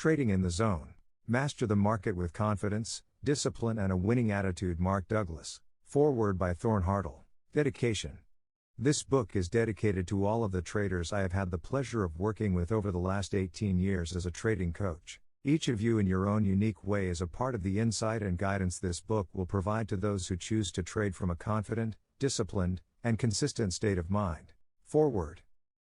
Trading in the Zone. Master the Market with Confidence, Discipline and a Winning Attitude. Mark Douglas. Foreword by Thorn Hartle. Dedication. This book is dedicated to all of the traders I have had the pleasure of working with over the last 18 years as a trading coach. Each of you in your own unique way is a part of the insight and guidance this book will provide to those who choose to trade from a confident, disciplined, and consistent state of mind. Foreword.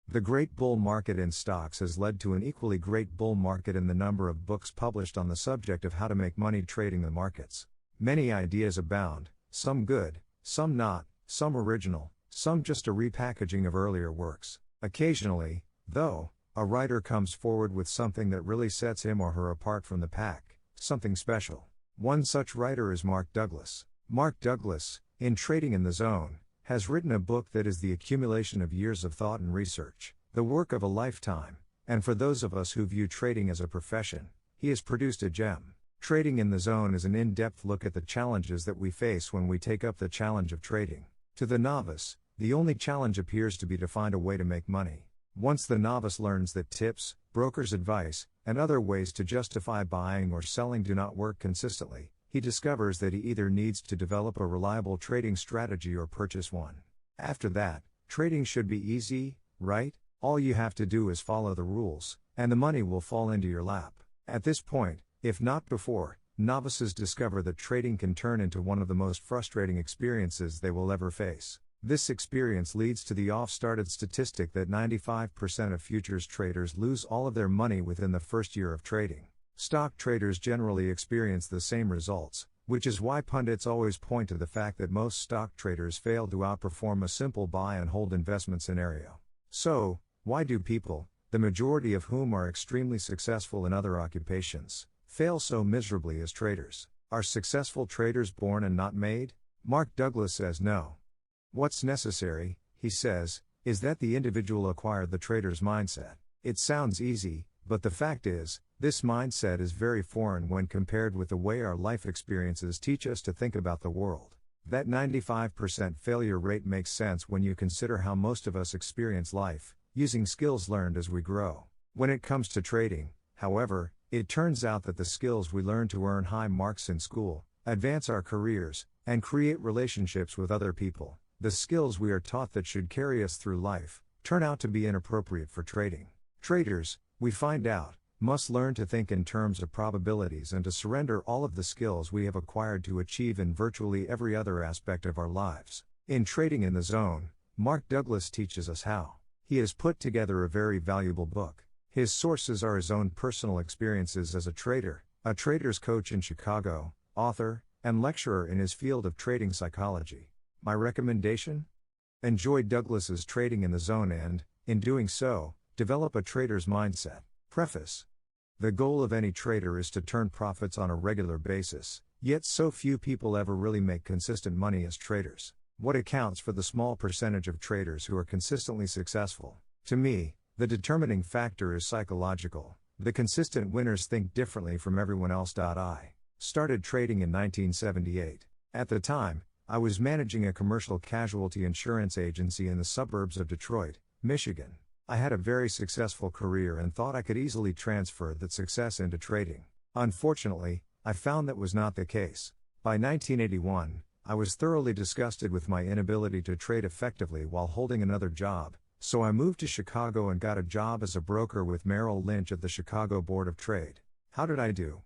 The great bull market in stocks has led to an equally great bull market in the number of books published on the subject of how to make money trading the markets. Many ideas abound, some good, some not, some original, some just a repackaging of earlier works. Occasionally, though, a writer comes forward with something that really sets him or her apart from the pack, something special. One such writer is Mark Douglas. Mark Douglas, in Trading in the Zone, has written a book that is the accumulation of years of thought and research, the work of a lifetime, and for those of us who view trading as a profession, he has produced a gem. Trading in the Zone is an in-depth look at the challenges that we face when we take up the challenge of trading. To the novice, the only challenge appears to be to find a way to make money. Once the novice learns that tips, broker's advice, and other ways to justify buying or selling do not work consistently, he discovers that he either needs to develop a reliable trading strategy or purchase one. After that, trading should be easy, right? All you have to do is follow the rules, and the money will fall into your lap. At this point, if not before, novices discover that trading can turn into one of the most frustrating experiences they will ever face. This experience leads to the oft-started statistic that 95% of futures traders lose all of their money within the first year of trading. Stock traders generally experience the same results, which is why pundits always point to the fact that most stock traders fail to outperform a simple buy and hold investment scenario. So, why do people, the majority of whom are extremely successful in other occupations, fail so miserably as traders? Are successful traders born and not made? Mark Douglas says no. What's necessary, he says, is that the individual acquire the trader's mindset. It sounds easy, but the fact is, this mindset is very foreign when compared with the way our life experiences teach us to think about the world. That 95% failure rate makes sense when you consider how most of us experience life, using skills learned as we grow. When it comes to trading, however, it turns out that the skills we learn to earn high marks in school, advance our careers, and create relationships with other people, the skills we are taught that should carry us through life, turn out to be inappropriate for trading. Traders, we find out, must learn to think in terms of probabilities and to surrender all of the skills we have acquired to achieve in virtually every other aspect of our lives. In Trading in the Zone, Mark Douglas teaches us how. He has put together a very valuable book. His sources are his own personal experiences as a trader's coach in Chicago, author, and lecturer in his field of trading psychology. My recommendation? Enjoy Douglas's Trading in the Zone and, in doing so, develop a trader's mindset. Preface. The goal of any trader is to turn profits on a regular basis, yet so few people ever really make consistent money as traders. What accounts for the small percentage of traders who are consistently successful? To me, the determining factor is psychological. The consistent winners think differently from everyone else. I started trading in 1978. At the time, I was managing a commercial casualty insurance agency in the suburbs of Detroit, Michigan. I had a very successful career and thought I could easily transfer that success into trading. Unfortunately, I found that was not the case. By 1981, I was thoroughly disgusted with my inability to trade effectively while holding another job, so I moved to Chicago and got a job as a broker with Merrill Lynch at the Chicago Board of Trade. How did I do?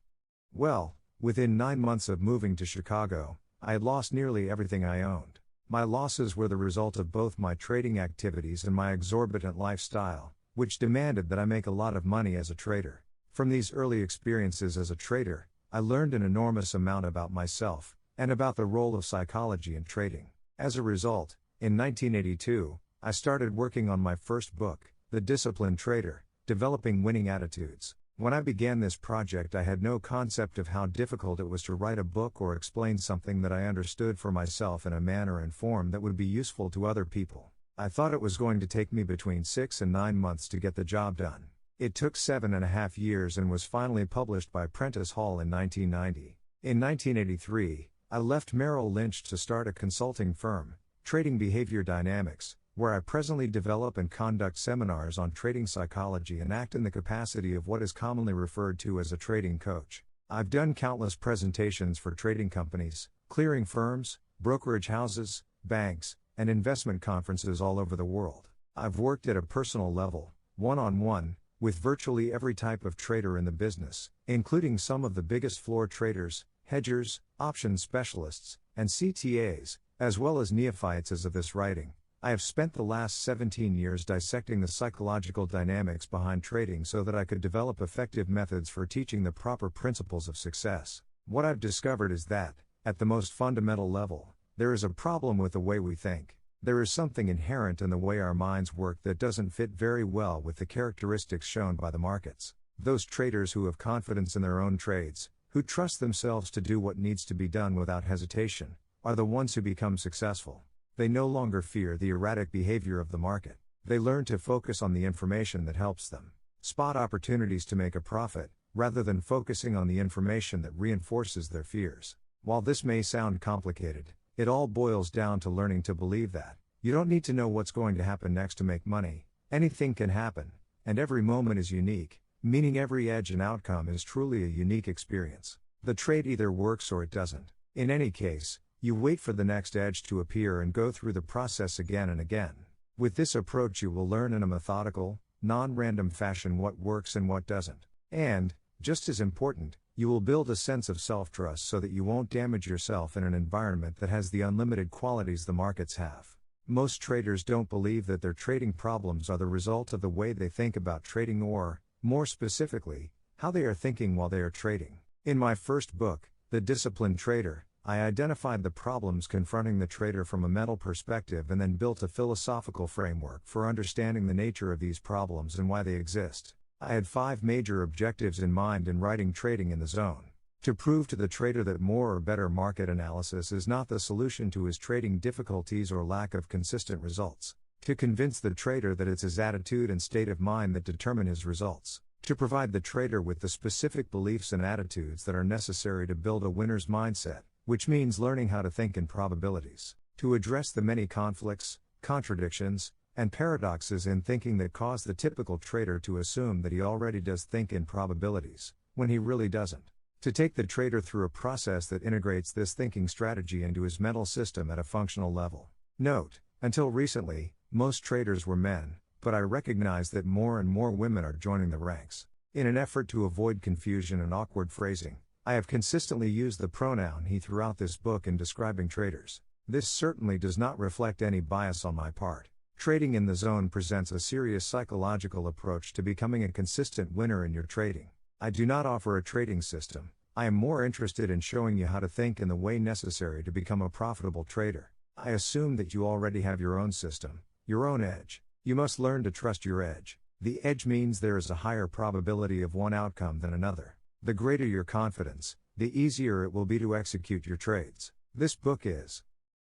Well, within 9 months of moving to Chicago, I had lost nearly everything I owned. My losses were the result of both my trading activities and my exorbitant lifestyle, which demanded that I make a lot of money as a trader. From these early experiences as a trader, I learned an enormous amount about myself, and about the role of psychology in trading. As a result, in 1982, I started working on my first book, The Disciplined Trader, Developing Winning Attitudes. When I began this project, I had no concept of how difficult it was to write a book or explain something that I understood for myself in a manner and form that would be useful to other people. I thought it was going to take me between 6 and 9 months to get the job done. It took 7.5 years and was finally published by Prentice Hall in 1990. In 1983, I left Merrill Lynch to start a consulting firm, Trading Behavior Dynamics, where I presently develop and conduct seminars on trading psychology and act in the capacity of what is commonly referred to as a trading coach. I've done countless presentations for trading companies, clearing firms, brokerage houses, banks, and investment conferences all over the world. I've worked at a personal level, one-on-one, with virtually every type of trader in the business, including some of the biggest floor traders, hedgers, options specialists, and CTAs, as well as neophytes as of this writing. I have spent the last 17 years dissecting the psychological dynamics behind trading so that I could develop effective methods for teaching the proper principles of success. What I've discovered is that, at the most fundamental level, there is a problem with the way we think. There is something inherent in the way our minds work that doesn't fit very well with the characteristics shown by the markets. Those traders who have confidence in their own trades, who trust themselves to do what needs to be done without hesitation, are the ones who become successful. They no longer fear the erratic behavior of the market. They learn to focus on the information that helps them spot opportunities to make a profit, rather than focusing on the information that reinforces their fears. While this may sound complicated, it all boils down to learning to believe that you don't need to know what's going to happen next to make money. Anything can happen, and every moment is unique, meaning every edge and outcome is truly a unique experience. The trade either works or it doesn't. In any case, you wait for the next edge to appear and go through the process again and again. With this approach, you will learn in a methodical, non-random fashion what works and what doesn't. And, just as important, you will build a sense of self-trust so that you won't damage yourself in an environment that has the unlimited qualities the markets have. Most traders don't believe that their trading problems are the result of the way they think about trading or, more specifically, how they are thinking while they are trading. In my first book, The Disciplined Trader, I identified the problems confronting the trader from a mental perspective and then built a philosophical framework for understanding the nature of these problems and why they exist. I had 5 major objectives in mind in writing Trading in the Zone. To prove to the trader that more or better market analysis is not the solution to his trading difficulties or lack of consistent results. To convince the trader that it's his attitude and state of mind that determine his results. To provide the trader with the specific beliefs and attitudes that are necessary to build a winner's mindset, which means learning how to think in probabilities. To address the many conflicts, contradictions, and paradoxes in thinking that cause the typical trader to assume that he already does think in probabilities, when he really doesn't. To take the trader through a process that integrates this thinking strategy into his mental system at a functional level. Note, until recently, most traders were men, but I recognize that more and more women are joining the ranks. In an effort to avoid confusion and awkward phrasing, I have consistently used the pronoun he throughout this book in describing traders. This certainly does not reflect any bias on my part. Trading in the Zone presents a serious psychological approach to becoming a consistent winner in your trading. I do not offer a trading system. I am more interested in showing you how to think in the way necessary to become a profitable trader. I assume that you already have your own system, your own edge. You must learn to trust your edge. The edge means there is a higher probability of one outcome than another. The greater your confidence, the easier it will be to execute your trades. This book is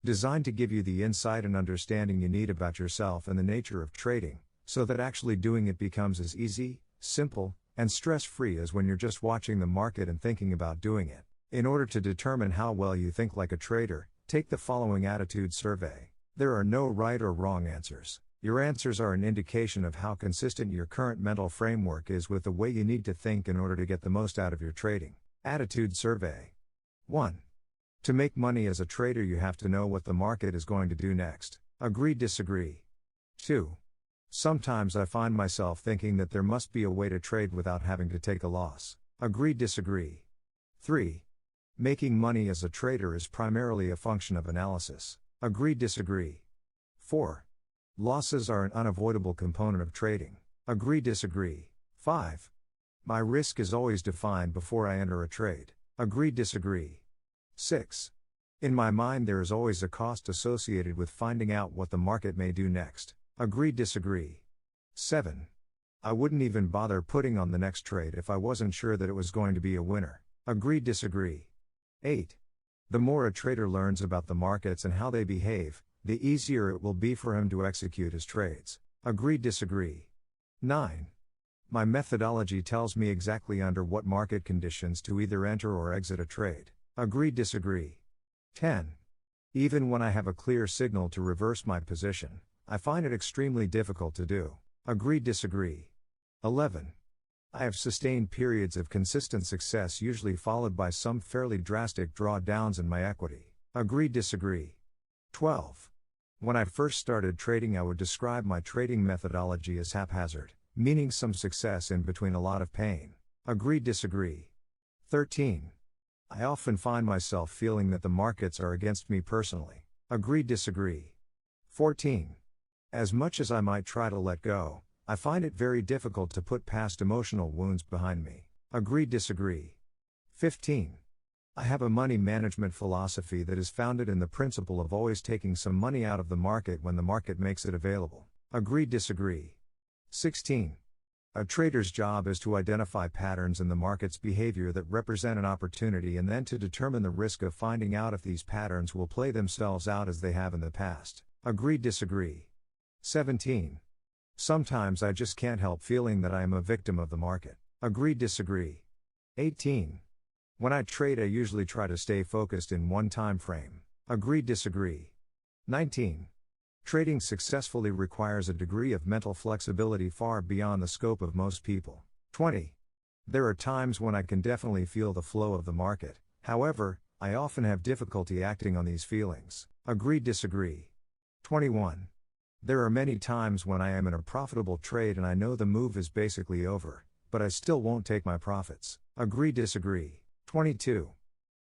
designed to give you the insight and understanding you need about yourself and the nature of trading, so that actually doing it becomes as easy, simple, and stress-free as when you're just watching the market and thinking about doing it. In order to determine how well you think like a trader, take the following attitude survey. There are no right or wrong answers. Your answers are an indication of how consistent your current mental framework is with the way you need to think in order to get the most out of your trading. Attitude survey. 1. To make money as a trader, you have to know what the market is going to do next. Agree, disagree. 2. Sometimes I find myself thinking that there must be a way to trade without having to take a loss. Agree, disagree. 3. Making money as a trader is primarily a function of analysis. Agree, disagree. 4. Losses are an unavoidable component of trading. Agree, disagree. 5. My risk is always defined before I enter a trade. Agree, disagree. 6. In my mind there is always a cost associated with finding out what the market may do next. Agree, disagree. 7. I wouldn't even bother putting on the next trade if I wasn't sure that it was going to be a winner. Agree, disagree. 8. The more a trader learns about the markets and how they behave, the easier it will be for him to execute his trades. Agree, disagree. 9. My methodology tells me exactly under what market conditions to either enter or exit a trade. Agree, disagree. 10. Even when I have a clear signal to reverse my position, I find it extremely difficult to do. Agree, disagree. 11. I have sustained periods of consistent success, usually followed by some fairly drastic drawdowns in my equity. Agree, disagree. 12. When I first started trading, I would describe my trading methodology as haphazard, meaning some success in between a lot of pain. Agree, disagree. 13. I often find myself feeling that the markets are against me personally. Agree, disagree. 14. As much as I might try to let go, I find it very difficult to put past emotional wounds behind me. Agree, disagree. 15. I have a money management philosophy that is founded in the principle of always taking some money out of the market when the market makes it available. Agree, disagree. 16. A trader's job is to identify patterns in the market's behavior that represent an opportunity and then to determine the risk of finding out if these patterns will play themselves out as they have in the past. Agree, disagree. 17. Sometimes I just can't help feeling that I am a victim of the market. Agree, disagree. 18. When I trade, I usually try to stay focused in one time frame. Agree, disagree. 19. Trading successfully requires a degree of mental flexibility far beyond the scope of most people. 20. There are times when I can definitely feel the flow of the market, however, I often have difficulty acting on these feelings. Agree, disagree. 21. There are many times when I am in a profitable trade and I know the move is basically over, but I still won't take my profits. Agree, disagree. 22.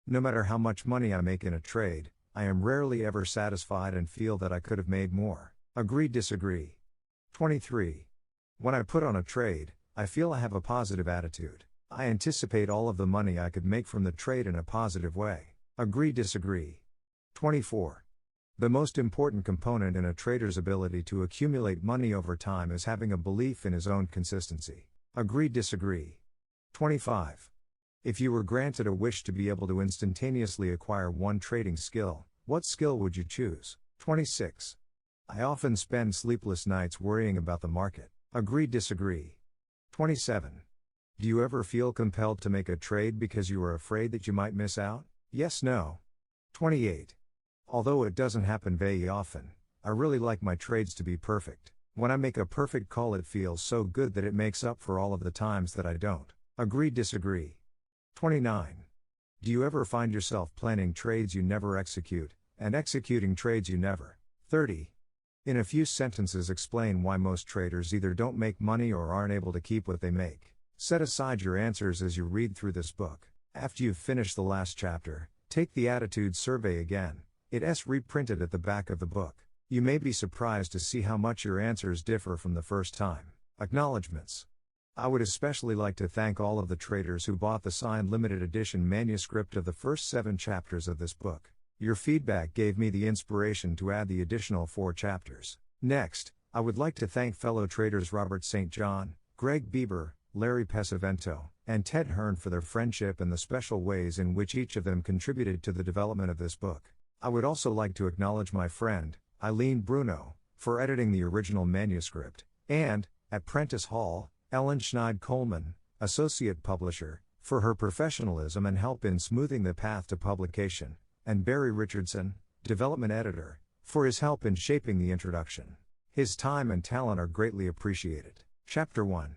No matter how much money I make in a trade, I am rarely ever satisfied and feel that I could have made more. Agree, disagree. 23. When I put on a trade, I feel I have a positive attitude. I anticipate all of the money I could make from the trade in a positive way. Agree, disagree. 24. The most important component in a trader's ability to accumulate money over time is having a belief in his own consistency. Agree, disagree. 25. If you were granted a wish to be able to instantaneously acquire one trading skill, what skill would you choose? 26. I often spend sleepless nights worrying about the market. Agree, disagree. 27. Do you ever feel compelled to make a trade because you are afraid that you might miss out? Yes, no. 28. Although it doesn't happen very often, I really like my trades to be perfect. When I make a perfect call, it feels so good that it makes up for all of the times that I don't. Agree, disagree. 29. Do you ever find yourself planning trades you never execute, and executing trades you never? 30. In a few sentences, explain why most traders either don't make money or aren't able to keep what they make. Set aside your answers as you read through this book. After you've finished the last chapter, take the attitude survey again. It's reprinted at the back of the book. You may be surprised to see how much your answers differ from the first time. Acknowledgements. I would especially like to thank all of the traders who bought the signed limited edition manuscript of the first 7 chapters of this book. Your feedback gave me the inspiration to add the additional 4 chapters. Next, I would like to thank fellow traders Robert St. John, Greg Bieber, Larry Pesavento, and Ted Hearn for their friendship and the special ways in which each of them contributed to the development of this book. I would also like to acknowledge my friend, Eileen Bruno, for editing the original manuscript, and, at Prentice Hall, Ellen Schneid Coleman, Associate Publisher, for her professionalism and help in smoothing the path to publication, and Barry Richardson, Development Editor, for his help in shaping the introduction. His time and talent are greatly appreciated. Chapter 1.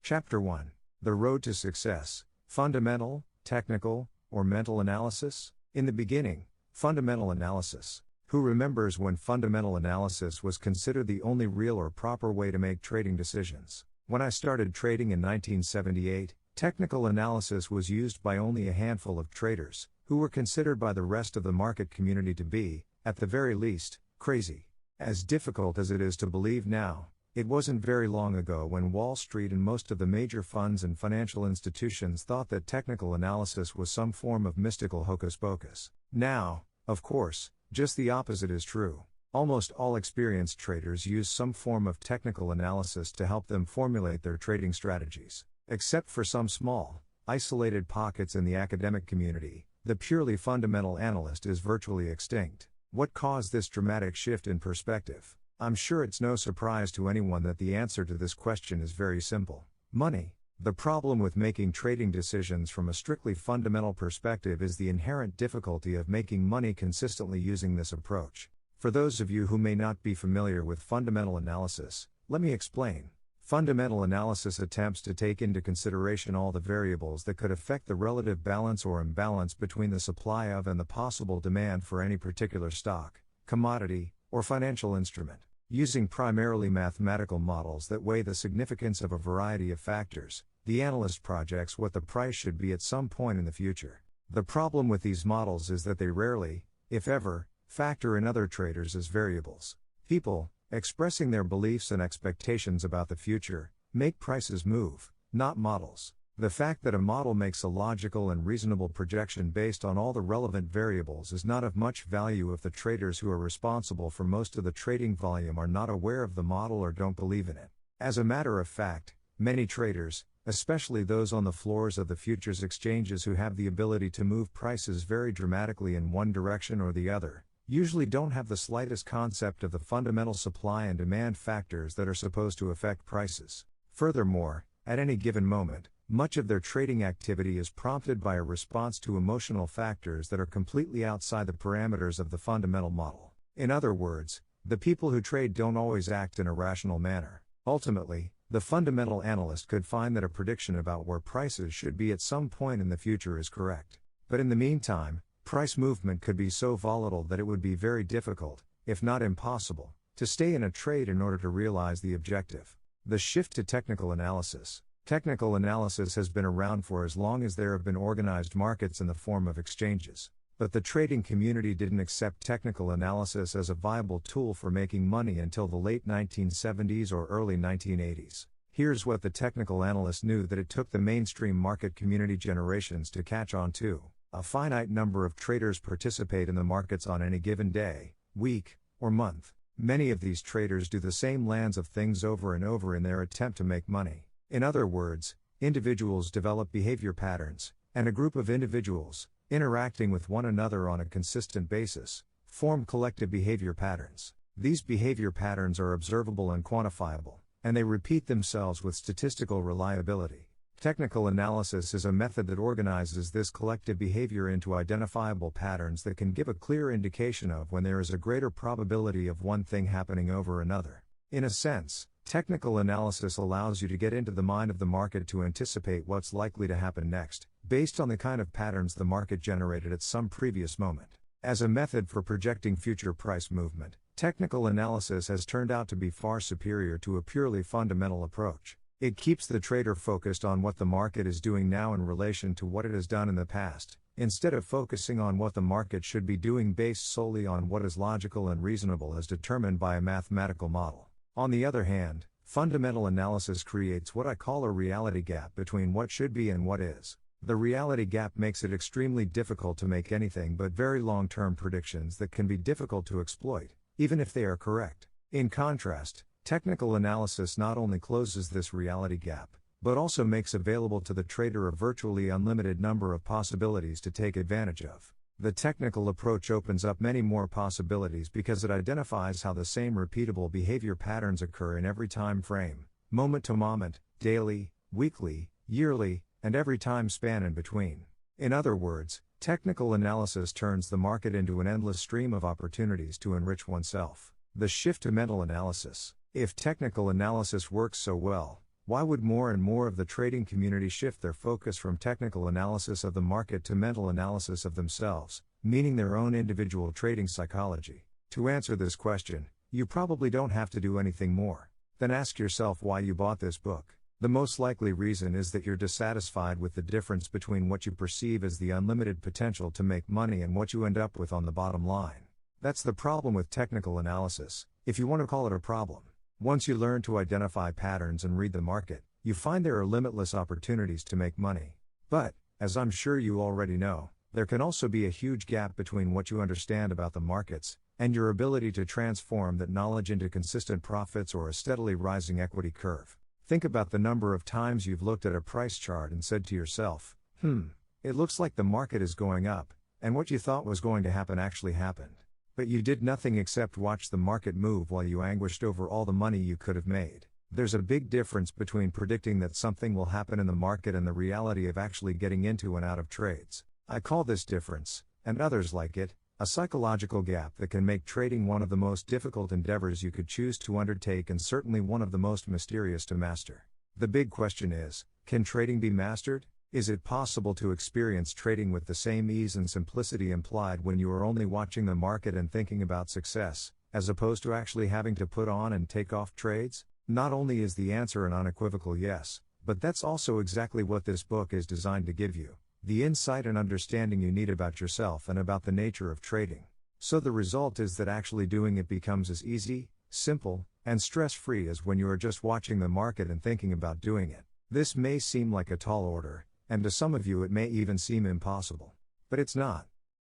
Chapter 1. The Road to Success, Fundamental, Technical, or Mental Analysis? In the beginning, fundamental analysis. Who remembers when fundamental analysis was considered the only real or proper way to make trading decisions? When I started trading in 1978, technical analysis was used by only a handful of traders, who were considered by the rest of the market community to be, at the very least, crazy. As difficult as it is to believe now, it wasn't very long ago when Wall Street and most of the major funds and financial institutions thought that technical analysis was some form of mystical hocus pocus. Now, of course, just the opposite is true. Almost all experienced traders use some form of technical analysis to help them formulate their trading strategies. Except for some small, isolated pockets in the academic community, the purely fundamental analyst is virtually extinct. What caused this dramatic shift in perspective? I'm sure it's no surprise to anyone that the answer to this question is very simple. Money. The problem with making trading decisions from a strictly fundamental perspective is the inherent difficulty of making money consistently using this approach. For those of you who may not be familiar with fundamental analysis, let me explain. Fundamental analysis attempts to take into consideration all the variables that could affect the relative balance or imbalance between the supply of and the possible demand for any particular stock, commodity, or financial instrument. Using primarily mathematical models that weigh the significance of a variety of factors, the analyst projects what the price should be at some point in the future. The problem with these models is that they rarely, if ever, factor in other traders as variables. People, expressing their beliefs and expectations about the future, make prices move, not models. The fact that a model makes a logical and reasonable projection based on all the relevant variables is not of much value if the traders who are responsible for most of the trading volume are not aware of the model or don't believe in it. As a matter of fact, many traders, especially those on the floors of the futures exchanges who have the ability to move prices very dramatically in one direction or the other, usually don't have the slightest concept of the fundamental supply and demand factors that are supposed to affect prices. Furthermore, at any given moment, much of their trading activity is prompted by a response to emotional factors that are completely outside the parameters of the fundamental model. In other words, the people who trade don't always act in a rational manner. Ultimately, the fundamental analyst could find that a prediction about where prices should be at some point in the future is correct. But in the meantime, price movement could be so volatile that it would be very difficult, if not impossible, to stay in a trade in order to realize the objective. The shift to technical analysis. Technical analysis has been around for as long as there have been organized markets in the form of exchanges. But the trading community didn't accept technical analysis as a viable tool for making money until the late 1970s or early 1980s. Here's what the technical analyst knew that it took the mainstream market community generations to catch on to. A finite number of traders participate in the markets on any given day, week, or month. Many of these traders do the same lands of things over and over in their attempt to make money. In other words, individuals develop behavior patterns, and a group of individuals, interacting with one another on a consistent basis, form collective behavior patterns. These behavior patterns are observable and quantifiable, and they repeat themselves with statistical reliability. Technical analysis is a method that organizes this collective behavior into identifiable patterns that can give a clear indication of when there is a greater probability of one thing happening over another. In a sense, technical analysis allows you to get into the mind of the market to anticipate what's likely to happen next, based on the kind of patterns the market generated at some previous moment. As a method for projecting future price movement, technical analysis has turned out to be far superior to a purely fundamental approach. It keeps the trader focused on what the market is doing now in relation to what it has done in the past, instead of focusing on what the market should be doing based solely on what is logical and reasonable as determined by a mathematical model. On the other hand, fundamental analysis creates what I call a reality gap between what should be and what is. The reality gap makes it extremely difficult to make anything but very long-term predictions that can be difficult to exploit, even if they are correct. In contrast, technical analysis not only closes this reality gap, but also makes available to the trader a virtually unlimited number of possibilities to take advantage of. The technical approach opens up many more possibilities because it identifies how the same repeatable behavior patterns occur in every time frame, moment to moment, daily, weekly, yearly, and every time span in between. In other words, technical analysis turns the market into an endless stream of opportunities to enrich oneself. The shift to mental analysis. If technical analysis works so well, why would more and more of the trading community shift their focus from technical analysis of the market to mental analysis of themselves, meaning their own individual trading psychology? To answer this question, you probably don't have to do anything more than ask yourself why you bought this book. The most likely reason is that you're dissatisfied with the difference between what you perceive as the unlimited potential to make money and what you end up with on the bottom line. That's the problem with technical analysis, if you want to call it a problem. Once you learn to identify patterns and read the market, you find there are limitless opportunities to make money. But, as I'm sure you already know, there can also be a huge gap between what you understand about the markets, and your ability to transform that knowledge into consistent profits or a steadily rising equity curve. Think about the number of times you've looked at a price chart and said to yourself, it looks like the market is going up, and what you thought was going to happen actually happened. But you did nothing except watch the market move while you anguished over all the money you could have made. There's a big difference between predicting that something will happen in the market and the reality of actually getting into and out of trades. I call this difference, and others like it, A psychological gap that can make trading one of the most difficult endeavors you could choose to undertake and certainly one of the most mysterious to master. The big question is, can trading be mastered? Is it possible to experience trading with the same ease and simplicity implied when you are only watching the market and thinking about success, as opposed to actually having to put on and take off trades? Not only is the answer an unequivocal yes, but that's also exactly what this book is designed to give you. The insight and understanding you need about yourself and about the nature of trading. So the result is that actually doing it becomes as easy, simple, and stress-free as when you are just watching the market and thinking about doing it. This may seem like a tall order, and to some of you it may even seem impossible. But it's not.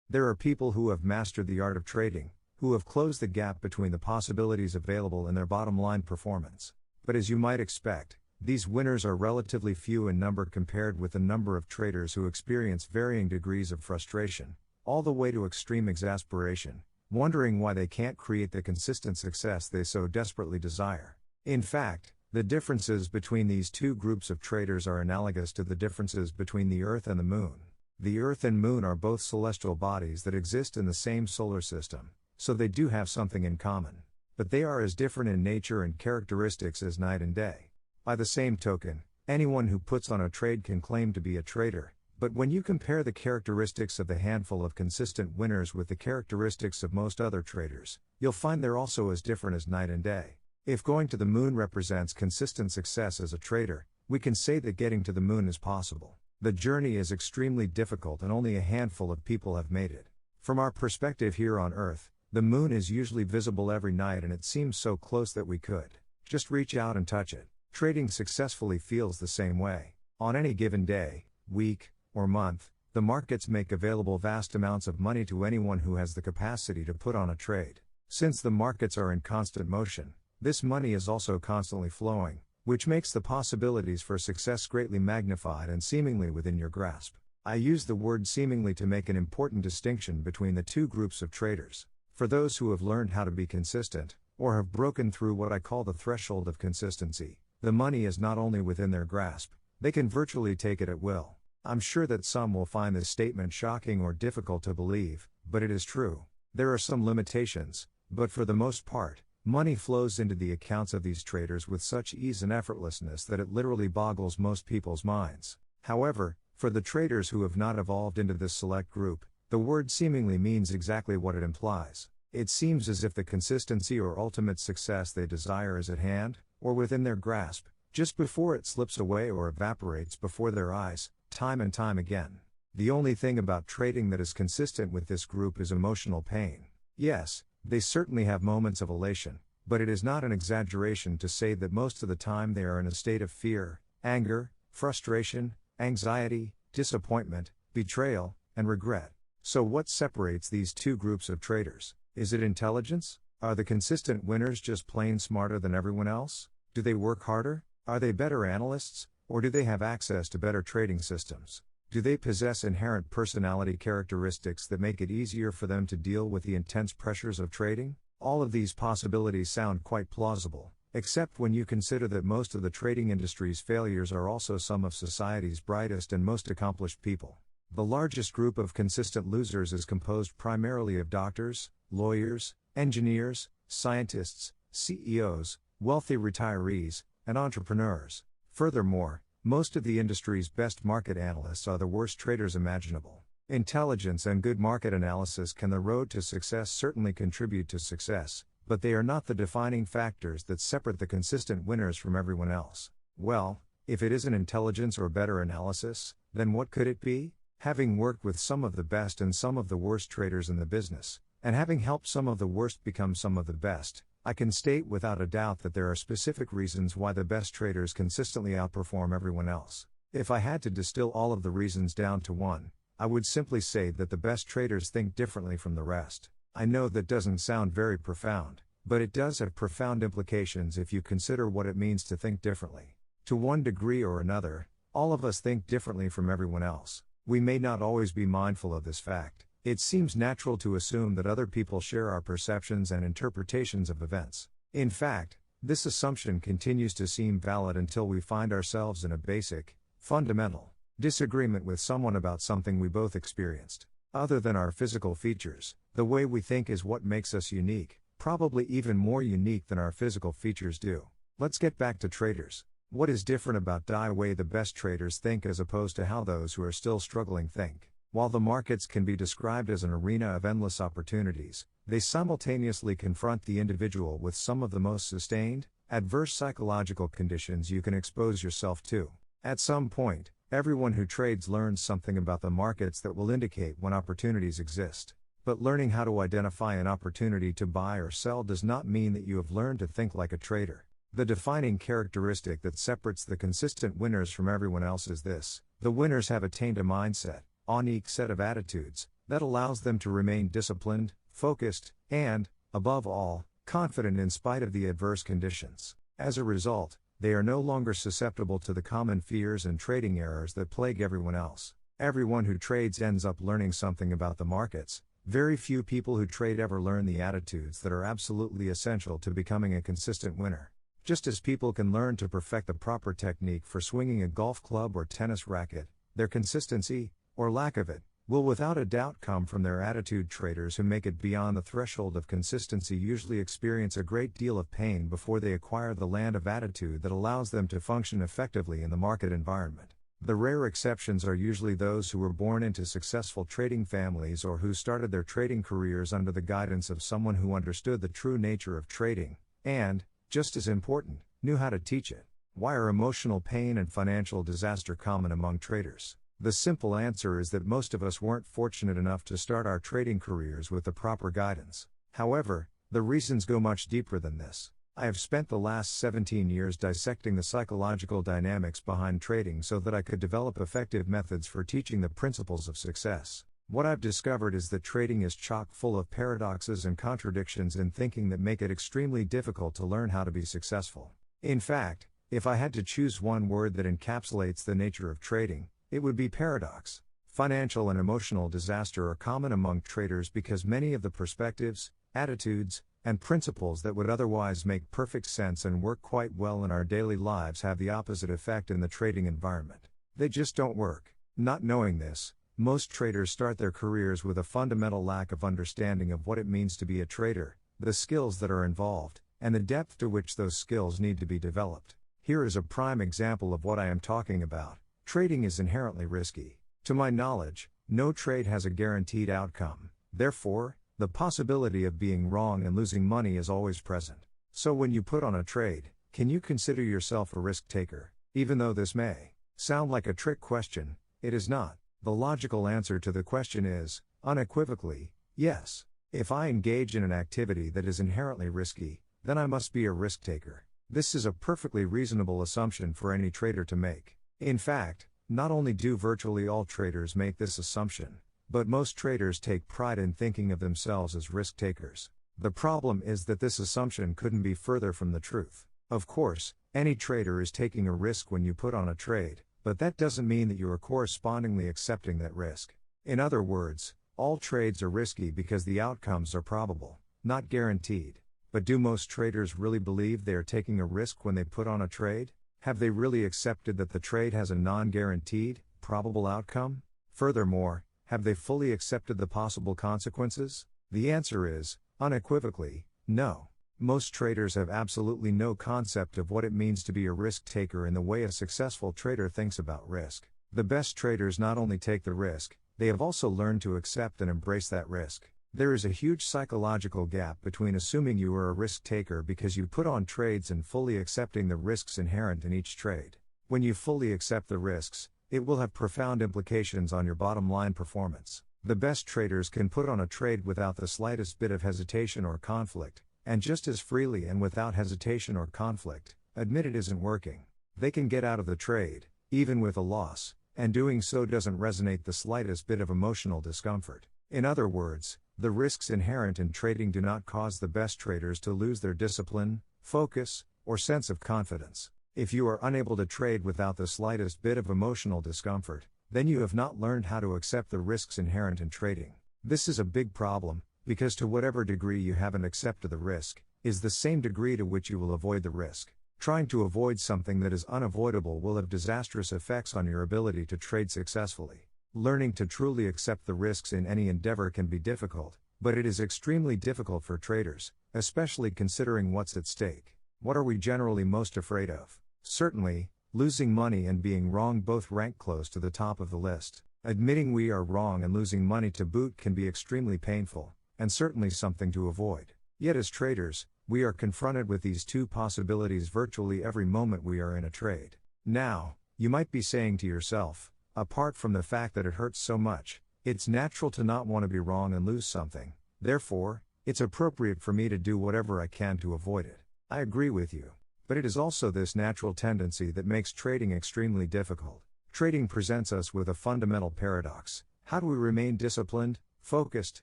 There are people who have mastered the art of trading, who have closed the gap between the possibilities available and their bottom line performance. But as you might expect, these winners are relatively few in number compared with the number of traders who experience varying degrees of frustration, all the way to extreme exasperation, wondering why they can't create the consistent success they so desperately desire. In fact, the differences between these two groups of traders are analogous to the differences between the Earth and the Moon. The Earth and Moon are both celestial bodies that exist in the same solar system, so they do have something in common. But they are as different in nature and characteristics as night and day. By the same token, anyone who puts on a trade can claim to be a trader, but when you compare the characteristics of the handful of consistent winners with the characteristics of most other traders, you'll find they're also as different as night and day. If going to the moon represents consistent success as a trader, we can say that getting to the moon is possible. The journey is extremely difficult and only a handful of people have made it. From our perspective here on Earth, the moon is usually visible every night and it seems so close that we could just reach out and touch it. Trading successfully feels the same way. On any given day, week, or month, the markets make available vast amounts of money to anyone who has the capacity to put on a trade. Since the markets are in constant motion, this money is also constantly flowing, which makes the possibilities for success greatly magnified and seemingly within your grasp. I use the word seemingly to make an important distinction between the two groups of traders. For those who have learned how to be consistent, or have broken through what I call the threshold of consistency, the money is not only within their grasp, they can virtually take it at will. I'm sure that some will find this statement shocking or difficult to believe, but it is true. There are some limitations, but for the most part, money flows into the accounts of these traders with such ease and effortlessness that it literally boggles most people's minds. However, for the traders who have not evolved into this select group, the word seemingly means exactly what it implies. It seems as if the consistency or ultimate success they desire is at hand, or within their grasp, just before it slips away or evaporates before their eyes, time and time again. The only thing about trading that is consistent with this group is emotional pain. Yes, they certainly have moments of elation, but it is not an exaggeration to say that most of the time they are in a state of fear, anger, frustration, anxiety, disappointment, betrayal, and regret. So what separates these two groups of traders? Is it intelligence? Are the consistent winners just plain smarter than everyone else? Do they work harder? Are they better analysts? Or do they have access to better trading systems? Do they possess inherent personality characteristics that make it easier for them to deal with the intense pressures of trading? All of these possibilities sound quite plausible, except when you consider that most of the trading industry's failures are also some of society's brightest and most accomplished people. The largest group of consistent losers is composed primarily of doctors, lawyers, engineers, scientists, CEOs, wealthy retirees, and entrepreneurs. Furthermore, most of the industry's best market analysts are the worst traders imaginable. Intelligence and good market analysis can the road to success certainly contribute to success, but they are not the defining factors that separate the consistent winners from everyone else. Well, if it isn't intelligence or better analysis, then what could it be? Having worked with some of the best and some of the worst traders in the business, and having helped some of the worst become some of the best, I can state without a doubt that there are specific reasons why the best traders consistently outperform everyone else. If I had to distill all of the reasons down to one, I would simply say that the best traders think differently from the rest. I know that doesn't sound very profound, but it does have profound implications if you consider what it means to think differently. To one degree or another, all of us think differently from everyone else. We may not always be mindful of this fact. It seems natural to assume that other people share our perceptions and interpretations of events. In fact, this assumption continues to seem valid until we find ourselves in a basic, fundamental disagreement with someone about something we both experienced. Other than our physical features, The way we think is what makes us unique, probably even more unique than our physical features do. Let's get back to traders. What is different about the way the best traders think as opposed to how those who are still struggling think? While the markets can be described as an arena of endless opportunities, they simultaneously confront the individual with some of the most sustained, adverse psychological conditions you can expose yourself to. At some point, everyone who trades learns something about the markets that will indicate when opportunities exist. But learning how to identify an opportunity to buy or sell does not mean that you have learned to think like a trader. The defining characteristic that separates the consistent winners from everyone else is this: the winners have attained a mindset, a unique set of attitudes, that allows them to remain disciplined, focused, and, above all, confident in spite of the adverse conditions. As a result, they are no longer susceptible to the common fears and trading errors that plague everyone else. Everyone who trades ends up learning something about the markets. Very few people who trade ever learn the attitudes that are absolutely essential to becoming a consistent winner. Just as people can learn to perfect the proper technique for swinging a golf club or tennis racket, their consistency, or lack of it, will without a doubt come from their attitude. Traders who make it beyond the threshold of consistency usually experience a great deal of pain before they acquire the land of attitude that allows them to function effectively in the market environment. The rare exceptions are usually those who were born into successful trading families or who started their trading careers under the guidance of someone who understood the true nature of trading, and, just as important, knew how to teach it. Why are emotional pain and financial disaster common among traders? The simple answer is that most of us weren't fortunate enough to start our trading careers with the proper guidance. However, the reasons go much deeper than this. I have spent the last 17 years dissecting the psychological dynamics behind trading so that I could develop effective methods for teaching the principles of success. What I've discovered is that trading is chock full of paradoxes and contradictions in thinking that make it extremely difficult to learn how to be successful. In fact, if I had to choose one word that encapsulates the nature of trading, it would be paradox. Financial and emotional disaster are common among traders because many of the perspectives, attitudes, and principles that would otherwise make perfect sense and work quite well in our daily lives have the opposite effect in the trading environment. They just don't work. Not knowing this, most traders start their careers with a fundamental lack of understanding of what it means to be a trader, the skills that are involved, and the depth to which those skills need to be developed. Here is a prime example of what I am talking about. Trading is inherently risky. To my knowledge, no trade has a guaranteed outcome. Therefore, the possibility of being wrong and losing money is always present. So when you put on a trade, can you consider yourself a risk taker? Even though this may sound like a trick question, it is not. The logical answer to the question is, unequivocally, yes. If I engage in an activity that is inherently risky, then I must be a risk taker. This is a perfectly reasonable assumption for any trader to make. In fact, not only do virtually all traders make this assumption, but most traders take pride in thinking of themselves as risk takers. The problem is that this assumption couldn't be further from the truth. Of course, any trader is taking a risk when you put on a trade, but that doesn't mean that you are correspondingly accepting that risk. In other words, all trades are risky because the outcomes are probable, not guaranteed. But do most traders really believe they are taking a risk when they put on a trade? Have they really accepted that the trade has a non-guaranteed, probable outcome? Furthermore, have they fully accepted the possible consequences? The answer is, unequivocally, no. Most traders have absolutely no concept of what it means to be a risk taker in the way a successful trader thinks about risk. The best traders not only take the risk, they have also learned to accept and embrace that risk. There is a huge psychological gap between assuming you are a risk taker because you put on trades and fully accepting the risks inherent in each trade. When you fully accept the risks, it will have profound implications on your bottom line performance. The best traders can put on a trade without the slightest bit of hesitation or conflict, and just as freely and without hesitation or conflict, admit it isn't working. They can get out of the trade, even with a loss, and doing so doesn't resonate the slightest bit of emotional discomfort. In other words, the risks inherent in trading do not cause the best traders to lose their discipline, focus, or sense of confidence. If you are unable to trade without the slightest bit of emotional discomfort, then you have not learned how to accept the risks inherent in trading. This is a big problem, because to whatever degree you haven't accepted the risk, is the same degree to which you will avoid the risk. Trying to avoid something that is unavoidable will have disastrous effects on your ability to trade successfully. Learning to truly accept the risks in any endeavor can be difficult, But it is extremely difficult for traders, especially considering what's at stake. What are we generally most afraid of? Certainly, losing money and being wrong both rank close to the top of the list. Admitting we are wrong and losing money to boot can be extremely painful, and certainly something to avoid. Yet as traders, we are confronted with these two possibilities virtually every moment we are in a trade. Now, you might be saying to yourself, apart from the fact that it hurts so much, it's natural to not want to be wrong and lose something. Therefore, it's appropriate for me to do whatever I can to avoid it. I agree with you. But it is also this natural tendency that makes trading extremely difficult. Trading presents us with a fundamental paradox. How do we remain disciplined, focused,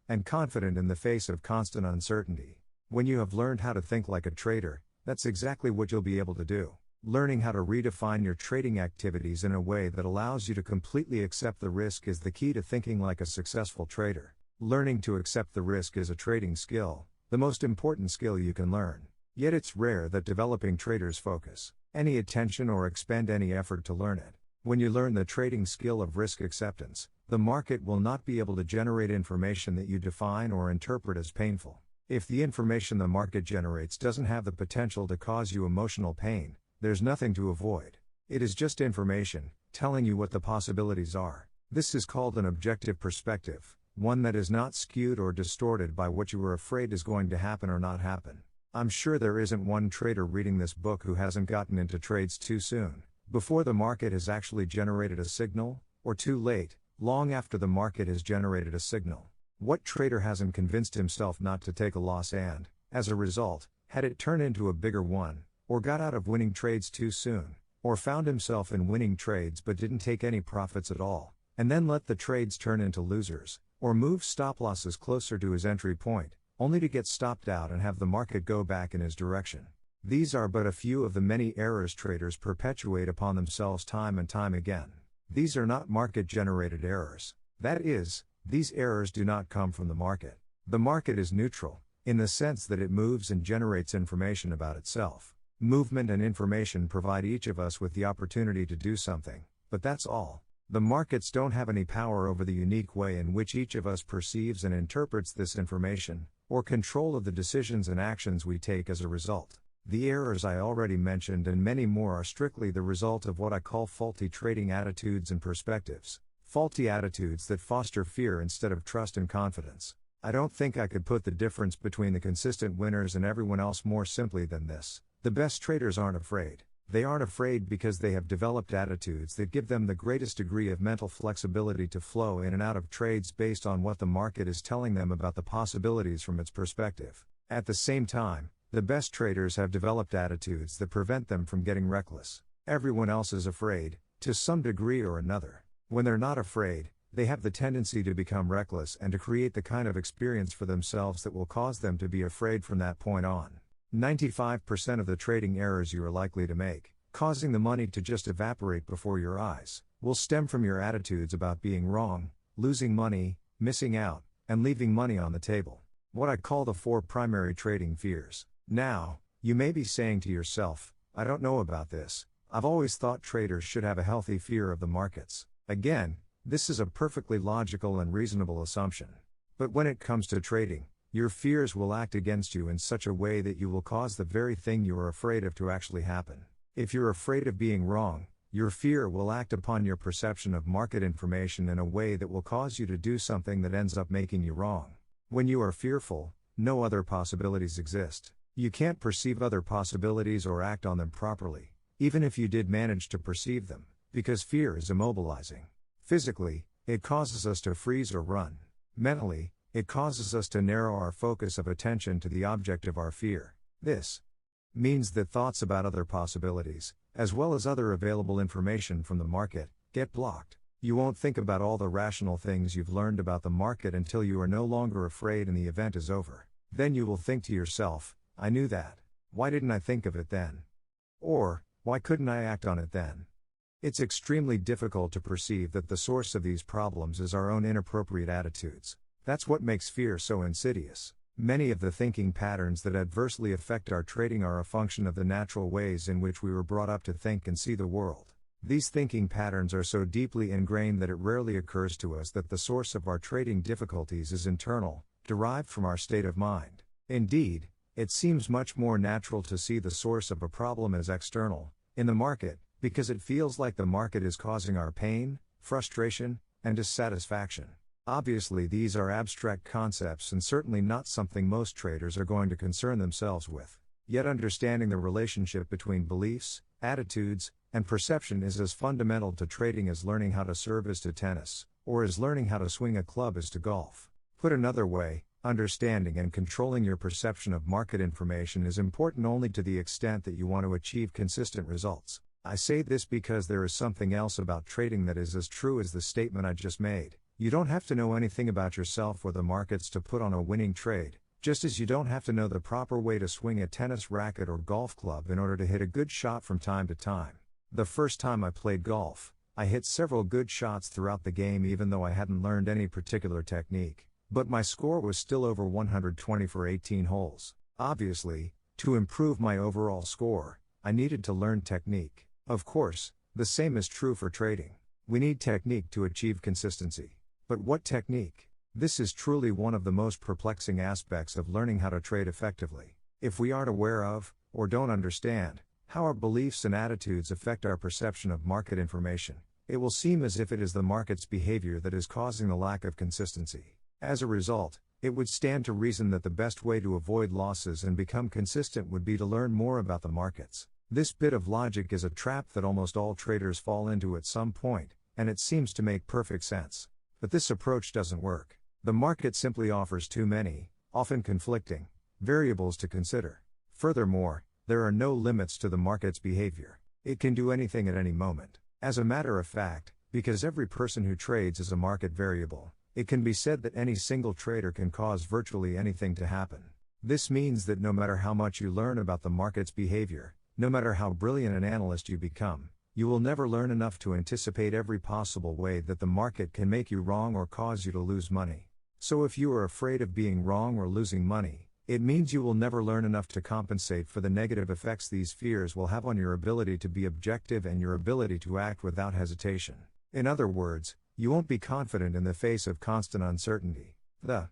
and confident in the face of constant uncertainty? When you have learned how to think like a trader, that's exactly what you'll be able to do. Learning how to redefine your trading activities in a way that allows you to completely accept the risk is the key to thinking like a successful trader. Learning to accept the risk is a trading skill, the most important skill you can learn. Yet it's rare that developing traders focus any attention or expend any effort to learn it. When you learn the trading skill of risk acceptance, the market will not be able to generate information that you define or interpret as painful. If the information the market generates doesn't have the potential to cause you emotional pain, there's nothing to avoid. It is just information, telling you what the possibilities are. This is called an objective perspective, one that is not skewed or distorted by what you are afraid is going to happen or not happen. I'm sure there isn't one trader reading this book who hasn't gotten into trades too soon, before the market has actually generated a signal, or too late, long after the market has generated a signal. What trader hasn't convinced himself not to take a loss and, as a result, had it turn into a bigger one, or got out of winning trades too soon, or found himself in winning trades but didn't take any profits at all, and then let the trades turn into losers, or move stop losses closer to his entry point, only to get stopped out and have the market go back in his direction. These are but a few of the many errors traders perpetuate upon themselves time and time again. These are not market-generated errors. That is, these errors do not come from the market. The market is neutral, in the sense that it moves and generates information about itself. Movement and information provide each of us with the opportunity to do something, but that's all. The markets don't have any power over the unique way in which each of us perceives and interprets this information, or control of the decisions and actions we take as a result. The errors I already mentioned and many more are strictly the result of what I call faulty trading attitudes and perspectives. Faulty attitudes that foster fear instead of trust and confidence. I don't think I could put the difference between the consistent winners and everyone else more simply than this. The best traders aren't afraid. They aren't afraid because they have developed attitudes that give them the greatest degree of mental flexibility to flow in and out of trades based on what the market is telling them about the possibilities from its perspective. At the same time, the best traders have developed attitudes that prevent them from getting reckless. Everyone else is afraid, to some degree or another. When they're not afraid, they have the tendency to become reckless and to create the kind of experience for themselves that will cause them to be afraid from that point on. 95% of the trading errors you are likely to make, causing the money to just evaporate before your eyes, will stem from your attitudes about being wrong, losing money, missing out, and leaving money on the table. What I call the 4 primary trading fears. Now, you may be saying to yourself, I don't know about this. I've always thought traders should have a healthy fear of the markets. Again, this is a perfectly logical and reasonable assumption. But when it comes to trading, your fears will act against you in such a way that you will cause the very thing you are afraid of to actually happen. If you're afraid of being wrong, your fear will act upon your perception of market information in a way that will cause you to do something that ends up making you wrong. When you are fearful, no other possibilities exist. You can't perceive other possibilities or act on them properly, even if you did manage to perceive them, because fear is immobilizing. Physically, it causes us to freeze or run. Mentally, it causes us to narrow our focus of attention to the object of our fear. This means that thoughts about other possibilities, as well as other available information from the market, get blocked. You won't think about all the rational things you've learned about the market until you are no longer afraid and the event is over. Then you will think to yourself, I knew that. Why didn't I think of it then? Or, why couldn't I act on it then? It's extremely difficult to perceive that the source of these problems is our own inappropriate attitudes. That's what makes fear so insidious. Many of the thinking patterns that adversely affect our trading are a function of the natural ways in which we were brought up to think and see the world. These thinking patterns are so deeply ingrained that it rarely occurs to us that the source of our trading difficulties is internal, derived from our state of mind. Indeed, it seems much more natural to see the source of a problem as external, in the market, because it feels like the market is causing our pain, frustration, and dissatisfaction. Obviously, these are abstract concepts and certainly not something most traders are going to concern themselves with. Yet understanding the relationship between beliefs, attitudes, and perception is as fundamental to trading as learning how to serve is to tennis, or as learning how to swing a club is to golf. Put another way, understanding and controlling your perception of market information is important only to the extent that you want to achieve consistent results. I say this because there is something else about trading that is as true as the statement I just made. You don't have to know anything about yourself or the markets to put on a winning trade, just as you don't have to know the proper way to swing a tennis racket or golf club in order to hit a good shot from time to time. The first time I played golf, I hit several good shots throughout the game even though I hadn't learned any particular technique, but my score was still over 120 for 18 holes. Obviously, to improve my overall score, I needed to learn technique. Of course, the same is true for trading. We need technique to achieve consistency. But what technique? This is truly one of the most perplexing aspects of learning how to trade effectively. If we aren't aware of, or don't understand, how our beliefs and attitudes affect our perception of market information, it will seem as if it is the market's behavior that is causing the lack of consistency. As a result, it would stand to reason that the best way to avoid losses and become consistent would be to learn more about the markets. This bit of logic is a trap that almost all traders fall into at some point, and it seems to make perfect sense. But this approach doesn't work. The market simply offers too many, often conflicting, variables to consider. Furthermore, there are no limits to the market's behavior. It can do anything at any moment. As a matter of fact, because every person who trades is a market variable, it can be said that any single trader can cause virtually anything to happen. This means that no matter how much you learn about the market's behavior, no matter how brilliant an analyst you become, you will never learn enough to anticipate every possible way that the market can make you wrong or cause you to lose money. So if you are afraid of being wrong or losing money, it means you will never learn enough to compensate for the negative effects these fears will have on your ability to be objective and your ability to act without hesitation. In other words, you won't be confident in the face of constant uncertainty. The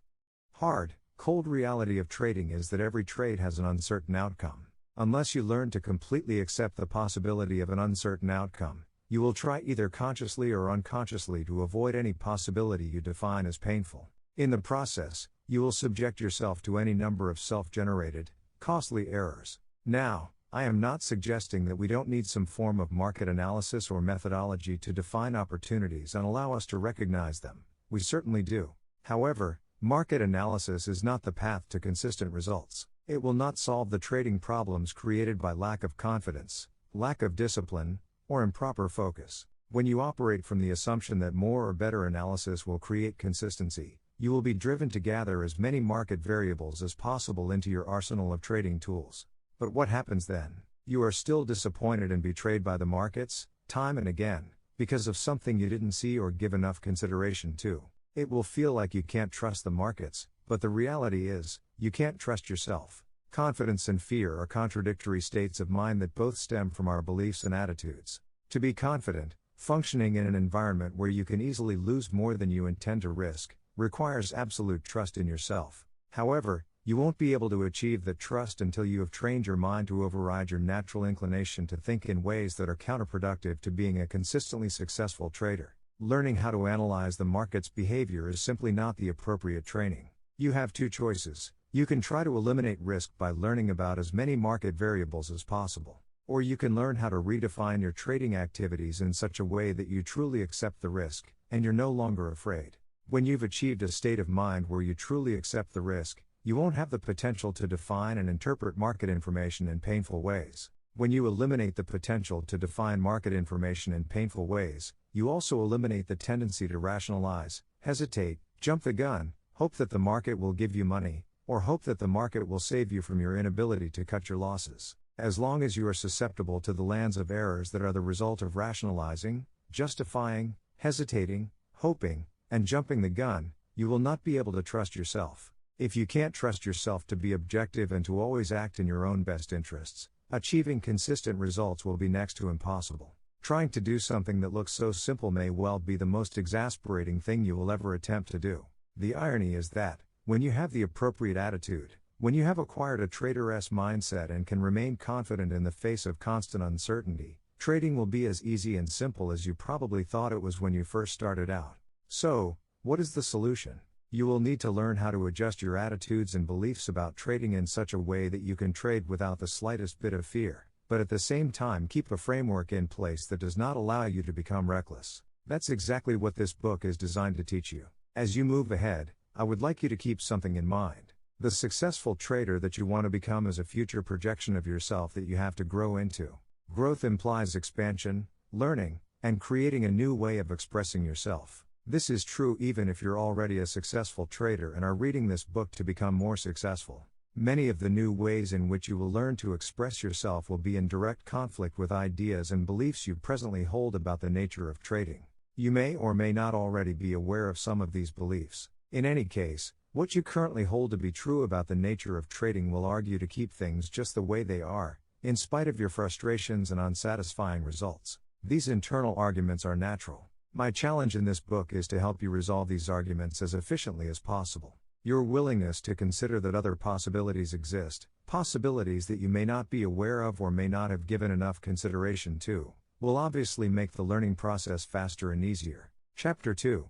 hard, cold reality of trading is that every trade has an uncertain outcome. Unless you learn to completely accept the possibility of an uncertain outcome, you will try either consciously or unconsciously to avoid any possibility you define as painful. In the process, you will subject yourself to any number of self-generated, costly errors. Now, I am not suggesting that we don't need some form of market analysis or methodology to define opportunities and allow us to recognize them. We certainly do. However, market analysis is not the path to consistent results. It will not solve the trading problems created by lack of confidence, lack of discipline, or improper focus. When you operate from the assumption that more or better analysis will create consistency, you will be driven to gather as many market variables as possible into your arsenal of trading tools. But what happens then? You are still disappointed and betrayed by the markets, time and again, because of something you didn't see or give enough consideration to. It will feel like you can't trust the markets, but the reality is, you can't trust yourself. Confidence and fear are contradictory states of mind that both stem from our beliefs and attitudes. To be confident, functioning in an environment where you can easily lose more than you intend to risk, requires absolute trust in yourself. However, you won't be able to achieve that trust until you have trained your mind to override your natural inclination to think in ways that are counterproductive to being a consistently successful trader. Learning how to analyze the market's behavior is simply not the appropriate training. You have two choices. You can try to eliminate risk by learning about as many market variables as possible. Or you can learn how to redefine your trading activities in such a way that you truly accept the risk, and you're no longer afraid. When you've achieved a state of mind where you truly accept the risk, you won't have the potential to define and interpret market information in painful ways. When you eliminate the potential to define market information in painful ways, you also eliminate the tendency to rationalize, hesitate, jump the gun, hope that the market will give you money, or hope that the market will save you from your inability to cut your losses. As long as you are susceptible to the lands of errors that are the result of rationalizing, justifying, hesitating, hoping, and jumping the gun, you will not be able to trust yourself. If you can't trust yourself to be objective and to always act in your own best interests, achieving consistent results will be next to impossible. Trying to do something that looks so simple may well be the most exasperating thing you will ever attempt to do. The irony is that, When you have the appropriate attitude, when you have acquired a trader's mindset and can remain confident in the face of constant uncertainty, trading will be as easy and simple as you probably thought it was when you first started out. So, what is the solution? You will need to learn how to adjust your attitudes and beliefs about trading in such a way that you can trade without the slightest bit of fear, but at the same time keep a framework in place that does not allow you to become reckless. That's exactly what this book is designed to teach you. As you move ahead, I would like you to keep something in mind. The successful trader that you want to become is a future projection of yourself that you have to grow into. Growth implies expansion, learning, and creating a new way of expressing yourself. This is true even if you're already a successful trader and are reading this book to become more successful. Many of the new ways in which you will learn to express yourself will be in direct conflict with ideas and beliefs you presently hold about the nature of trading. You may or may not already be aware of some of these beliefs. In any case, what you currently hold to be true about the nature of trading will argue to keep things just the way they are, in spite of your frustrations and unsatisfying results. These internal arguments are natural. My challenge in this book is to help you resolve these arguments as efficiently as possible. Your willingness to consider that other possibilities exist, possibilities that you may not be aware of or may not have given enough consideration to, will obviously make the learning process faster and easier. Chapter 2.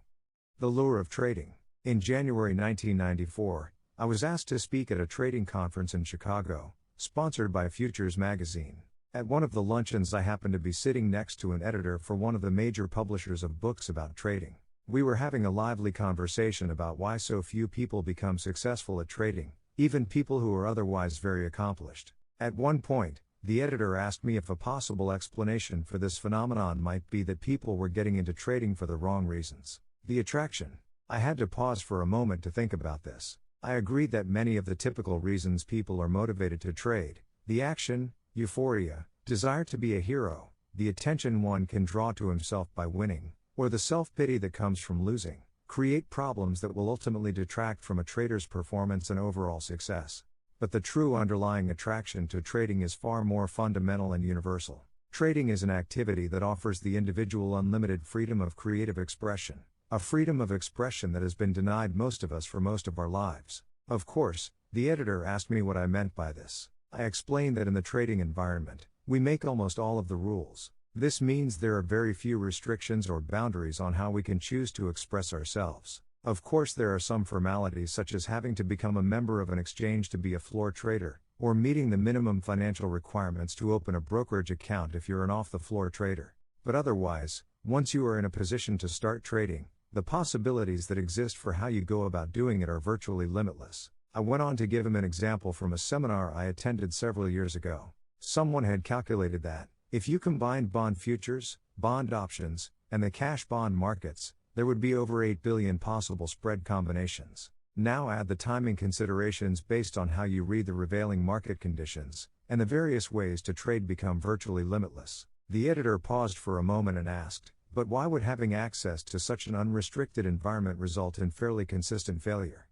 The Lure of Trading. In January 1994, I was asked to speak at a trading conference in Chicago, sponsored by Futures magazine. At one of the luncheons I happened to be sitting next to an editor for one of the major publishers of books about trading. We were having a lively conversation about why so few people become successful at trading, even people who are otherwise very accomplished. At one point, the editor asked me if a possible explanation for this phenomenon might be that people were getting into trading for the wrong reasons. The attraction. I had to pause for a moment to think about this. I agreed that many of the typical reasons people are motivated to trade, the action, euphoria, desire to be a hero, the attention one can draw to himself by winning, or the self-pity that comes from losing, create problems that will ultimately detract from a trader's performance and overall success. But the true underlying attraction to trading is far more fundamental and universal. Trading is an activity that offers the individual unlimited freedom of creative expression, a freedom of expression that has been denied most of us for most of our lives. Of course, the editor asked me what I meant by this. I explained that in the trading environment, we make almost all of the rules. This means there are very few restrictions or boundaries on how we can choose to express ourselves. Of course, there are some formalities such as having to become a member of an exchange to be a floor trader, or meeting the minimum financial requirements to open a brokerage account if you're an off-the-floor trader. But otherwise, once you are in a position to start trading, the possibilities that exist for how you go about doing it are virtually limitless. I went on to give him an example from a seminar I attended several years ago. Someone had calculated that, if you combined bond futures, bond options, and the cash bond markets, there would be over 8 billion possible spread combinations. Now add the timing considerations based on how you read the prevailing market conditions, and the various ways to trade become virtually limitless. The editor paused for a moment and asked, but why would having access to such an unrestricted environment result in fairly consistent failure?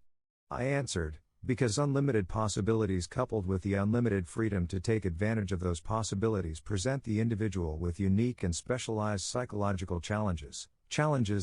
I answered, because unlimited possibilities coupled with the unlimited freedom to take advantage of those possibilities present the individual with unique and specialized psychological challenges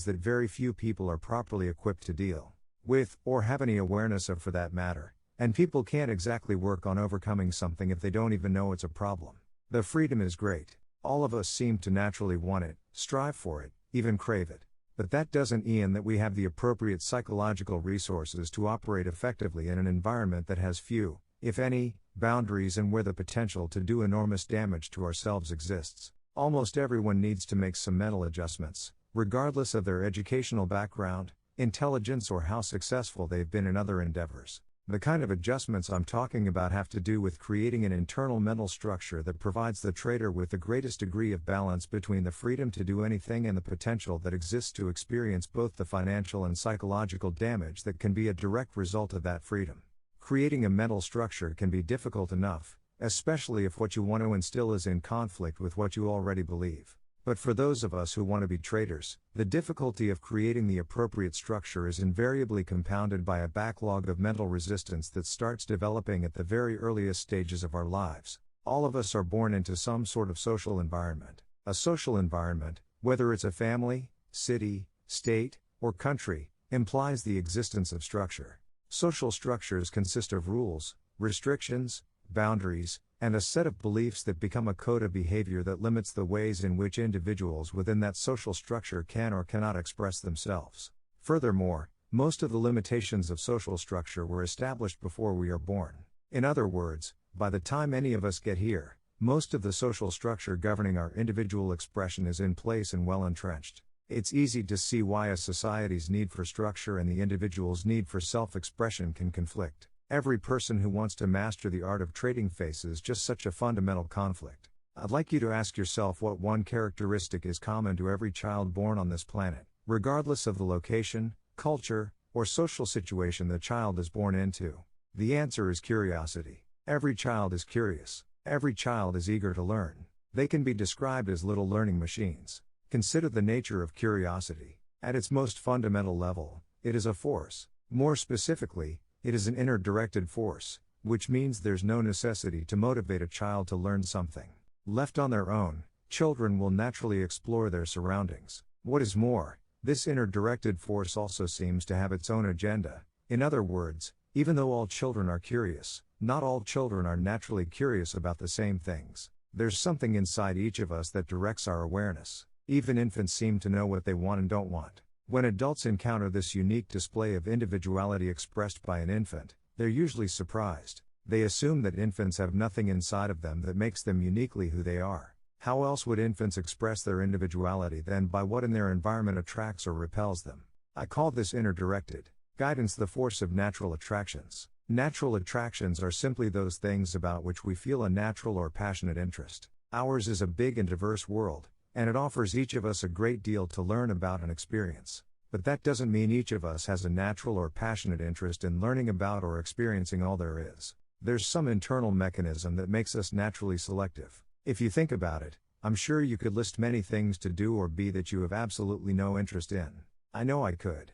that very few people are properly equipped to deal with, or have any awareness of for that matter, and people can't exactly work on overcoming something if they don't even know it's a problem. The freedom is great. All of us seem to naturally want it, strive for it, even crave it. But that doesn't mean that we have the appropriate psychological resources to operate effectively in an environment that has few, if any, boundaries and where the potential to do enormous damage to ourselves exists. Almost everyone needs to make some mental adjustments, regardless of their educational background, intelligence, or how successful they've been in other endeavors. The kind of adjustments I'm talking about have to do with creating an internal mental structure that provides the trader with the greatest degree of balance between the freedom to do anything and the potential that exists to experience both the financial and psychological damage that can be a direct result of that freedom. Creating a mental structure can be difficult enough, especially if what you want to instill is in conflict with what you already believe. But for those of us who want to be traders, the difficulty of creating the appropriate structure is invariably compounded by a backlog of mental resistance that starts developing at the very earliest stages of our lives. All of us are born into some sort of social environment. A social environment, whether it's a family, city, state, or country, implies the existence of structure. Social structures consist of rules, restrictions, boundaries, and a set of beliefs that become a code of behavior that limits the ways in which individuals within that social structure can or cannot express themselves. Furthermore, most of the limitations of social structure were established before we are born. In other words, by the time any of us get here, most of the social structure governing our individual expression is in place and well entrenched. It's easy to see why a society's need for structure and the individual's need for self-expression can conflict. Every person who wants to master the art of trading faces just such a fundamental conflict. I'd like you to ask yourself what one characteristic is common to every child born on this planet, regardless of the location, culture, or social situation the child is born into. The answer is curiosity. Every child is curious. Every child is eager to learn. They can be described as little learning machines. Consider the nature of curiosity. At its most fundamental level, it is a force. More specifically, it is an inner directed force, which means there's no necessity to motivate a child to learn something. Left on their own, children will naturally explore their surroundings. What is more, this inner directed force also seems to have its own agenda. In other words, even though all children are curious, not all children are naturally curious about the same things. There's something inside each of us that directs our awareness. Even infants seem to know what they want and don't want. When adults encounter this unique display of individuality expressed by an infant, they're usually surprised. They assume that infants have nothing inside of them that makes them uniquely who they are. How else would infants express their individuality than by what in their environment attracts or repels them? I call this inner directed guidance the force of natural attractions. Natural attractions are simply those things about which we feel a natural or passionate interest. Ours is a big and diverse world, and it offers each of us a great deal to learn about and experience. But that doesn't mean each of us has a natural or passionate interest in learning about or experiencing all there is. There's some internal mechanism that makes us naturally selective. If you think about it, I'm sure you could list many things to do or be that you have absolutely no interest in. I know I could.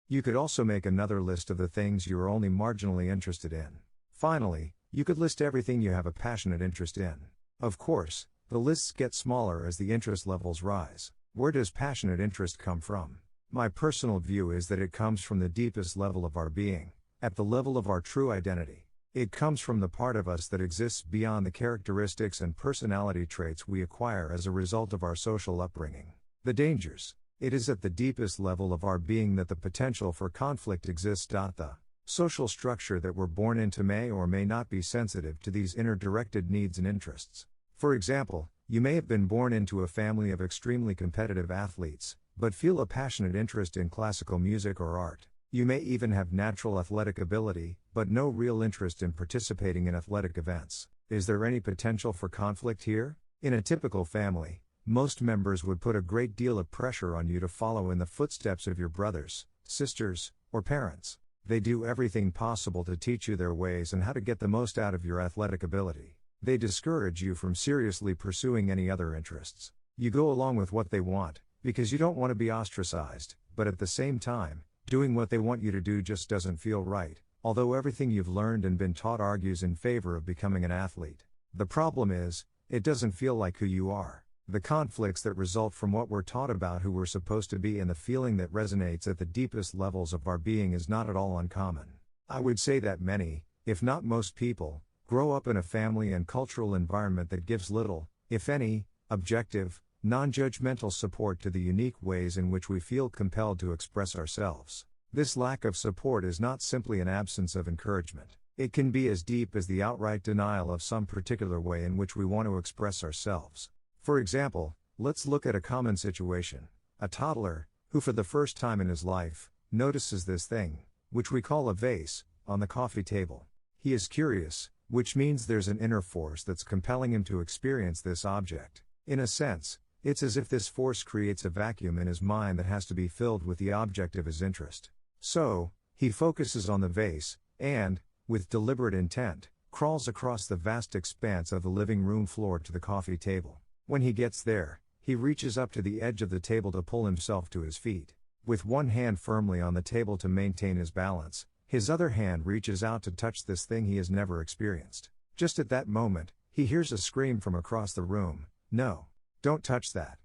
You could also make another list of the things you are only marginally interested in. Finally, you could list everything you have a passionate interest in. Of course, the lists get smaller as the interest levels rise. Where does passionate interest come from? My personal view is that it comes from the deepest level of our being, at the level of our true identity. It comes from the part of us that exists beyond the characteristics and personality traits we acquire as a result of our social upbringing. The dangers. It is at the deepest level of our being that the potential for conflict exists. The social structure that we're born into may or may not be sensitive to these inner directed needs and interests. For example, you may have been born into a family of extremely competitive athletes, but feel a passionate interest in classical music or art. You may even have natural athletic ability, but no real interest in participating in athletic events. Is there any potential for conflict here? In a typical family, most members would put a great deal of pressure on you to follow in the footsteps of your brothers, sisters, or parents. They do everything possible to teach you their ways and how to get the most out of your athletic ability. They discourage you from seriously pursuing any other interests. You go along with what they want, because you don't want to be ostracized, but at the same time, doing what they want you to do just doesn't feel right, although everything you've learned and been taught argues in favor of becoming an athlete. The problem is, it doesn't feel like who you are. The conflicts that result from what we're taught about who we're supposed to be and the feeling that resonates at the deepest levels of our being is not at all uncommon. I would say that many, if not most people, grow up in a family and cultural environment that gives little, if any, objective, non-judgmental support to the unique ways in which we feel compelled to express ourselves. This lack of support is not simply an absence of encouragement. It can be as deep as the outright denial of some particular way in which we want to express ourselves. For example, let's look at a common situation. A toddler, who for the first time in his life, notices this thing, which we call a vase, on the coffee table. He is curious, which means there's an inner force that's compelling him to experience this object. In a sense, it's as if this force creates a vacuum in his mind that has to be filled with the object of his interest. So, he focuses on the vase, and, with deliberate intent, crawls across the vast expanse of the living room floor to the coffee table. When he gets there, he reaches up to the edge of the table to pull himself to his feet. With one hand firmly on the table to maintain his balance, his other hand reaches out to touch this thing he has never experienced. Just at that moment, he hears a scream from across the room. "No! Don't touch that!"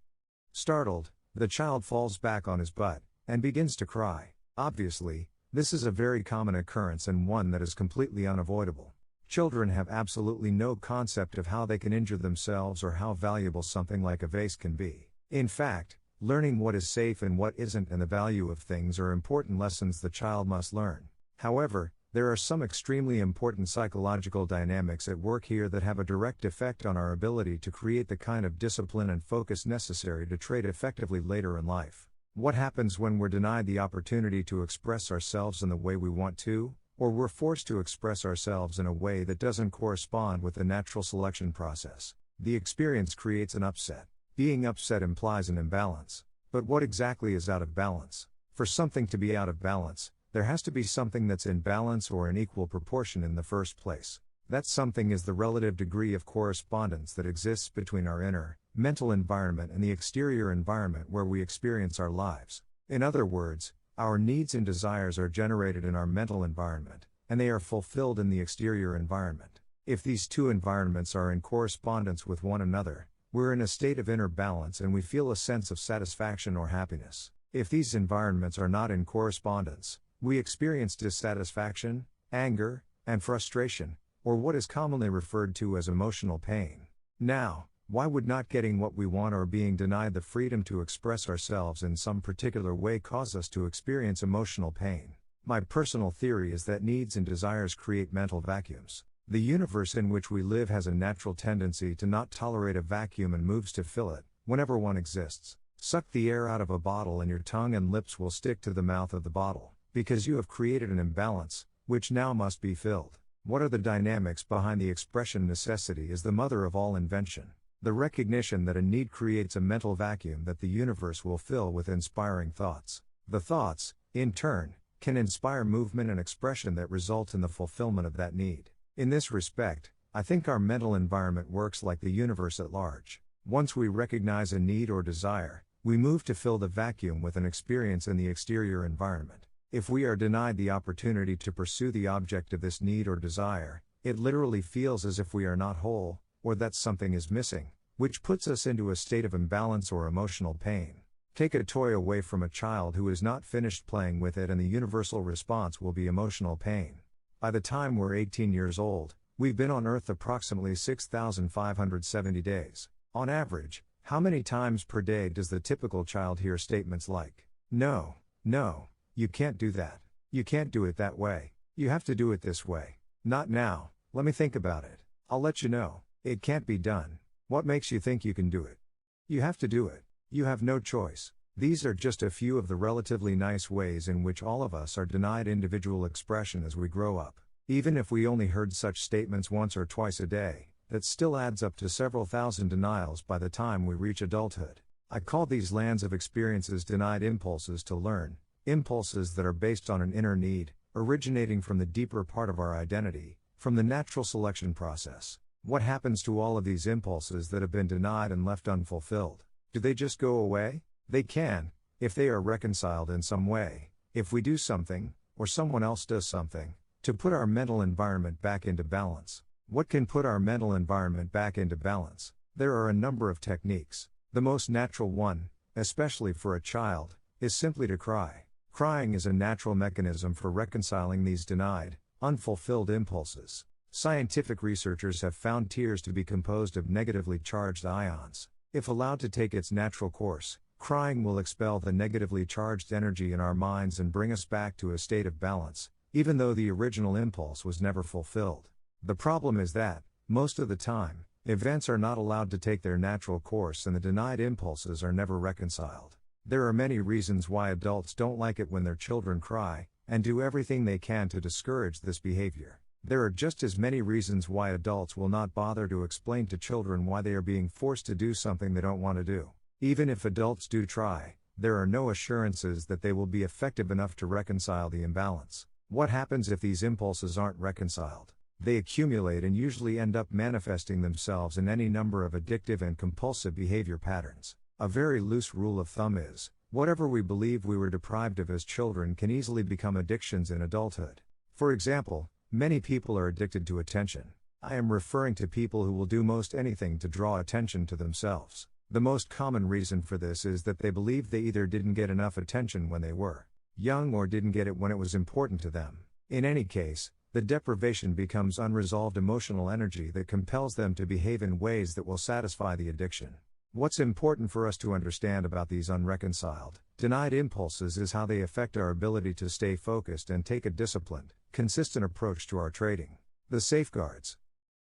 Startled, the child falls back on his butt, and begins to cry. Obviously, This is a very common occurrence and one that is completely unavoidable. Children have absolutely no concept of how they can injure themselves or how valuable something like a vase can be. In fact, learning what is safe and what isn't and the value of things are important lessons the child must learn. However, there are some extremely important psychological dynamics at work here that have a direct effect on our ability to create the kind of discipline and focus necessary to trade effectively later in life. What happens when we're denied the opportunity to express ourselves in the way we want to, or we're forced to express ourselves in a way that doesn't correspond with the natural selection process? The experience creates an upset. Being upset implies an imbalance. But what exactly is out of balance? For something to be out of balance, there has to be something that's in balance or in equal proportion in the first place. That something is the relative degree of correspondence that exists between our inner, mental environment and the exterior environment where we experience our lives. In other words, our needs and desires are generated in our mental environment, and they are fulfilled in the exterior environment. If these two environments are in correspondence with one another, we're in a state of inner balance and we feel a sense of satisfaction or happiness. If these environments are not in correspondence, we experience dissatisfaction, anger, and frustration, or what is commonly referred to as emotional pain. Now, why would not getting what we want or being denied the freedom to express ourselves in some particular way cause us to experience emotional pain? My personal theory is that needs and desires create mental vacuums. The universe in which we live has a natural tendency to not tolerate a vacuum and moves to fill it, whenever one exists. Suck the air out of a bottle and your tongue and lips will stick to the mouth of the bottle, because you have created an imbalance, which now must be filled. What are the dynamics behind the expression necessity is the mother of all invention? The recognition that a need creates a mental vacuum that the universe will fill with inspiring thoughts. The thoughts, in turn, can inspire movement and expression that result in the fulfillment of that need. In this respect, I think our mental environment works like the universe at large. Once we recognize a need or desire, we move to fill the vacuum with an experience in the exterior environment. If we are denied the opportunity to pursue the object of this need or desire, it literally feels as if we are not whole, or that something is missing, which puts us into a state of imbalance or emotional pain. Take a toy away from a child who is not finished playing with it and the universal response will be emotional pain. By the time we're 18 years old, we've been on Earth approximately 6,570 days. On average, how many times per day does the typical child hear statements like, "No, no, you can't do that. You can't do it that way. You have to do it this way. Not now, let me think about it. I'll let you know. It can't be done. What makes you think you can do it? You have to do it. You have no choice." These are just a few of the relatively nice ways in which all of us are denied individual expression as we grow up. Even if we only heard such statements once or twice a day, that still adds up to several thousand denials by the time we reach adulthood. I call these lands of experiences denied impulses to learn, impulses that are based on an inner need, originating from the deeper part of our identity, from the natural selection process. What happens to all of these impulses that have been denied and left unfulfilled? Do they just go away? They can, if they are reconciled in some way, if we do something, or someone else does something, to put our mental environment back into balance. What can put our mental environment back into balance? There are a number of techniques. The most natural one, especially for a child, is simply to cry. Crying is a natural mechanism for reconciling these denied, unfulfilled impulses. Scientific researchers have found tears to be composed of negatively charged ions. If allowed to take its natural course, crying will expel the negatively charged energy in our minds and bring us back to a state of balance, even though the original impulse was never fulfilled. The problem is that, most of the time, events are not allowed to take their natural course and the denied impulses are never reconciled. There are many reasons why adults don't like it when their children cry, and do everything they can to discourage this behavior. There are just as many reasons why adults will not bother to explain to children why they are being forced to do something they don't want to do. Even if adults do try, there are no assurances that they will be effective enough to reconcile the imbalance. What happens if these impulses aren't reconciled? They accumulate and usually end up manifesting themselves in any number of addictive and compulsive behavior patterns. A very loose rule of thumb is, whatever we believe we were deprived of as children can easily become addictions in adulthood. For example, many people are addicted to attention. I am referring to people who will do most anything to draw attention to themselves. The most common reason for this is that they believe they either didn't get enough attention when they were young, or didn't get it when it was important to them. In any case, the deprivation becomes unresolved emotional energy that compels them to behave in ways that will satisfy the addiction. What's important for us to understand about these unreconciled, denied impulses is how they affect our ability to stay focused and take a disciplined, consistent approach to our trading. The safeguards.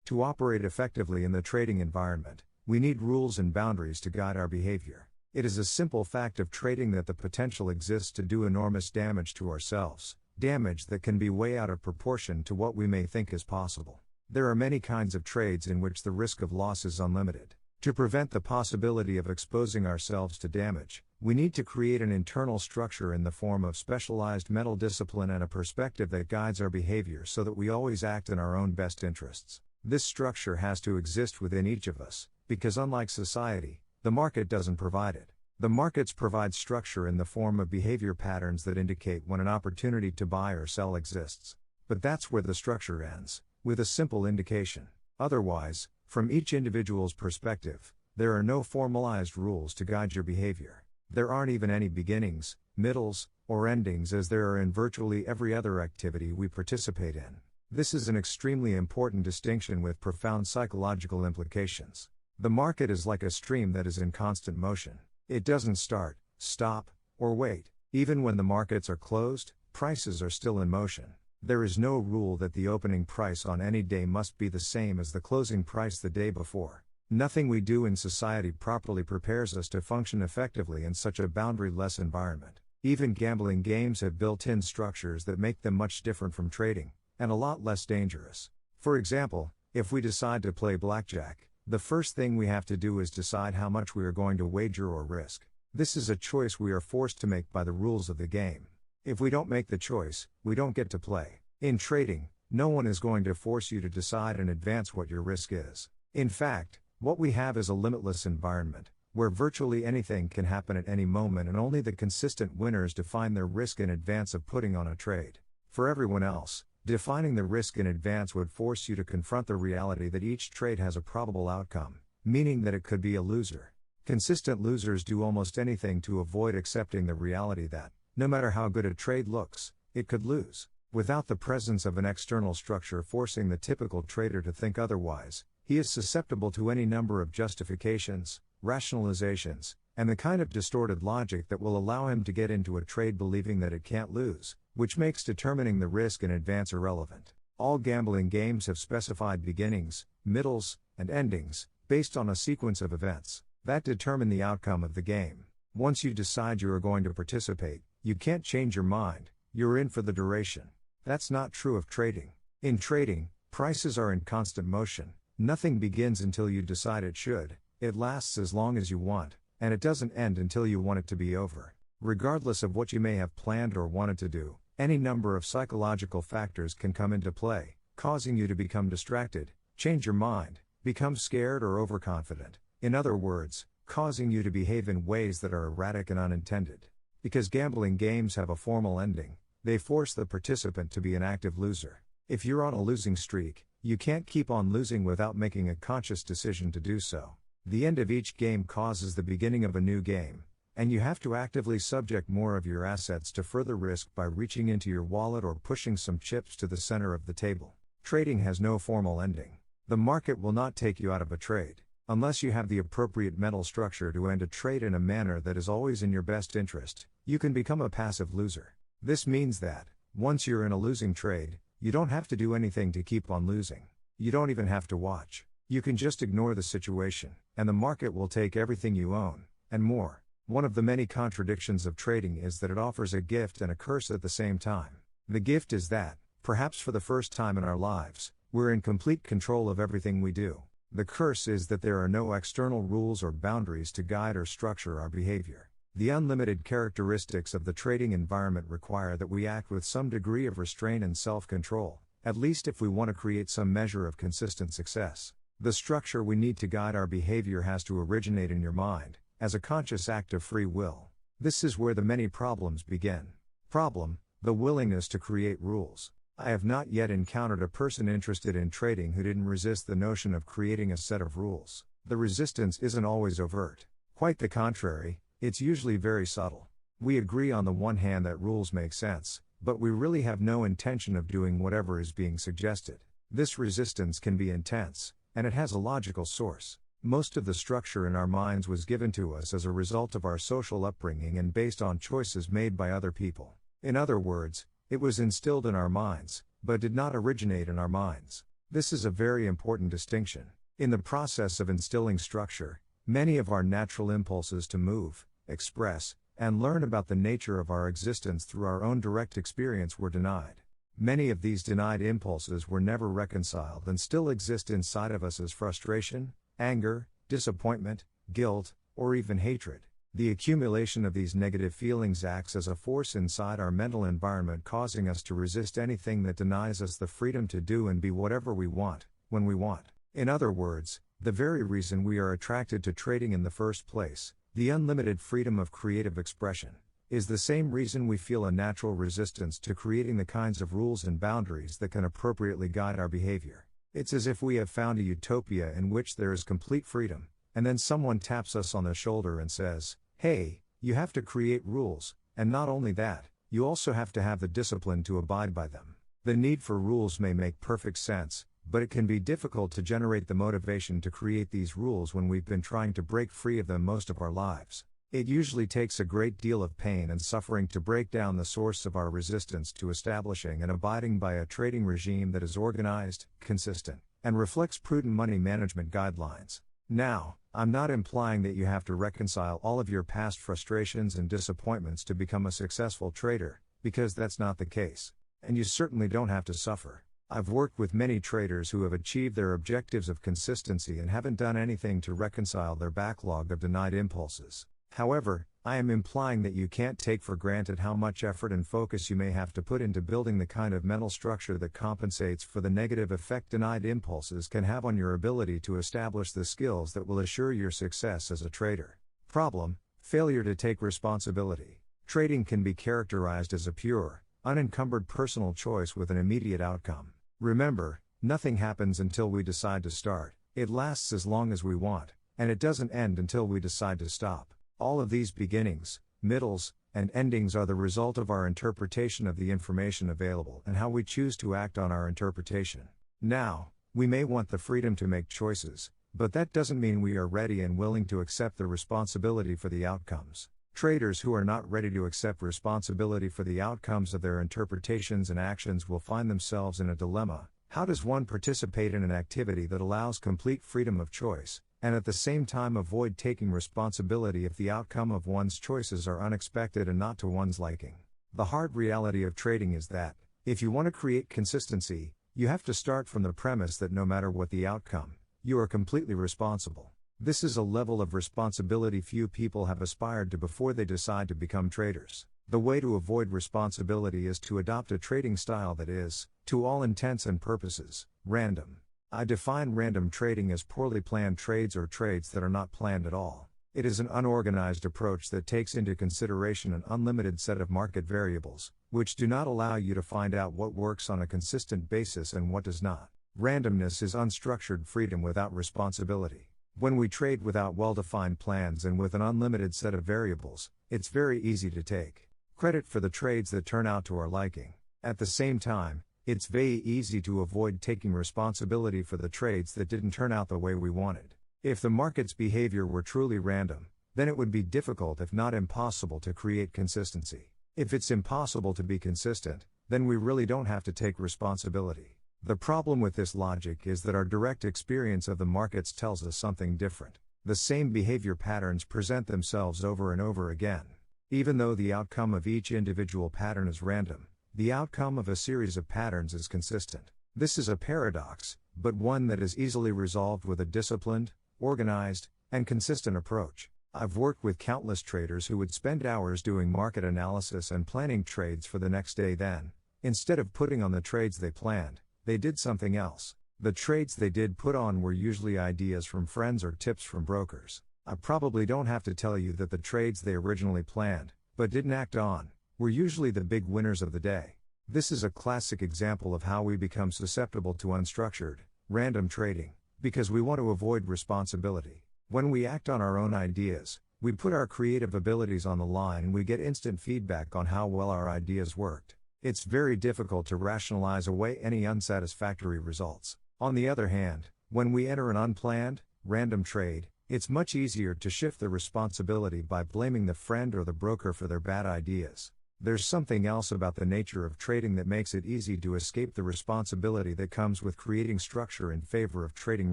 To operate effectively in the trading environment, we need rules and boundaries to guide our behavior. It is a simple fact of trading that the potential exists to do enormous damage to ourselves, damage that can be way out of proportion to what we may think is possible. There are many kinds of trades in which the risk of loss is unlimited. To prevent the possibility of exposing ourselves to damage, we need to create an internal structure in the form of specialized mental discipline and a perspective that guides our behavior so that we always act in our own best interests. This structure has to exist within each of us, because unlike society, the market doesn't provide it. The markets provide structure in the form of behavior patterns that indicate when an opportunity to buy or sell exists. But that's where the structure ends, with a simple indication. Otherwise, from each individual's perspective, there are no formalized rules to guide your behavior. There aren't even any beginnings, middles, or endings as there are in virtually every other activity we participate in. This is an extremely important distinction with profound psychological implications. The market is like a stream that is in constant motion. It doesn't start, stop, or wait. Even when the markets are closed, prices are still in motion. There is no rule that the opening price on any day must be the same as the closing price the day before. Nothing we do in society properly prepares us to function effectively in such a boundary-less environment. Even gambling games have built-in structures that make them much different from trading, and a lot less dangerous. For example, if we decide to play blackjack, the first thing we have to do is decide how much we are going to wager or risk. This is a choice we are forced to make by the rules of the game. If we don't make the choice, we don't get to play. In trading, no one is going to force you to decide in advance what your risk is. In fact, what we have is a limitless environment, where virtually anything can happen at any moment and only the consistent winners define their risk in advance of putting on a trade. For everyone else, defining the risk in advance would force you to confront the reality that each trade has a probable outcome, meaning that it could be a loser. Consistent losers do almost anything to avoid accepting the reality that, no matter how good a trade looks, it could lose. Without the presence of an external structure forcing the typical trader to think otherwise, he is susceptible to any number of justifications, rationalizations, and the kind of distorted logic that will allow him to get into a trade believing that it can't lose, which makes determining the risk in advance irrelevant. All gambling games have specified beginnings, middles, and endings, based on a sequence of events that determine the outcome of the game. Once you decide you are going to participate, you can't change your mind, you're in for the duration. That's not true of trading. In trading, prices are in constant motion, nothing begins until you decide it should, it lasts as long as you want, and it doesn't end until you want it to be over. Regardless of what you may have planned or wanted to do, any number of psychological factors can come into play, causing you to become distracted, change your mind, become scared or overconfident. In other words, causing you to behave in ways that are erratic and unintended. Because gambling games have a formal ending, they force the participant to be an active loser. If you're on a losing streak, you can't keep on losing without making a conscious decision to do so. The end of each game causes the beginning of a new game, and you have to actively subject more of your assets to further risk by reaching into your wallet or pushing some chips to the center of the table. Trading has no formal ending. The market will not take you out of a trade, unless you have the appropriate mental structure to end a trade in a manner that is always in your best interest. You can become a passive loser. This means that, once you're in a losing trade, you don't have to do anything to keep on losing. You don't even have to watch. You can just ignore the situation, and the market will take everything you own, and more. One of the many contradictions of trading is that it offers a gift and a curse at the same time. The gift is that, perhaps for the first time in our lives, we're in complete control of everything we do. The curse is that there are no external rules or boundaries to guide or structure our behavior. The unlimited characteristics of the trading environment require that we act with some degree of restraint and self-control, at least if we want to create some measure of consistent success. The structure we need to guide our behavior has to originate in your mind, as a conscious act of free will. This is where the many problems begin. Problem: the willingness to create rules. I have not yet encountered a person interested in trading who didn't resist the notion of creating a set of rules. The resistance isn't always overt. Quite the contrary, it's usually very subtle. We agree on the one hand that rules make sense, but we really have no intention of doing whatever is being suggested. This resistance can be intense, and it has a logical source. Most of the structure in our minds was given to us as a result of our social upbringing and based on choices made by other people. In other words, it was instilled in our minds, but did not originate in our minds. This is a very important distinction. In the process of instilling structure, many of our natural impulses to move, express, and learn about the nature of our existence through our own direct experience were denied. Many of these denied impulses were never reconciled and still exist inside of us as frustration, anger, disappointment, guilt, or even hatred. The accumulation of these negative feelings acts as a force inside our mental environment, causing us to resist anything that denies us the freedom to do and be whatever we want, when we want. In other words, the very reason we are attracted to trading in the first place, the unlimited freedom of creative expression, is the same reason we feel a natural resistance to creating the kinds of rules and boundaries that can appropriately guide our behavior. It's as if we have found a utopia in which there is complete freedom, and then someone taps us on the shoulder and says, "Hey, you have to create rules, and not only that, you also have to have the discipline to abide by them." The need for rules may make perfect sense, but it can be difficult to generate the motivation to create these rules when we've been trying to break free of them most of our lives. It usually takes a great deal of pain and suffering to break down the source of our resistance to establishing and abiding by a trading regime that is organized, consistent, and reflects prudent money management guidelines. Now, I'm not implying that you have to reconcile all of your past frustrations and disappointments to become a successful trader, because that's not the case. And you certainly don't have to suffer. I've worked with many traders who have achieved their objectives of consistency and haven't done anything to reconcile their backlog of denied impulses. However, I am implying that you can't take for granted how much effort and focus you may have to put into building the kind of mental structure that compensates for the negative effect denied impulses can have on your ability to establish the skills that will assure your success as a trader. Problem: failure to take responsibility. Trading can be characterized as a pure, unencumbered personal choice with an immediate outcome. Remember, nothing happens until we decide to start, it lasts as long as we want, and it doesn't end until we decide to stop. All of these beginnings, middles, and endings are the result of our interpretation of the information available and how we choose to act on our interpretation. Now, we may want the freedom to make choices, but that doesn't mean we are ready and willing to accept the responsibility for the outcomes. Traders who are not ready to accept responsibility for the outcomes of their interpretations and actions will find themselves in a dilemma. How does one participate in an activity that allows complete freedom of choice, and at the same time avoid taking responsibility if the outcome of one's choices are unexpected and not to one's liking? The hard reality of trading is that, if you want to create consistency, you have to start from the premise that no matter what the outcome, you are completely responsible. This is a level of responsibility few people have aspired to before they decide to become traders. The way to avoid responsibility is to adopt a trading style that is, to all intents and purposes, random. I define random trading as poorly planned trades or trades that are not planned at all. It is an unorganized approach that takes into consideration an unlimited set of market variables, which do not allow you to find out what works on a consistent basis and what does not. Randomness is unstructured freedom without responsibility. When we trade without well-defined plans and with an unlimited set of variables, it's very easy to take credit for the trades that turn out to our liking. At the same time, it's very easy to avoid taking responsibility for the trades that didn't turn out the way we wanted. If the market's behavior were truly random, then it would be difficult if not impossible to create consistency. If it's impossible to be consistent, then we really don't have to take responsibility. The problem with this logic is that our direct experience of the markets tells us something different. The same behavior patterns present themselves over and over again. Even though the outcome of each individual pattern is random, the outcome of a series of patterns is consistent. This is a paradox, but one that is easily resolved with a disciplined, organized, and consistent approach. I've worked with countless traders who would spend hours doing market analysis and planning trades for the next day. Then, instead of putting on the trades they planned, they did something else. The trades they did put on were usually ideas from friends or tips from brokers. I probably don't have to tell you that the trades they originally planned, but didn't act on, were usually the big winners of the day. This is a classic example of how we become susceptible to unstructured, random trading, because we want to avoid responsibility. When we act on our own ideas, We put our creative abilities on the line and we get instant feedback on how well our ideas worked. It's very difficult to rationalize away any unsatisfactory results. On the other hand, when we enter an unplanned, random trade, it's much easier to shift the responsibility by blaming the friend or the broker for their bad ideas. There's something else about the nature of trading that makes it easy to escape the responsibility that comes with creating structure in favor of trading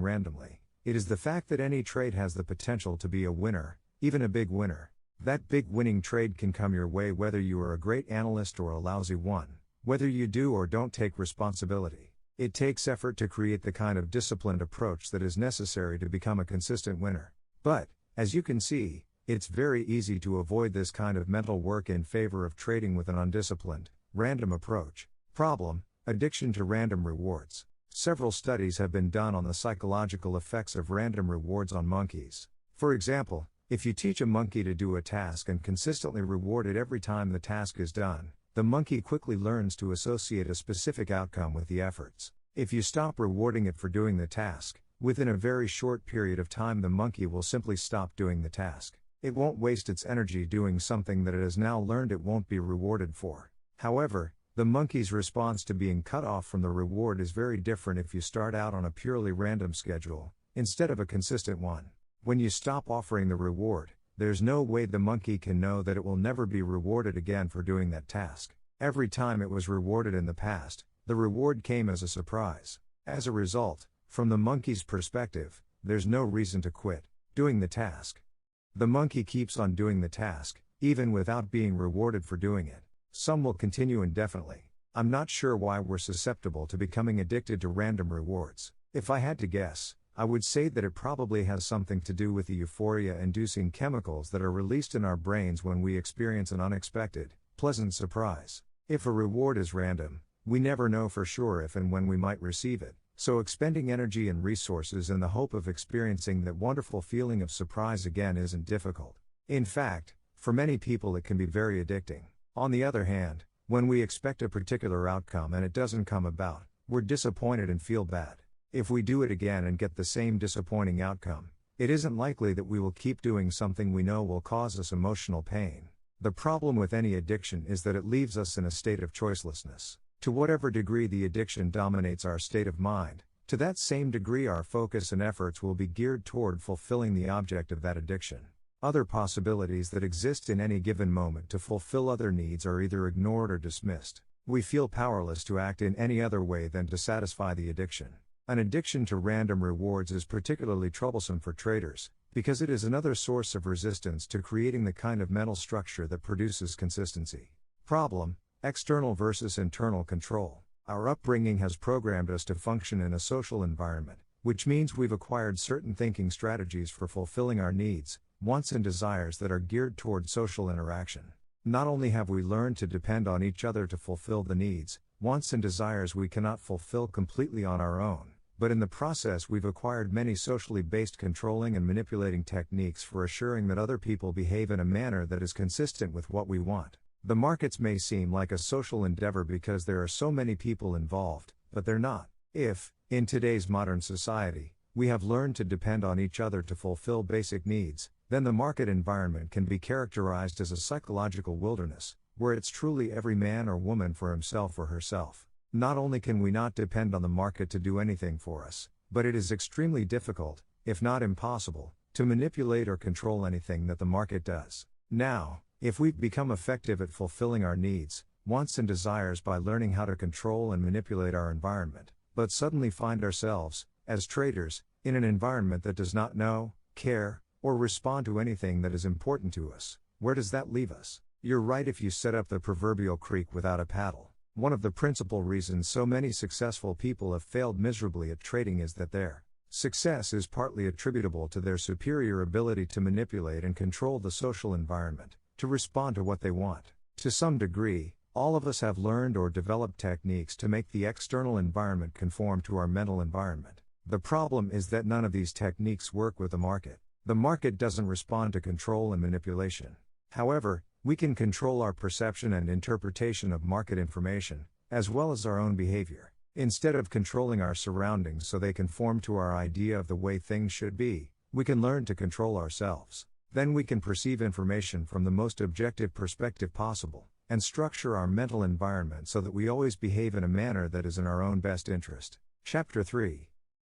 randomly. It is the fact that any trade has the potential to be a winner, even a big winner. That big winning trade can come your way whether you are a great analyst or a lousy one, whether you do or don't take responsibility. It takes effort to create the kind of disciplined approach that is necessary to become a consistent winner. But, as you can see, it's very easy to avoid this kind of mental work in favor of trading with an undisciplined, random approach. Problem: addiction to random rewards. Several studies have been done on the psychological effects of random rewards on monkeys. For example, if you teach a monkey to do a task and consistently reward it every time the task is done, the monkey quickly learns to associate a specific outcome with the efforts. If you stop rewarding it for doing the task, within a very short period of time the monkey will simply stop doing the task. It won't waste its energy doing something that it has now learned it won't be rewarded for. However, the monkey's response to being cut off from the reward is very different if you start out on a purely random schedule, instead of a consistent one. When you stop offering the reward, there's no way the monkey can know that it will never be rewarded again for doing that task. Every time it was rewarded in the past, the reward came as a surprise. As a result, from the monkey's perspective, there's no reason to quit doing the task. The monkey keeps on doing the task, even without being rewarded for doing it. Some will continue indefinitely. I'm not sure why we're susceptible to becoming addicted to random rewards. If I had to guess, I would say that it probably has something to do with the euphoria-inducing chemicals that are released in our brains when we experience an unexpected, pleasant surprise. If a reward is random, we never know for sure if and when we might receive it, so expending energy and resources in the hope of experiencing that wonderful feeling of surprise again isn't difficult. In fact, for many people it can be very addicting. On the other hand, when we expect a particular outcome and it doesn't come about, we're disappointed and feel bad. If we do it again and get the same disappointing outcome, it isn't likely that we will keep doing something we know will cause us emotional pain. The problem with any addiction is that it leaves us in a state of choicelessness. To whatever degree the addiction dominates our state of mind, to that same degree our focus and efforts will be geared toward fulfilling the object of that addiction. Other possibilities that exist in any given moment to fulfill other needs are either ignored or dismissed. We feel powerless to act in any other way than to satisfy the addiction. An addiction to random rewards is particularly troublesome for traders, because it is another source of resistance to creating the kind of mental structure that produces consistency. Problem: external versus internal control. Our upbringing has programmed us to function in a social environment, which means we've acquired certain thinking strategies for fulfilling our needs, wants and desires that are geared toward social interaction. Not only have we learned to depend on each other to fulfill the needs, wants and desires we cannot fulfill completely on our own, but in the process we've acquired many socially based controlling and manipulating techniques for assuring that other people behave in a manner that is consistent with what we want. The markets may seem like a social endeavor because there are so many people involved, but they're not. If, in today's modern society, we have learned to depend on each other to fulfill basic needs, then the market environment can be characterized as a psychological wilderness, where it's truly every man or woman for himself or herself. Not only can we not depend on the market to do anything for us, but it is extremely difficult, if not impossible, to manipulate or control anything that the market does. Now, if we've become effective at fulfilling our needs, wants and desires by learning how to control and manipulate our environment, but suddenly find ourselves, as traders, in an environment that does not know, care, or respond to anything that is important to us, where does that leave us? You're right if you set up the proverbial creek without a paddle. One of the principal reasons so many successful people have failed miserably at trading is that their success is partly attributable to their superior ability to manipulate and control the social environment, to respond to what they want. To some degree, all of us have learned or developed techniques to make the external environment conform to our mental environment. The problem is that none of these techniques work with the market. The market doesn't respond to control and manipulation. However, we can control our perception and interpretation of market information, as well as our own behavior. Instead of controlling our surroundings so they conform to our idea of the way things should be, we can learn to control ourselves. Then we can perceive information from the most objective perspective possible, and structure our mental environment so that we always behave in a manner that is in our own best interest. Chapter 3.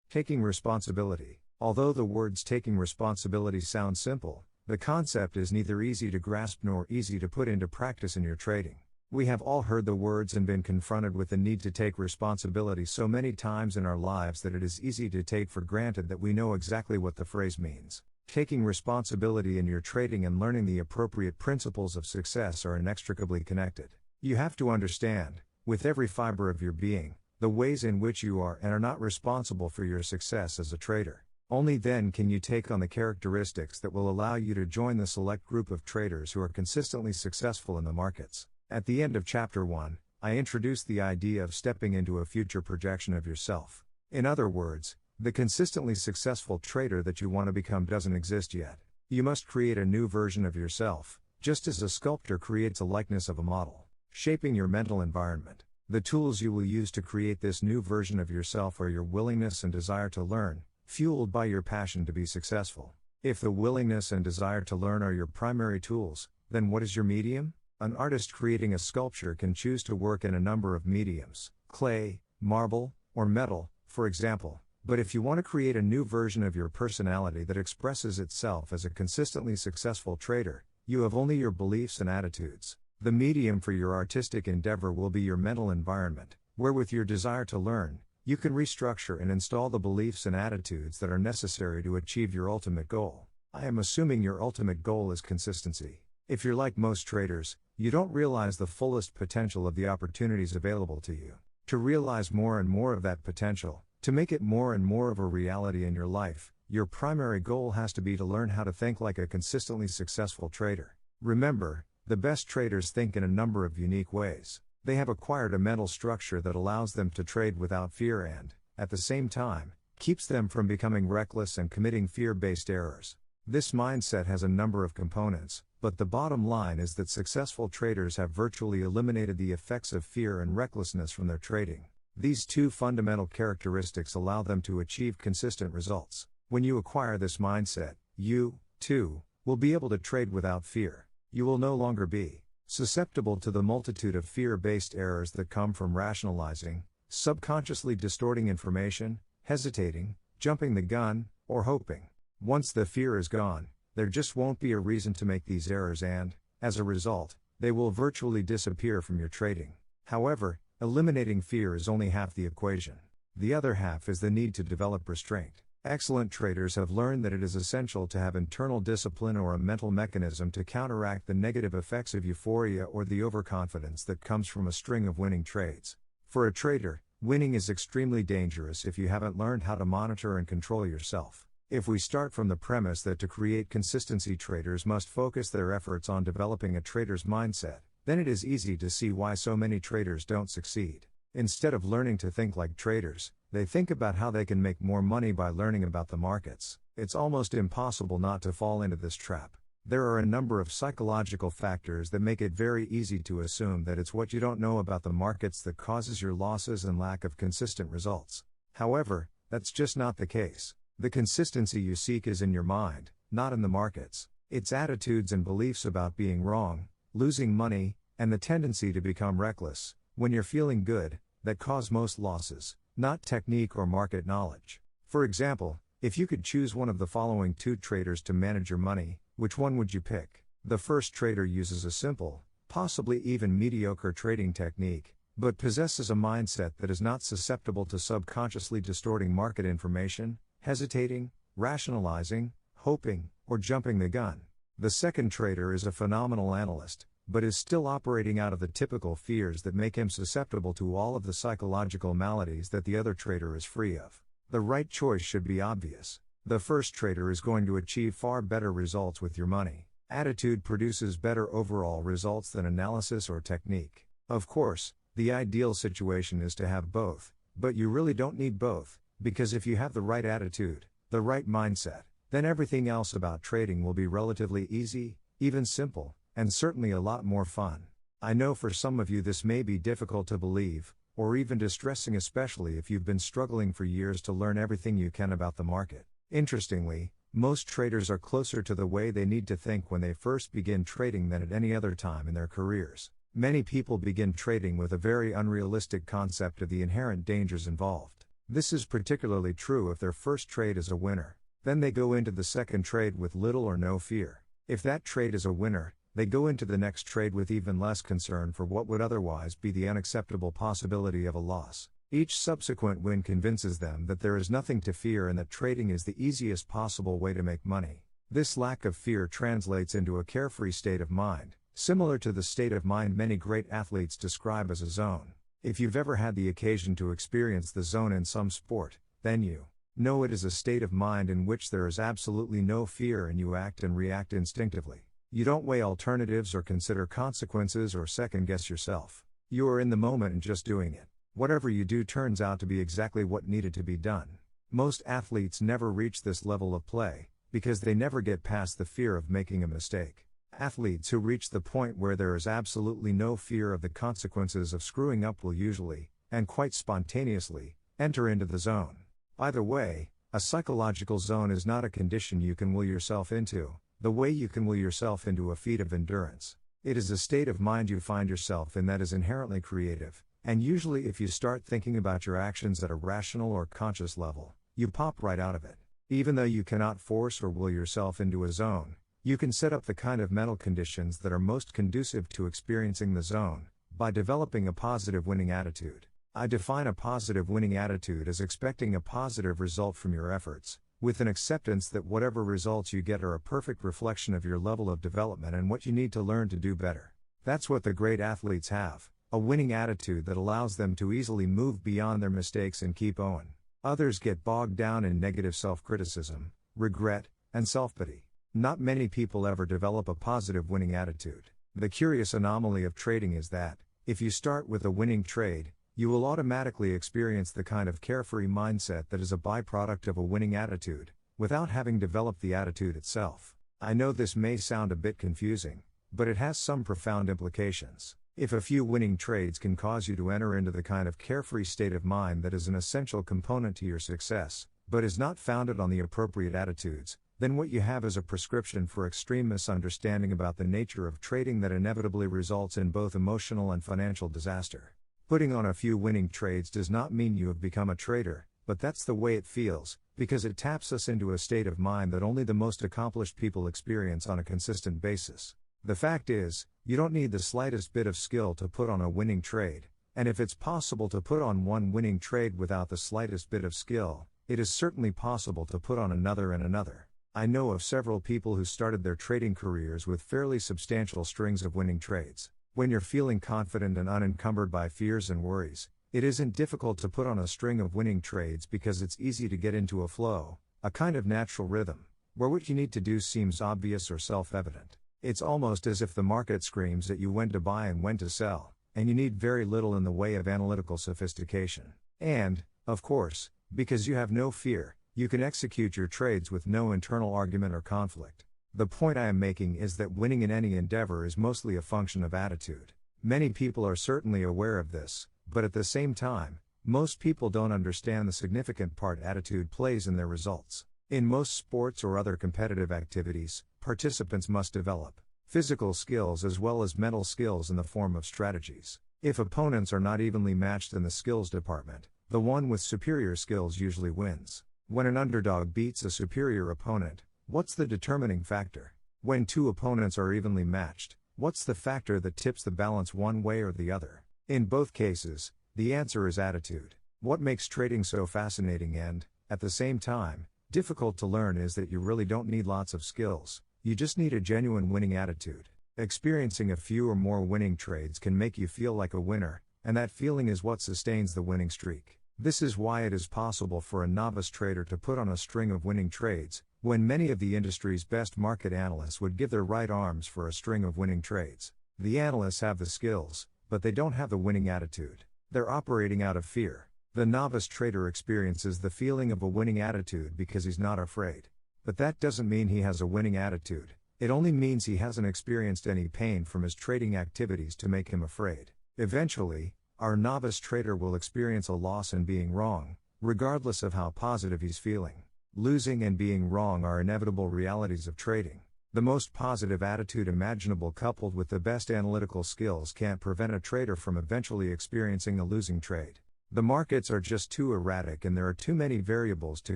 Taking responsibility. Although the words taking responsibility sound simple, the concept is neither easy to grasp nor easy to put into practice in your trading. We have all heard the words and been confronted with the need to take responsibility so many times in our lives that it is easy to take for granted that we know exactly what the phrase means. Taking responsibility in your trading and learning the appropriate principles of success are inextricably connected. You have to understand, with every fiber of your being, the ways in which you are and are not responsible for your success as a trader. Only then can you take on the characteristics that will allow you to join the select group of traders who are consistently successful in the markets. At the end of Chapter 1, I introduced the idea of stepping into a future projection of yourself. In other words, the consistently successful trader that you want to become doesn't exist yet. You must create a new version of yourself, just as a sculptor creates a likeness of a model. Shaping your mental environment. The tools you will use to create this new version of yourself are your willingness and desire to learn, fueled by your passion to be successful. If the willingness and desire to learn are your primary tools, then what is your medium? An artist creating a sculpture can choose to work in a number of mediums, clay, marble, or metal, for example. But if you want to create a new version of your personality that expresses itself as a consistently successful trader, you have only your beliefs and attitudes. The medium for your artistic endeavor will be your mental environment, where with your desire to learn, you can restructure and install the beliefs and attitudes that are necessary to achieve your ultimate goal. I am assuming your ultimate goal is consistency. If you're like most traders, you don't realize the fullest potential of the opportunities available to you. To realize more and more of that potential, to make it more and more of a reality in your life, your primary goal has to be to learn how to think like a consistently successful trader. Remember, the best traders think in a number of unique ways. They have acquired a mental structure that allows them to trade without fear and, at the same time, keeps them from becoming reckless and committing fear-based errors. This mindset has a number of components, but the bottom line is that successful traders have virtually eliminated the effects of fear and recklessness from their trading. These two fundamental characteristics allow them to achieve consistent results. When you acquire this mindset, you, too, will be able to trade without fear. You will no longer be susceptible to the multitude of fear-based errors that come from rationalizing, subconsciously distorting information, hesitating, jumping the gun, or hoping. Once the fear is gone, there just won't be a reason to make these errors and, as a result, they will virtually disappear from your trading. However, eliminating fear is only half the equation. The other half is the need to develop restraint. Excellent traders have learned that it is essential to have internal discipline or a mental mechanism to counteract the negative effects of euphoria or the overconfidence that comes from a string of winning trades. For a trader, winning is extremely dangerous if you haven't learned how to monitor and control yourself. If we start from the premise that to create consistency, traders must focus their efforts on developing a trader's mindset, then it is easy to see why so many traders don't succeed. Instead of learning to think like traders, they think about how they can make more money by learning about the markets. It's almost impossible not to fall into this trap. There are a number of psychological factors that make it very easy to assume that it's what you don't know about the markets that causes your losses and lack of consistent results. However, that's just not the case. The consistency you seek is in your mind, not in the markets. It's attitudes and beliefs about being wrong, losing money, and the tendency to become reckless, when you're feeling good, that cause most losses, not technique or market knowledge. For example, if you could choose one of the following two traders to manage your money, which one would you pick? The first trader uses a simple, possibly even mediocre trading technique, but possesses a mindset that is not susceptible to subconsciously distorting market information, hesitating, rationalizing, hoping, or jumping the gun. The second trader is a phenomenal analyst, but is still operating out of the typical fears that make him susceptible to all of the psychological maladies that the other trader is free of. The right choice should be obvious. The first trader is going to achieve far better results with your money. Attitude produces better overall results than analysis or technique. Of course, the ideal situation is to have both, but you really don't need both, because if you have the right attitude, the right mindset, then everything else about trading will be relatively easy, even simple, and certainly a lot more fun. I know for some of you this may be difficult to believe, or even distressing, especially if you've been struggling for years to learn everything you can about the market. Interestingly, Most traders are closer to the way they need to think when they first begin trading than at any other time in their careers. Many people begin trading with a very unrealistic concept of the inherent dangers involved. This is particularly true if their first trade is a winner. Then they go into the second trade with little or no fear. If that trade is a winner, they go into the next trade with even less concern for what would otherwise be the unacceptable possibility of a loss. Each subsequent win convinces them that there is nothing to fear and that trading is the easiest possible way to make money. This lack of fear translates into a carefree state of mind, similar to the state of mind many great athletes describe as a zone. If you've ever had the occasion to experience the zone in some sport, then you know it is a state of mind in which there is absolutely no fear and you act and react instinctively. You don't weigh alternatives or consider consequences or second-guess yourself. You are in the moment and just doing it. Whatever you do turns out to be exactly what needed to be done. Most athletes never reach this level of play, because they never get past the fear of making a mistake. Athletes who reach the point where there is absolutely no fear of the consequences of screwing up will usually, and quite spontaneously, enter into the zone. By the way, a psychological zone is not a condition you can will yourself into, the way you can will yourself into a feat of endurance. It is a state of mind you find yourself in that is inherently creative, and usually if you start thinking about your actions at a rational or conscious level, you pop right out of it. Even though you cannot force or will yourself into a zone, you can set up the kind of mental conditions that are most conducive to experiencing the zone, by developing a positive winning attitude. I define a positive winning attitude as expecting a positive result from your efforts, with an acceptance that whatever results you get are a perfect reflection of your level of development and what you need to learn to do better. That's what the great athletes have, a winning attitude that allows them to easily move beyond their mistakes and keep on. Others get bogged down in negative self-criticism, regret, and self-pity. Not many people ever develop a positive winning attitude. The curious anomaly of trading is that, if you start with a winning trade, you will automatically experience the kind of carefree mindset that is a byproduct of a winning attitude, without having developed the attitude itself. I know this may sound a bit confusing, but it has some profound implications. If a few winning trades can cause you to enter into the kind of carefree state of mind that is an essential component to your success, but is not founded on the appropriate attitudes, then what you have is a prescription for extreme misunderstanding about the nature of trading that inevitably results in both emotional and financial disaster. Putting on a few winning trades does not mean you have become a trader, but that's the way it feels, because it taps us into a state of mind that only the most accomplished people experience on a consistent basis. The fact is, you don't need the slightest bit of skill to put on a winning trade, and if it's possible to put on one winning trade without the slightest bit of skill, it is certainly possible to put on another and another. I know of several people who started their trading careers with fairly substantial strings of winning trades. When you're feeling confident and unencumbered by fears and worries, it isn't difficult to put on a string of winning trades because it's easy to get into a flow, a kind of natural rhythm, where what you need to do seems obvious or self-evident. It's almost as if the market screams at you when to buy and when to sell, and you need very little in the way of analytical sophistication. And, of course, because you have no fear, you can execute your trades with no internal argument or conflict. The point I am making is that winning in any endeavor is mostly a function of attitude. Many people are certainly aware of this, but at the same time, most people don't understand the significant part attitude plays in their results. In most sports or other competitive activities, participants must develop physical skills as well as mental skills in the form of strategies. If opponents are not evenly matched in the skills department, the one with superior skills usually wins. When an underdog beats a superior opponent, what's the determining factor? When two opponents are evenly matched, what's the factor that tips the balance one way or the other? In both cases, the answer is attitude. What makes trading so fascinating and, at the same time, difficult to learn is that you really don't need lots of skills, you just need a genuine winning attitude. Experiencing a few or more winning trades can make you feel like a winner, and that feeling is what sustains the winning streak. This is why it is possible for a novice trader to put on a string of winning trades, when many of the industry's best market analysts would give their right arms for a string of winning trades. The analysts have the skills, but they don't have the winning attitude. They're operating out of fear. The novice trader experiences the feeling of a winning attitude because he's not afraid. But that doesn't mean he has a winning attitude. It only means he hasn't experienced any pain from his trading activities to make him afraid. Eventually, our novice trader will experience a loss in being wrong, regardless of how positive he's feeling. Losing and being wrong are inevitable realities of trading. The most positive attitude imaginable coupled with the best analytical skills can't prevent a trader from eventually experiencing a losing trade. The markets are just too erratic and there are too many variables to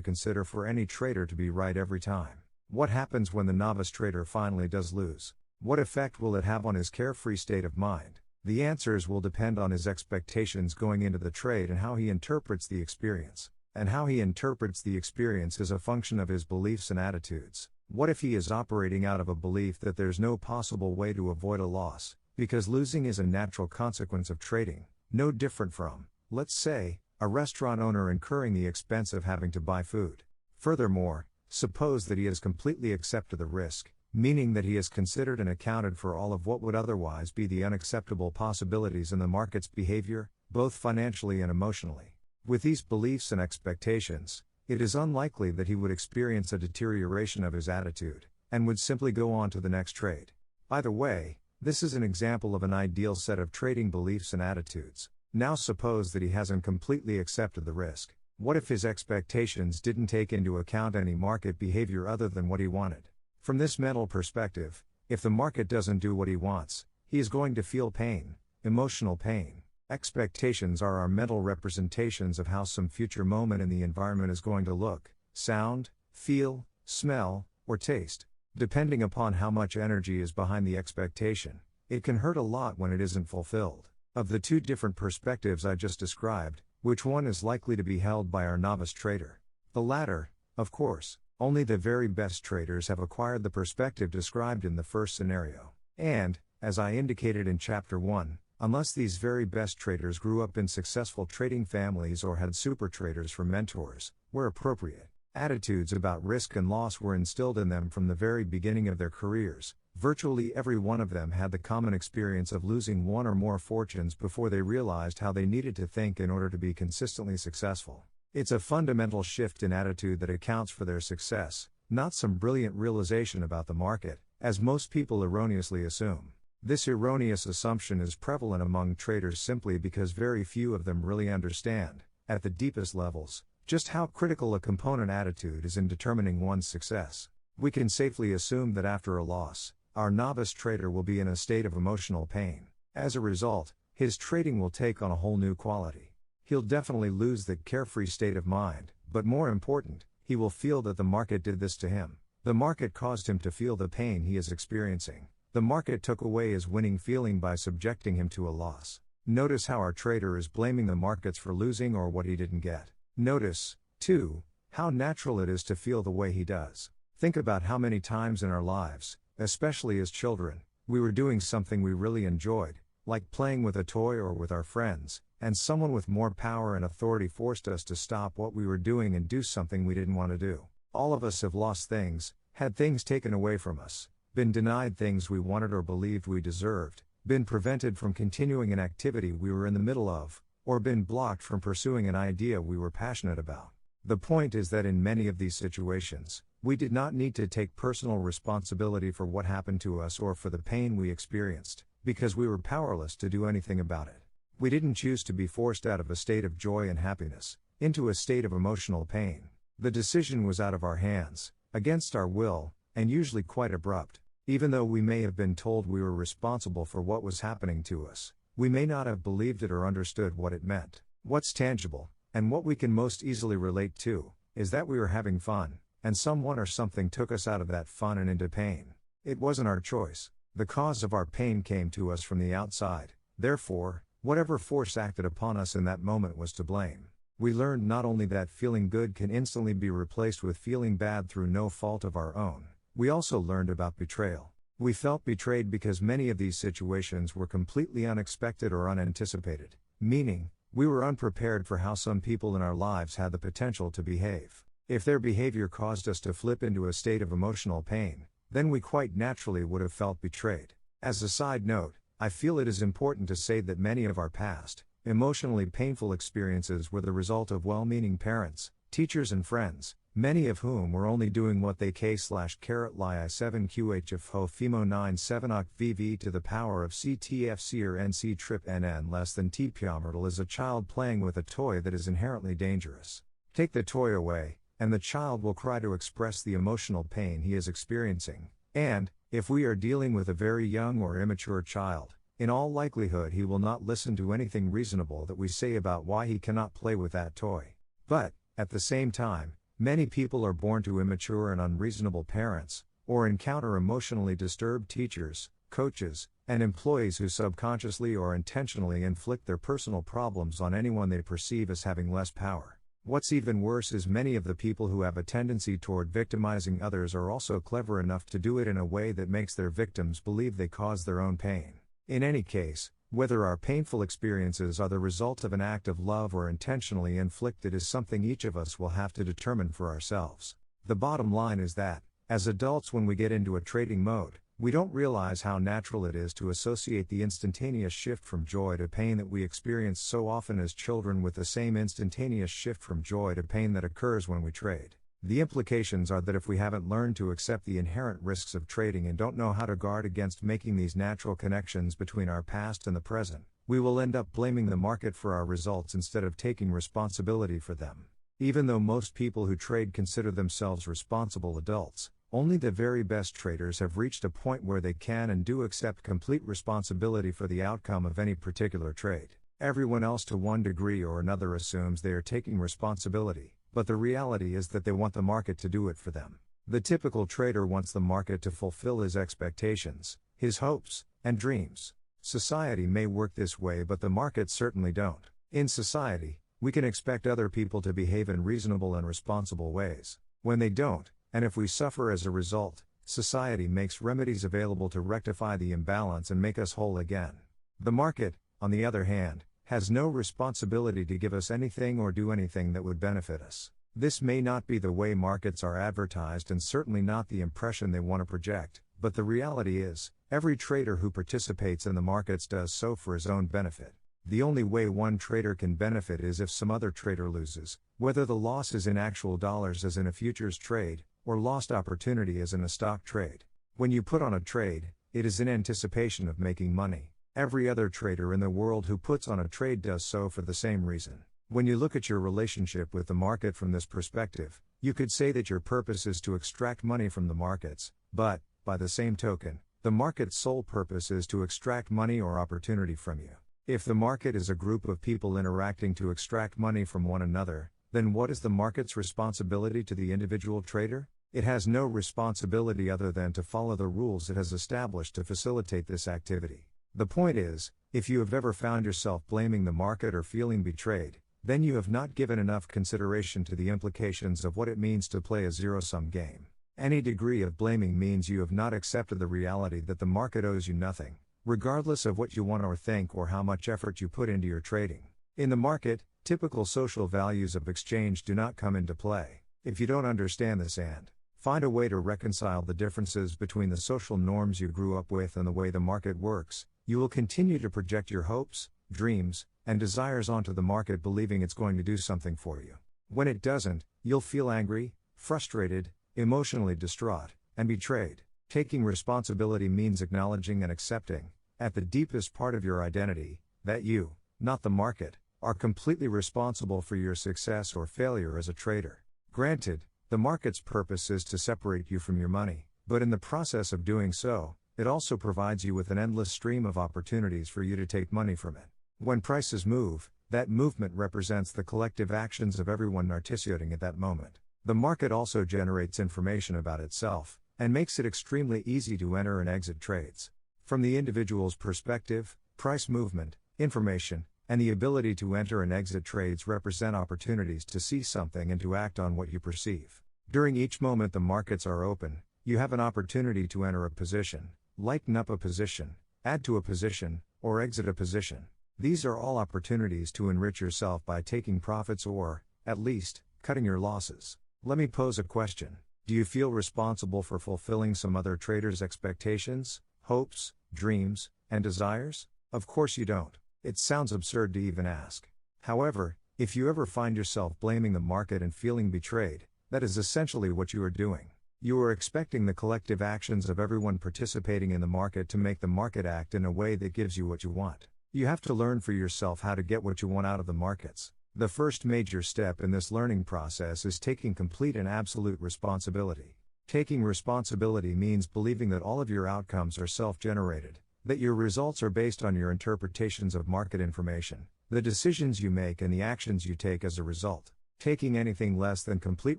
consider for any trader to be right every time. What happens when the novice trader finally does lose? What effect will it have on his carefree state of mind? The answers will depend on his expectations going into the trade and how he interprets the experience. And how he interprets the experience is a function of his beliefs and attitudes. What if he is operating out of a belief that there's no possible way to avoid a loss, because losing is a natural consequence of trading, no different from, let's say, a restaurant owner incurring the expense of having to buy food. Furthermore, suppose that he has completely accepted the risk, meaning that he has considered and accounted for all of what would otherwise be the unacceptable possibilities in the market's behavior, both financially and emotionally. With these beliefs and expectations, it is unlikely that he would experience a deterioration of his attitude, and would simply go on to the next trade. By the way, this is an example of an ideal set of trading beliefs and attitudes. Now suppose that he hasn't completely accepted the risk. What if his expectations didn't take into account any market behavior other than what he wanted? From this mental perspective, if the market doesn't do what he wants, he is going to feel pain, emotional pain. Expectations are our mental representations of how some future moment in the environment is going to look, sound, feel, smell, or taste. Depending upon how much energy is behind the expectation, it can hurt a lot when it isn't fulfilled. Of the two different perspectives I just described, which one is likely to be held by our novice trader? The latter, of course. Only the very best traders have acquired the perspective described in the first scenario. And, as I indicated in Chapter 1, unless these very best traders grew up in successful trading families or had super traders for mentors, where appropriate, attitudes about risk and loss were instilled in them from the very beginning of their careers, virtually every one of them had the common experience of losing one or more fortunes before they realized how they needed to think in order to be consistently successful. It's a fundamental shift in attitude that accounts for their success, not some brilliant realization about the market, as most people erroneously assume. This erroneous assumption is prevalent among traders simply because very few of them really understand, at the deepest levels, just how critical a component attitude is in determining one's success. We can safely assume that after a loss, our novice trader will be in a state of emotional pain. As a result, his trading will take on a whole new quality. He'll definitely lose that carefree state of mind, but more important, he will feel that the market did this to him. The market caused him to feel the pain he is experiencing. The market took away his winning feeling by subjecting him to a loss. Notice how our trader is blaming the markets for losing or what he didn't get. Notice, too, how natural it is to feel the way he does. Think about how many times in our lives, especially as children, we were doing something we really enjoyed, like playing with a toy or with our friends, and someone with more power and authority forced us to stop what we were doing and do something we didn't want to do. All of us have lost things, had things taken away from us, been denied things we wanted or believed we deserved, been prevented from continuing an activity we were in the middle of, or been blocked from pursuing an idea we were passionate about. The point is that in many of these situations, we did not need to take personal responsibility for what happened to us or for the pain we experienced, because we were powerless to do anything about it. We didn't choose to be forced out of a state of joy and happiness, into a state of emotional pain. The decision was out of our hands, against our will, and usually quite abrupt. Even though we may have been told we were responsible for what was happening to us, we may not have believed it or understood what it meant. What's tangible, and what we can most easily relate to, is that we were having fun, and someone or something took us out of that fun and into pain. It wasn't our choice. The cause of our pain came to us from the outside. Therefore, whatever force acted upon us in that moment was to blame. We learned not only that feeling good can instantly be replaced with feeling bad through no fault of our own, we also learned about betrayal. We felt betrayed because many of these situations were completely unexpected or unanticipated, meaning, we were unprepared for how some people in our lives had the potential to behave. If their behavior caused us to flip into a state of emotional pain, then we quite naturally would have felt betrayed. As a side note, I feel it is important to say that many of our past, emotionally painful experiences were the result of well-meaning parents, teachers and friends, many of whom were only doing what they k/li7qh of ho fimo 97 oct vv to the power of ctfc or nc trip nn less than tpyamrtal is a child playing with a toy that is inherently dangerous. Take the toy away, and the child will cry to express the emotional pain he is experiencing. And, if we are dealing with a very young or immature child, in all likelihood he will not listen to anything reasonable that we say about why he cannot play with that toy. But, at the same time, many people are born to immature and unreasonable parents, or encounter emotionally disturbed teachers, coaches, and employees who subconsciously or intentionally inflict their personal problems on anyone they perceive as having less power. What's even worse is many of the people who have a tendency toward victimizing others are also clever enough to do it in a way that makes their victims believe they caused their own pain. In any case, whether our painful experiences are the result of an act of love or intentionally inflicted is something each of us will have to determine for ourselves. The bottom line is that, as adults, when we get into a trading mode, we don't realize how natural it is to associate the instantaneous shift from joy to pain that we experience so often as children with the same instantaneous shift from joy to pain that occurs when we trade. The implications are that if we haven't learned to accept the inherent risks of trading and don't know how to guard against making these natural connections between our past and the present, we will end up blaming the market for our results instead of taking responsibility for them. Even though most people who trade consider themselves responsible adults, only the very best traders have reached a point where they can and do accept complete responsibility for the outcome of any particular trade. Everyone else to one degree or another assumes they are taking responsibility, but the reality is that they want the market to do it for them. The typical trader wants the market to fulfill his expectations, his hopes, and dreams. Society may work this way, but the markets certainly don't. In society, we can expect other people to behave in reasonable and responsible ways. When they don't, and if we suffer as a result, society makes remedies available to rectify the imbalance and make us whole again. The market, on the other hand, has no responsibility to give us anything or do anything that would benefit us. This may not be the way markets are advertised and certainly not the impression they want to project, but the reality is, every trader who participates in the markets does so for his own benefit. The only way one trader can benefit is if some other trader loses, whether the loss is in actual dollars as in a futures trade, or lost opportunity as in a stock trade. When you put on a trade, it is in anticipation of making money. Every other trader in the world who puts on a trade does so for the same reason. When you look at your relationship with the market from this perspective, you could say that your purpose is to extract money from the markets, but, by the same token, the market's sole purpose is to extract money or opportunity from you. If the market is a group of people interacting to extract money from one another, then what is the market's responsibility to the individual trader? It has no responsibility other than to follow the rules it has established to facilitate this activity. The point is, if you have ever found yourself blaming the market or feeling betrayed, then you have not given enough consideration to the implications of what it means to play a zero-sum game. Any degree of blaming means you have not accepted the reality that the market owes you nothing, regardless of what you want or think or how much effort you put into your trading. In the market, typical social values of exchange do not come into play. If you don't understand this and find a way to reconcile the differences between the social norms you grew up with and the way the market works, you will continue to project your hopes, dreams, and desires onto the market believing it's going to do something for you. When it doesn't, you'll feel angry, frustrated, emotionally distraught, and betrayed. Taking responsibility means acknowledging and accepting, at the deepest part of your identity, that you, not the market, are completely responsible for your success or failure as a trader. Granted, the market's purpose is to separate you from your money, but in the process of doing so, it also provides you with an endless stream of opportunities for you to take money from it. When prices move, that movement represents the collective actions of everyone participating at that moment. The market also generates information about itself, and makes it extremely easy to enter and exit trades. From the individual's perspective, price movement, information, and the ability to enter and exit trades represent opportunities to see something and to act on what you perceive. During each moment the markets are open, you have an opportunity to enter a position, lighten up a position, add to a position, or exit a position. These are all opportunities to enrich yourself by taking profits or, at least, cutting your losses. Let me pose a question. Do you feel responsible for fulfilling some other trader's expectations, hopes, dreams, and desires? Of course you don't. It sounds absurd to even ask. However, if you ever find yourself blaming the market and feeling betrayed, that is essentially what you are doing. You are expecting the collective actions of everyone participating in the market to make the market act in a way that gives you what you want. You have to learn for yourself how to get what you want out of the markets. The first major step in this learning process is taking complete and absolute responsibility. Taking responsibility means believing that all of your outcomes are self-generated, that your results are based on your interpretations of market information, the decisions you make and the actions you take as a result. Taking anything less than complete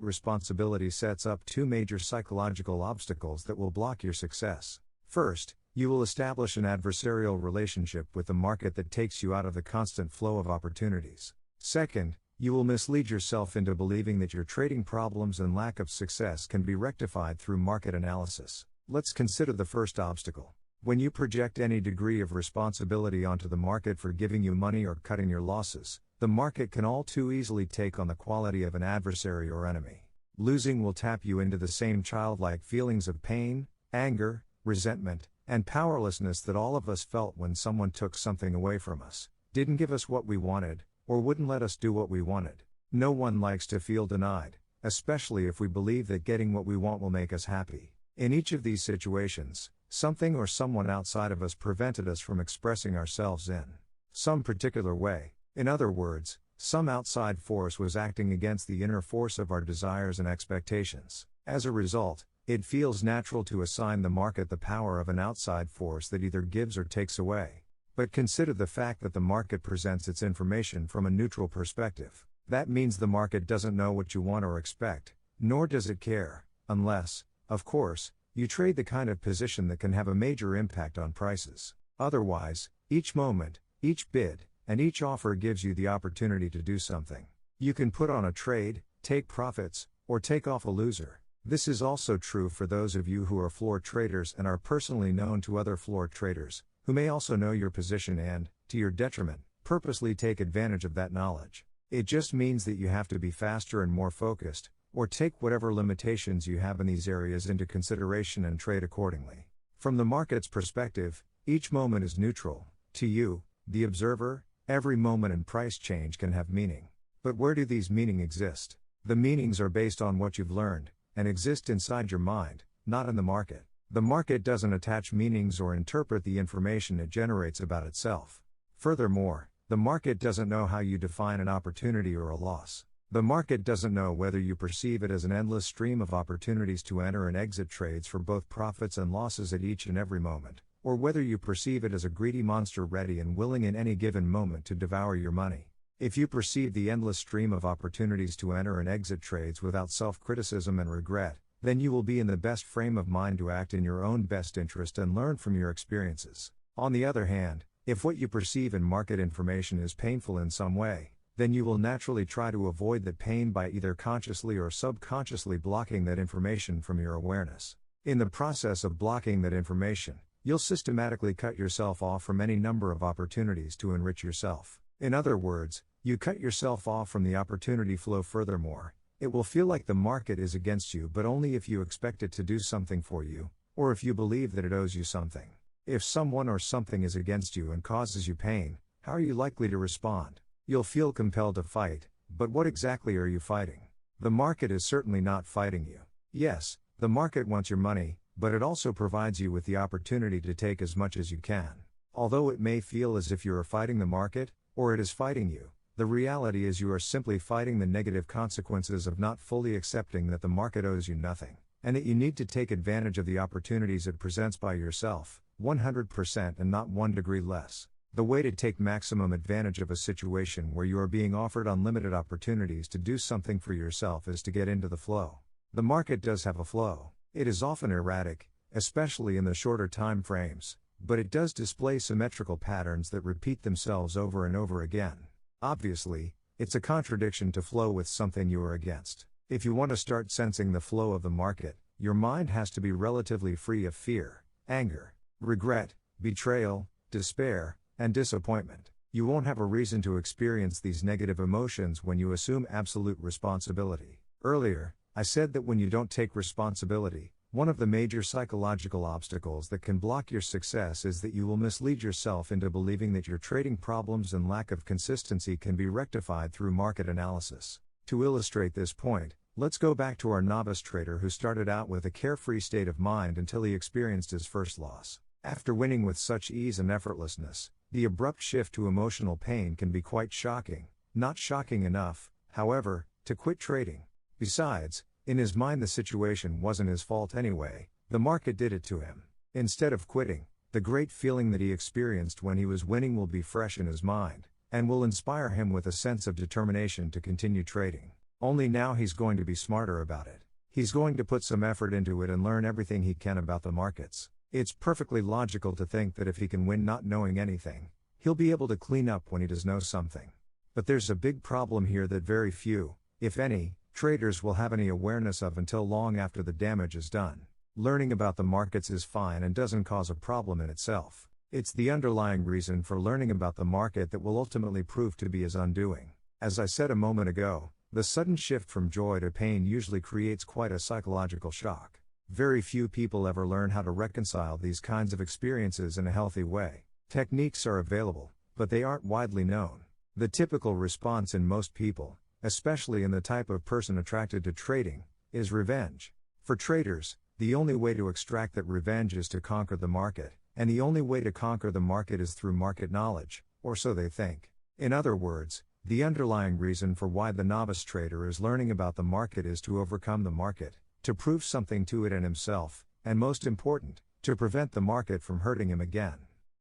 responsibility sets up two major psychological obstacles that will block your success. First, you will establish an adversarial relationship with the market that takes you out of the constant flow of opportunities. Second, you will mislead yourself into believing that your trading problems and lack of success can be rectified through market analysis. Let's consider the first obstacle. When you project any degree of responsibility onto the market for giving you money or cutting your losses, the market can all too easily take on the quality of an adversary or enemy. Losing will tap you into the same childlike feelings of pain, anger, resentment, and powerlessness that all of us felt when someone took something away from us, didn't give us what we wanted, or wouldn't let us do what we wanted. No one likes to feel denied, especially if we believe that getting what we want will make us happy. In each of these situations, something or someone outside of us prevented us from expressing ourselves in some particular way. In other words, some outside force was acting against the inner force of our desires and expectations. As a result, it feels natural to assign the market the power of an outside force that either gives or takes away. But consider the fact that the market presents its information from a neutral perspective. That means the market doesn't know what you want or expect, nor does it care, unless, of course, you trade the kind of position that can have a major impact on prices. Otherwise, each moment, each bid, and each offer gives you the opportunity to do something. You can put on a trade, take profits, or take off a loser. This is also true for those of you who are floor traders and are personally known to other floor traders, who may also know your position and, to your detriment, purposely take advantage of that knowledge. It just means that you have to be faster and more focused, or take whatever limitations you have in these areas into consideration and trade accordingly. From the market's perspective, each moment is neutral. To you, the observer, every moment and price change can have meaning. But where do these meanings exist? The meanings are based on what you've learned, and exist inside your mind, not in the market. The market doesn't attach meanings or interpret the information it generates about itself. Furthermore, the market doesn't know how you define an opportunity or a loss. The market doesn't know whether you perceive it as an endless stream of opportunities to enter and exit trades for both profits and losses at each and every moment, or whether you perceive it as a greedy monster ready and willing in any given moment to devour your money. If you perceive the endless stream of opportunities to enter and exit trades without self-criticism and regret, then you will be in the best frame of mind to act in your own best interest and learn from your experiences. On the other hand, if what you perceive in market information is painful in some way, then you will naturally try to avoid that pain by either consciously or subconsciously blocking that information from your awareness. In the process of blocking that information, you'll systematically cut yourself off from any number of opportunities to enrich yourself. In other words, you cut yourself off from the opportunity flow. Furthermore, it will feel like the market is against you, but only if you expect it to do something for you, or if you believe that it owes you something. If someone or something is against you and causes you pain, how are you likely to respond? You'll feel compelled to fight, but what exactly are you fighting? The market is certainly not fighting you. Yes, the market wants your money, but it also provides you with the opportunity to take as much as you can. Although it may feel as if you are fighting the market, or it is fighting you, the reality is you are simply fighting the negative consequences of not fully accepting that the market owes you nothing, and that you need to take advantage of the opportunities it presents by yourself, 100% and not 1 degree less. The way to take maximum advantage of a situation where you are being offered unlimited opportunities to do something for yourself is to get into the flow. The market does have a flow. It is often erratic, especially in the shorter time frames, but it does display symmetrical patterns that repeat themselves over and over again. Obviously, it's a contradiction to flow with something you are against. If you want to start sensing the flow of the market, your mind has to be relatively free of fear, anger, regret, betrayal, despair, and disappointment. You won't have a reason to experience these negative emotions when you assume absolute responsibility. Earlier, I said that when you don't take responsibility, one of the major psychological obstacles that can block your success is that you will mislead yourself into believing that your trading problems and lack of consistency can be rectified through market analysis. To illustrate this point, let's go back to our novice trader who started out with a carefree state of mind until he experienced his first loss. After winning with such ease and effortlessness, the abrupt shift to emotional pain can be quite shocking, Not shocking enough, however, to quit trading. Besides, in his mind the situation wasn't his fault anyway, the market did it to him. Instead of quitting, the great feeling that he experienced when he was winning will be fresh in his mind, and will inspire him with a sense of determination to continue trading. Only now he's going to be smarter about it. He's going to put some effort into it and learn everything he can about the markets. It's perfectly logical to think that if he can win not knowing anything, he'll be able to clean up when he does know something. But there's a big problem here that very few, if any, traders will have any awareness of until long after the damage is done. Learning about the markets is fine and doesn't cause a problem in itself. It's the underlying reason for learning about the market that will ultimately prove to be his undoing. As I said a moment ago, the sudden shift from joy to pain usually creates quite a psychological shock. Very few people ever learn how to reconcile these kinds of experiences in a healthy way. Techniques are available, but they aren't widely known. The typical response in most people, especially in the type of person attracted to trading, is revenge. For traders, the only way to extract that revenge is to conquer the market, and the only way to conquer the market is through market knowledge, or so they think. In other words, the underlying reason for why the novice trader is learning about the market is to overcome the market, to prove something to it and himself, and most important, to prevent the market from hurting him again.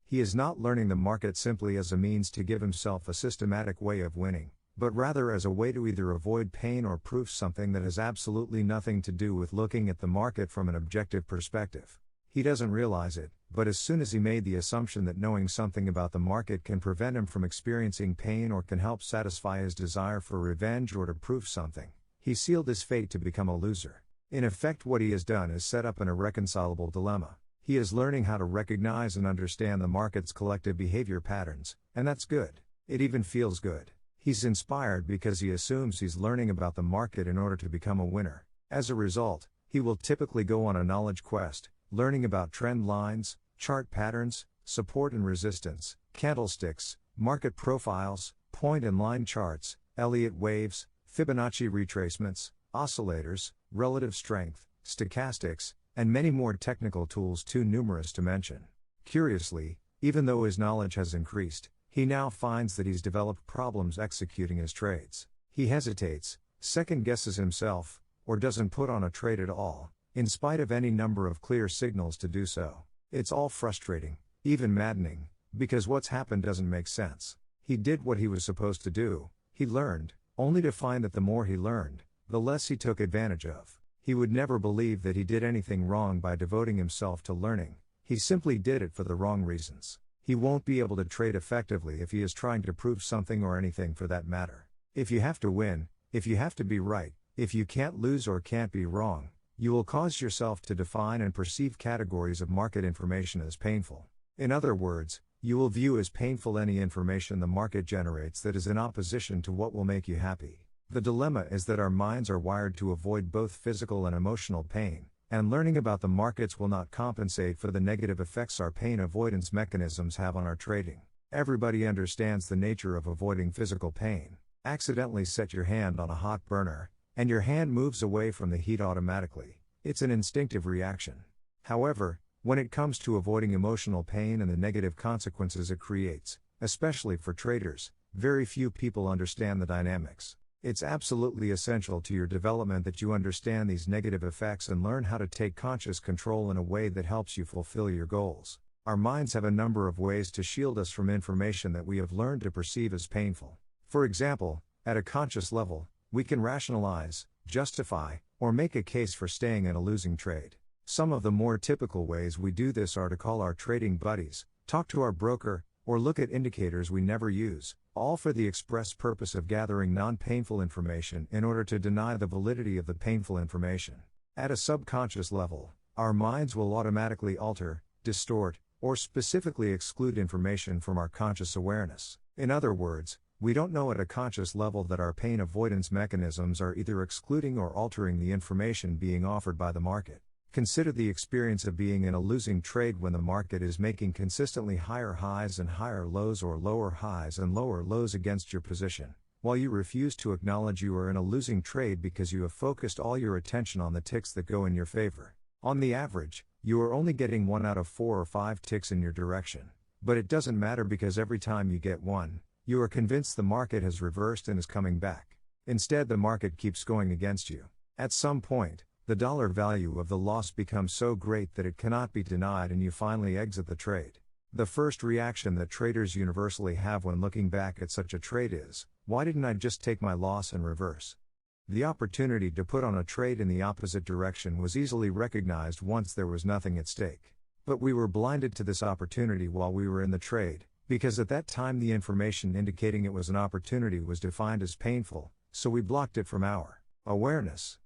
He is not learning the market simply as a means to give himself a systematic way of winning, but rather as a way to either avoid pain or prove something that has absolutely nothing to do with looking at the market from an objective perspective. He doesn't realize it, but as soon as he made the assumption that knowing something about the market can prevent him from experiencing pain or can help satisfy his desire for revenge or to prove something, he sealed his fate to become a loser. In effect, what he has done is set up an irreconcilable dilemma. He is learning how to recognize and understand the market's collective behavior patterns, and that's good. It even feels good. He's inspired because he assumes he's learning about the market in order to become a winner. As a result, he will typically go on a knowledge quest, learning about trend lines, chart patterns, support and resistance, candlesticks, market profiles, point and line charts, Elliott waves, Fibonacci retracements, oscillators, relative strength, stochastics, and many more technical tools too numerous to mention. Curiously, even though his knowledge has increased, he now finds that he's developed problems executing his trades. He hesitates, second-guesses himself, or doesn't put on a trade at all, in spite of any number of clear signals to do so. It's all frustrating, even maddening, because what's happened doesn't make sense. He did what he was supposed to do, he learned, only to find that the more he learned, the less he took advantage of. He would never believe that he did anything wrong by devoting himself to learning. He simply did it for the wrong reasons. He won't be able to trade effectively if he is trying to prove something or anything for that matter. If you have to win, if you have to be right, if you can't lose or can't be wrong, you will cause yourself to define and perceive categories of market information as painful. In other words, you will view as painful any information the market generates that is in opposition to what will make you happy. The dilemma is that our minds are wired to avoid both physical and emotional pain, and learning about the markets will not compensate for the negative effects our pain avoidance mechanisms have on our trading. Everybody understands the nature of avoiding physical pain. Accidentally set your hand on a hot burner, and your hand moves away from the heat automatically. It's an instinctive reaction. However, when it comes to avoiding emotional pain and the negative consequences it creates, especially for traders, very few people understand the dynamics. It's absolutely essential to your development that you understand these negative effects and learn how to take conscious control in a way that helps you fulfill your goals. Our minds have a number of ways to shield us from information that we have learned to perceive as painful. For example, at a conscious level, we can rationalize, justify, or make a case for staying in a losing trade. Some of the more typical ways we do this are to call our trading buddies, talk to our broker, or look at indicators we never use, all for the express purpose of gathering non-painful information in order to deny the validity of the painful information. At a subconscious level, our minds will automatically alter, distort, or specifically exclude information from our conscious awareness. In other words, we don't know at a conscious level that our pain avoidance mechanisms are either excluding or altering the information being offered by the market. Consider the experience of being in a losing trade when the market is making consistently higher highs and higher lows or lower highs and lower lows against your position, while you refuse to acknowledge you are in a losing trade because you have focused all your attention on the ticks that go in your favor. On the average, you are only getting 1 out of 4 or 5 ticks in your direction, but it doesn't matter because every time you get one, You are convinced the market has reversed and is coming back. Instead, the market keeps going against you. At some point, the dollar value of the loss becomes so great that it cannot be denied and you finally exit the trade. The first reaction that traders universally have when looking back at such a trade is, why didn't I just take my loss and reverse? The opportunity to put on a trade in the opposite direction was easily recognized once there was nothing at stake. But we were blinded to this opportunity while we were in the trade, because at that time the information indicating it was an opportunity was defined as painful, so we blocked it from our awareness.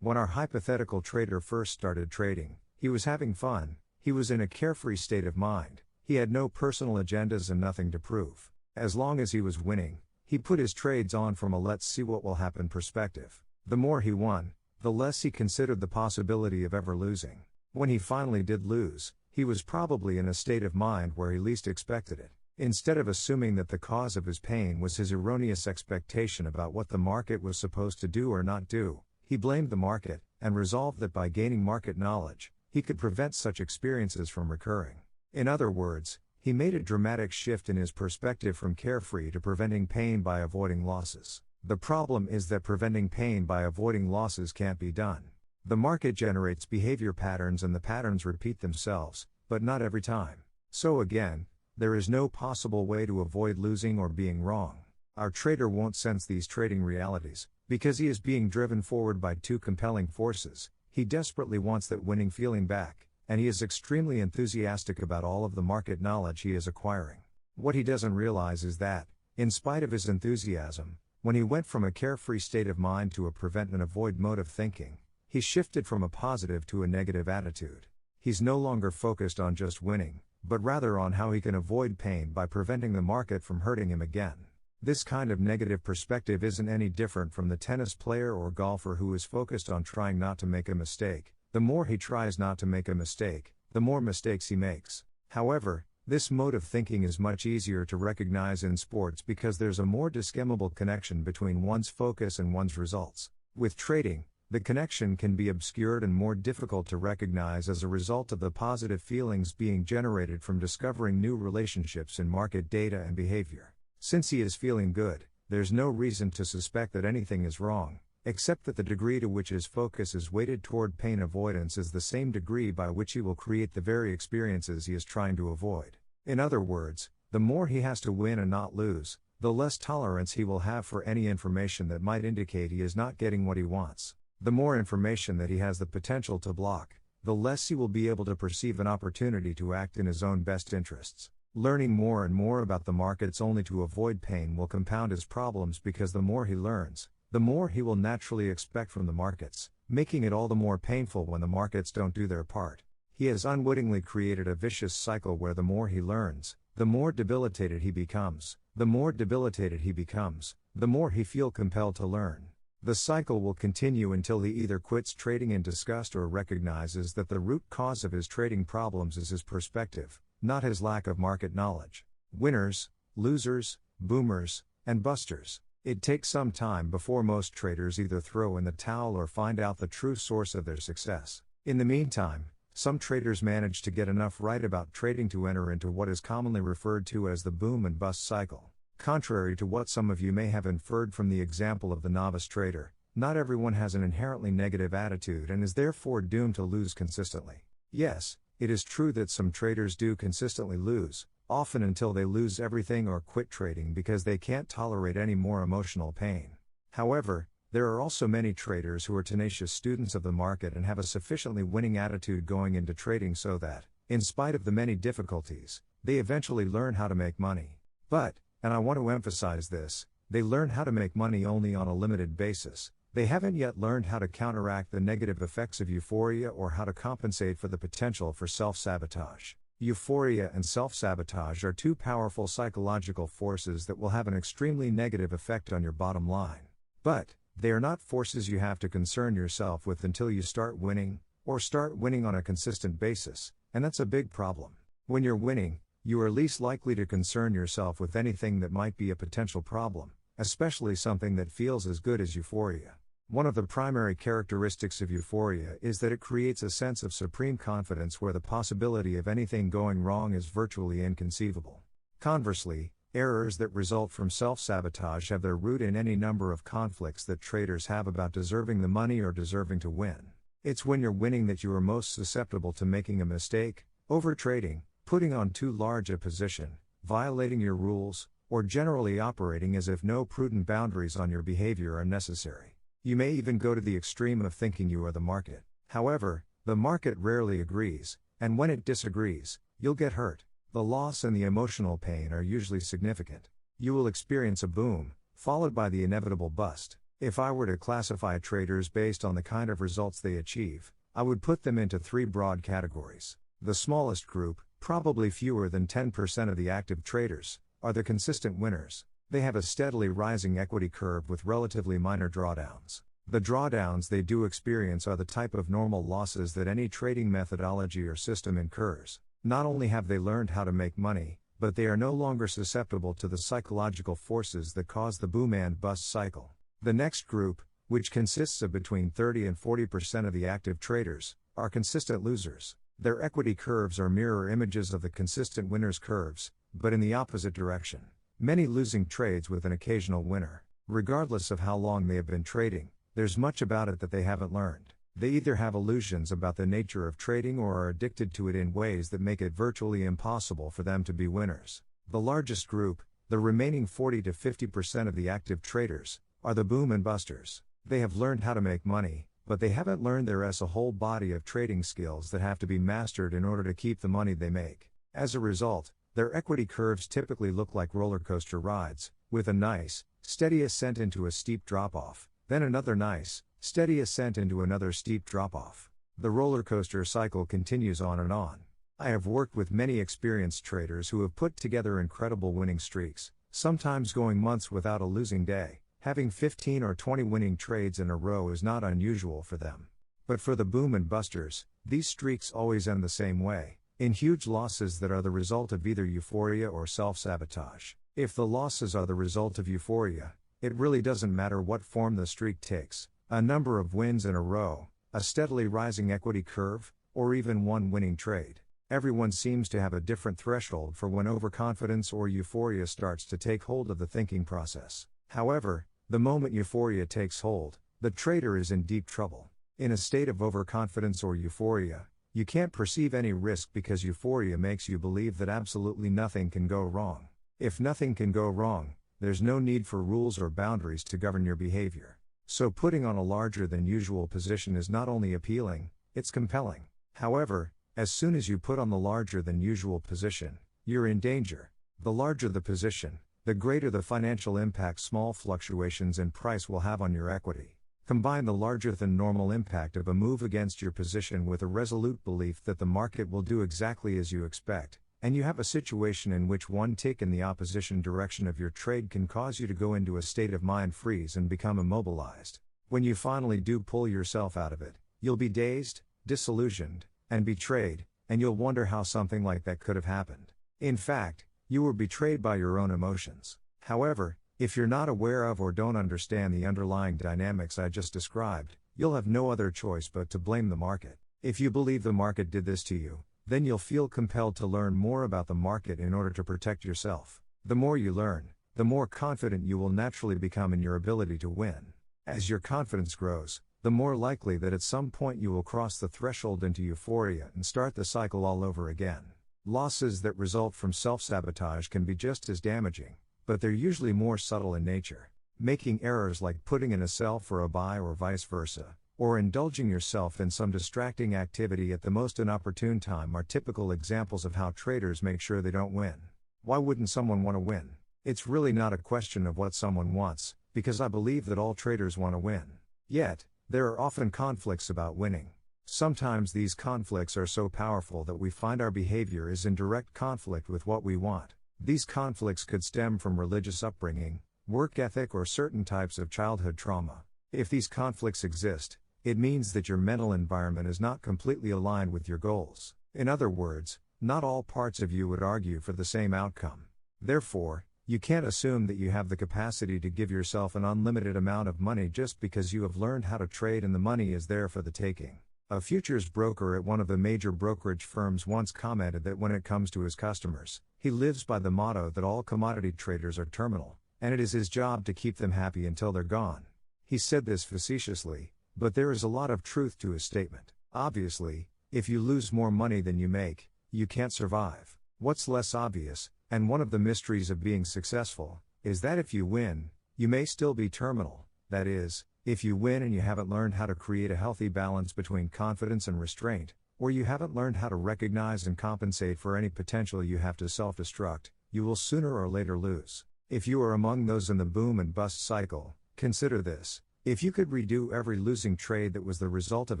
When our hypothetical trader first started trading, he was having fun, he was in a carefree state of mind, he had no personal agendas and nothing to prove. As long as he was winning, he put his trades on from a let's see what will happen perspective. The more he won, the less he considered the possibility of ever losing. When he finally did lose, he was probably in a state of mind where he least expected it. Instead of assuming that the cause of his pain was his erroneous expectation about what the market was supposed to do or not do, he blamed the market, and resolved that by gaining market knowledge, he could prevent such experiences from recurring. In other words, he made a dramatic shift in his perspective from carefree to preventing pain by avoiding losses. The problem is that preventing pain by avoiding losses can't be done. The market generates behavior patterns and the patterns repeat themselves, but not every time. So again, there is no possible way to avoid losing or being wrong. Our trader won't sense these trading realities, because he is being driven forward by two compelling forces. He desperately wants that winning feeling back, and he is extremely enthusiastic about all of the market knowledge he is acquiring. What he doesn't realize is that, in spite of his enthusiasm, when he went from a carefree state of mind to a prevent and avoid mode of thinking, he shifted from a positive to a negative attitude. He's no longer focused on just winning, but rather on how he can avoid pain by preventing the market from hurting him again. This kind of negative perspective isn't any different from the tennis player or golfer who is focused on trying not to make a mistake. The more he tries not to make a mistake, the more mistakes he makes. However, this mode of thinking is much easier to recognize in sports because there's a more discernible connection between one's focus and one's results. With trading, the connection can be obscured and more difficult to recognize as a result of the positive feelings being generated from discovering new relationships in market data and behavior. Since he is feeling good, there's no reason to suspect that anything is wrong, except that the degree to which his focus is weighted toward pain avoidance is the same degree by which he will create the very experiences he is trying to avoid. In other words, the more he has to win and not lose, the less tolerance he will have for any information that might indicate he is not getting what he wants. The more information that he has the potential to block, the less he will be able to perceive an opportunity to act in his own best interests. Learning more and more about the markets only to avoid pain will compound his problems because the more he learns, the more he will naturally expect from the markets, making it all the more painful when the markets don't do their part. He has unwittingly created a vicious cycle where the more he learns, the more debilitated he becomes. The more debilitated he becomes, the more he feels compelled to learn. The cycle will continue until he either quits trading in disgust or recognizes that the root cause of his trading problems is his perspective, not his lack of market knowledge. Winners, losers, boomers, and busters. It takes some time before most traders either throw in the towel or find out the true source of their success. In the meantime, some traders manage to get enough right about trading to enter into what is commonly referred to as the boom and bust cycle. Contrary to what some of you may have inferred from the example of the novice trader, not everyone has an inherently negative attitude and is therefore doomed to lose consistently. Yes, it is true that some traders do consistently lose, often until they lose everything or quit trading because they can't tolerate any more emotional pain. However, there are also many traders who are tenacious students of the market and have a sufficiently winning attitude going into trading so that, in spite of the many difficulties, they eventually learn how to make money. But, and I want to emphasize this, they learn how to make money only on a limited basis. They haven't yet learned how to counteract the negative effects of euphoria or how to compensate for the potential for self-sabotage. Euphoria and self-sabotage are two powerful psychological forces that will have an extremely negative effect on your bottom line. But, they are not forces you have to concern yourself with until you start winning, or start winning on a consistent basis, and that's a big problem. When you're winning, you are least likely to concern yourself with anything that might be a potential problem, especially something that feels as good as euphoria. One of the primary characteristics of euphoria is that it creates a sense of supreme confidence where the possibility of anything going wrong is virtually inconceivable. Conversely, Errors that result from self-sabotage have their root in any number of conflicts that traders have about deserving the money or deserving to win. It's when you're winning that you are most susceptible to making a mistake, overtrading, putting on too large a position, violating your rules, or generally operating as if no prudent boundaries on your behavior are necessary. You may even go to the extreme of thinking you are the market. However, the market rarely agrees, and when it disagrees, you'll get hurt. The loss and the emotional pain are usually significant. You will experience a boom, followed by the inevitable bust. If I were to classify traders based on the kind of results they achieve, I would put them into three broad categories. The smallest group, probably fewer than 10% of the active traders, are the consistent winners. They have a steadily rising equity curve with relatively minor drawdowns. The drawdowns they do experience are the type of normal losses that any trading methodology or system incurs. Not only have they learned how to make money, but they are no longer susceptible to the psychological forces that cause the boom and bust cycle. The next group, which consists of between 30 and 40% of the active traders, are consistent losers. Their equity curves are mirror images of the consistent winners' curves, but in the opposite direction. Many losing trades with an occasional winner. Regardless of how long they have been trading, there's much about it that they haven't learned. They either have illusions about the nature of trading or are addicted to it in ways that make it virtually impossible for them to be winners. The largest group, the remaining 40 to 50% of the active traders, are the boom and busters. They have learned how to make money, but they haven't learned there is a whole body of trading skills that have to be mastered in order to keep the money they make. As a result, their equity curves typically look like roller coaster rides, with a nice, steady ascent into a steep drop-off, then another nice, steady ascent into another steep drop-off. The roller coaster cycle continues on and on. I have worked with many experienced traders who have put together incredible winning streaks, sometimes going months without a losing day. Having 15 or 20 winning trades in a row is not unusual for them. But for the boom and busters, these streaks always end the same way, in huge losses that are the result of either euphoria or self-sabotage. If the losses are the result of euphoria, it really doesn't matter what form the streak takes. A number of wins in a row, a steadily rising equity curve, or even one winning trade. Everyone seems to have a different threshold for when overconfidence or euphoria starts to take hold of the thinking process. However, the moment euphoria takes hold, the trader is in deep trouble. In a state of overconfidence or euphoria, you can't perceive any risk because euphoria makes you believe that absolutely nothing can go wrong. If nothing can go wrong, there's no need for rules or boundaries to govern your behavior. So putting on a larger than usual position is not only appealing, it's compelling. However, as soon as you put on the larger than usual position, you're in danger. The larger the position, the greater the financial impact small fluctuations in price will have on your equity. Combine the larger than normal impact of a move against your position with a resolute belief that the market will do exactly as you expect, and you have a situation in which one tick in the opposition direction of your trade can cause you to go into a state of mind freeze and become immobilized. When you finally do pull yourself out of it, you'll be dazed, disillusioned, and betrayed, and you'll wonder how something like that could have happened. In fact, you were betrayed by your own emotions. However, if you're not aware of or don't understand the underlying dynamics I just described, you'll have no other choice but to blame the market. If you believe the market did this to you, then you'll feel compelled to learn more about the market in order to protect yourself. The more you learn, the more confident you will naturally become in your ability to win. As your confidence grows, the more likely that at some point you will cross the threshold into euphoria and start the cycle all over again. Losses that result from self-sabotage can be just as damaging, but they're usually more subtle in nature. Making errors like putting in a sell for a buy or vice versa, or indulging yourself in some distracting activity at the most inopportune time are typical examples of how traders make sure they don't win. Why wouldn't someone want to win? It's really not a question of what someone wants, because I believe that all traders want to win. Yet, there are often conflicts about winning. Sometimes these conflicts are so powerful that we find our behavior is in direct conflict with what we want. These conflicts could stem from religious upbringing, work ethic, or certain types of childhood trauma. If these conflicts exist, it means that your mental environment is not completely aligned with your goals. In other words, not all parts of you would argue for the same outcome. Therefore, you can't assume that you have the capacity to give yourself an unlimited amount of money just because you have learned how to trade and the money is there for the taking. A futures broker at one of the major brokerage firms once commented that when it comes to his customers, he lives by the motto that all commodity traders are terminal, and it is his job to keep them happy until they're gone. He said this facetiously, but there is a lot of truth to his statement. Obviously, if you lose more money than you make, you can't survive. What's less obvious, and one of the mysteries of being successful, is that if you win, you may still be terminal. That is, if you win and you haven't learned how to create a healthy balance between confidence and restraint, or you haven't learned how to recognize and compensate for any potential you have to self-destruct, you will sooner or later lose. If you are among those in the boom and bust cycle, consider this. If you could redo every losing trade that was the result of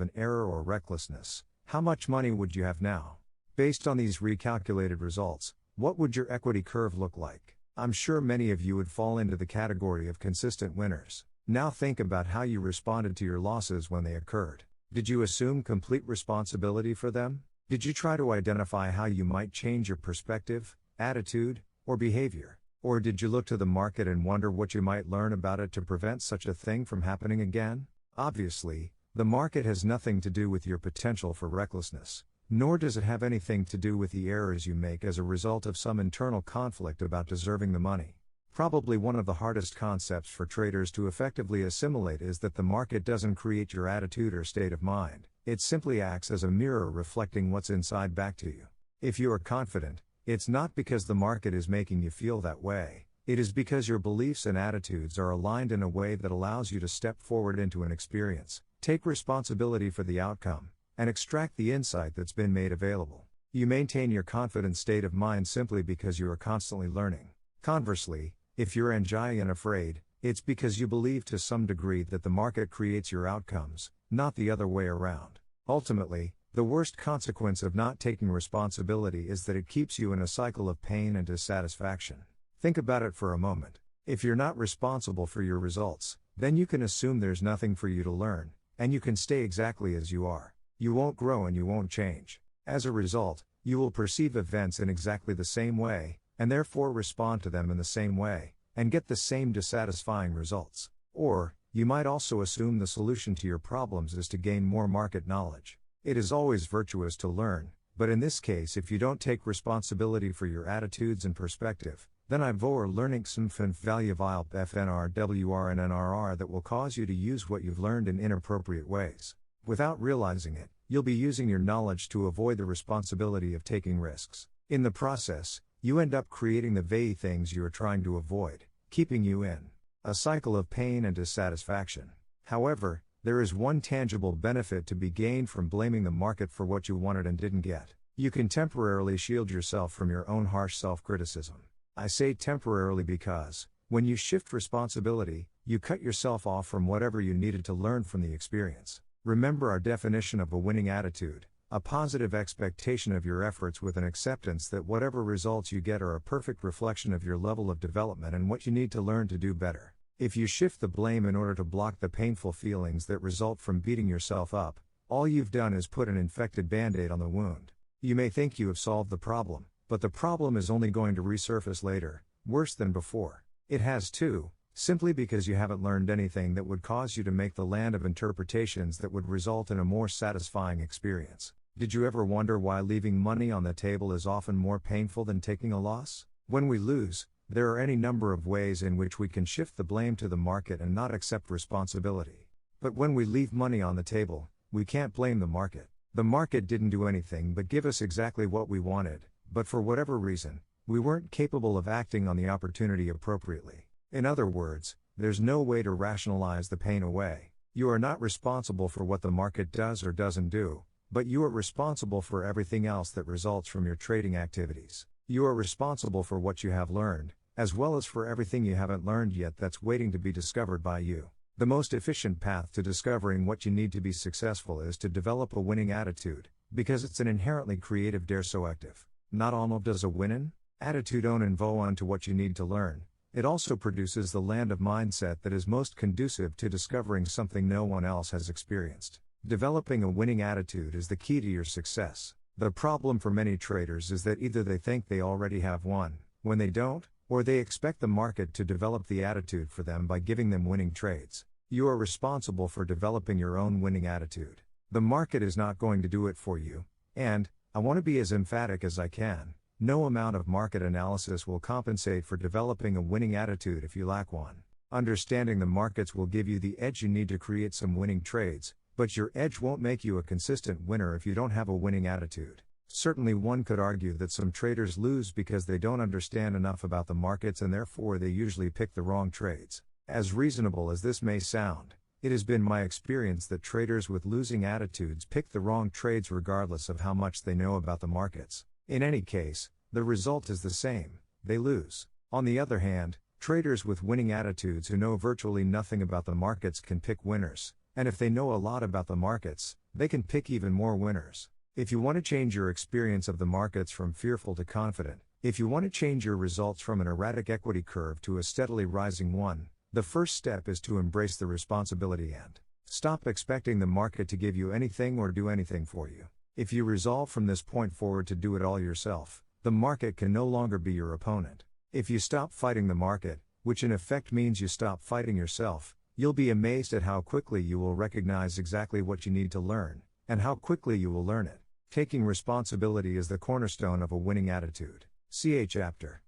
an error or recklessness, how much money would you have now? Based on these recalculated results, what would your equity curve look like? I'm sure many of you would fall into the category of consistent winners. Now think about how you responded to your losses when they occurred. Did you assume complete responsibility for them? Did you try to identify how you might change your perspective, attitude, or behavior? Or did you look to the market and wonder what you might learn about it to prevent such a thing from happening again? Obviously, the market has nothing to do with your potential for recklessness, nor does it have anything to do with the errors you make as a result of some internal conflict about deserving the money. Probably one of the hardest concepts for traders to effectively assimilate is that the market doesn't create your attitude or state of mind, it simply acts as a mirror reflecting what's inside back to you. If you are confident, it's not because the market is making you feel that way, it is because your beliefs and attitudes are aligned in a way that allows you to step forward into an experience, take responsibility for the outcome, and extract the insight that's been made available. You maintain your confident state of mind simply because you are constantly learning. Conversely, if you're anxious and afraid, it's because you believe to some degree that the market creates your outcomes, not the other way around. Ultimately, the worst consequence of not taking responsibility is that it keeps you in a cycle of pain and dissatisfaction. Think about it for a moment. If you're not responsible for your results, then you can assume there's nothing for you to learn, and you can stay exactly as you are. You won't grow and you won't change. As a result, you will perceive events in exactly the same way, and therefore respond to them in the same way, and get the same dissatisfying results. Or, you might also assume the solution to your problems is to gain more market knowledge. It is always virtuous to learn, but in this case if you don't take responsibility for your attitudes and perspective, then ivor learning something valuable FNRWR and NRR that will cause you to use what you've learned in inappropriate ways. Without realizing it, you'll be using your knowledge to avoid the responsibility of taking risks. In the process, you end up creating the very things you are trying to avoid, keeping you in a cycle of pain and dissatisfaction. However, there is one tangible benefit to be gained from blaming the market for what you wanted and didn't get. You can temporarily shield yourself from your own harsh self-criticism. I say temporarily because, when you shift responsibility, you cut yourself off from whatever you needed to learn from the experience. Remember our definition of a winning attitude. A positive expectation of your efforts with an acceptance that whatever results you get are a perfect reflection of your level of development and what you need to learn to do better. If you shift the blame in order to block the painful feelings that result from beating yourself up, all you've done is put an infected band-aid on the wound. You may think you have solved the problem, but the problem is only going to resurface later, worse than before. It has too, simply because you haven't learned anything that would cause you to make the land of interpretations that would result in a more satisfying experience. Did you ever wonder why leaving money on the table is often more painful than taking a loss? When we lose, there are any number of ways in which we can shift the blame to the market and not accept responsibility. But when we leave money on the table, we can't blame the market. The market didn't do anything but give us exactly what we wanted, but for whatever reason, we weren't capable of acting on the opportunity appropriately. In other words, there's no way to rationalize the pain away. You are not responsible for what the market does or doesn't do, but you are responsible for everything else that results from your trading activities. You are responsible for what you have learned, as well as for everything you haven't learned yet that's waiting to be discovered by you. The most efficient path to discovering what you need to be successful is to develop a winning attitude, because it's an inherently creative dare so active. Not all does a winning attitude own and vow on to what you need to learn. It also produces the land of mindset that is most conducive to discovering something no one else has experienced. Developing a winning attitude is the key to your success. The problem for many traders is that either they think they already have one, when they don't, or they expect the market to develop the attitude for them by giving them winning trades. You are responsible for developing your own winning attitude. The market is not going to do it for you, and, I want to be as emphatic as I can, no amount of market analysis will compensate for developing a winning attitude if you lack one. Understanding the markets will give you the edge you need to create some winning trades, but your edge won't make you a consistent winner if you don't have a winning attitude. Certainly one could argue that some traders lose because they don't understand enough about the markets and therefore they usually pick the wrong trades. As reasonable as this may sound, it has been my experience that traders with losing attitudes pick the wrong trades regardless of how much they know about the markets. In any case, the result is the same, they lose. On the other hand, traders with winning attitudes who know virtually nothing about the markets can pick winners, and if they know a lot about the markets, they can pick even more winners. If you want to change your experience of the markets from fearful to confident, if you want to change your results from an erratic equity curve to a steadily rising one, the first step is to embrace the responsibility and stop expecting the market to give you anything or do anything for you. If you resolve from this point forward to do it all yourself, the market can no longer be your opponent. If you stop fighting the market, which in effect means you stop fighting yourself, you'll be amazed at how quickly you will recognize exactly what you need to learn, and how quickly you will learn it. Taking responsibility is the cornerstone of a winning attitude. See a chapter.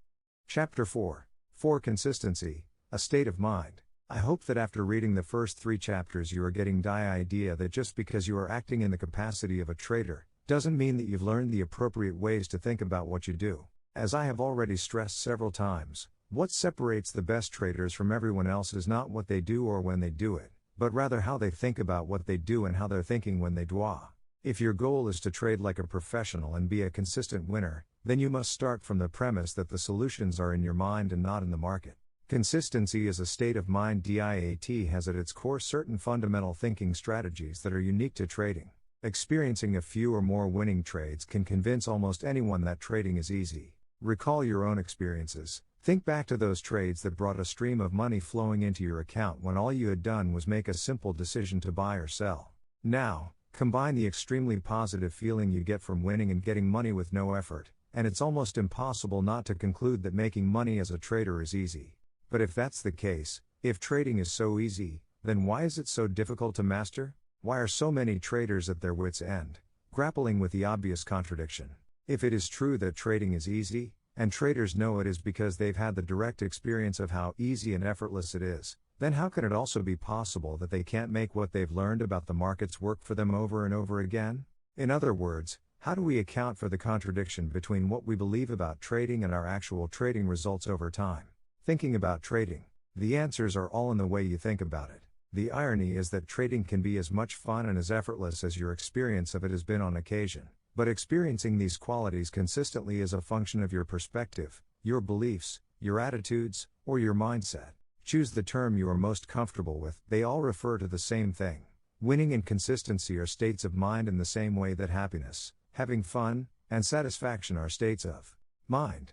Chapter 4. 4. Consistency, a state of mind. I hope that after reading the first 3 chapters you are getting the idea that just because you are acting in the capacity of a trader, doesn't mean that you've learned the appropriate ways to think about what you do. As I have already stressed several times, what separates the best traders from everyone else is not what they do or when they do it, but rather how they think about what they do and how they're thinking when they do it. If your goal is to trade like a professional and be a consistent winner, then you must start from the premise that the solutions are in your mind and not in the market. Consistency is a state of mind. DIAT has at its core certain fundamental thinking strategies that are unique to trading. Experiencing a few or more winning trades can convince almost anyone that trading is easy. Recall your own experiences. Think back to those trades that brought a stream of money flowing into your account when all you had done was make a simple decision to buy or sell. Now, combine the extremely positive feeling you get from winning and getting money with no effort, and it's almost impossible not to conclude that making money as a trader is easy. But if that's the case, if trading is so easy, then why is it so difficult to master? Why are so many traders at their wits' end, grappling with the obvious contradiction? If it is true that trading is easy, and traders know it is because they've had the direct experience of how easy and effortless it is, then how can it also be possible that they can't make what they've learned about the markets work for them over and over again? In other words, how do we account for the contradiction between what we believe about trading and our actual trading results over time? Thinking about trading. The answers are all in the way you think about it. The irony is that trading can be as much fun and as effortless as your experience of it has been on occasion, but experiencing these qualities consistently is a function of your perspective, your beliefs, your attitudes, or your mindset. Choose the term you are most comfortable with. They all refer to the same thing. Winning and consistency are states of mind in the same way that happiness, having fun, and satisfaction are states of mind.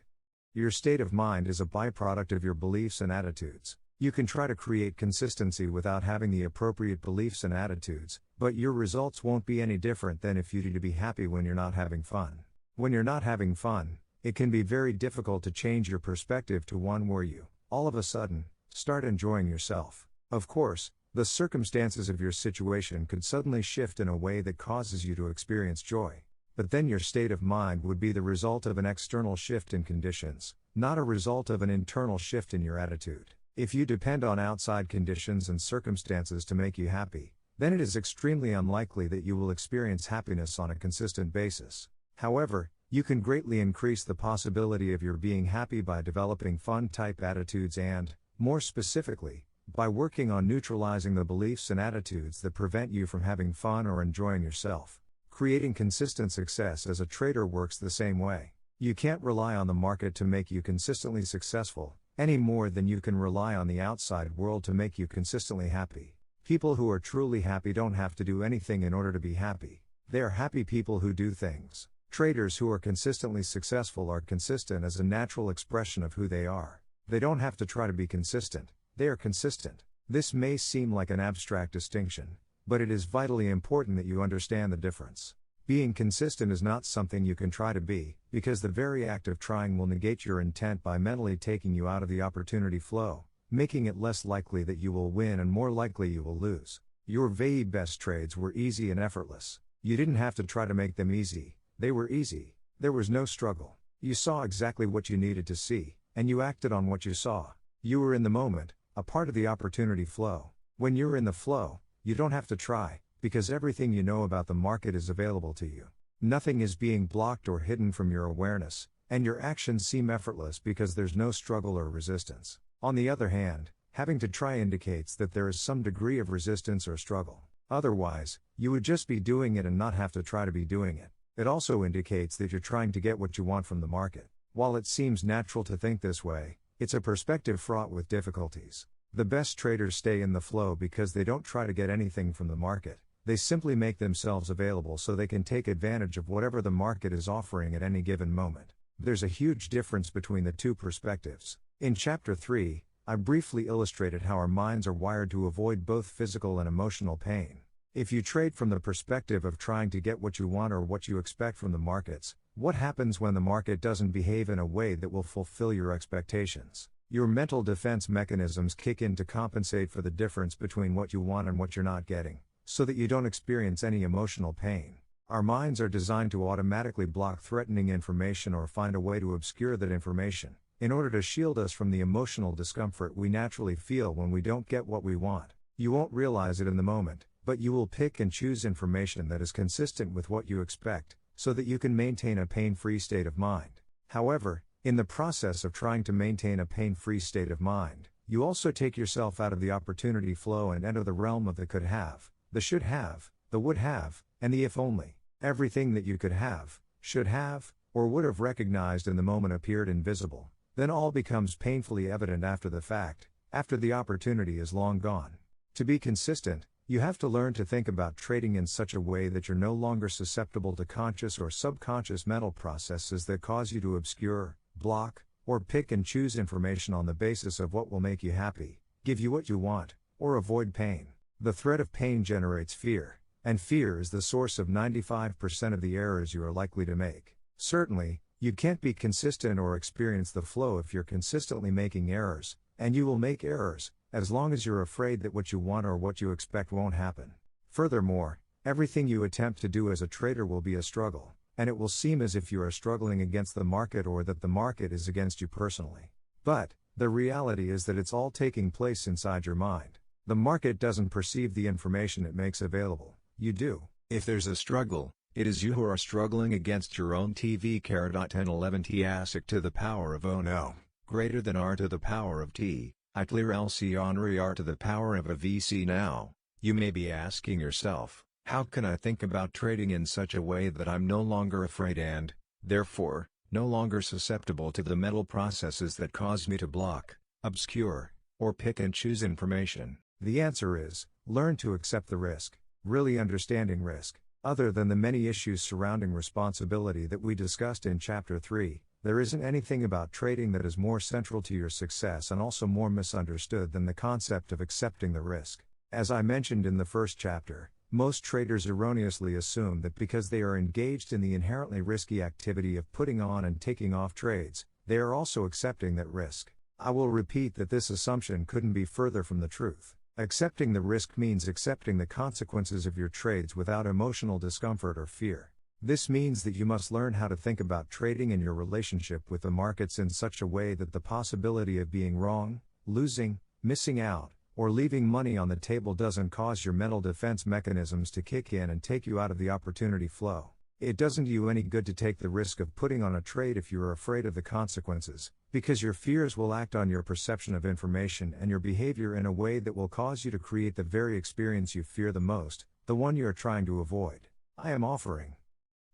Your state of mind is a byproduct of your beliefs and attitudes. You can try to create consistency without having the appropriate beliefs and attitudes, but your results won't be any different than if you need to be happy when you're not having fun. When you're not having fun, it can be very difficult to change your perspective to one where you, all of a sudden, start enjoying yourself. Of course, the circumstances of your situation could suddenly shift in a way that causes you to experience joy. But then your state of mind would be the result of an external shift in conditions, not a result of an internal shift in your attitude. If you depend on outside conditions and circumstances to make you happy, then it is extremely unlikely that you will experience happiness on a consistent basis. However, you can greatly increase the possibility of your being happy by developing fun-type attitudes and, more specifically, by working on neutralizing the beliefs and attitudes that prevent you from having fun or enjoying yourself. Creating consistent success as a trader works the same way. You can't rely on the market to make you consistently successful, any more than you can rely on the outside world to make you consistently happy. People who are truly happy don't have to do anything in order to be happy. They are happy people who do things. Traders who are consistently successful are consistent as a natural expression of who they are. They don't have to try to be consistent, they are consistent. This may seem like an abstract distinction, but it is vitally important that you understand the difference. Being consistent is not something you can try to be, because the very act of trying will negate your intent by mentally taking you out of the opportunity flow, making it less likely that you will win and more likely you will lose. Your very best trades were easy and effortless. You didn't have to try to make them easy, they were easy. There was no struggle. You saw exactly what you needed to see, and you acted on what you saw. You were in the moment, a part of the opportunity flow. When you're in the flow, you don't have to try, because everything you know about the market is available to you. Nothing is being blocked or hidden from your awareness, and your actions seem effortless because there's no struggle or resistance. On the other hand, having to try indicates that there is some degree of resistance or struggle. Otherwise, you would just be doing it and not have to try to be doing it. It also indicates that you're trying to get what you want from the market. While it seems natural to think this way, it's a perspective fraught with difficulties. The best traders stay in the flow because they don't try to get anything from the market. They simply make themselves available so they can take advantage of whatever the market is offering at any given moment. There's a huge difference between the two perspectives. In Chapter 3, I briefly illustrated how our minds are wired to avoid both physical and emotional pain. If you trade from the perspective of trying to get what you want or what you expect from the markets, what happens when the market doesn't behave in a way that will fulfill your expectations? Your mental defense mechanisms kick in to compensate for the difference between what you want and what you're not getting, so that you don't experience any emotional pain. Our minds are designed to automatically block threatening information or find a way to obscure that information, in order to shield us from the emotional discomfort we naturally feel when we don't get what we want. You won't realize it in the moment, but you will pick and choose information that is consistent with what you expect, so that you can maintain a pain-free state of mind. However, in the process of trying to maintain a pain-free state of mind, you also take yourself out of the opportunity flow and enter the realm of the could have, the should have, the would have, and the if only. Everything that you could have, should have, or would have recognized in the moment appeared invisible. Then all becomes painfully evident after the fact, after the opportunity is long gone. To be consistent, you have to learn to think about trading in such a way that you're no longer susceptible to conscious or subconscious mental processes that cause you to obscure, block, or pick and choose information on the basis of what will make you happy, give you what you want, or avoid pain. The threat of pain generates fear, and fear is the source of 95% of the errors you are likely to make. Certainly, you can't be consistent or experience the flow if you're consistently making errors, and you will make errors, as long as you're afraid that what you want or what you expect won't happen. Furthermore, everything you attempt to do as a trader will be a struggle, and it will seem as if you are struggling against the market or that the market is against you personally. But, the reality is that it's all taking place inside your mind. The market doesn't perceive the information it makes available, you do. If there's a struggle, it is you who are struggling against your own TV. 1011 t ASIC to the power of O no, greater than R to the power of T. I clear LC Henri R to the power of a VC now. You may be asking yourself, how can I think about trading in such a way that I'm no longer afraid and, therefore, no longer susceptible to the mental processes that cause me to block, obscure, or pick and choose information? The answer is, learn to accept the risk. Really understanding risk, other than the many issues surrounding responsibility that we discussed in Chapter 3, there isn't anything about trading that is more central to your success and also more misunderstood than the concept of accepting the risk. As I mentioned in the first chapter, most traders erroneously assume that because they are engaged in the inherently risky activity of putting on and taking off trades, they are also accepting that risk. I will repeat that this assumption couldn't be further from the truth. Accepting the risk means accepting the consequences of your trades without emotional discomfort or fear. This means that you must learn how to think about trading and your relationship with the markets in such a way that the possibility of being wrong, losing, missing out, or leaving money on the table doesn't cause your mental defense mechanisms to kick in and take you out of the opportunity flow. It doesn't do you any good to take the risk of putting on a trade if you are afraid of the consequences, because your fears will act on your perception of information and your behavior in a way that will cause you to create the very experience you fear the most, the one you are trying to avoid. I am offering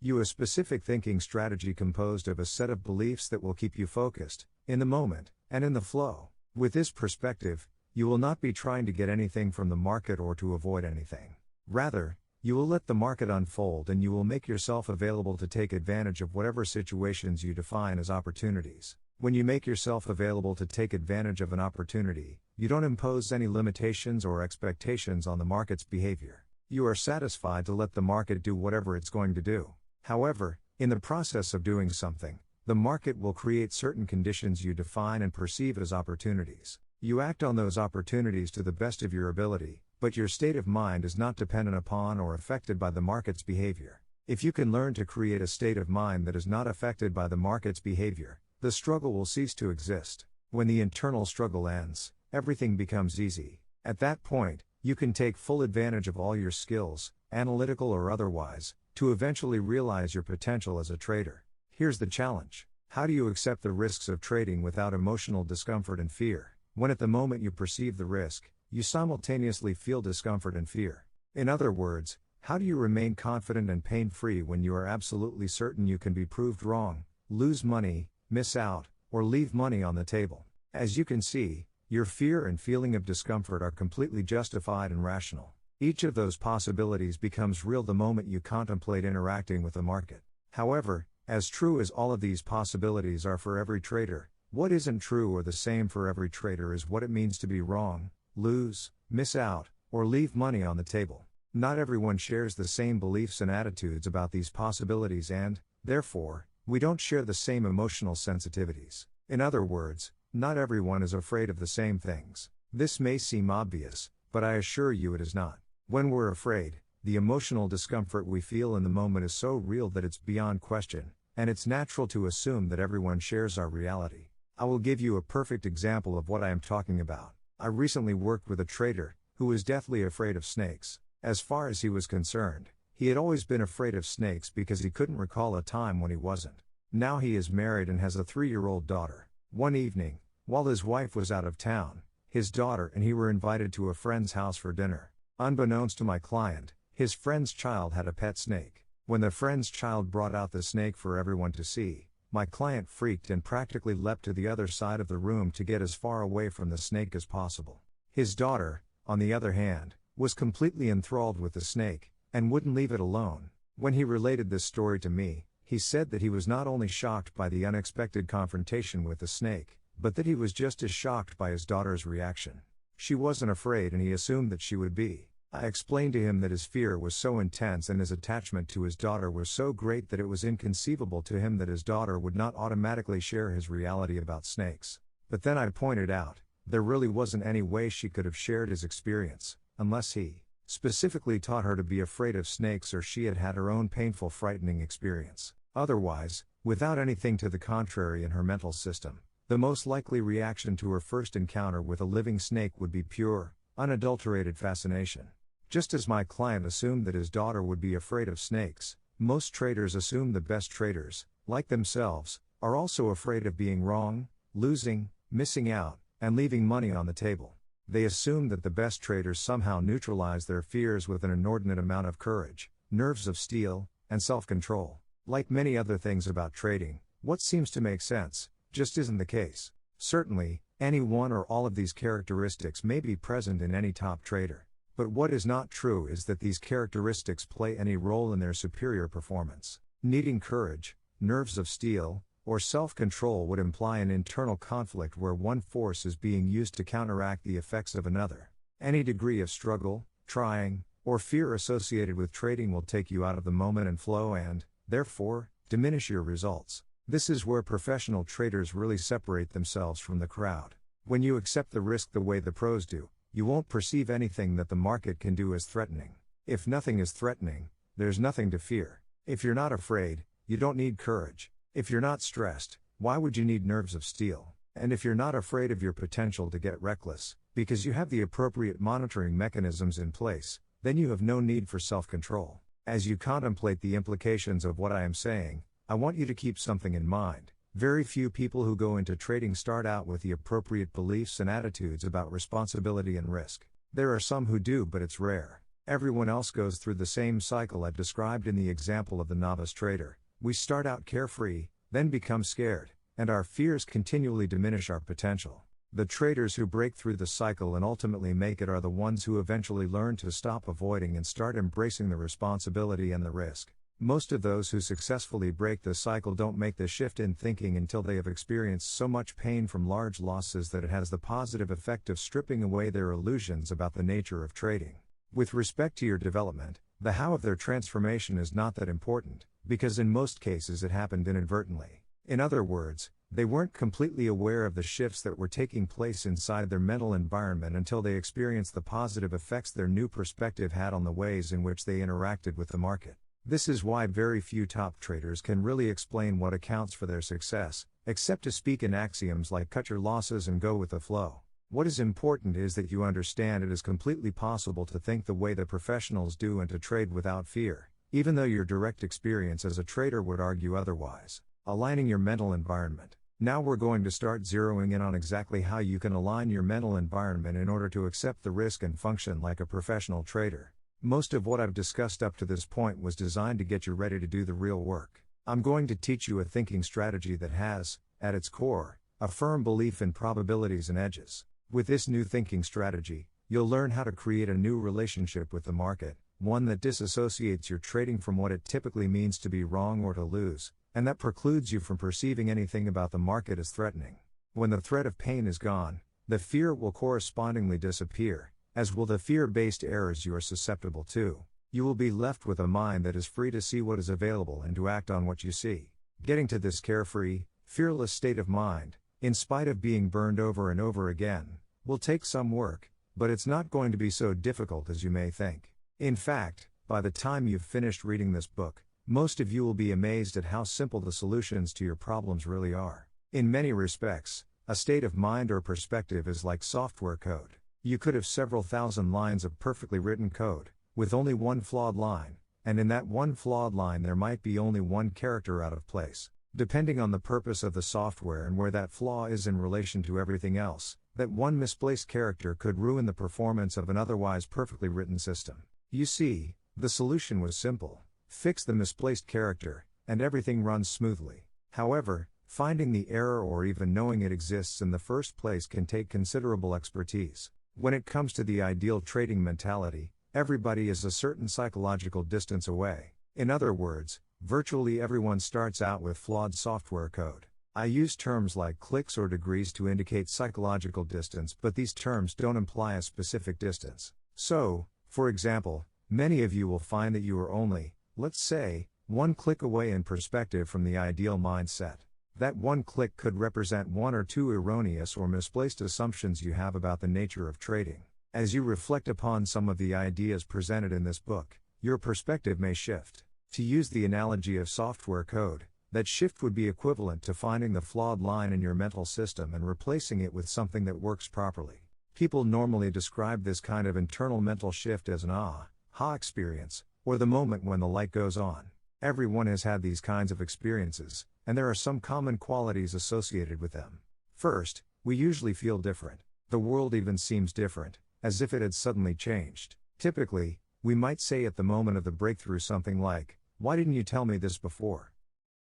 you a specific thinking strategy composed of a set of beliefs that will keep you focused, in the moment, and in the flow. With this perspective, you will not be trying to get anything from the market or to avoid anything. Rather, you will let the market unfold and you will make yourself available to take advantage of whatever situations you define as opportunities. When you make yourself available to take advantage of an opportunity, you don't impose any limitations or expectations on the market's behavior. You are satisfied to let the market do whatever it's going to do. However, in the process of doing something, the market will create certain conditions you define and perceive as opportunities. You act on those opportunities to the best of your ability, But your state of mind is not dependent upon or affected by the market's behavior. If you can learn to create a state of mind that is not affected by the market's behavior, the struggle will cease to exist. When the internal struggle ends, everything becomes easy. At that point, you can take full advantage of all your skills, analytical or otherwise, to eventually realize your potential as a trader. Here's the challenge. How do you accept the risks of trading without emotional discomfort and fear, when at the moment you perceive the risk, you simultaneously feel discomfort and fear? In other words, how do you remain confident and pain-free when you are absolutely certain you can be proved wrong, lose money, miss out, or leave money on the table? As you can see, your fear and feeling of discomfort are completely justified and rational. Each of those possibilities becomes real the moment you contemplate interacting with the market. However, as true as all of these possibilities are for every trader, what isn't true or the same for every trader is what it means to be wrong, lose, miss out, or leave money on the table. Not everyone shares the same beliefs and attitudes about these possibilities and, therefore, we don't share the same emotional sensitivities. In other words, not everyone is afraid of the same things. This may seem obvious, but I assure you it is not. When we're afraid, the emotional discomfort we feel in the moment is so real that it's beyond question, and it's natural to assume that everyone shares our reality. I will give you a perfect example of what I am talking about. I recently worked with a trader who was deathly afraid of snakes. As far as he was concerned, he had always been afraid of snakes because he couldn't recall a time when he wasn't. Now he is married and has a 3-year-old daughter. One evening, while his wife was out of town, his daughter and he were invited to a friend's house for dinner. Unbeknownst to my client, his friend's child had a pet snake. When the friend's child brought out the snake for everyone to see, my client freaked and practically leapt to the other side of the room to get as far away from the snake as possible. His daughter, on the other hand, was completely enthralled with the snake, and wouldn't leave it alone. When he related this story to me, he said that he was not only shocked by the unexpected confrontation with the snake, but that he was just as shocked by his daughter's reaction. She wasn't afraid and he assumed that she would be. I explained to him that his fear was so intense and his attachment to his daughter was so great that it was inconceivable to him that his daughter would not automatically share his reality about snakes. But then I pointed out, there really wasn't any way she could have shared his experience, unless he specifically taught her to be afraid of snakes or she had had her own painful, frightening experience. Otherwise, without anything to the contrary in her mental system, the most likely reaction to her first encounter with a living snake would be pure, unadulterated fascination. Just as my client assumed that his daughter would be afraid of snakes, most traders assume the best traders, like themselves, are also afraid of being wrong, losing, missing out, and leaving money on the table. They assume that the best traders somehow neutralize their fears with an inordinate amount of courage, nerves of steel, and self-control. Like many other things about trading, what seems to make sense just isn't the case. Certainly, any one or all of these characteristics may be present in any top trader. But what is not true is that these characteristics play any role in their superior performance. Needing courage, nerves of steel, or self-control would imply an internal conflict where one force is being used to counteract the effects of another. Any degree of struggle, trying, or fear associated with trading will take you out of the moment and flow and, therefore, diminish your results. This is where professional traders really separate themselves from the crowd. When you accept the risk the way the pros do, you won't perceive anything that the market can do as threatening. If nothing is threatening, there's nothing to fear. If you're not afraid, you don't need courage. If you're not stressed, why would you need nerves of steel? And if you're not afraid of your potential to get reckless, because you have the appropriate monitoring mechanisms in place, then you have no need for self-control. As you contemplate the implications of what I am saying, I want you to keep something in mind. Very few people who go into trading start out with the appropriate beliefs and attitudes about responsibility and risk. There are some who do, but it's rare. Everyone else goes through the same cycle I've described in the example of the novice trader. We start out carefree, then become scared, and our fears continually diminish our potential. The traders who break through the cycle and ultimately make it are the ones who eventually learn to stop avoiding and start embracing the responsibility and the risk. Most of those who successfully break the cycle don't make the shift in thinking until they have experienced so much pain from large losses that it has the positive effect of stripping away their illusions about the nature of trading. With respect to your development, the how of their transformation is not that important, because in most cases it happened inadvertently. In other words, They weren't completely aware of the shifts that were taking place inside their mental environment until they experienced the positive effects their new perspective had on the ways in which they interacted with the market. This is why very few top traders can really explain what accounts for their success, except to speak in axioms like cut your losses and go with the flow. What is important is that you understand it is completely possible to think the way the professionals do and to trade without fear, even though your direct experience as a trader would argue otherwise. Aligning your mental environment. Now we're going to start zeroing in on exactly how you can align your mental environment in order to accept the risk and function like a professional trader. Most of what I've discussed up to this point was designed to get you ready to do the real work. I'm going to teach you a thinking strategy that has, at its core, a firm belief in probabilities and edges. With this new thinking strategy, you'll learn how to create a new relationship with the market, one that disassociates your trading from what it typically means to be wrong or to lose, and that precludes you from perceiving anything about the market as threatening. When the threat of pain is gone, the fear will correspondingly disappear, as will the fear-based errors you are susceptible to. You will be left with a mind that is free to see what is available and to act on what you see. Getting to this carefree, fearless state of mind, in spite of being burned over and over again, will take some work, but it's not going to be so difficult as you may think. In fact, by the time you've finished reading this book, most of you will be amazed at how simple the solutions to your problems really are. In many respects, a state of mind or perspective is like software code. You could have several thousand lines of perfectly written code, with only one flawed line, and in that one flawed line there might be only one character out of place. Depending on the purpose of the software and where that flaw is in relation to everything else, that one misplaced character could ruin the performance of an otherwise perfectly written system. You see, the solution was simple. Fix the misplaced character, and everything runs smoothly. However, finding the error or even knowing it exists in the first place can take considerable expertise. When it comes to the ideal trading mentality, everybody is a certain psychological distance away. In other words, virtually everyone starts out with flawed software code. I use terms like clicks or degrees to indicate psychological distance, but these terms don't imply a specific distance. So, for example, many of you will find that you are only, let's say, one click away in perspective from the ideal mindset. That one click could represent one or two erroneous or misplaced assumptions you have about the nature of trading. As you reflect upon some of the ideas presented in this book, your perspective may shift. To use the analogy of software code, that shift would be equivalent to finding the flawed line in your mental system and replacing it with something that works properly. People normally describe this kind of internal mental shift as an aha experience, or the moment when the light goes on. Everyone has had these kinds of experiences, and there are some common qualities associated with them. First, we usually feel different. The world even seems different, as if it had suddenly changed. Typically, we might say at the moment of the breakthrough something like, "Why didn't you tell me this before?"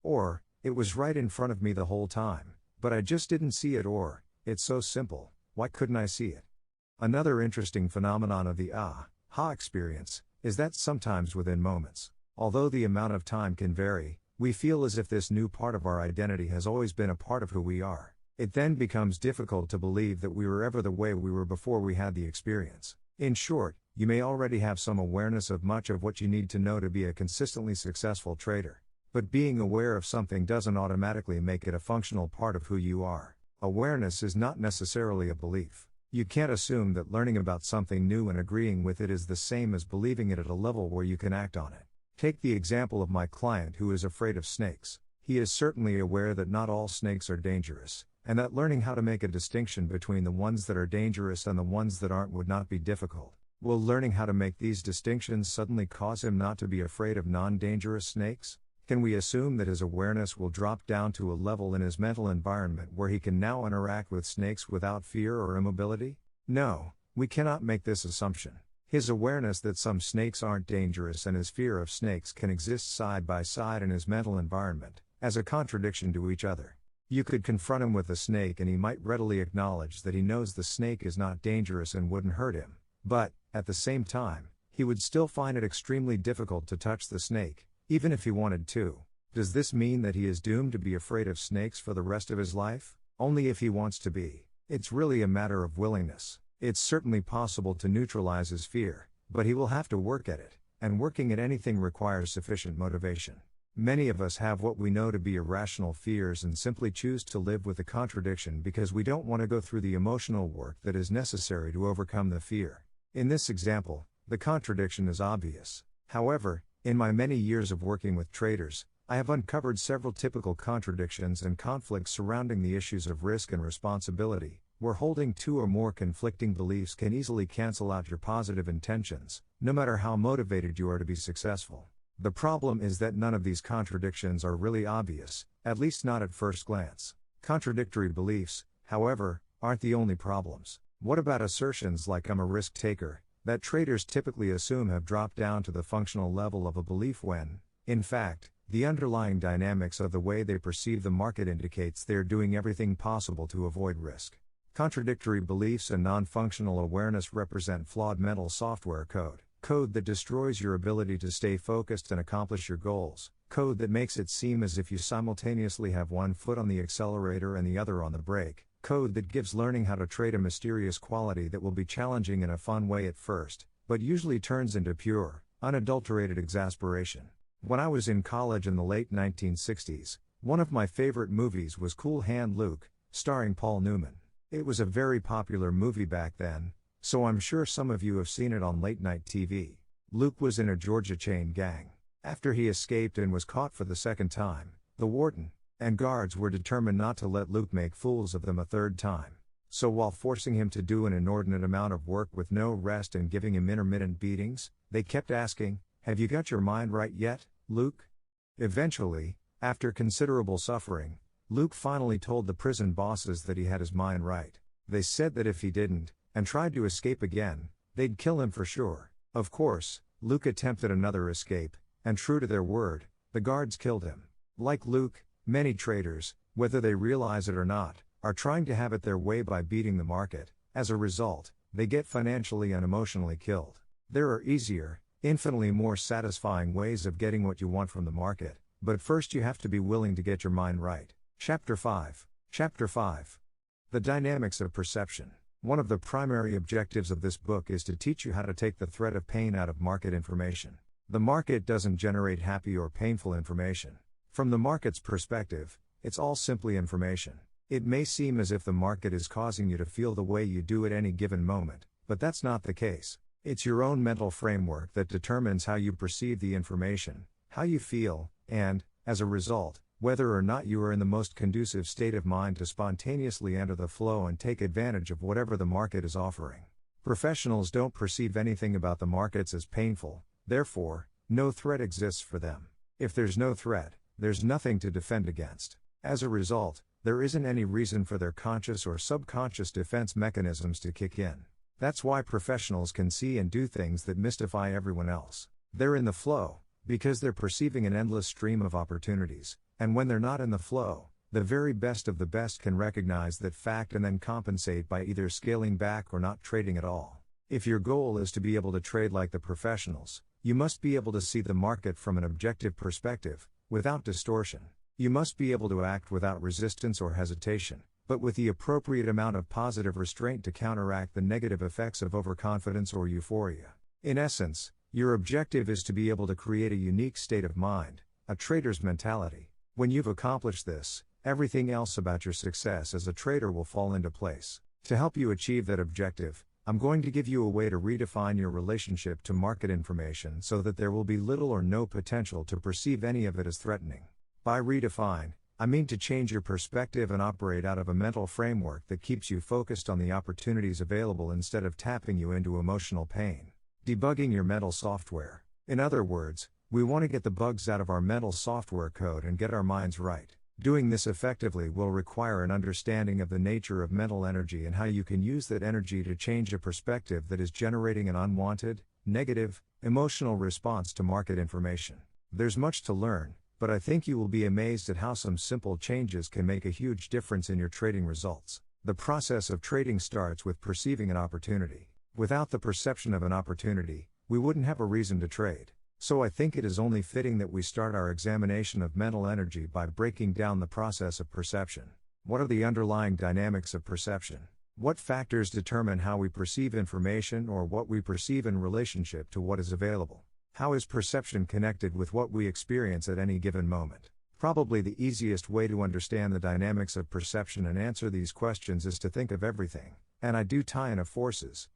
Or, "It was right in front of me the whole time, but I just didn't see it," or, "It's so simple, why couldn't I see it?" Another interesting phenomenon of the aha experience is that sometimes within moments, although the amount of time can vary, we feel as if this new part of our identity has always been a part of who we are. It then becomes difficult to believe that we were ever the way we were before we had the experience. In short, you may already have some awareness of much of what you need to know to be a consistently successful trader. But being aware of something doesn't automatically make it a functional part of who you are. Awareness is not necessarily a belief. You can't assume that learning about something new and agreeing with it is the same as believing it at a level where you can act on it. Take the example of my client who is afraid of snakes. He is certainly aware that not all snakes are dangerous, and that learning how to make a distinction between the ones that are dangerous and the ones that aren't would not be difficult. Will learning how to make these distinctions suddenly cause him not to be afraid of non-dangerous snakes? Can we assume that his awareness will drop down to a level in his mental environment where he can now interact with snakes without fear or immobility? No, we cannot make this assumption. His awareness that some snakes aren't dangerous and his fear of snakes can exist side by side in his mental environment, as a contradiction to each other. You could confront him with a snake and he might readily acknowledge that he knows the snake is not dangerous and wouldn't hurt him, but, at the same time, he would still find it extremely difficult to touch the snake, even if he wanted to. Does this mean that he is doomed to be afraid of snakes for the rest of his life? Only if he wants to be. It's really a matter of willingness. It's certainly possible to neutralize his fear, but he will have to work at it, and working at anything requires sufficient motivation. Many of us have what we know to be irrational fears and simply choose to live with the contradiction because we don't want to go through the emotional work that is necessary to overcome the fear. In this example, the contradiction is obvious. However, in my many years of working with traders, I have uncovered several typical contradictions and conflicts surrounding the issues of risk and responsibility, where holding two or more conflicting beliefs can easily cancel out your positive intentions, no matter how motivated you are to be successful. The problem is that none of these contradictions are really obvious, at least not at first glance. Contradictory beliefs, however, aren't the only problems. What about assertions like "I'm a risk taker," that traders typically assume have dropped down to the functional level of a belief when, in fact, the underlying dynamics of the way they perceive the market indicates they are doing everything possible to avoid risk. Contradictory beliefs and non-functional awareness represent flawed mental software code that destroys your ability to stay focused and accomplish your goals, code that makes it seem as if you simultaneously have one foot on the accelerator and the other on the brake, code that gives learning how to trade a mysterious quality that will be challenging in a fun way at first, but usually turns into pure, unadulterated exasperation. When I was in college in the late 1960s, one of my favorite movies was Cool Hand Luke, starring Paul Newman. It was a very popular movie back then, so I'm sure some of you have seen it on late-night TV. Luke was in a Georgia chain gang. After he escaped and was caught for the second time, the warden and guards were determined not to let Luke make fools of them a third time. So while forcing him to do an inordinate amount of work with no rest and giving him intermittent beatings, they kept asking, "Have you got your mind right yet, Luke?" Eventually, after considerable suffering, Luke finally told the prison bosses that he had his mind right. They said that if he didn't, and tried to escape again, they'd kill him for sure. Of course, Luke attempted another escape, and true to their word, the guards killed him. Like Luke, many traders, whether they realize it or not, are trying to have it their way by beating the market. As a result, they get financially and emotionally killed. There are easier, infinitely more satisfying ways of getting what you want from the market, but first you have to be willing to get your mind right. Chapter 5. The Dynamics of Perception. One of the primary objectives of this book is to teach you how to take the threat of pain out of market information. The market doesn't generate happy or painful information. From the market's perspective, it's all simply information. It may seem as if the market is causing you to feel the way you do at any given moment, but that's not the case. It's your own mental framework that determines how you perceive the information, how you feel, and, as a result, whether or not you are in the most conducive state of mind to spontaneously enter the flow and take advantage of whatever the market is offering. Professionals don't perceive anything about the markets as painful, therefore, no threat exists for them. If there's no threat, there's nothing to defend against. As a result, there isn't any reason for their conscious or subconscious defense mechanisms to kick in. That's why professionals can see and do things that mystify everyone else. They're in the flow, because they're perceiving an endless stream of opportunities, and when they're not in the flow, the very best of the best can recognize that fact and then compensate by either scaling back or not trading at all. If your goal is to be able to trade like the professionals, you must be able to see the market from an objective perspective, without distortion. You must be able to act without resistance or hesitation, but with the appropriate amount of positive restraint to counteract the negative effects of overconfidence or euphoria. In essence, your objective is to be able to create a unique state of mind, a trader's mentality. When you've accomplished this, everything else about your success as a trader will fall into place. To help you achieve that objective, I'm going to give you a way to redefine your relationship to market information so that there will be little or no potential to perceive any of it as threatening. By redefine, I mean to change your perspective and operate out of a mental framework that keeps you focused on the opportunities available instead of tapping you into emotional pain. Debugging your mental software. In other words, we want to get the bugs out of our mental software code and get our minds right. Doing this effectively will require an understanding of the nature of mental energy and how you can use that energy to change a perspective that is generating an unwanted, negative, emotional response to market information. There's much to learn, but I think you will be amazed at how some simple changes can make a huge difference in your trading results. The process of trading starts with perceiving an opportunity. Without the perception of an opportunity, we wouldn't have a reason to trade. So I think it is only fitting that we start our examination of mental energy by breaking down the process of perception. What are the underlying dynamics of perception? What factors determine how we perceive information or what we perceive in relationship to what is available? How is perception connected with what we experience at any given moment? Probably the easiest way to understand the dynamics of perception and answer these questions is to think of everything, and I do tie in of forces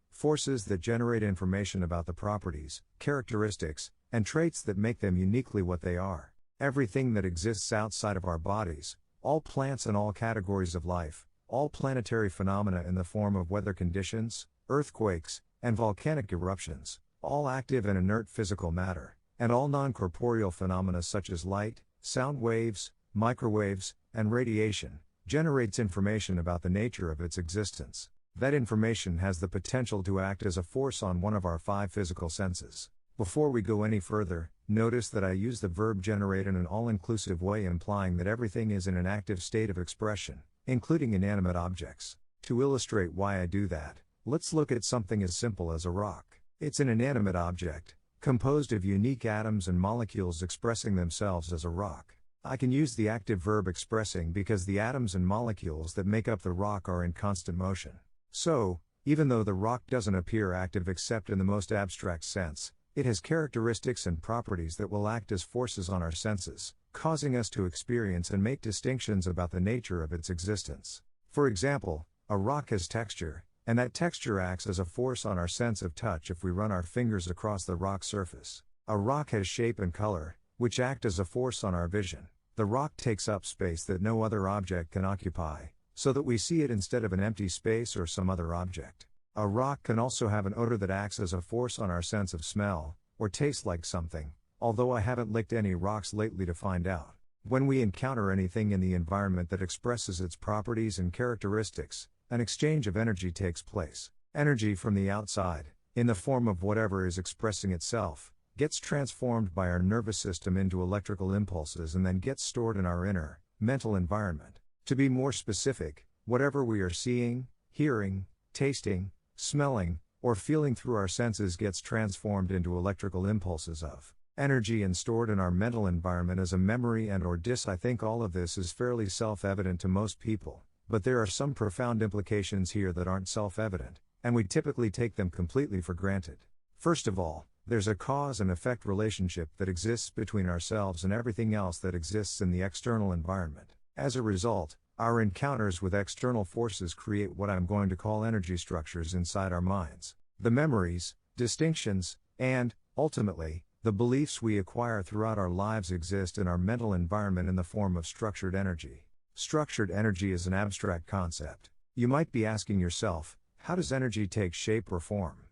that generate information about the properties, characteristics, and traits that make them uniquely what they are. Everything that exists outside of our bodies, all plants and all categories of life, all planetary phenomena in the form of weather conditions, earthquakes, and volcanic eruptions, all active and inert physical matter, and all non-corporeal phenomena such as light, sound waves, microwaves, and radiation, generates information about the nature of its existence. That information has the potential to act as a force on one of our 5 physical senses. Before we go any further, notice that I use the verb generate in an all-inclusive way, implying that everything is in an active state of expression, including inanimate objects. To illustrate why I do that, let's look at something as simple as a rock. It's an inanimate object, composed of unique atoms and molecules expressing themselves as a rock. I can use the active verb expressing because the atoms and molecules that make up the rock are in constant motion. So, even though the rock doesn't appear active except in the most abstract sense, it has characteristics and properties that will act as forces on our senses, causing us to experience and make distinctions about the nature of its existence. For example, a rock has texture, and that texture acts as a force on our sense of touch if we run our fingers across the rock surface. A rock has shape and color, which act as a force on our vision. The rock takes up space that no other object can occupy, so that we see it instead of an empty space or some other object. A rock can also have an odor that acts as a force on our sense of smell, or taste like something, although I haven't licked any rocks lately to find out. When we encounter anything in the environment that expresses its properties and characteristics, an exchange of energy takes place. Energy from the outside, in the form of whatever is expressing itself, gets transformed by our nervous system into electrical impulses and then gets stored in our inner, mental environment. To be more specific, whatever we are seeing, hearing, tasting, smelling, or feeling through our senses gets transformed into electrical impulses of energy and stored in our mental environment as a memory and/or dis. I think all of this is fairly self-evident to most people, but there are some profound implications here that aren't self-evident, and we typically take them completely for granted. First of all, there's a cause and effect relationship that exists between ourselves and everything else that exists in the external environment. As a result, our encounters with external forces create what I'm going to call energy structures inside our minds. The memories, distinctions, and, ultimately, the beliefs we acquire throughout our lives exist in our mental environment in the form of structured energy. Structured energy is an abstract concept. You might be asking yourself, how does energy take shape or form?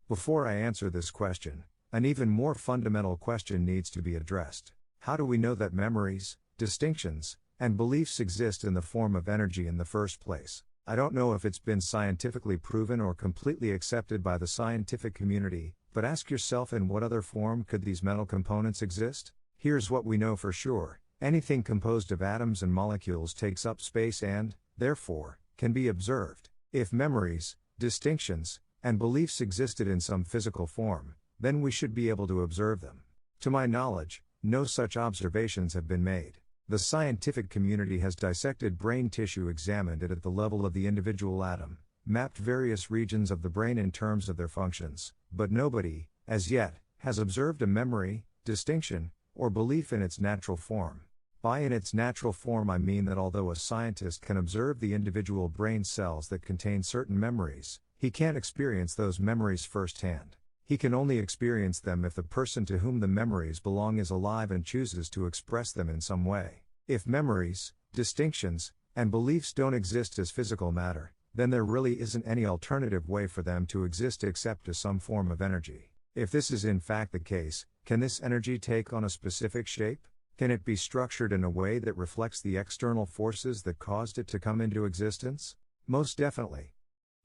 Before I answer this question, an even more fundamental question needs to be addressed. How do we know that memories, distinctions, and beliefs exist in the form of energy in the first place? I don't know if it's been scientifically proven or completely accepted by the scientific community, but ask yourself, in what other form could these mental components exist? Here's what we know for sure. Anything composed of atoms and molecules takes up space and, therefore, can be observed. If memories, distinctions, and beliefs existed in some physical form, then we should be able to observe them. To my knowledge, no such observations have been made. The scientific community has dissected brain tissue, examined it at the level of the individual atom, mapped various regions of the brain in terms of their functions, but nobody, as yet, has observed a memory, distinction, or belief in its natural form. By in its natural form I mean that although a scientist can observe the individual brain cells that contain certain memories, he can't experience those memories firsthand. He can only experience them if the person to whom the memories belong is alive and chooses to express them in some way. If memories, distinctions, and beliefs don't exist as physical matter, then there really isn't any alternative way for them to exist except as some form of energy. If this is in fact the case, can this energy take on a specific shape? Can it be structured in a way that reflects the external forces that caused it to come into existence? Most definitely.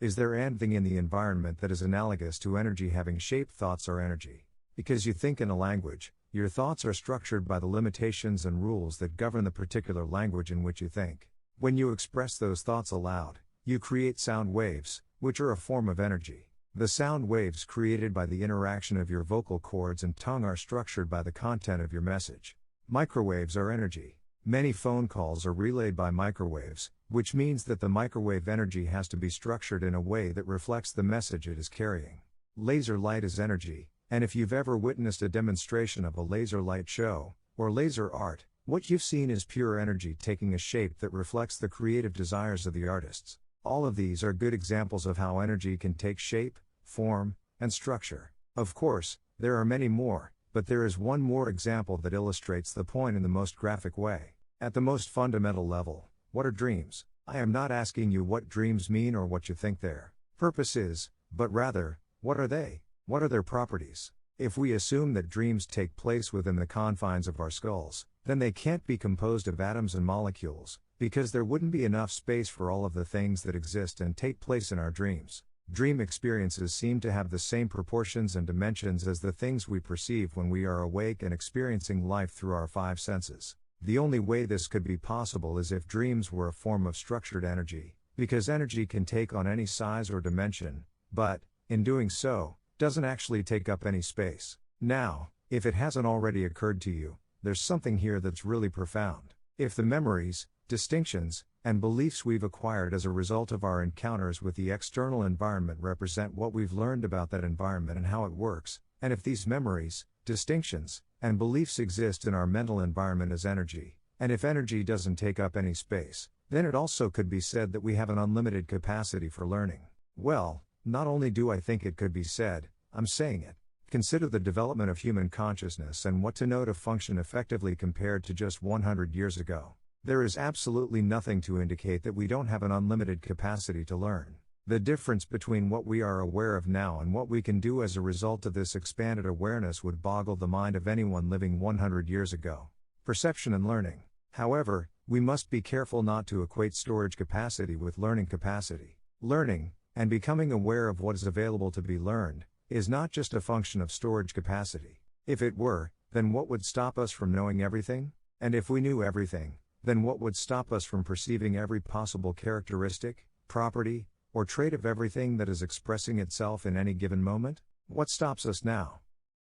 Is there anything in the environment that is analogous to energy having shape? Thoughts are energy. Because you think in a language, your thoughts are structured by the limitations and rules that govern the particular language in which you think. When you express those thoughts aloud, you create sound waves, which are a form of energy. The sound waves created by the interaction of your vocal cords and tongue are structured by the content of your message. Microwaves are energy. Many phone calls are relayed by microwaves, which means that the microwave energy has to be structured in a way that reflects the message it is carrying. Laser light is energy. and if you've ever witnessed a demonstration of a laser light show, or laser art, what you've seen is pure energy taking a shape that reflects the creative desires of the artists. All of these are good examples of how energy can take shape, form, and structure. Of course, there are many more, but there is one more example that illustrates the point in the most graphic way. At the most fundamental level, what are dreams? I am not asking you what dreams mean or what you think their purpose is, but rather, what are they? What are their properties? If we assume that dreams take place within the confines of our skulls, then they can't be composed of atoms and molecules, because there wouldn't be enough space for all of the things that exist and take place in our dreams. Dream experiences seem to have the same proportions and dimensions as the things we perceive when we are awake and experiencing life through our five senses. The only way this could be possible is if dreams were a form of structured energy, because energy can take on any size or dimension, but, in doing so, doesn't actually take up any space. Now, if it hasn't already occurred to you, there's something here that's really profound. If the memories, distinctions, and beliefs we've acquired as a result of our encounters with the external environment represent what we've learned about that environment and how it works, and if these memories, distinctions, and beliefs exist in our mental environment as energy, and if energy doesn't take up any space, then it also could be said that we have an unlimited capacity for learning. Well, not only do I think it could be said, I'm saying it. Consider the development of human consciousness and what to know to function effectively compared to just 100 years ago. There is absolutely nothing to indicate that we don't have an unlimited capacity to learn. The difference between what we are aware of now and what we can do as a result of this expanded awareness would boggle the mind of anyone living 100 years ago. Perception and learning. However, we must be careful not to equate storage capacity with learning capacity. Learning, and becoming aware of what is available to be learned, is not just a function of storage capacity. If it were, then what would stop us from knowing everything? And if we knew everything, then what would stop us from perceiving every possible characteristic, property, or trait of everything that is expressing itself in any given moment? What stops us now?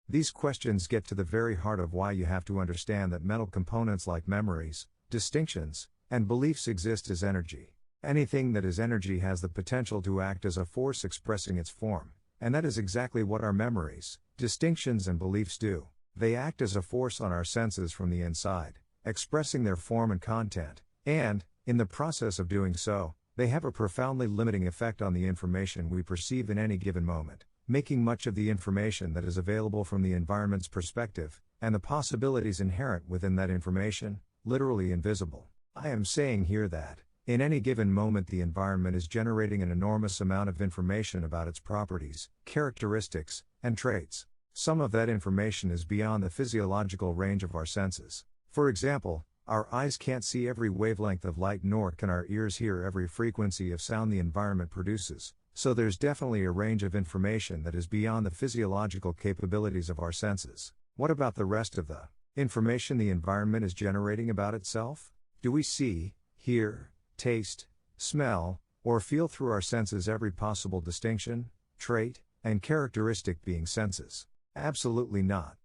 These questions get to the very heart of why you have to understand that mental components like memories, distinctions, and beliefs exist as energy. Anything that is energy has the potential to act as a force expressing its form, and that is exactly what our memories, distinctions, and beliefs do. They act as a force on our senses from the inside, expressing their form and content, and, in the process of doing so, they have a profoundly limiting effect on the information we perceive in any given moment, making much of the information that is available from the environment's perspective, and the possibilities inherent within that information, literally invisible. I am saying here that, in any given moment, the environment is generating an enormous amount of information about its properties, characteristics, and traits. Some of that information is beyond the physiological range of our senses. For example, our eyes can't see every wavelength of light, nor can our ears hear every frequency of sound the environment produces, so there's definitely a range of information that is beyond the physiological capabilities of our senses. What about the rest of the information the environment is generating about itself? Do we see, hear, taste, smell, or feel through our senses every possible distinction, trait, and characteristic being senses? Absolutely not.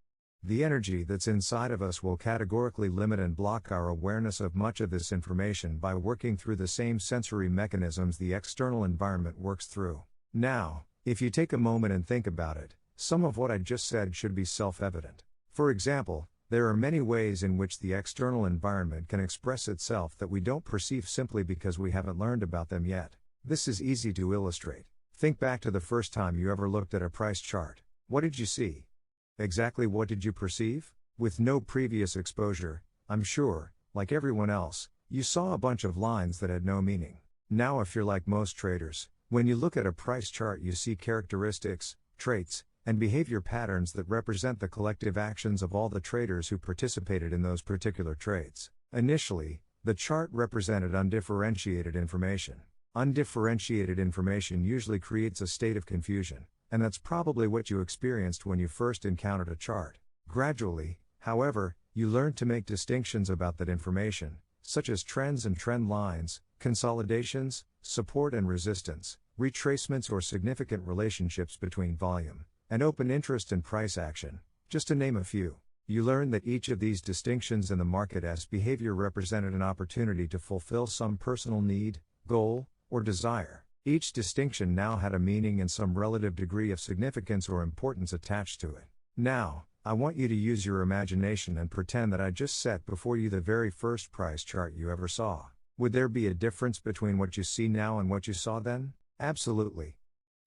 The energy that's inside of us will categorically limit and block our awareness of much of this information by working through the same sensory mechanisms the external environment works through. Now, if you take a moment and think about it, some of what I just said should be self-evident. For example, there are many ways in which the external environment can express itself that we don't perceive simply because we haven't learned about them yet. This is easy to illustrate. Think back to the first time you ever looked at a price chart. What did you see? Exactly what did you perceive? With no previous exposure, I'm sure, like everyone else, you saw a bunch of lines that had no meaning. Now, if you're like most traders, when you look at a price chart, you see characteristics, traits, and behavior patterns that represent the collective actions of all the traders who participated in those particular trades. Initially, the chart represented undifferentiated information. Undifferentiated information usually creates a state of confusion, and that's probably what you experienced when you first encountered a chart. Gradually, however, you learned to make distinctions about that information, such as trends and trend lines, consolidations, support and resistance, retracements or significant relationships between volume and open interest and price action, just to name a few. You learned that each of these distinctions in the market's behavior represented an opportunity to fulfill some personal need, goal, or desire. Each distinction now had a meaning and some relative degree of significance or importance attached to it. Now, I want you to use your imagination and pretend that I just set before you the very first price chart you ever saw. Would there be a difference between what you see now and what you saw then? Absolutely.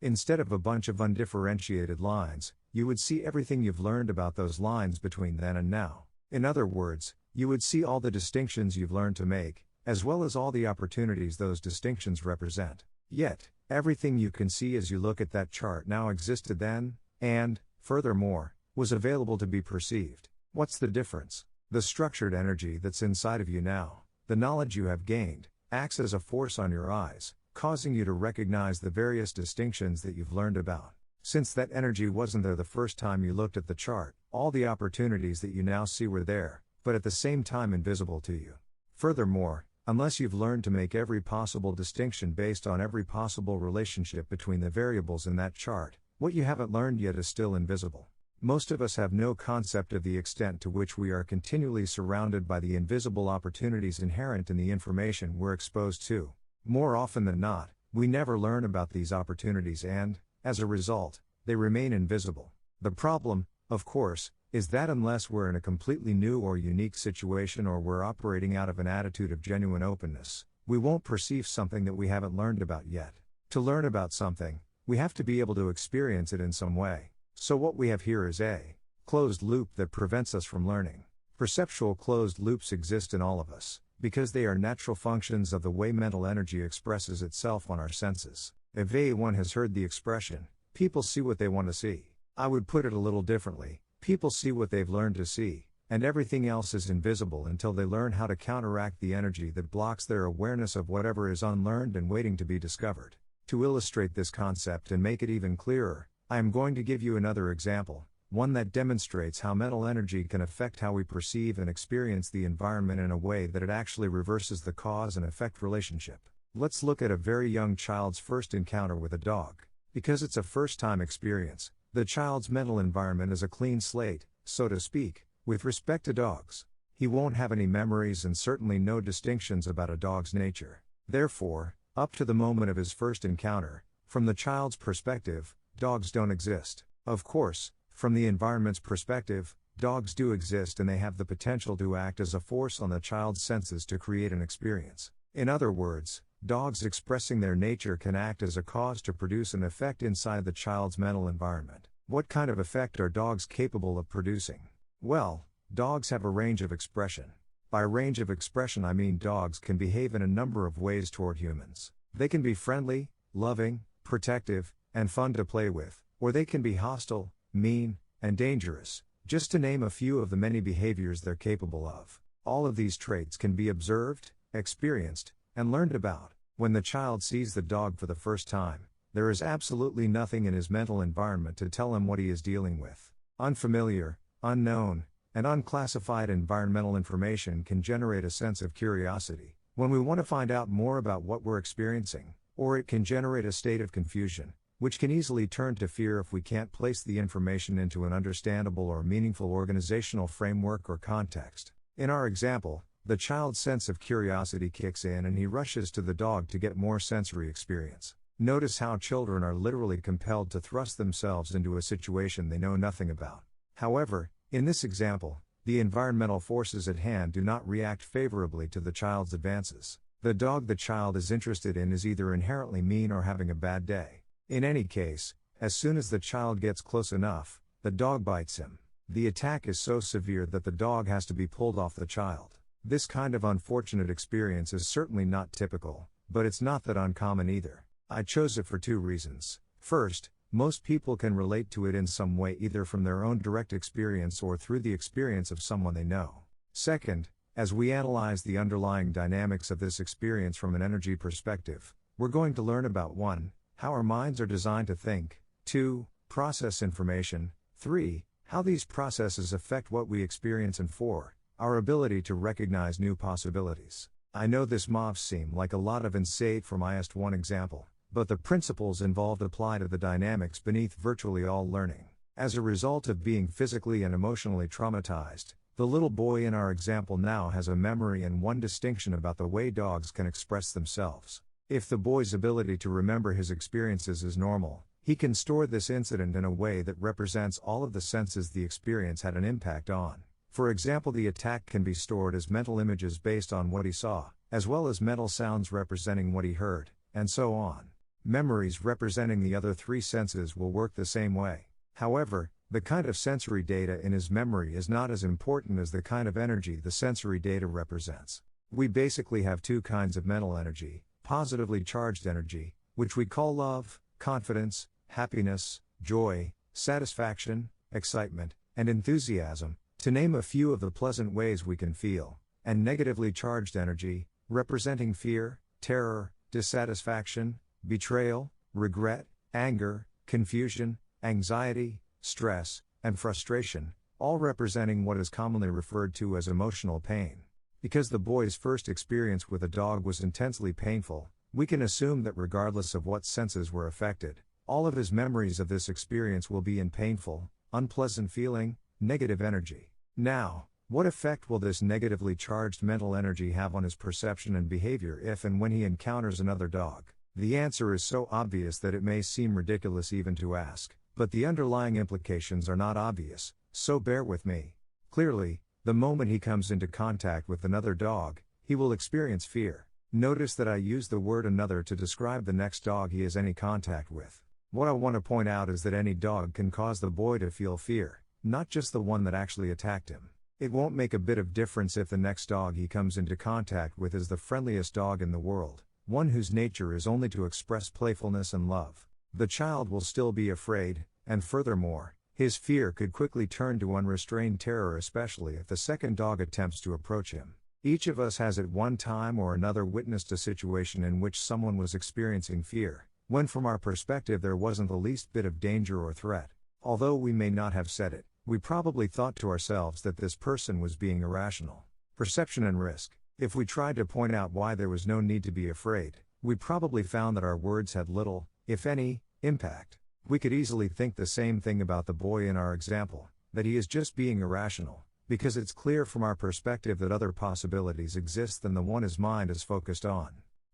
Instead of a bunch of undifferentiated lines, you would see everything you've learned about those lines between then and now. In other words, you would see all the distinctions you've learned to make, as well as all the opportunities those distinctions represent. Yet, everything you can see as you look at that chart now existed then, and, furthermore, was available to be perceived. What's the difference? The structured energy that's inside of you now, the knowledge you have gained, acts as a force on your eyes, causing you to recognize the various distinctions that you've learned about. Since that energy wasn't there the first time you looked at the chart, all the opportunities that you now see were there, but at the same time invisible to you. Furthermore, unless you've learned to make every possible distinction based on every possible relationship between the variables in that chart, what you haven't learned yet is still invisible. Most of us have no concept of the extent to which we are continually surrounded by the invisible opportunities inherent in the information we're exposed to. More often than not, we never learn about these opportunities and, as a result, they remain invisible. The problem, of course, is that unless we're in a completely new or unique situation or we're operating out of an attitude of genuine openness, we won't perceive something that we haven't learned about yet. To learn about something, we have to be able to experience it in some way. So what we have here is a closed loop that prevents us from learning. Perceptual closed loops exist in all of us, because they are natural functions of the way mental energy expresses itself on our senses. If anyone has heard the expression, people see what they want to see, I would put it a little differently. People see what they've learned to see, and everything else is invisible until they learn how to counteract the energy that blocks their awareness of whatever is unlearned and waiting to be discovered. To illustrate this concept and make it even clearer, I am going to give you another example, one that demonstrates how mental energy can affect how we perceive and experience the environment in a way that it actually reverses the cause and effect relationship. Let's look at a very young child's first encounter with a dog. Because it's a first-time experience, the child's mental environment is a clean slate, so to speak, with respect to dogs. He won't have any memories and certainly no distinctions about a dog's nature. Therefore, up to the moment of his first encounter, from the child's perspective, dogs don't exist. Of course, from the environment's perspective, dogs do exist and they have the potential to act as a force on the child's senses to create an experience. In other words, dogs expressing their nature can act as a cause to produce an effect inside the child's mental environment. What kind of effect are dogs capable of producing? Well, dogs have a range of expression. By range of expression I mean dogs can behave in a number of ways toward humans. They can be friendly, loving, protective, and fun to play with, or they can be hostile, mean, and dangerous, just to name a few of the many behaviors they're capable of. All of these traits can be observed, experienced, and learned about. When the child sees the dog for the first time, there is absolutely nothing in his mental environment to tell him what he is dealing with. Unfamiliar, unknown, and unclassified environmental information can generate a sense of curiosity, when we want to find out more about what we're experiencing, or it can generate a state of confusion, which can easily turn to fear if we can't place the information into an understandable or meaningful organizational framework or context. In our example, the child's sense of curiosity kicks in and he rushes to the dog to get more sensory experience. Notice how children are literally compelled to thrust themselves into a situation they know nothing about. However, in this example, the environmental forces at hand do not react favorably to the child's advances. The dog the child is interested in is either inherently mean or having a bad day. In any case, as soon as the child gets close enough, the dog bites him. The attack is so severe that the dog has to be pulled off the child. This kind of unfortunate experience is certainly not typical, but it's not that uncommon either. I chose it for two reasons. First, most people can relate to it in some way either from their own direct experience or through the experience of someone they know. Second, as we analyze the underlying dynamics of this experience from an energy perspective, we're going to learn about 1. How our minds are designed to think, 2. Process information, 3. How these processes affect what we experience, and 4. Our ability to recognize new possibilities. I know this might seem like a lot of insight from just one example, but the principles involved apply to the dynamics beneath virtually all learning. As a result of being physically and emotionally traumatized, the little boy in our example now has a memory and one distinction about the way dogs can express themselves. If the boy's ability to remember his experiences is normal, he can store this incident in a way that represents all of the senses the experience had an impact on. For example, the attack can be stored as mental images based on what he saw, as well as mental sounds representing what he heard, and so on. Memories representing the other three senses will work the same way. However, the kind of sensory data in his memory is not as important as the kind of energy the sensory data represents. We basically have two kinds of mental energy: positively charged energy, which we call love, confidence, happiness, joy, satisfaction, excitement, and enthusiasm, to name a few of the pleasant ways we can feel, and negatively charged energy, representing fear, terror, dissatisfaction, betrayal, regret, anger, confusion, anxiety, stress, and frustration, all representing what is commonly referred to as emotional pain. Because the boy's first experience with a dog was intensely painful, we can assume that regardless of what senses were affected, all of his memories of this experience will be in painful, unpleasant feeling, negative energy. Now, what effect will this negatively charged mental energy have on his perception and behavior if and when he encounters another dog? The answer is so obvious that it may seem ridiculous even to ask, but the underlying implications are not obvious, so bear with me. Clearly, the moment he comes into contact with another dog, he will experience fear. Notice that I use the word another to describe the next dog he has any contact with. What I want to point out is that any dog can cause the boy to feel fear, not just the one that actually attacked him. It won't make a bit of difference if the next dog he comes into contact with is the friendliest dog in the world, one whose nature is only to express playfulness and love. The child will still be afraid, and furthermore, his fear could quickly turn to unrestrained terror, especially if the second dog attempts to approach him. Each of us has at one time or another witnessed a situation in which someone was experiencing fear, when from our perspective there wasn't the least bit of danger or threat. Although we may not have said it, we probably thought to ourselves that this person was being irrational. Perception and risk. If we tried to point out why there was no need to be afraid, we probably found that our words had little, if any, impact. We could easily think the same thing about the boy in our example, that he is just being irrational, because it's clear from our perspective that other possibilities exist than the one his mind is focused on.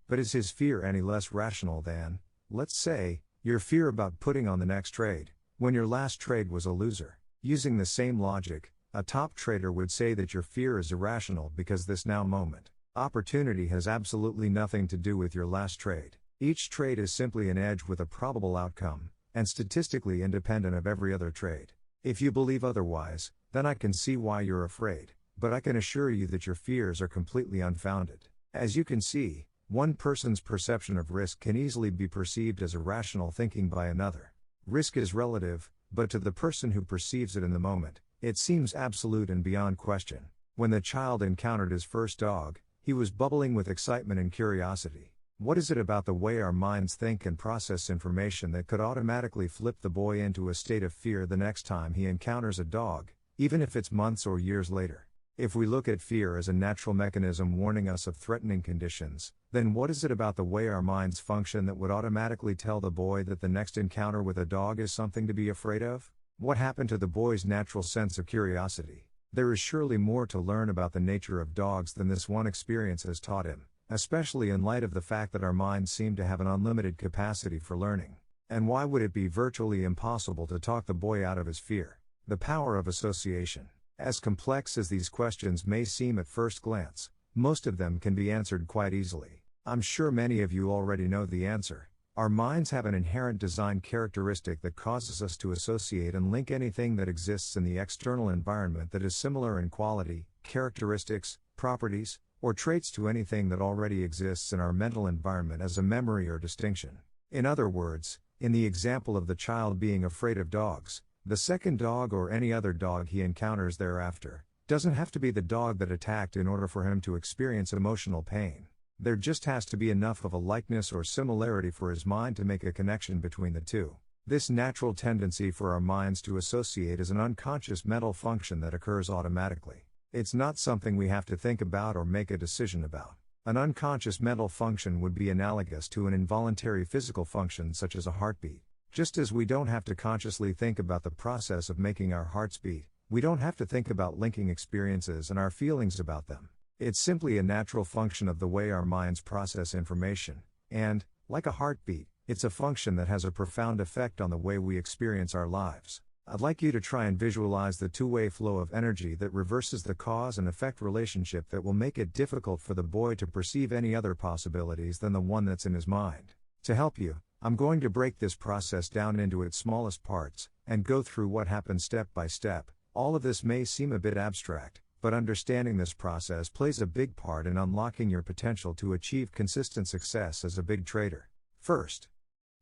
But is his fear any less rational than, let's say, your fear about putting on the next trade, when your last trade was a loser? Using the same logic, a top trader would say that your fear is irrational because this now moment, opportunity has absolutely nothing to do with your last trade. Each trade is simply an edge with a probable outcome, and statistically independent of every other trade. If you believe otherwise, then I can see why you're afraid, but I can assure you that your fears are completely unfounded. As you can see, one person's perception of risk can easily be perceived as irrational thinking by another. Risk is relative, but to the person who perceives it in the moment, it seems absolute and beyond question. When the child encountered his first dog, he was bubbling with excitement and curiosity. What is it about the way our minds think and process information that could automatically flip the boy into a state of fear the next time he encounters a dog, even if it's months or years later? If we look at fear as a natural mechanism warning us of threatening conditions, then what is it about the way our minds function that would automatically tell the boy that the next encounter with a dog is something to be afraid of? What happened to the boy's natural sense of curiosity? There is surely more to learn about the nature of dogs than this one experience has taught him, especially in light of the fact that our minds seem to have an unlimited capacity for learning. And why would it be virtually impossible to talk the boy out of his fear? The power of association. As complex as these questions may seem at first glance, most of them can be answered quite easily. I'm sure many of you already know the answer. Our minds have an inherent design characteristic that causes us to associate and link anything that exists in the external environment that is similar in quality, characteristics, properties, or traits to anything that already exists in our mental environment as a memory or distinction. In other words, in the example of the child being afraid of dogs, the second dog or any other dog he encounters thereafter doesn't have to be the dog that attacked in order for him to experience emotional pain. There just has to be enough of a likeness or similarity for his mind to make a connection between the two. This natural tendency for our minds to associate is an unconscious mental function that occurs automatically. It's not something we have to think about or make a decision about. An unconscious mental function would be analogous to an involuntary physical function such as a heartbeat. Just as we don't have to consciously think about the process of making our hearts beat, we don't have to think about linking experiences and our feelings about them. It's simply a natural function of the way our minds process information, And, like a heartbeat, it's a function that has a profound effect on the way we experience our lives. I'd like you to try and visualize the two-way flow of energy that reverses the cause and effect relationship that will make it difficult for the boy to perceive any other possibilities than the one that's in his mind. To help you, I'm going to break this process down into its smallest parts, and go through what happens step by step. All of this may seem a bit abstract, but understanding this process plays a big part in unlocking your potential to achieve consistent success as a big trader. First,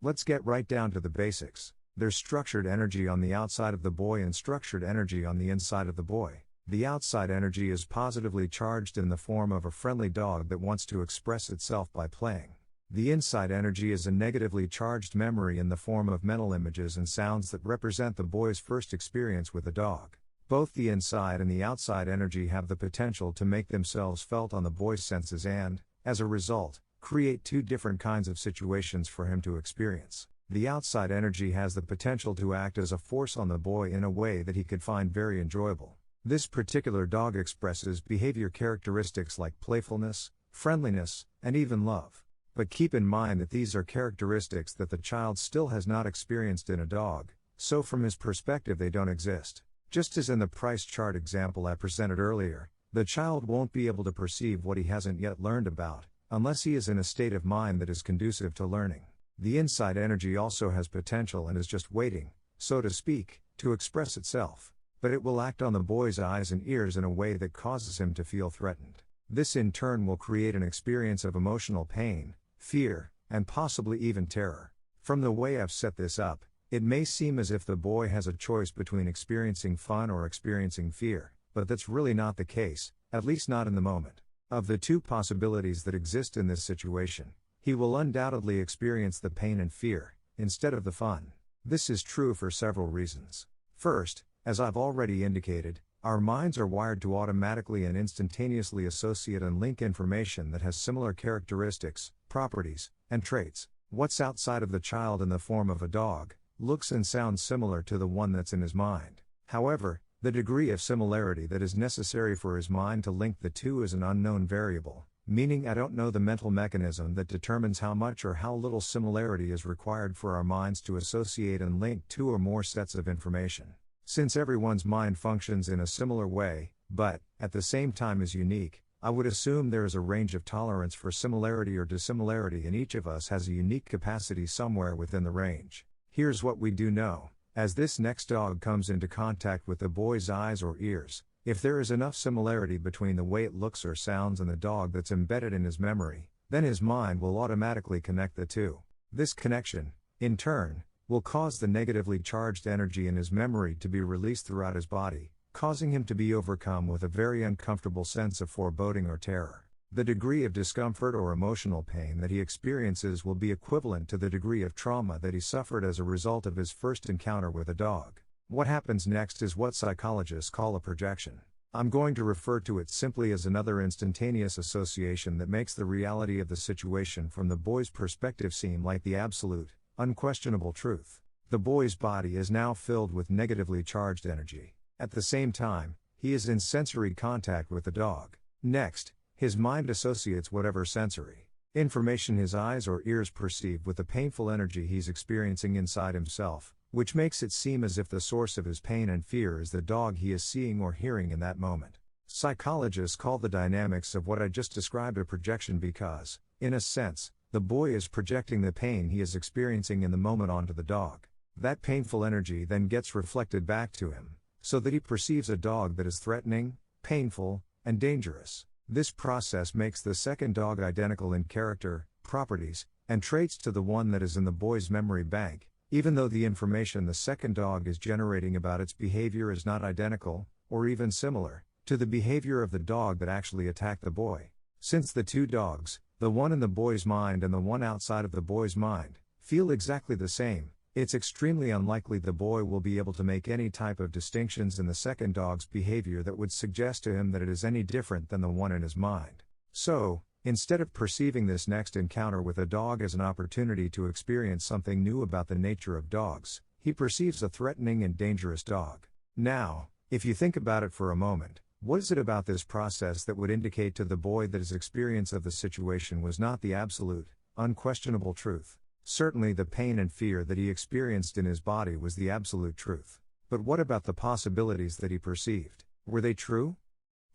let's get right down to the basics. There's structured energy on the outside of the boy and structured energy on the inside of the boy. The outside energy is positively charged in the form of a friendly dog that wants to express itself by playing. The inside energy is a negatively charged memory in the form of mental images and sounds that represent the boy's first experience with a dog. Both the inside and the outside energy have the potential to make themselves felt on the boy's senses and, as a result, create two different kinds of situations for him to experience. The outside energy has the potential to act as a force on the boy in a way that he could find very enjoyable. This particular dog expresses behavior characteristics like playfulness, friendliness, and even love. But keep in mind that these are characteristics that the child still has not experienced in a dog, so from his perspective they don't exist. Just as in the price chart example I presented earlier, the child won't be able to perceive what he hasn't yet learned about, unless he is in a state of mind that is conducive to learning. The inside energy also has potential and is just waiting, so to speak, to express itself. But it will act on the boy's eyes and ears in a way that causes him to feel threatened. This in turn will create an experience of emotional pain, fear, and possibly even terror. From the way I've set this up, it may seem as if the boy has a choice between experiencing fun or experiencing fear, but that's really not the case, at least not in the moment. Of the two possibilities that exist in this situation, he will undoubtedly experience the pain and fear, instead of the fun. This is true for several reasons. First, as I've already indicated, our minds are wired to automatically and instantaneously associate and link information that has similar characteristics, properties, and traits. What's outside of the child in the form of a dog looks and sounds similar to the one that's in his mind. However, the degree of similarity that is necessary for his mind to link the two is an unknown variable, meaning I don't know the mental mechanism that determines how much or how little similarity is required for our minds to associate and link two or more sets of information. Since everyone's mind functions in a similar way, but, at the same time is unique, I would assume there is a range of tolerance for similarity or dissimilarity and each of us has a unique capacity somewhere within the range. Here's what we do know. As this next dog comes into contact with the boy's eyes or ears, if there is enough similarity between the way it looks or sounds and the dog that's embedded in his memory, then his mind will automatically connect the two. This connection, in turn, will cause the negatively charged energy in his memory to be released throughout his body, causing him to be overcome with a very uncomfortable sense of foreboding or terror. The degree of discomfort or emotional pain that he experiences will be equivalent to the degree of trauma that he suffered as a result of his first encounter with a dog. What happens next is what psychologists call a projection. I'm going to refer to it simply as another instantaneous association that makes the reality of the situation from the boy's perspective seem like the absolute, unquestionable truth. The boy's body is now filled with negatively charged energy. At the same time, he is in sensory contact with the dog. Next, his mind associates whatever sensory information his eyes or ears perceive with the painful energy he's experiencing inside himself, which makes it seem as if the source of his pain and fear is the dog he is seeing or hearing in that moment. Psychologists call the dynamics of what I just described a projection because, in a sense, the boy is projecting the pain he is experiencing in the moment onto the dog. That painful energy then gets reflected back to him, so that he perceives a dog that is threatening, painful, and dangerous. This process makes the second dog identical in character, properties, and traits to the one that is in the boy's memory bank, even though the information the second dog is generating about its behavior is not identical, or even similar, to the behavior of the dog that actually attacked the boy. Since the two dogs, the one in the boy's mind and the one outside of the boy's mind, feel exactly the same, it's extremely unlikely the boy will be able to make any type of distinctions in the second dog's behavior that would suggest to him that it is any different than the one in his mind. So, instead of perceiving this next encounter with a dog as an opportunity to experience something new about the nature of dogs, he perceives a threatening and dangerous dog. Now, if you think about it for a moment, what is it about this process that would indicate to the boy that his experience of the situation was not the absolute, unquestionable truth. Certainly the pain and fear that he experienced in his body was the absolute truth. But what about the possibilities that he perceived? Were they true?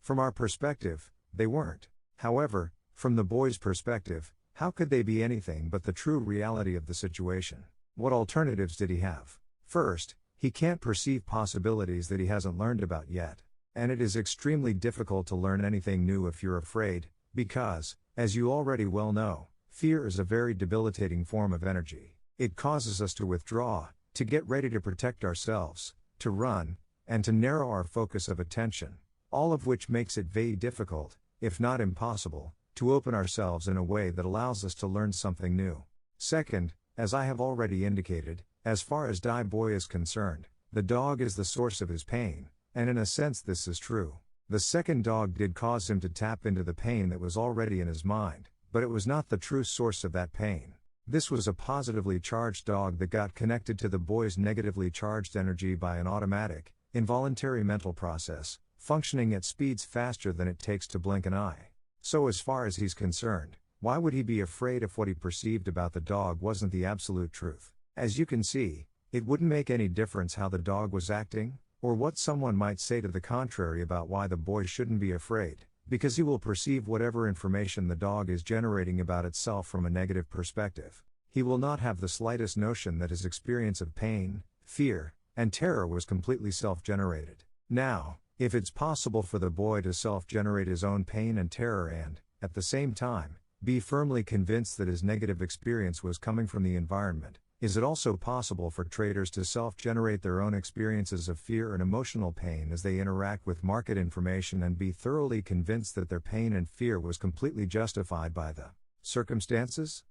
From our perspective, they weren't. However, from the boy's perspective, how could they be anything but the true reality of the situation? What alternatives did he have? First, he can't perceive possibilities that he hasn't learned about yet. And it is extremely difficult to learn anything new if you're afraid, because, as you already well know, fear is a very debilitating form of energy. It causes us to withdraw, to get ready to protect ourselves, to run, and to narrow our focus of attention, all of which makes it very difficult, if not impossible, to open ourselves in a way that allows us to learn something new. Second, as I have already indicated, as far as Die Boy is concerned, the dog is the source of his pain, and in a sense this is true. The second dog did cause him to tap into the pain that was already in his mind, but it was not the true source of that pain. This was a positively charged dog that got connected to the boy's negatively charged energy by an automatic, involuntary mental process, functioning at speeds faster than it takes to blink an eye. So as far as he's concerned, why would he be afraid if what he perceived about the dog wasn't the absolute truth? As you can see, it wouldn't make any difference how the dog was acting, or what someone might say to the contrary about why the boy shouldn't be afraid, because he will perceive whatever information the dog is generating about itself from a negative perspective. He will not have the slightest notion that his experience of pain, fear, and terror was completely self-generated. Now, if it's possible for the boy to self-generate his own pain and terror and, at the same time, be firmly convinced that his negative experience was coming from the environment, is it also possible for traders to self-generate their own experiences of fear and emotional pain as they interact with market information and be thoroughly convinced that their pain and fear was completely justified by the circumstances?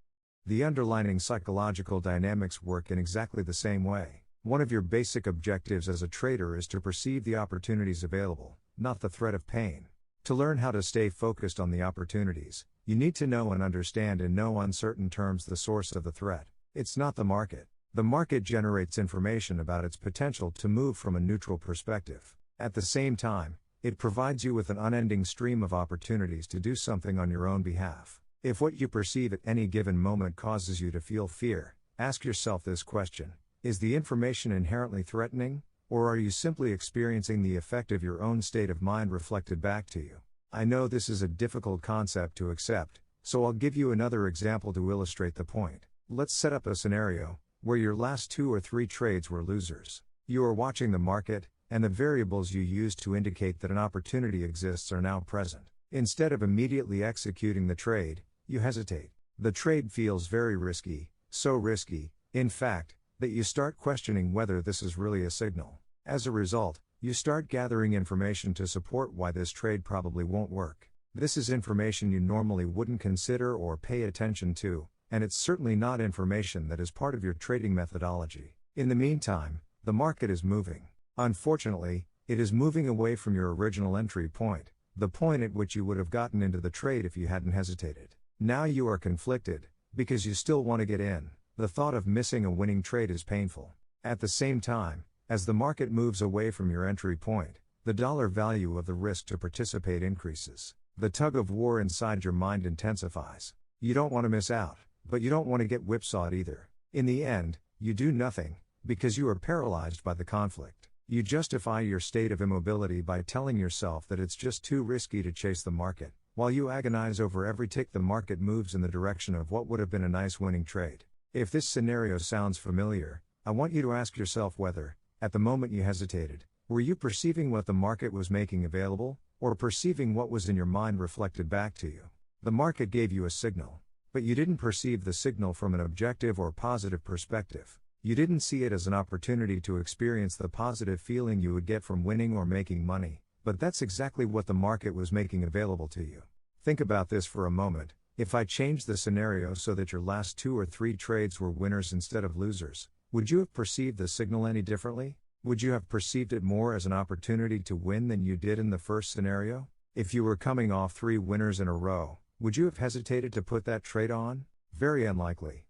The underlying psychological dynamics work in exactly the same way. One of your basic objectives as a trader is to perceive the opportunities available, not the threat of pain. To learn how to stay focused on the opportunities, you need to know and understand in no uncertain terms the source of the threat. It's not the market. The market generates information about its potential to move from a neutral perspective. At the same time, it provides you with an unending stream of opportunities to do something on your own behalf. If what you perceive at any given moment causes you to feel fear, ask yourself this question: is the information inherently threatening, or are you simply experiencing the effect of your own state of mind reflected back to you? I know this is a difficult concept to accept, so I'll give you another example to illustrate the point. Let's set up a scenario where your last 2 or 3 trades were losers. You are watching the market, and the variables you used to indicate that an opportunity exists are now present. Instead of immediately executing the trade, you hesitate. The trade feels very risky, so risky, in fact, that you start questioning whether this is really a signal. As a result, you start gathering information to support why this trade probably won't work. This is information you normally wouldn't consider or pay attention to, and it's certainly not information that is part of your trading methodology. In the meantime, the market is moving. Unfortunately, it is moving away from your original entry point, the point at which you would have gotten into the trade if you hadn't hesitated. Now you are conflicted, because you still want to get in. The thought of missing a winning trade is painful. At the same time, as the market moves away from your entry point, the dollar value of the risk to participate increases. The tug of war inside your mind intensifies. You don't want to miss out, but you don't want to get whipsawed either. In the end, you do nothing, because you are paralyzed by the conflict. You justify your state of immobility by telling yourself that it's just too risky to chase the market, while you agonize over every tick the market moves in the direction of what would have been a nice winning trade. If this scenario sounds familiar, I want you to ask yourself whether, at the moment you hesitated, were you perceiving what the market was making available, or perceiving what was in your mind reflected back to you? The market gave you a signal, but you didn't perceive the signal from an objective or positive perspective. You didn't see it as an opportunity to experience the positive feeling you would get from winning or making money, but that's exactly what the market was making available to you. Think about this for a moment. If I changed the scenario so that your last 2 or 3 trades were winners instead of losers, would you have perceived the signal any differently? Would you have perceived it more as an opportunity to win than you did in the first scenario? If you were coming off 3 winners in a row, would you have hesitated to put that trade on? Very unlikely.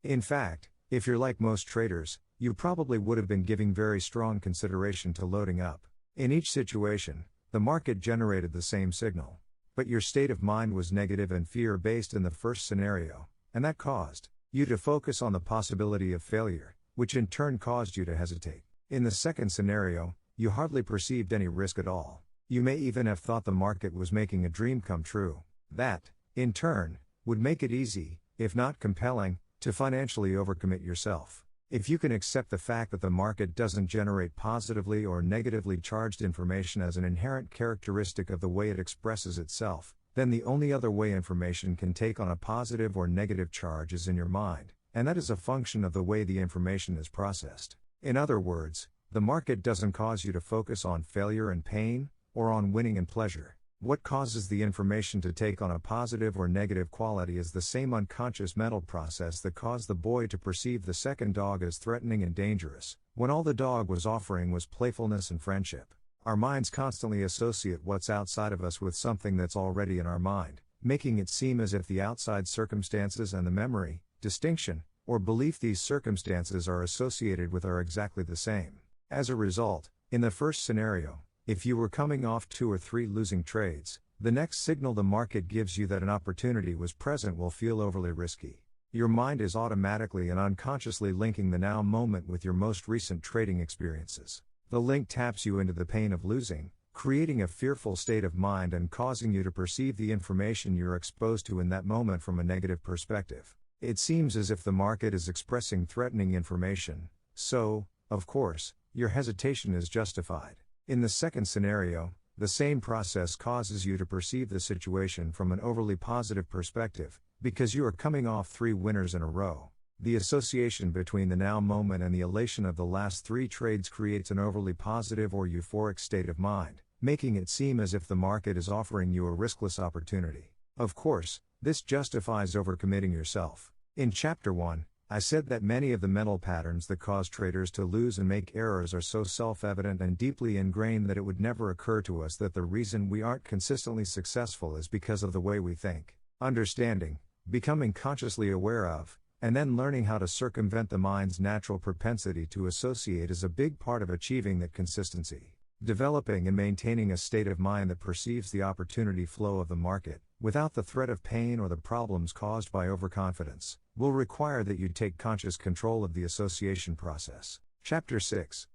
In fact, if you're like most traders, you probably would have been giving very strong consideration to loading up. In each situation, the market generated the same signal. But your state of mind was negative and fear-based in the first scenario, and that caused you to focus on the possibility of failure, which in turn caused you to hesitate. In the second scenario, you hardly perceived any risk at all. You may even have thought the market was making a dream come true. That, in turn, would make it easy, if not compelling, to financially overcommit yourself. If you can accept the fact that the market doesn't generate positively or negatively charged information as an inherent characteristic of the way it expresses itself, then the only other way information can take on a positive or negative charge is in your mind, and that is a function of the way the information is processed. In other words, the market doesn't cause you to focus on failure and pain, or on winning and pleasure. What causes the information to take on a positive or negative quality is the same unconscious mental process that caused the boy to perceive the second dog as threatening and dangerous, when all the dog was offering was playfulness and friendship. Our minds constantly associate what's outside of us with something that's already in our mind, making it seem as if the outside circumstances and the memory, distinction, or belief these circumstances are associated with are exactly the same. As a result, in the first scenario, if you were coming off 2 or 3 losing trades, the next signal the market gives you that an opportunity was present will feel overly risky. Your mind is automatically and unconsciously linking the now moment with your most recent trading experiences. The link taps you into the pain of losing, creating a fearful state of mind and causing you to perceive the information you're exposed to in that moment from a negative perspective. It seems as if the market is expressing threatening information, so, of course, your hesitation is justified. In the second scenario, the same process causes you to perceive the situation from an overly positive perspective, because you are coming off 3 winners in a row. The association between the now moment and the elation of the last 3 trades creates an overly positive or euphoric state of mind, making it seem as if the market is offering you a riskless opportunity. Of course, this justifies overcommitting yourself. In Chapter 1, I said that many of the mental patterns that cause traders to lose and make errors are so self-evident and deeply ingrained that it would never occur to us that the reason we aren't consistently successful is because of the way we think. Understanding, becoming consciously aware of, and then learning how to circumvent the mind's natural propensity to associate is a big part of achieving that consistency. Developing and maintaining a state of mind that perceives the opportunity flow of the market, without the threat of pain or the problems caused by overconfidence, will require that you take conscious control of the association process. Chapter 6.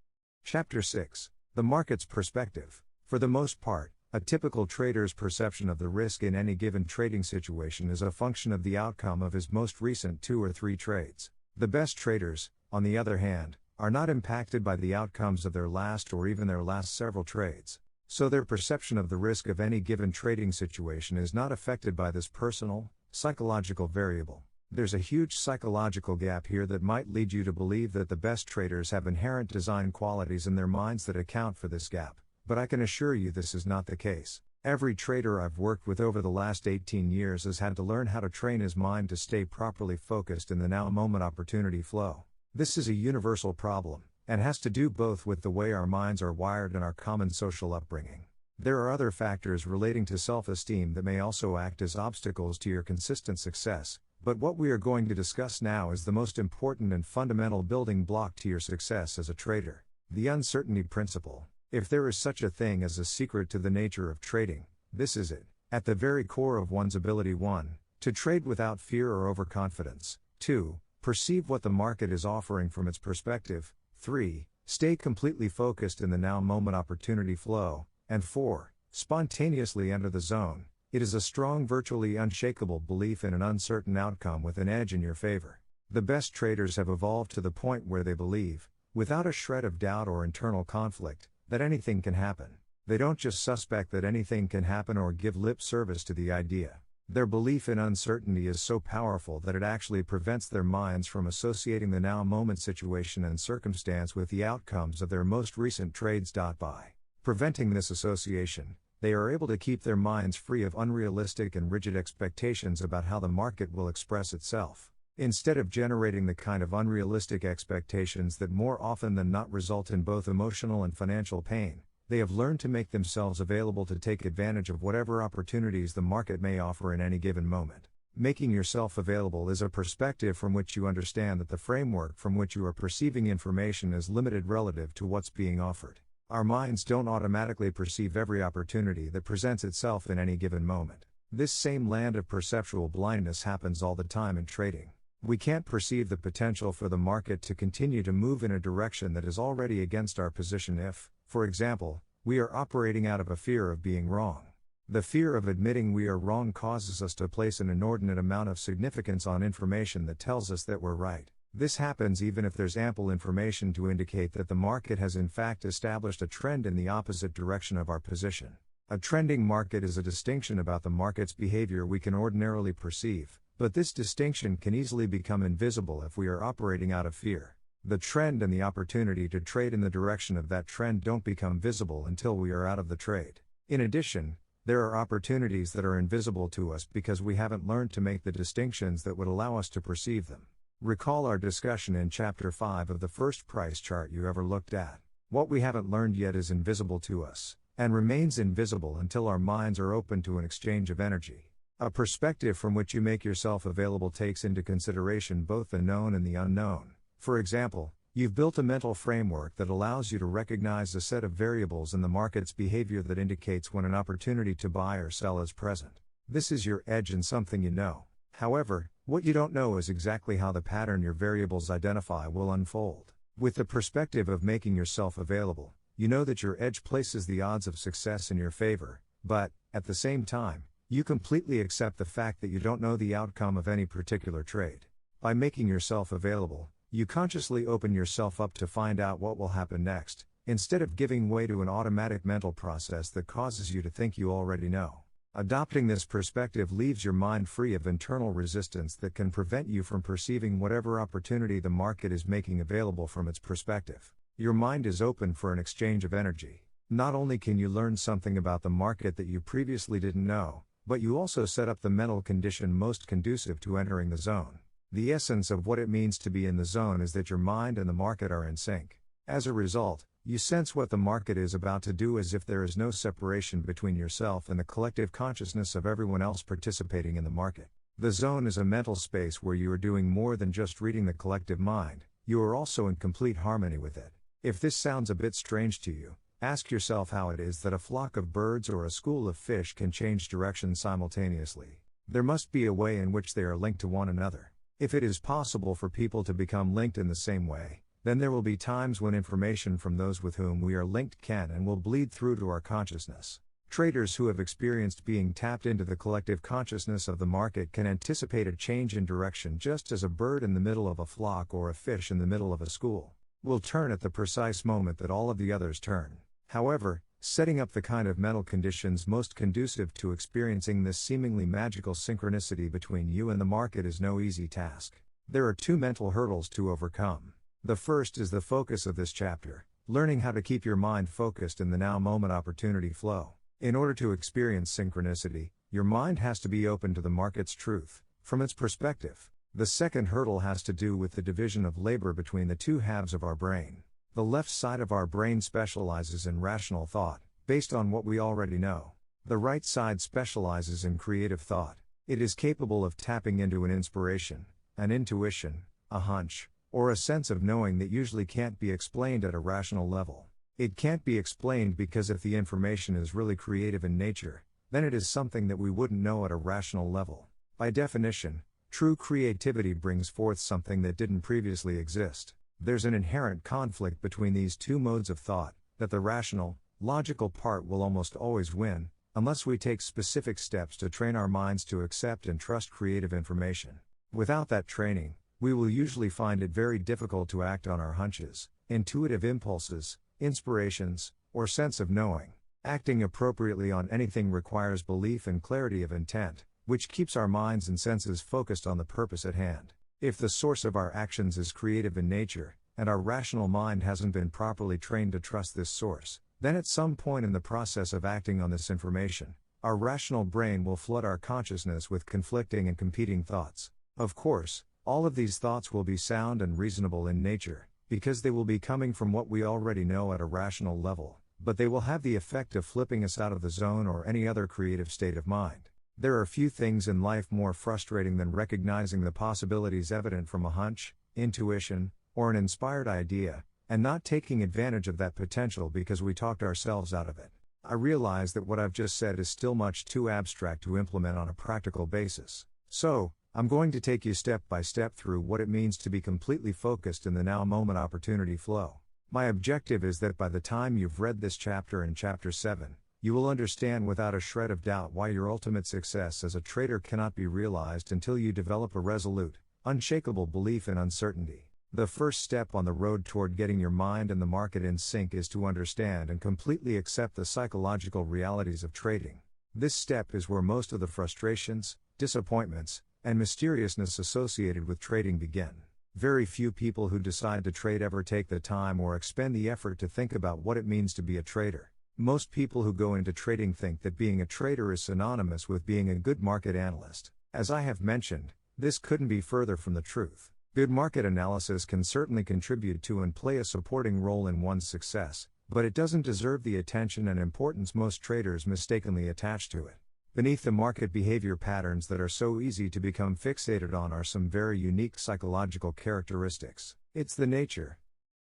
Chapter 6. The market's perspective. For the most part, a typical trader's perception of the risk in any given trading situation is a function of the outcome of his most recent 2 or 3 trades. The best traders, on the other hand, are not impacted by the outcomes of their last or even their last several trades. So their perception of the risk of any given trading situation is not affected by this personal, psychological variable. There's a huge psychological gap here that might lead you to believe that the best traders have inherent design qualities in their minds that account for this gap, but I can assure you this is not the case. Every trader I've worked with over the last 18 years has had to learn how to train his mind to stay properly focused in the now moment opportunity flow. This is a universal problem, and has to do both with the way our minds are wired and our common social upbringing. There are other factors relating to self-esteem that may also act as obstacles to your consistent success, but what we are going to discuss now is the most important and fundamental building block to your success as a trader: the uncertainty principle. If there is such a thing as a secret to the nature of trading, this is it. At the very core of one's ability: 1. To trade without fear or overconfidence. 2. Perceive what the market is offering from its perspective. 3. Stay completely focused in the now moment opportunity flow. And 4. Spontaneously enter the zone. It is a strong, virtually unshakable belief in an uncertain outcome with an edge in your favor. The best traders have evolved to the point where they believe, without a shred of doubt or internal conflict, that anything can happen. They don't just suspect that anything can happen or give lip service to the idea. Their belief in uncertainty is so powerful that it actually prevents their minds from associating the now moment situation and circumstance with the outcomes of their most recent trades. By preventing this association, they are able to keep their minds free of unrealistic and rigid expectations about how the market will express itself. Instead of generating the kind of unrealistic expectations that more often than not result in both emotional and financial pain, they have learned to make themselves available to take advantage of whatever opportunities the market may offer in any given moment. Making yourself available is a perspective from which you understand that the framework from which you are perceiving information is limited relative to what's being offered. Our minds don't automatically perceive every opportunity that presents itself in any given moment. This same land of perceptual blindness happens all the time in trading. We can't perceive the potential for the market to continue to move in a direction that is already against our position if, for example, we are operating out of a fear of being wrong. The fear of admitting we are wrong causes us to place an inordinate amount of significance on information that tells us that we're right. This happens even if there's ample information to indicate that the market has in fact established a trend in the opposite direction of our position. A trending market is a distinction about the market's behavior we can ordinarily perceive, but this distinction can easily become invisible if we are operating out of fear. The trend and the opportunity to trade in the direction of that trend don't become visible until we are out of the trade. In addition, there are opportunities that are invisible to us because we haven't learned to make the distinctions that would allow us to perceive them. Recall our discussion in Chapter 5 of the first price chart you ever looked at. What we haven't learned yet is invisible to us, and remains invisible until our minds are open to an exchange of energy. A perspective from which you make yourself available takes into consideration both the known and the unknown. For example, you've built a mental framework that allows you to recognize a set of variables in the market's behavior that indicates when an opportunity to buy or sell is present. This is your edge and something you know. However, what you don't know is exactly how the pattern your variables identify will unfold. With the perspective of making yourself available, you know that your edge places the odds of success in your favor, but, at the same time, you completely accept the fact that you don't know the outcome of any particular trade. By making yourself available, you consciously open yourself up to find out what will happen next, instead of giving way to an automatic mental process that causes you to think you already know. Adopting this perspective leaves your mind free of internal resistance that can prevent you from perceiving whatever opportunity the market is making available from its perspective. Your mind is open for an exchange of energy. Not only can you learn something about the market that you previously didn't know, but you also set up the mental condition most conducive to entering the zone. The essence of what it means to be in the zone is that your mind and the market are in sync. As a result, you sense what the market is about to do as if there is no separation between yourself and the collective consciousness of everyone else participating in the market. The zone is a mental space where you are doing more than just reading the collective mind, you are also in complete harmony with it. If this sounds a bit strange to you, ask yourself how it is that a flock of birds or a school of fish can change direction simultaneously. There must be a way in which they are linked to one another. If it is possible for people to become linked in the same way, then there will be times when information from those with whom we are linked can and will bleed through to our consciousness. Traders who have experienced being tapped into the collective consciousness of the market can anticipate a change in direction just as a bird in the middle of a flock or a fish in the middle of a school will turn at the precise moment that all of the others turn. However, setting up the kind of mental conditions most conducive to experiencing this seemingly magical synchronicity between you and the market is no easy task. There are two mental hurdles to overcome. The first is the focus of this chapter, learning how to keep your mind focused in the now moment opportunity flow. In order to experience synchronicity, your mind has to be open to the market's truth, from its perspective. The second hurdle has to do with the division of labor between the two halves of our brain. The left side of our brain specializes in rational thought, based on what we already know. The right side specializes in creative thought. It is capable of tapping into an inspiration, an intuition, a hunch, or a sense of knowing that usually can't be explained at a rational level. It can't be explained because if the information is really creative in nature, then it is something that we wouldn't know at a rational level. By definition, true creativity brings forth something that didn't previously exist. There's an inherent conflict between these two modes of thought, that the rational, logical part will almost always win, unless we take specific steps to train our minds to accept and trust creative information. Without that training, we will usually find it very difficult to act on our hunches, intuitive impulses, inspirations, or sense of knowing. Acting appropriately on anything requires belief and clarity of intent, which keeps our minds and senses focused on the purpose at hand. If the source of our actions is creative in nature, and our rational mind hasn't been properly trained to trust this source, then at some point in the process of acting on this information, our rational brain will flood our consciousness with conflicting and competing thoughts. Of course, all of these thoughts will be sound and reasonable in nature, because they will be coming from what we already know at a rational level, but they will have the effect of flipping us out of the zone or any other creative state of mind. There are few things in life more frustrating than recognizing the possibilities evident from a hunch, intuition, or an inspired idea, and not taking advantage of that potential because we talked ourselves out of it. I realize that what I've just said is still much too abstract to implement on a practical basis. So, I'm going to take you step by step through what it means to be completely focused in the now moment opportunity flow. My objective is that by the time you've read this chapter and chapter 7, you will understand without a shred of doubt why your ultimate success as a trader cannot be realized until you develop a resolute, unshakable belief in uncertainty. The first step on the road toward getting your mind and the market in sync is to understand and completely accept the psychological realities of trading. This step is where most of the frustrations, disappointments, and mysteriousness associated with trading begin. Very few people who decide to trade ever take the time or expend the effort to think about what it means to be a trader. Most people who go into trading think that being a trader is synonymous with being a good market analyst. As I have mentioned, this couldn't be further from the truth. Good market analysis can certainly contribute to and play a supporting role in one's success, but it doesn't deserve the attention and importance most traders mistakenly attach to it. Beneath the market behavior patterns that are so easy to become fixated on are some very unique psychological characteristics. It's the nature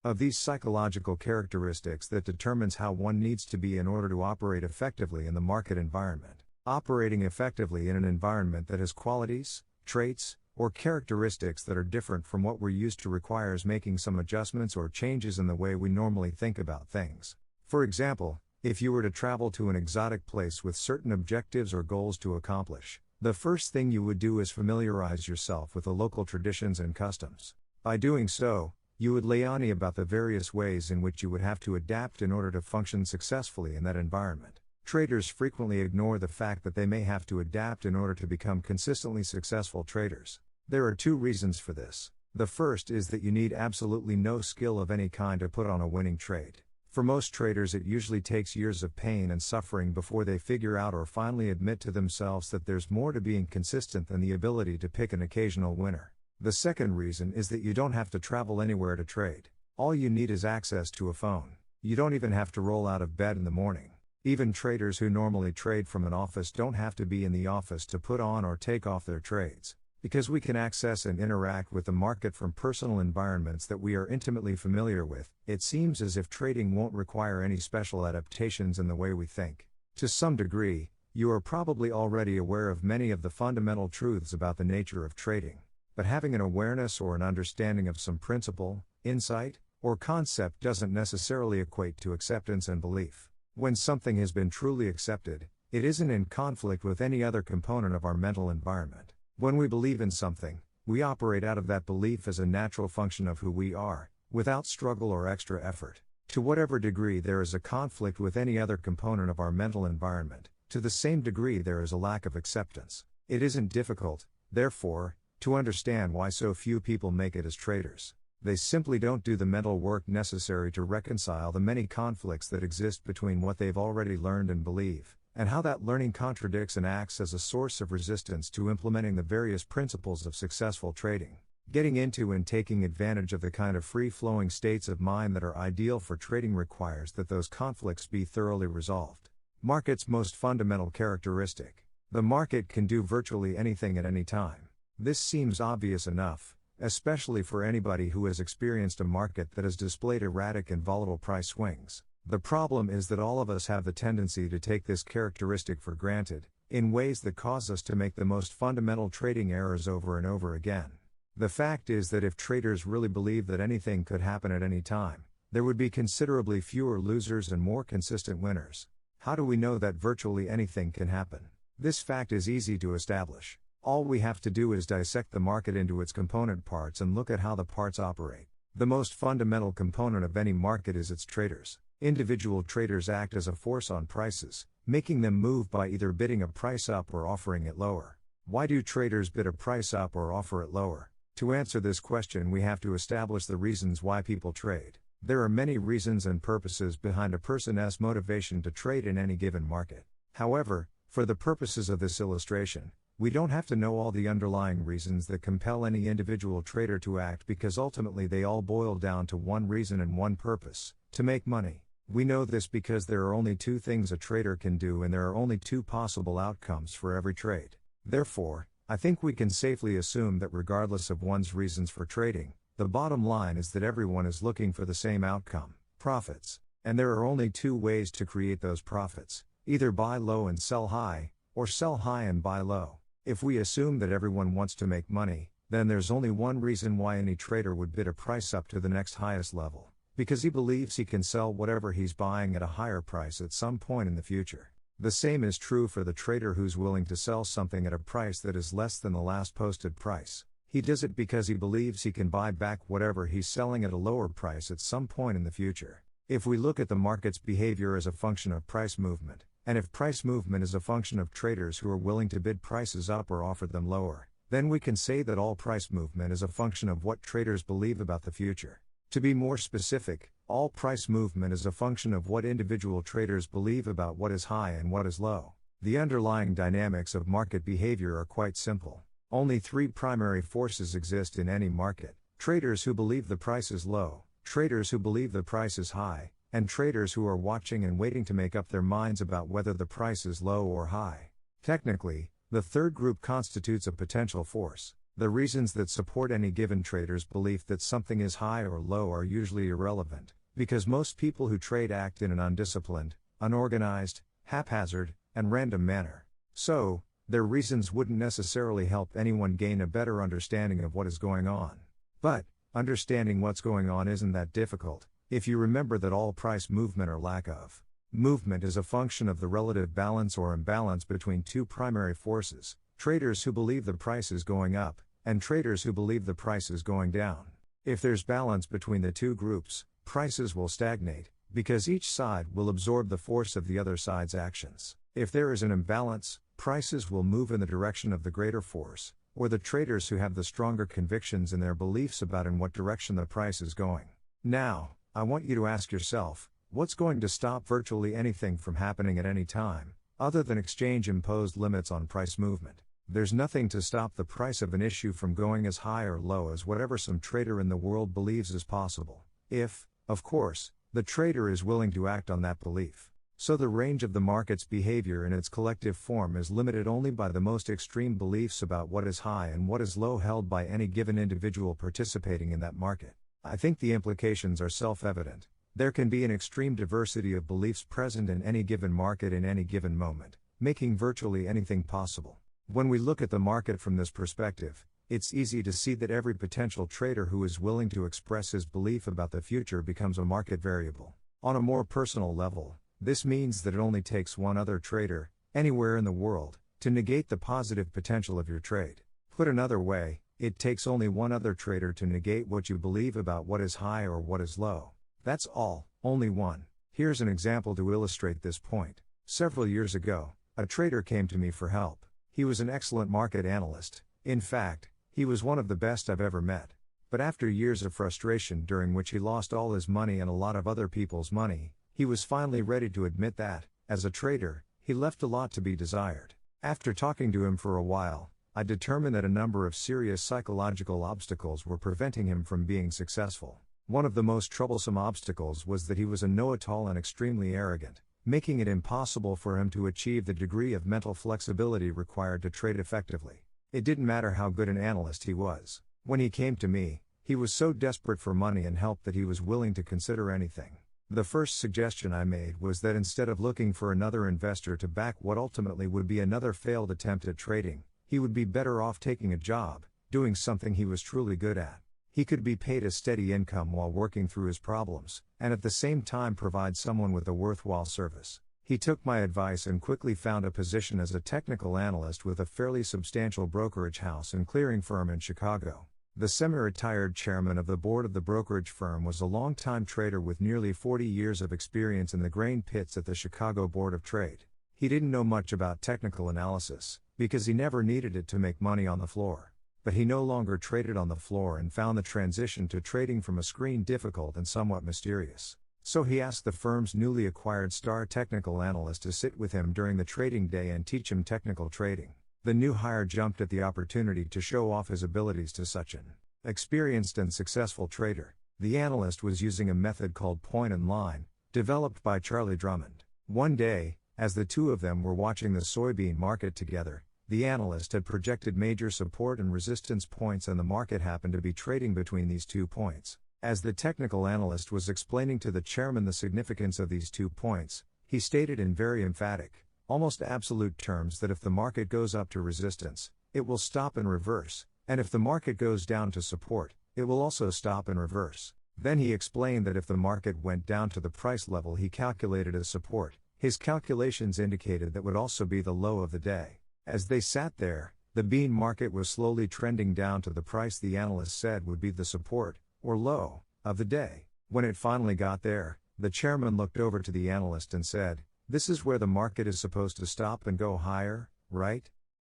of these psychological characteristics that determines how one needs to be in order to operate effectively in the market environment. Operating effectively in an environment that has qualities, traits, or characteristics that are different from what we're used to requires making some adjustments or changes in the way we normally think about things. For example, if you were to travel to an exotic place with certain objectives or goals to accomplish, the first thing you would do is familiarize yourself with the local traditions and customs. By doing so, you would learn about the various ways in which you would have to adapt in order to function successfully in that environment. Traders frequently ignore the fact that they may have to adapt in order to become consistently successful traders. There are two reasons for this. The first is that you need absolutely no skill of any kind to put on a winning trade. For most traders, it usually takes years of pain and suffering before they figure out or finally admit to themselves that there's more to being consistent than the ability to pick an occasional winner. The second reason is that you don't have to travel anywhere to trade. All you need is access to a phone. You don't even have to roll out of bed in the morning. Even traders who normally trade from an office don't have to be in the office to put on or take off their trades. Because we can access and interact with the market from personal environments that we are intimately familiar with, it seems as if trading won't require any special adaptations in the way we think. To some degree, you are probably already aware of many of the fundamental truths about the nature of trading. But having an awareness or an understanding of some principle, insight, or concept doesn't necessarily equate to acceptance and belief. When something has been truly accepted, it isn't in conflict with any other component of our mental environment. When we believe in something, we operate out of that belief as a natural function of who we are, without struggle or extra effort. To whatever degree there is a conflict with any other component of our mental environment, to the same degree there is a lack of acceptance. It isn't difficult, therefore, to understand why so few people make it as traders. They simply don't do the mental work necessary to reconcile the many conflicts that exist between what they've already learned and believe, and how that learning contradicts and acts as a source of resistance to implementing the various principles of successful trading. Getting into and taking advantage of the kind of free-flowing states of mind that are ideal for trading requires that those conflicts be thoroughly resolved. Market's most fundamental characteristic. The market can do virtually anything at any time. This seems obvious enough, especially for anybody who has experienced a market that has displayed erratic and volatile price swings. The problem is that all of us have the tendency to take this characteristic for granted, in ways that cause us to make the most fundamental trading errors over and over again. The fact is that if traders really believed that anything could happen at any time, there would be considerably fewer losers and more consistent winners. How do we know that virtually anything can happen? This fact is easy to establish. All we have to do is dissect the market into its component parts and look at how the parts operate. The most fundamental component of any market is its traders. Individual traders act as a force on prices, making them move by either bidding a price up or offering it lower. Why do traders bid a price up or offer it lower? To answer this question, we have to establish the reasons why people trade. There are many reasons and purposes behind a person's motivation to trade in any given market. However, for the purposes of this illustration, we don't have to know all the underlying reasons that compel any individual trader to act, because ultimately they all boil down to one reason and one purpose: to make money. We know this because there are only two things a trader can do, and there are only two possible outcomes for every trade. Therefore, I think we can safely assume that regardless of one's reasons for trading, the bottom line is that everyone is looking for the same outcome: profits. And there are only two ways to create those profits: either buy low and sell high, or sell high and buy low. If we assume that everyone wants to make money, then there's only one reason why any trader would bid a price up to the next highest level: because he believes he can sell whatever he's buying at a higher price at some point in the future. The same is true for the trader who's willing to sell something at a price that is less than the last posted price. He does it because he believes he can buy back whatever he's selling at a lower price at some point in the future. If we look at the market's behavior as a function of price movement, and if price movement is a function of traders who are willing to bid prices up or offer them lower, then we can say that all price movement is a function of what traders believe about the future. To be more specific, all price movement is a function of what individual traders believe about what is high and what is low. The underlying dynamics of market behavior are quite simple. Only three primary forces exist in any market: traders who believe the price is low, traders who believe the price is high, and traders who are watching and waiting to make up their minds about whether the price is low or high. Technically, the third group constitutes a potential force. The reasons that support any given trader's belief that something is high or low are usually irrelevant, because most people who trade act in an undisciplined, unorganized, haphazard, and random manner. So, their reasons wouldn't necessarily help anyone gain a better understanding of what is going on. But, understanding what's going on isn't that difficult, if you remember that all price movement or lack of movement is a function of the relative balance or imbalance between two primary forces: traders who believe the price is going up, and traders who believe the price is going down. If there's balance between the two groups, prices will stagnate, because each side will absorb the force of the other side's actions. If there is an imbalance, prices will move in the direction of the greater force, or the traders who have the stronger convictions in their beliefs about in what direction the price is going. Now, I want you to ask yourself, what's going to stop virtually anything from happening at any time, other than exchange-imposed limits on price movement? There's nothing to stop the price of an issue from going as high or low as whatever some trader in the world believes is possible, if, of course, the trader is willing to act on that belief. So the range of the market's behavior in its collective form is limited only by the most extreme beliefs about what is high and what is low held by any given individual participating in that market. I think the implications are self-evident. There can be an extreme diversity of beliefs present in any given market in any given moment, making virtually anything possible. When we look at the market from this perspective, it's easy to see that every potential trader who is willing to express his belief about the future becomes a market variable. On a more personal level, this means that it only takes one other trader, anywhere in the world, to negate the positive potential of your trade. Put another way, it takes only one other trader to negate what you believe about what is high or what is low. That's all, only one. Here's an example to illustrate this point. Several years ago, a trader came to me for help. He was an excellent market analyst. In fact, he was one of the best I've ever met. But after years of frustration during which he lost all his money and a lot of other people's money, he was finally ready to admit that, as a trader, he left a lot to be desired. After talking to him for a while, I determined that a number of serious psychological obstacles were preventing him from being successful. One of the most troublesome obstacles was that he was a know-it-all and extremely arrogant, making it impossible for him to achieve the degree of mental flexibility required to trade effectively. It didn't matter how good an analyst he was. When he came to me, he was so desperate for money and help that he was willing to consider anything. The first suggestion I made was that instead of looking for another investor to back what ultimately would be another failed attempt at trading, he would be better off taking a job, doing something he was truly good at. He could be paid a steady income while working through his problems, and at the same time provide someone with a worthwhile service. He took my advice and quickly found a position as a technical analyst with a fairly substantial brokerage house and clearing firm in Chicago. The semi-retired chairman of the board of the brokerage firm was a long-time trader with nearly 40 years of experience in the grain pits at the Chicago Board of Trade. He didn't know much about technical analysis, because he never needed it to make money on the floor. But he no longer traded on the floor and found the transition to trading from a screen difficult and somewhat mysterious. So he asked the firm's newly acquired star technical analyst to sit with him during the trading day and teach him technical trading. The new hire jumped at the opportunity to show off his abilities to such an experienced and successful trader. The analyst was using a method called point and line, developed by Charlie Drummond. One day, as the two of them were watching the soybean market together, the analyst had projected major support and resistance points and the market happened to be trading between these 2 points. As the technical analyst was explaining to the chairman the significance of these 2 points, he stated in very emphatic, almost absolute terms that if the market goes up to resistance, it will stop and reverse, and if the market goes down to support, it will also stop and reverse. Then he explained that if the market went down to the price level he calculated as support, his calculations indicated that would also be the low of the day. As they sat there, the bean market was slowly trending down to the price the analyst said would be the support, or low, of the day. When it finally got there, the chairman looked over to the analyst and said, "This is where the market is supposed to stop and go higher, right?"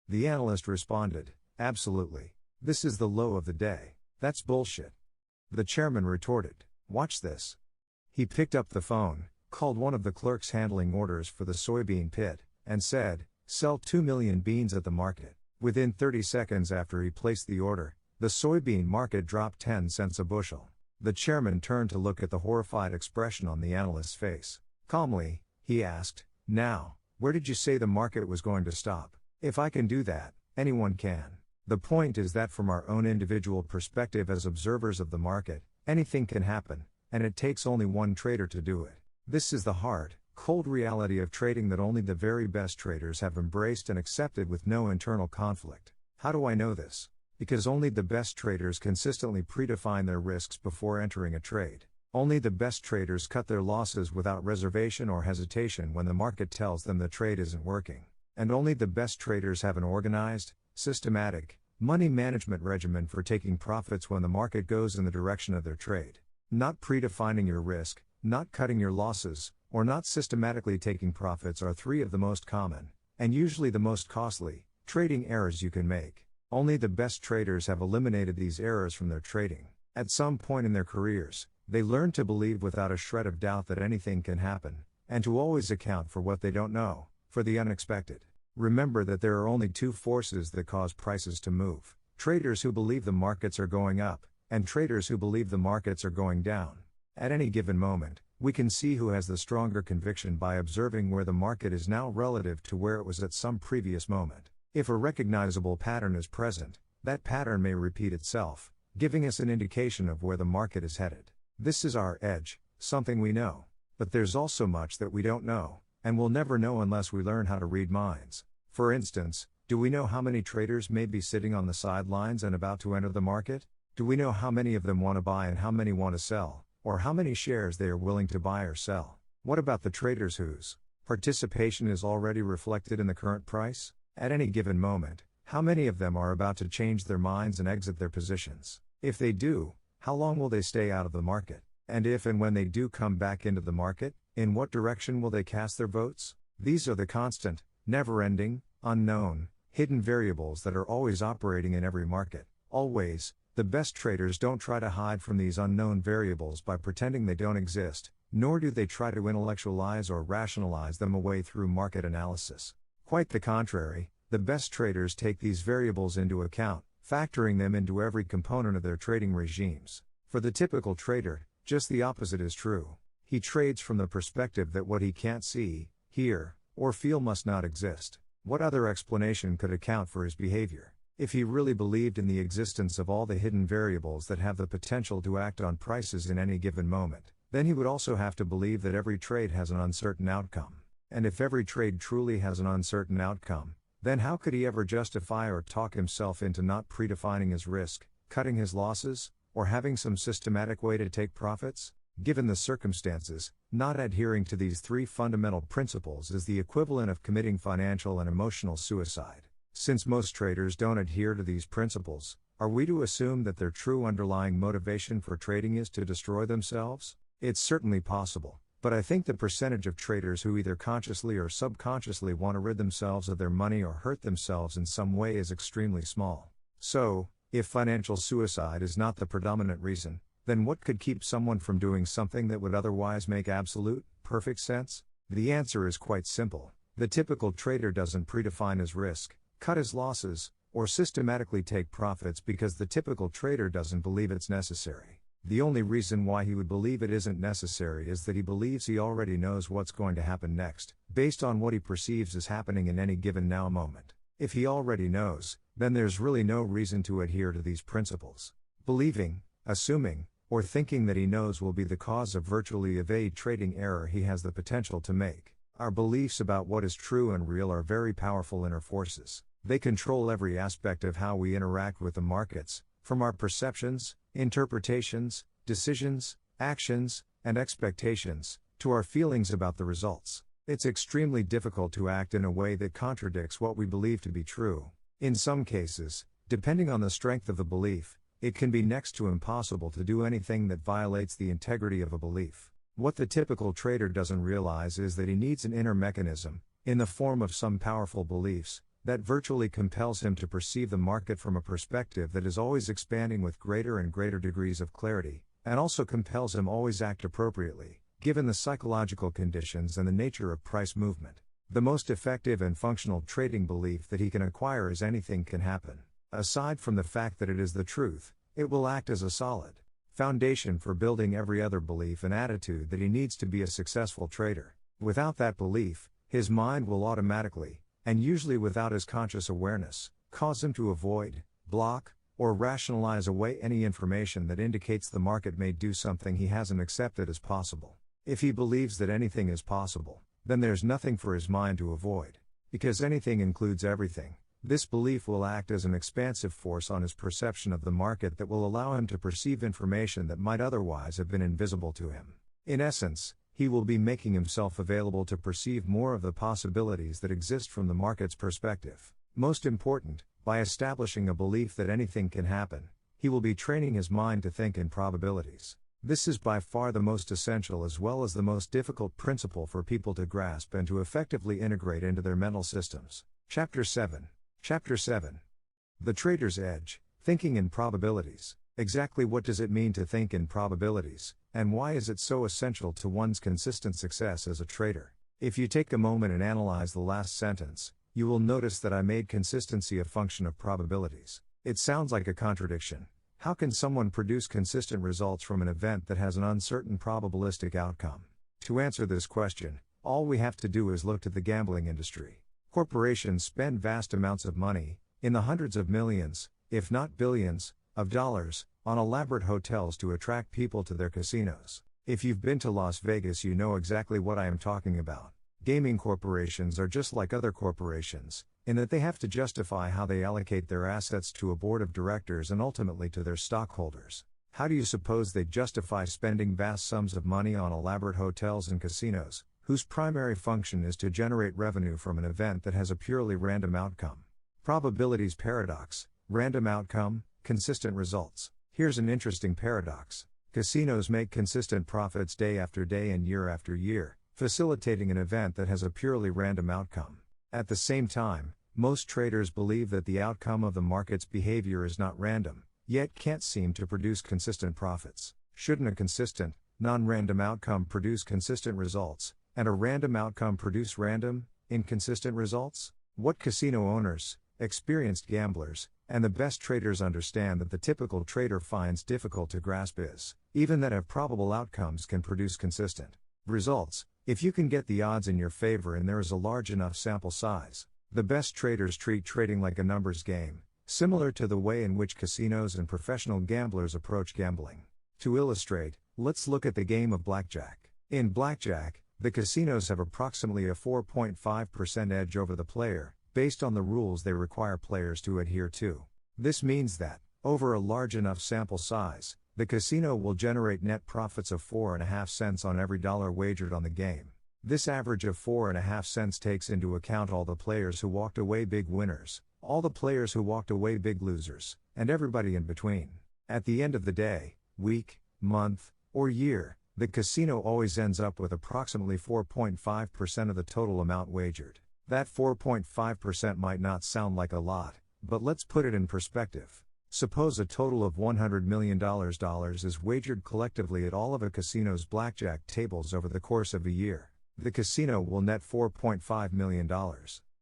The analyst responded, "Absolutely. This is the low of the day." "That's bullshit." The chairman retorted, "Watch this." He picked up the phone, called one of the clerks handling orders for the soybean pit, and said, "Sell 2 million beans at the market." Within 30 seconds after he placed the order, the soybean market dropped 10 cents a bushel. The chairman turned to look at the horrified expression on the analyst's face. Calmly, he asked, "Now, where did you say the market was going to stop? If I can do that, anyone can." The point is that from our own individual perspective as observers of the market, anything can happen, and it takes only one trader to do it. This is the hard, cold reality of trading that only the very best traders have embraced and accepted with no internal conflict. How do I know this? Because only the best traders consistently predefine their risks before entering a trade. Only the best traders cut their losses without reservation or hesitation when the market tells them the trade isn't working. And only the best traders have an organized, systematic, money management regimen for taking profits when the market goes in the direction of their trade. Not predefining your risk, not cutting your losses, or not systematically taking profits are 3 of the most common, and usually the most costly, trading errors you can make. Only the best traders have eliminated these errors from their trading. At some point in their careers, they learn to believe without a shred of doubt that anything can happen, and to always account for what they don't know, for the unexpected. Remember that there are only 2 forces that cause prices to move: traders who believe the markets are going up, and traders who believe the markets are going down. At any given moment, we can see who has the stronger conviction by observing where the market is now relative to where it was at some previous moment. If a recognizable pattern is present, that pattern may repeat itself, giving us an indication of where the market is headed. This is our edge, something we know. But there's also much that we don't know, and we'll never know unless we learn how to read minds. For instance, do we know how many traders may be sitting on the sidelines and about to enter the market? Do we know how many of them want to buy and how many want to sell, or how many shares they are willing to buy or sell? What about the traders whose participation is already reflected in the current price? At any given moment, how many of them are about to change their minds and exit their positions? If they do, how long will they stay out of the market? And if and when they do come back into the market, in what direction will they cast their votes? These are the constant, never-ending, unknown, hidden variables that are always operating in every market. Always, the best traders don't try to hide from these unknown variables by pretending they don't exist, nor do they try to intellectualize or rationalize them away through market analysis. Quite the contrary, the best traders take these variables into account, factoring them into every component of their trading regimes. For the typical trader, just the opposite is true. He trades from the perspective that what he can't see, hear, or feel must not exist. What other explanation could account for his behavior? If he really believed in the existence of all the hidden variables that have the potential to act on prices in any given moment, then he would also have to believe that every trade has an uncertain outcome. And if every trade truly has an uncertain outcome, then how could he ever justify or talk himself into not predefining his risk, cutting his losses, or having some systematic way to take profits? Given the circumstances, not adhering to these 3 fundamental principles is the equivalent of committing financial and emotional suicide. Since most traders don't adhere to these principles, are we to assume that their true underlying motivation for trading is to destroy themselves? It's certainly possible. But I think the percentage of traders who either consciously or subconsciously want to rid themselves of their money or hurt themselves in some way is extremely small. So, if financial suicide is not the predominant reason, then what could keep someone from doing something that would otherwise make absolute, perfect sense? The answer is quite simple. The typical trader doesn't predefine his risk, cut his losses, or systematically take profits because the typical trader doesn't believe it's necessary. The only reason why he would believe it isn't necessary is that he believes he already knows what's going to happen next, based on what he perceives as happening in any given now moment. If he already knows, then there's really no reason to adhere to these principles. Believing, assuming, or thinking that he knows will be the cause of virtually evade trading error he has the potential to make. Our beliefs about what is true and real are very powerful inner forces. They control every aspect of how we interact with the markets, from our perceptions, interpretations, decisions, actions, and expectations, to our feelings about the results. It's extremely difficult to act in a way that contradicts what we believe to be true. In some cases, depending on the strength of the belief, it can be next to impossible to do anything that violates the integrity of a belief. What the typical trader doesn't realize is that he needs an inner mechanism, in the form of some powerful beliefs, that virtually compels him to perceive the market from a perspective that is always expanding with greater and greater degrees of clarity, and also compels him always act appropriately, given the psychological conditions and the nature of price movement. The most effective and functional trading belief that he can acquire is anything can happen. Aside from the fact that it is the truth, it will act as a solid foundation for building every other belief and attitude that he needs to be a successful trader. Without that belief, his mind will automatically, and usually without his conscious awareness, cause him to avoid, block, or rationalize away any information that indicates the market may do something he hasn't accepted as possible. If he believes that anything is possible, then there's nothing for his mind to avoid. Because anything includes everything, this belief will act as an expansive force on his perception of the market that will allow him to perceive information that might otherwise have been invisible to him. In essence, he will be making himself available to perceive more of the possibilities that exist from the market's perspective. Most important, by establishing a belief that anything can happen, he will be training his mind to think in probabilities. This is by far the most essential as well as the most difficult principle for people to grasp and to effectively integrate into their mental systems. Chapter 7. The Trader's Edge, Thinking in Probabilities. Exactly what does it mean to think in probabilities, and why is it so essential to one's consistent success as a trader? If you take a moment and analyze the last sentence, you will notice that I made consistency a function of probabilities. It sounds like a contradiction. How can someone produce consistent results from an event that has an uncertain probabilistic outcome? To answer this question, all we have to do is look to the gambling industry. Corporations spend vast amounts of money, in the hundreds of millions, if not billions, of dollars, on elaborate hotels to attract people to their casinos. If you've been to Las Vegas, you know exactly what I am talking about. Gaming corporations are just like other corporations, in that they have to justify how they allocate their assets to a board of directors and ultimately to their stockholders. How do you suppose they justify spending vast sums of money on elaborate hotels and casinos, whose primary function is to generate revenue from an event that has a purely random outcome? Probabilities paradox: random outcome, consistent results. Here's an interesting paradox. Casinos make consistent profits day after day and year after year, facilitating an event that has a purely random outcome. At the same time, most traders believe that the outcome of the market's behavior is not random, yet can't seem to produce consistent profits. Shouldn't a consistent, non-random outcome produce consistent results, and a random outcome produce random, inconsistent results? What casino owners, experienced gamblers, and the best traders understand that the typical trader finds difficult to grasp is, even that have probable outcomes can produce consistent results, if you can get the odds in your favor and there is a large enough sample size. The best traders treat trading like a numbers game, similar to the way in which casinos and professional gamblers approach gambling. To illustrate, let's look at the game of blackjack. In blackjack, the casinos have approximately a 4.5% edge over the player, based on the rules they require players to adhere to. This means that, over a large enough sample size, the casino will generate net profits of 4.5 cents on every dollar wagered on the game. This average of 4.5 cents takes into account all the players who walked away big winners, all the players who walked away big losers, and everybody in between. At the end of the day, week, month, or year, the casino always ends up with approximately 4.5% of the total amount wagered. That 4.5% might not sound like a lot, but let's put it in perspective. Suppose a total of $100 million is wagered collectively at all of a casino's blackjack tables over the course of a year. The casino will net $4.5 million.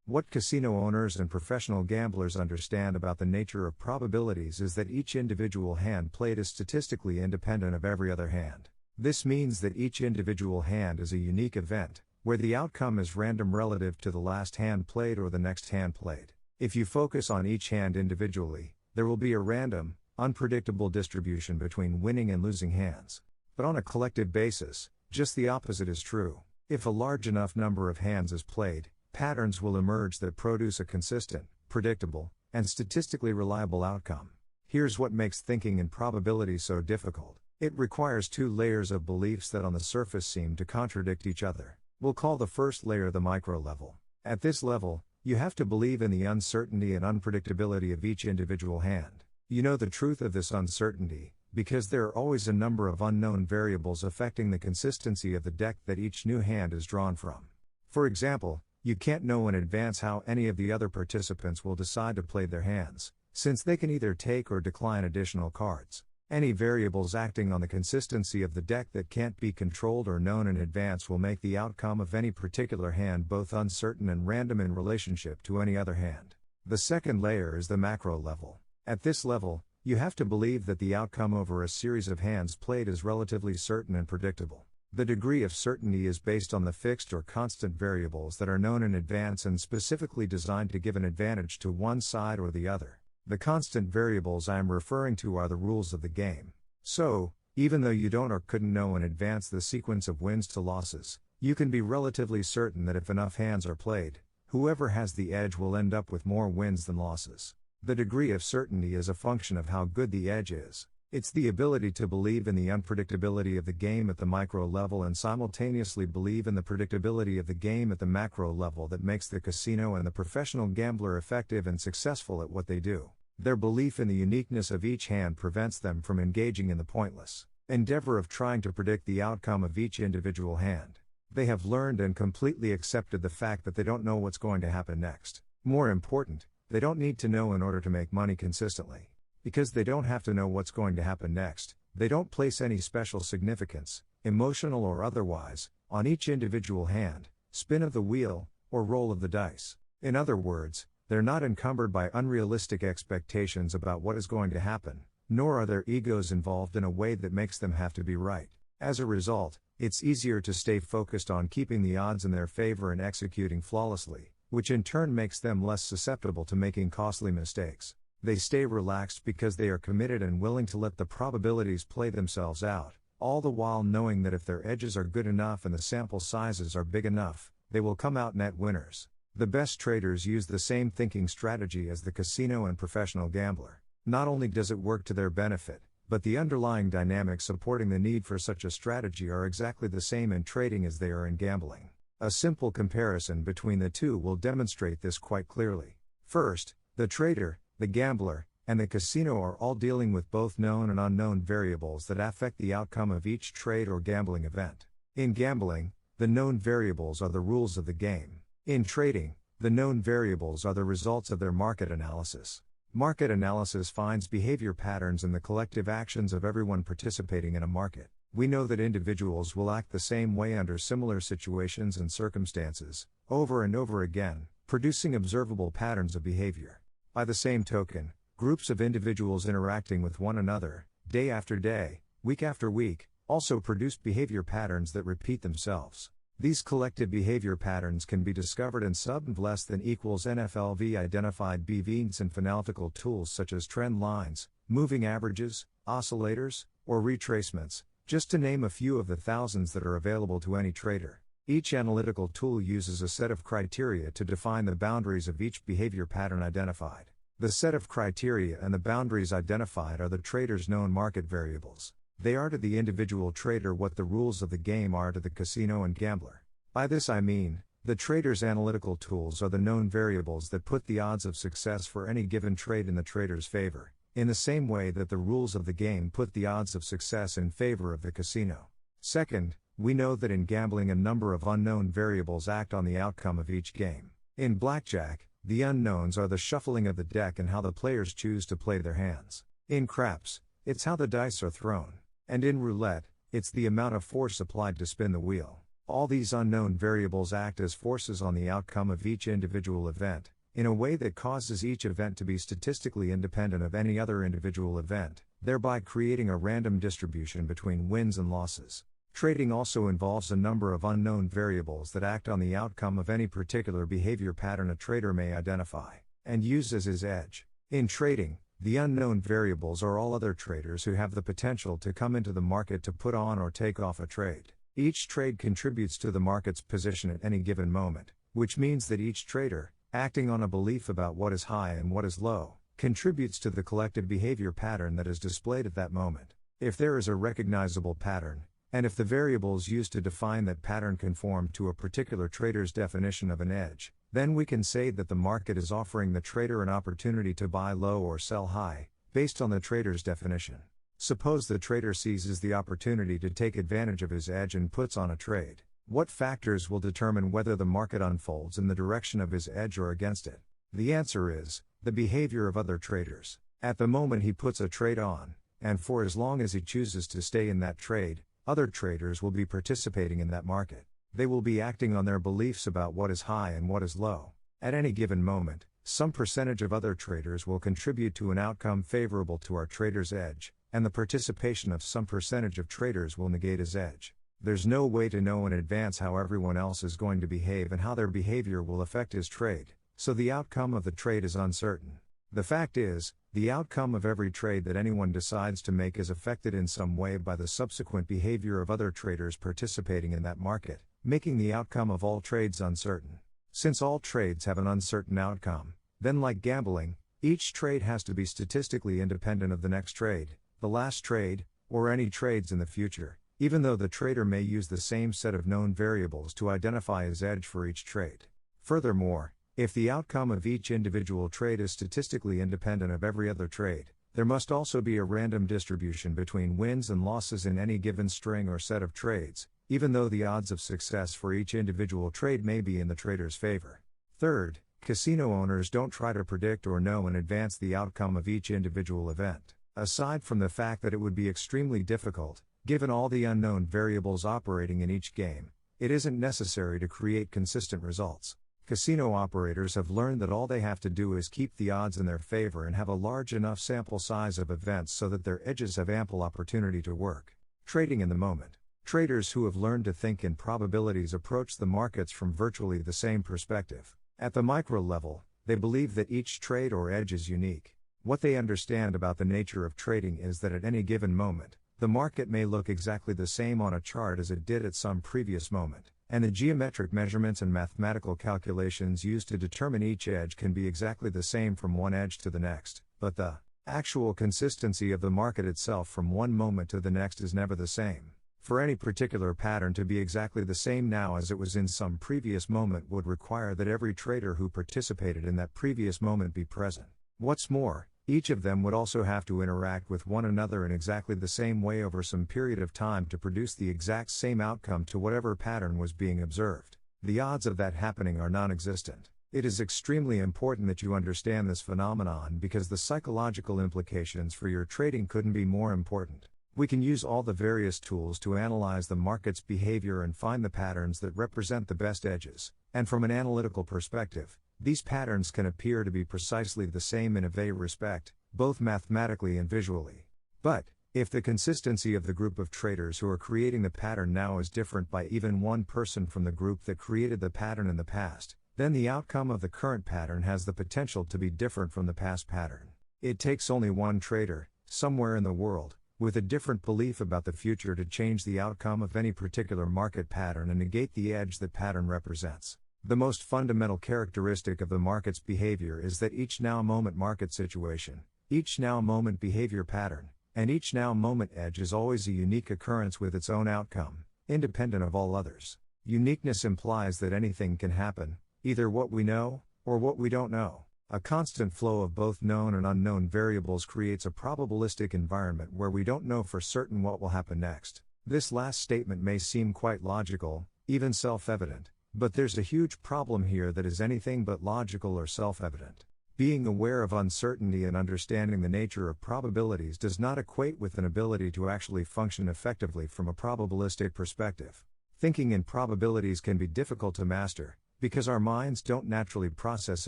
What casino owners and professional gamblers understand about the nature of probabilities is that each individual hand played is statistically independent of every other hand. This means that each individual hand is a unique event, where the outcome is random relative to the last hand played or the next hand played. If you focus on each hand individually, there will be a random, unpredictable distribution between winning and losing hands. But on a collective basis, just the opposite is true. If a large enough number of hands is played, patterns will emerge that produce a consistent, predictable, and statistically reliable outcome. Here's what makes thinking in probability so difficult. It requires two layers of beliefs that on the surface seem to contradict each other. We'll call the first layer the micro level. At this level, you have to believe in the uncertainty and unpredictability of each individual hand. You know the truth of this uncertainty, because there are always a number of unknown variables affecting the consistency of the deck that each new hand is drawn from. For example, you can't know in advance how any of the other participants will decide to play their hands, since they can either take or decline additional cards. Any variables acting on the consistency of the deck that can't be controlled or known in advance will make the outcome of any particular hand both uncertain and random in relationship to any other hand. The second layer is the macro level. At this level, you have to believe that the outcome over a series of hands played is relatively certain and predictable. The degree of certainty is based on the fixed or constant variables that are known in advance and specifically designed to give an advantage to one side or the other. The constant variables I am referring to are the rules of the game. So, even though you don't or couldn't know in advance the sequence of wins to losses, you can be relatively certain that if enough hands are played, whoever has the edge will end up with more wins than losses. The degree of certainty is a function of how good the edge is. It's the ability to believe in the unpredictability of the game at the micro level and simultaneously believe in the predictability of the game at the macro level that makes the casino and the professional gambler effective and successful at what they do. Their belief in the uniqueness of each hand prevents them from engaging in the pointless endeavor of trying to predict the outcome of each individual hand. They have learned and completely accepted the fact that they don't know what's going to happen next. More important, they don't need to know in order to make money consistently. Because they don't have to know what's going to happen next, they don't place any special significance, emotional or otherwise, on each individual hand, spin of the wheel, or roll of the dice. In other words, they're not encumbered by unrealistic expectations about what is going to happen, nor are their egos involved in a way that makes them have to be right. As a result, it's easier to stay focused on keeping the odds in their favor and executing flawlessly, which in turn makes them less susceptible to making costly mistakes. They stay relaxed because they are committed and willing to let the probabilities play themselves out, all the while knowing that if their edges are good enough and the sample sizes are big enough, they will come out net winners. The best traders use the same thinking strategy as the casino and professional gambler. Not only does it work to their benefit, but the underlying dynamics supporting the need for such a strategy are exactly the same in trading as they are in gambling. A simple comparison between the two will demonstrate this quite clearly. First, the trader, the gambler, and the casino are all dealing with both known and unknown variables that affect the outcome of each trade or gambling event. In gambling, the known variables are the rules of the game. In trading, the known variables are the results of their market analysis. Market analysis finds behavior patterns in the collective actions of everyone participating in a market. We know that individuals will act the same way under similar situations and circumstances, over and over again, producing observable patterns of behavior. By the same token, groups of individuals interacting with one another, day after day, week after week, also produce behavior patterns that repeat themselves. These collective behavior patterns can be discovered in sub less than equals NFLV identified Bayesian and analytical tools such as trend lines, moving averages, oscillators, or retracements, just to name a few of the thousands that are available to any trader. Each analytical tool uses a set of criteria to define the boundaries of each behavior pattern identified. The set of criteria and the boundaries identified are the trader's known market variables. They are to the individual trader what the rules of the game are to the casino and gambler. By this I mean, the trader's analytical tools are the known variables that put the odds of success for any given trade in the trader's favor, in the same way that the rules of the game put the odds of success in favor of the casino. Second, we know that in gambling a number of unknown variables act on the outcome of each game. In blackjack, the unknowns are the shuffling of the deck and how the players choose to play their hands. In craps, it's how the dice are thrown. And in roulette, it's the amount of force applied to spin the wheel. All these unknown variables act as forces on the outcome of each individual event, in a way that causes each event to be statistically independent of any other individual event, thereby creating a random distribution between wins and losses. Trading also involves a number of unknown variables that act on the outcome of any particular behavior pattern a trader may identify, and use as his edge. In trading, The unknown variables are all other traders who have the potential to come into the market to put on or take off a trade. Each trade contributes to the market's position at any given moment, which means that each trader, acting on a belief about what is high and what is low, contributes to the collective behavior pattern that is displayed at that moment. If there is a recognizable pattern, and if the variables used to define that pattern conform to a particular trader's definition of an edge, then we can say that the market is offering the trader an opportunity to buy low or sell high, based on the trader's definition. Suppose the trader seizes the opportunity to take advantage of his edge and puts on a trade. What factors will determine whether the market unfolds in the direction of his edge or against it? The answer is the behavior of other traders. At the moment he puts a trade on, and for as long as he chooses to stay in that trade, other traders will be participating in that market. They will be acting on their beliefs about what is high and what is low. At any given moment, some percentage of other traders will contribute to an outcome favorable to our trader's edge, and the participation of some percentage of traders will negate his edge. There's no way to know in advance how everyone else is going to behave and how their behavior will affect his trade, so the outcome of the trade is uncertain. The fact is, the outcome of every trade that anyone decides to make is affected in some way by the subsequent behavior of other traders participating in that market, making the outcome of all trades uncertain. Since all trades have an uncertain outcome, then like gambling, each trade has to be statistically independent of the next trade, the last trade, or any trades in the future, even though the trader may use the same set of known variables to identify his edge for each trade. Furthermore, if the outcome of each individual trade is statistically independent of every other trade, there must also be a random distribution between wins and losses in any given string or set of trades, even though the odds of success for each individual trade may be in the trader's favor. Third, casino owners don't try to predict or know in advance the outcome of each individual event. Aside from the fact that it would be extremely difficult, given all the unknown variables operating in each game, it isn't necessary to create consistent results. Casino operators have learned that all they have to do is keep the odds in their favor and have a large enough sample size of events so that their edges have ample opportunity to work. Trading in the moment. Traders who have learned to think in probabilities approach the markets from virtually the same perspective. At the micro level, they believe that each trade or edge is unique. What they understand about the nature of trading is that at any given moment, the market may look exactly the same on a chart as it did at some previous moment, and the geometric measurements and mathematical calculations used to determine each edge can be exactly the same from one edge to the next, but the actual consistency of the market itself from one moment to the next is never the same. For any particular pattern to be exactly the same now as it was in some previous moment would require that every trader who participated in that previous moment be present. What's more, each of them would also have to interact with one another in exactly the same way over some period of time to produce the exact same outcome to whatever pattern was being observed. The odds of that happening are non-existent. It is extremely important that you understand this phenomenon because the psychological implications for your trading couldn't be more important. We can use all the various tools to analyze the market's behavior and find the patterns that represent the best edges, and from an analytical perspective, these patterns can appear to be precisely the same in every respect, both mathematically and visually. But, if the consistency of the group of traders who are creating the pattern now is different by even one person from the group that created the pattern in the past, then the outcome of the current pattern has the potential to be different from the past pattern. It takes only one trader, somewhere in the world, with a different belief about the future to change the outcome of any particular market pattern and negate the edge that pattern represents. The most fundamental characteristic of the market's behavior is that each now-moment market situation, each now-moment behavior pattern, and each now-moment edge is always a unique occurrence with its own outcome, independent of all others. Uniqueness implies that anything can happen, either what we know, or what we don't know. A constant flow of both known and unknown variables creates a probabilistic environment where we don't know for certain what will happen next. This last statement may seem quite logical, even self-evident, but there's a huge problem here that is anything but logical or self-evident. Being aware of uncertainty and understanding the nature of probabilities does not equate with an ability to actually function effectively from a probabilistic perspective. Thinking in probabilities can be difficult to master, because our minds don't naturally process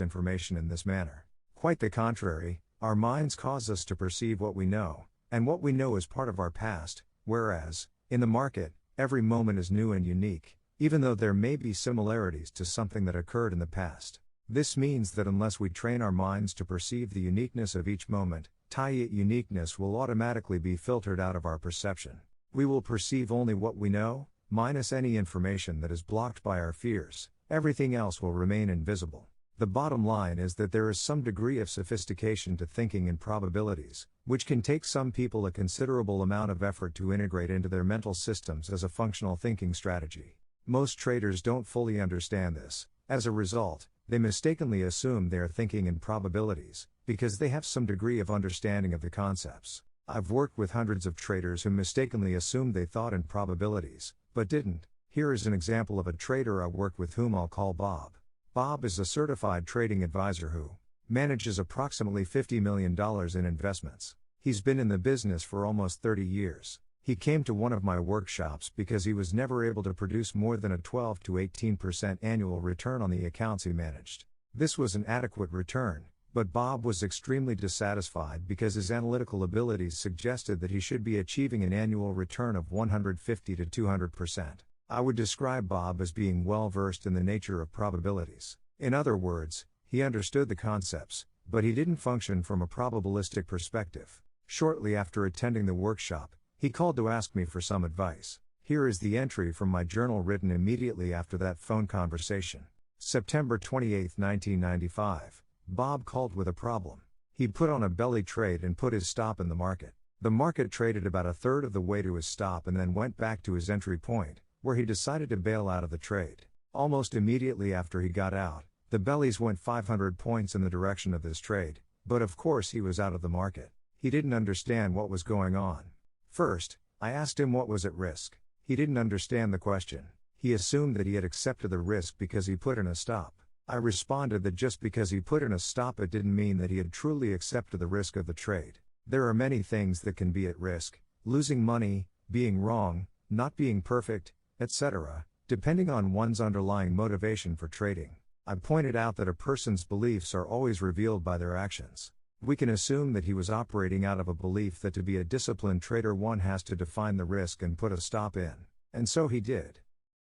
information in this manner. Quite the contrary, our minds cause us to perceive what we know, and what we know is part of our past, whereas, in the market, every moment is new and unique, even though there may be similarities to something that occurred in the past. This means that unless we train our minds to perceive the uniqueness of each moment, Uniqueness will automatically be filtered out of our perception. We will perceive only what we know, minus any information that is blocked by our fears. Everything else will remain invisible. The bottom line is that there is some degree of sophistication to thinking in probabilities, which can take some people a considerable amount of effort to integrate into their mental systems as a functional thinking strategy. Most traders don't fully understand this. As a result, they mistakenly assume they are thinking in probabilities, because they have some degree of understanding of the concepts. I've worked with hundreds of traders who mistakenly assumed they thought in probabilities, but didn't. Here is an example of a trader I worked with whom I'll call Bob. Bob is a certified trading advisor who manages approximately $50 million in investments. He's been in the business for almost 30 years. He came to one of my workshops because he was never able to produce more than a 12 to 18% annual return on the accounts he managed. This was an adequate return, but Bob was extremely dissatisfied because his analytical abilities suggested that he should be achieving an annual return of 150 to 200%. I would describe Bob as being well versed in the nature of probabilities. In other words, he understood the concepts, but he didn't function from a probabilistic perspective. Shortly after attending the workshop, he called to ask me for some advice. Here is the entry from my journal written immediately after that phone conversation. September 28, 1995. Bob called with a problem. He put on a belly trade and put his stop in the market. The market traded about a third of the way to his stop and then went back to his entry point, where he decided to bail out of the trade. Almost immediately after he got out, the bellies went 500 points in the direction of this trade, but of course he was out of the market. He didn't understand what was going on. First, I asked him what was at risk. He didn't understand the question. He assumed that he had accepted the risk because he put in a stop. I responded that just because he put in a stop it didn't mean that he had truly accepted the risk of the trade. There are many things that can be at risk: losing money, being wrong, not being perfect, etc., depending on one's underlying motivation for trading. I pointed out that a person's beliefs are always revealed by their actions. We can assume that he was operating out of a belief that to be a disciplined trader one has to define the risk and put a stop in. And so he did.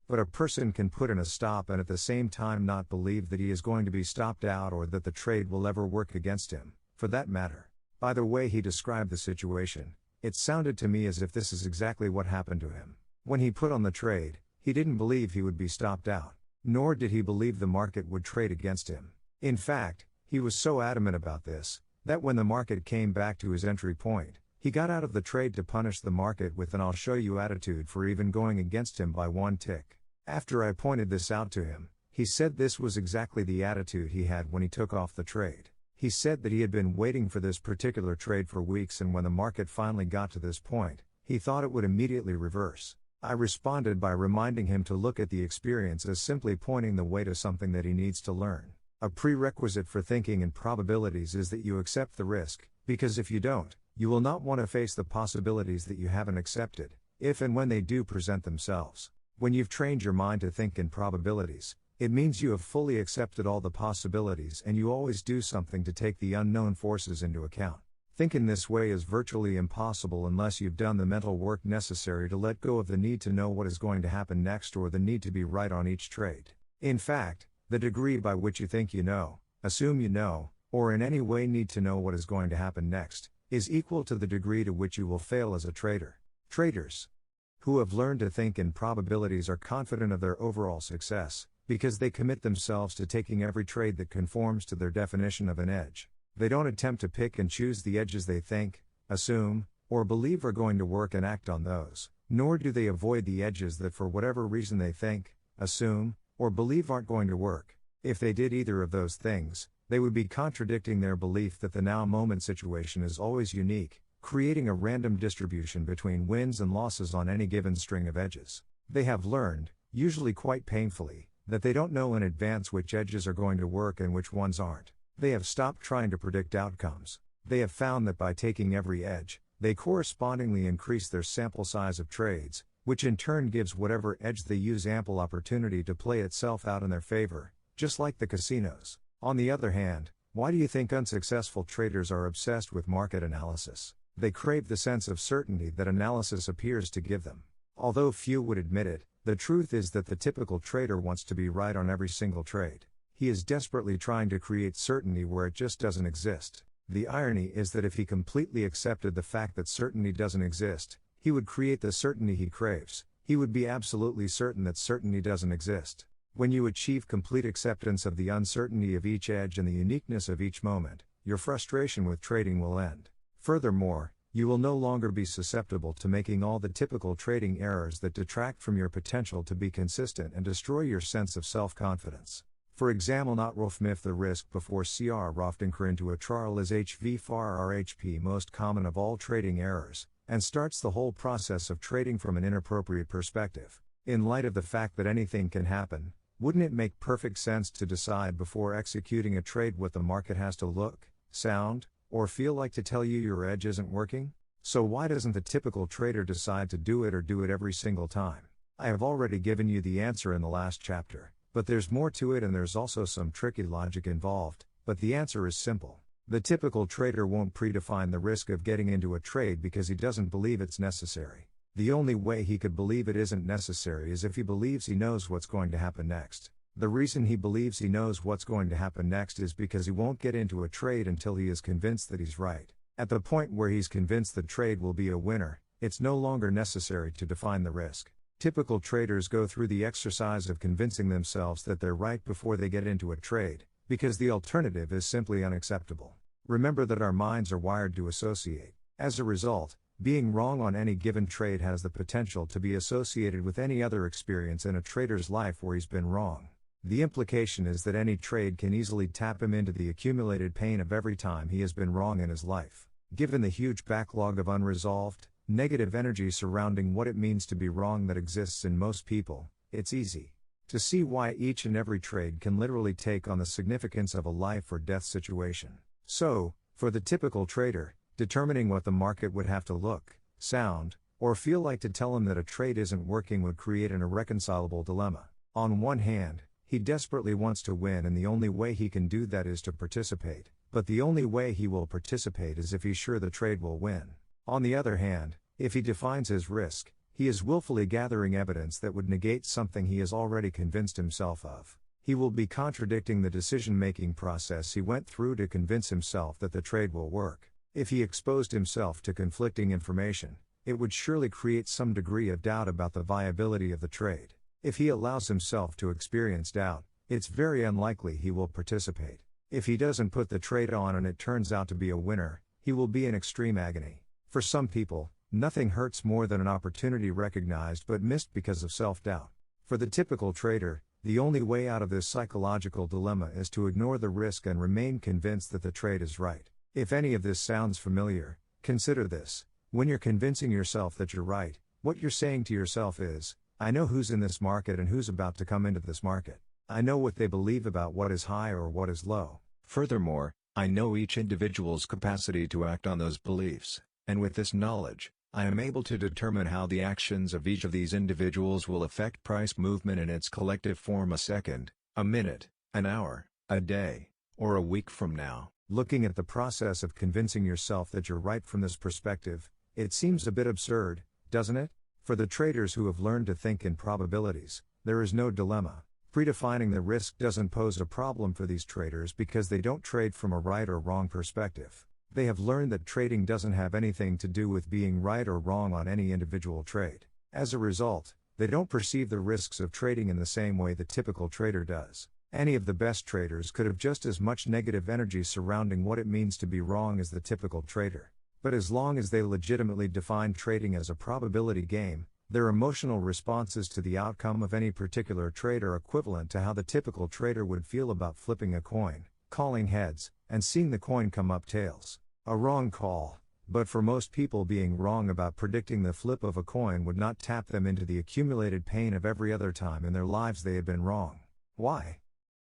But a person can put in a stop and at the same time not believe that he is going to be stopped out or that the trade will ever work against him, for that matter. By the way he described the situation, it sounded to me as if this is exactly what happened to him. When he put on the trade, he didn't believe he would be stopped out, nor did he believe the market would trade against him. In fact, he was so adamant about this, that when the market came back to his entry point, he got out of the trade to punish the market with an "I'll show you" attitude for even going against him by one tick. After I pointed this out to him, he said this was exactly the attitude he had when he took off the trade. He said that he had been waiting for this particular trade for weeks, and when the market finally got to this point, he thought it would immediately reverse. I responded by reminding him to look at the experience as simply pointing the way to something that he needs to learn. A prerequisite for thinking in probabilities is that you accept the risk, because if you don't, you will not want to face the possibilities that you haven't accepted, if and when they do present themselves. When you've trained your mind to think in probabilities, it means you have fully accepted all the possibilities and you always do something to take the unknown forces into account. Think in this way is virtually impossible unless you've done the mental work necessary to let go of the need to know what is going to happen next or the need to be right on each trade. In fact, the degree by which you think you know, assume you know, or in any way need to know what is going to happen next, is equal to the degree to which you will fail as a trader. Traders who have learned to think in probabilities are confident of their overall success, because they commit themselves to taking every trade that conforms to their definition of an edge. They don't attempt to pick and choose the edges they think, assume, or believe are going to work and act on those, nor do they avoid the edges that for whatever reason they think, assume, or believe aren't going to work. If they did either of those things, they would be contradicting their belief that the now moment situation is always unique, creating a random distribution between wins and losses on any given string of edges. They have learned, usually quite painfully, that they don't know in advance which edges are going to work and which ones aren't. They have stopped trying to predict outcomes. They have found that by taking every edge, they correspondingly increase their sample size of trades, which in turn gives whatever edge they use ample opportunity to play itself out in their favor, just like the casinos. On the other hand, why do you think unsuccessful traders are obsessed with market analysis? They crave the sense of certainty that analysis appears to give them. Although few would admit it, the truth is that the typical trader wants to be right on every single trade. He is desperately trying to create certainty where it just doesn't exist. The irony is that if he completely accepted the fact that certainty doesn't exist, he would create the certainty he craves. He would be absolutely certain that certainty doesn't exist. When you achieve complete acceptance of the uncertainty of each edge and the uniqueness of each moment, your frustration with trading will end. Furthermore, you will no longer be susceptible to making all the typical trading errors that detract from your potential to be consistent and destroy your sense of self-confidence. For example, not Rolf-Mif the risk before CR Roftinker into a trial is HV far RHP most common of all trading errors, and starts the whole process of trading from an inappropriate perspective. In light of the fact that anything can happen, wouldn't it make perfect sense to decide before executing a trade what the market has to look, sound, or feel like to tell you your edge isn't working? So why doesn't the typical trader decide to do it or do it every single time? I have already given you the answer in the last chapter. But there's more to it and there's also some tricky logic involved, but the answer is simple. The typical trader won't predefine the risk of getting into a trade because he doesn't believe it's necessary. The only way he could believe it isn't necessary is if he believes he knows what's going to happen next. The reason he believes he knows what's going to happen next is because he won't get into a trade until he is convinced that he's right. At the point where he's convinced the trade will be a winner, it's no longer necessary to define the risk. Typical traders go through the exercise of convincing themselves that they're right before they get into a trade, because the alternative is simply unacceptable. Remember that our minds are wired to associate. As a result, being wrong on any given trade has the potential to be associated with any other experience in a trader's life where he's been wrong. The implication is that any trade can easily tap him into the accumulated pain of every time he has been wrong in his life. Given the huge backlog of unresolved, negative energy surrounding what it means to be wrong that exists in most people, it's easy to see why each and every trade can literally take on the significance of a life or death situation. So, for the typical trader, determining what the market would have to look, sound, or feel like to tell him that a trade isn't working would create an irreconcilable dilemma. On one hand, he desperately wants to win and the only way he can do that is to participate, but the only way he will participate is if he's sure the trade will win. On the other hand, if he defines his risk, he is willfully gathering evidence that would negate something he has already convinced himself of. He will be contradicting the decision-making process he went through to convince himself that the trade will work. If he exposed himself to conflicting information, it would surely create some degree of doubt about the viability of the trade. If he allows himself to experience doubt, it's very unlikely he will participate. If he doesn't put the trade on and it turns out to be a winner, he will be in extreme agony. For some people, nothing hurts more than an opportunity recognized but missed because of self-doubt. For the typical trader, the only way out of this psychological dilemma is to ignore the risk and remain convinced that the trade is right. If any of this sounds familiar, consider this. When you're convincing yourself that you're right, what you're saying to yourself is, I know who's in this market and who's about to come into this market. I know what they believe about what is high or what is low. Furthermore, I know each individual's capacity to act on those beliefs. And with this knowledge, I am able to determine how the actions of each of these individuals will affect price movement in its collective form a second, a minute, an hour, a day, or a week from now. Looking at the process of convincing yourself that you're right from this perspective, it seems a bit absurd, doesn't it? For the traders who have learned to think in probabilities, there is no dilemma. Predefining the risk doesn't pose a problem for these traders because they don't trade from a right or wrong perspective. They have learned that trading doesn't have anything to do with being right or wrong on any individual trade. As a result, they don't perceive the risks of trading in the same way the typical trader does. Any of the best traders could have just as much negative energy surrounding what it means to be wrong as the typical trader. But as long as they legitimately define trading as a probability game, their emotional responses to the outcome of any particular trade are equivalent to how the typical trader would feel about flipping a coin, calling heads, and seeing the coin come up tails. A wrong call, but for most people being wrong about predicting the flip of a coin would not tap them into the accumulated pain of every other time in their lives they had been wrong. Why?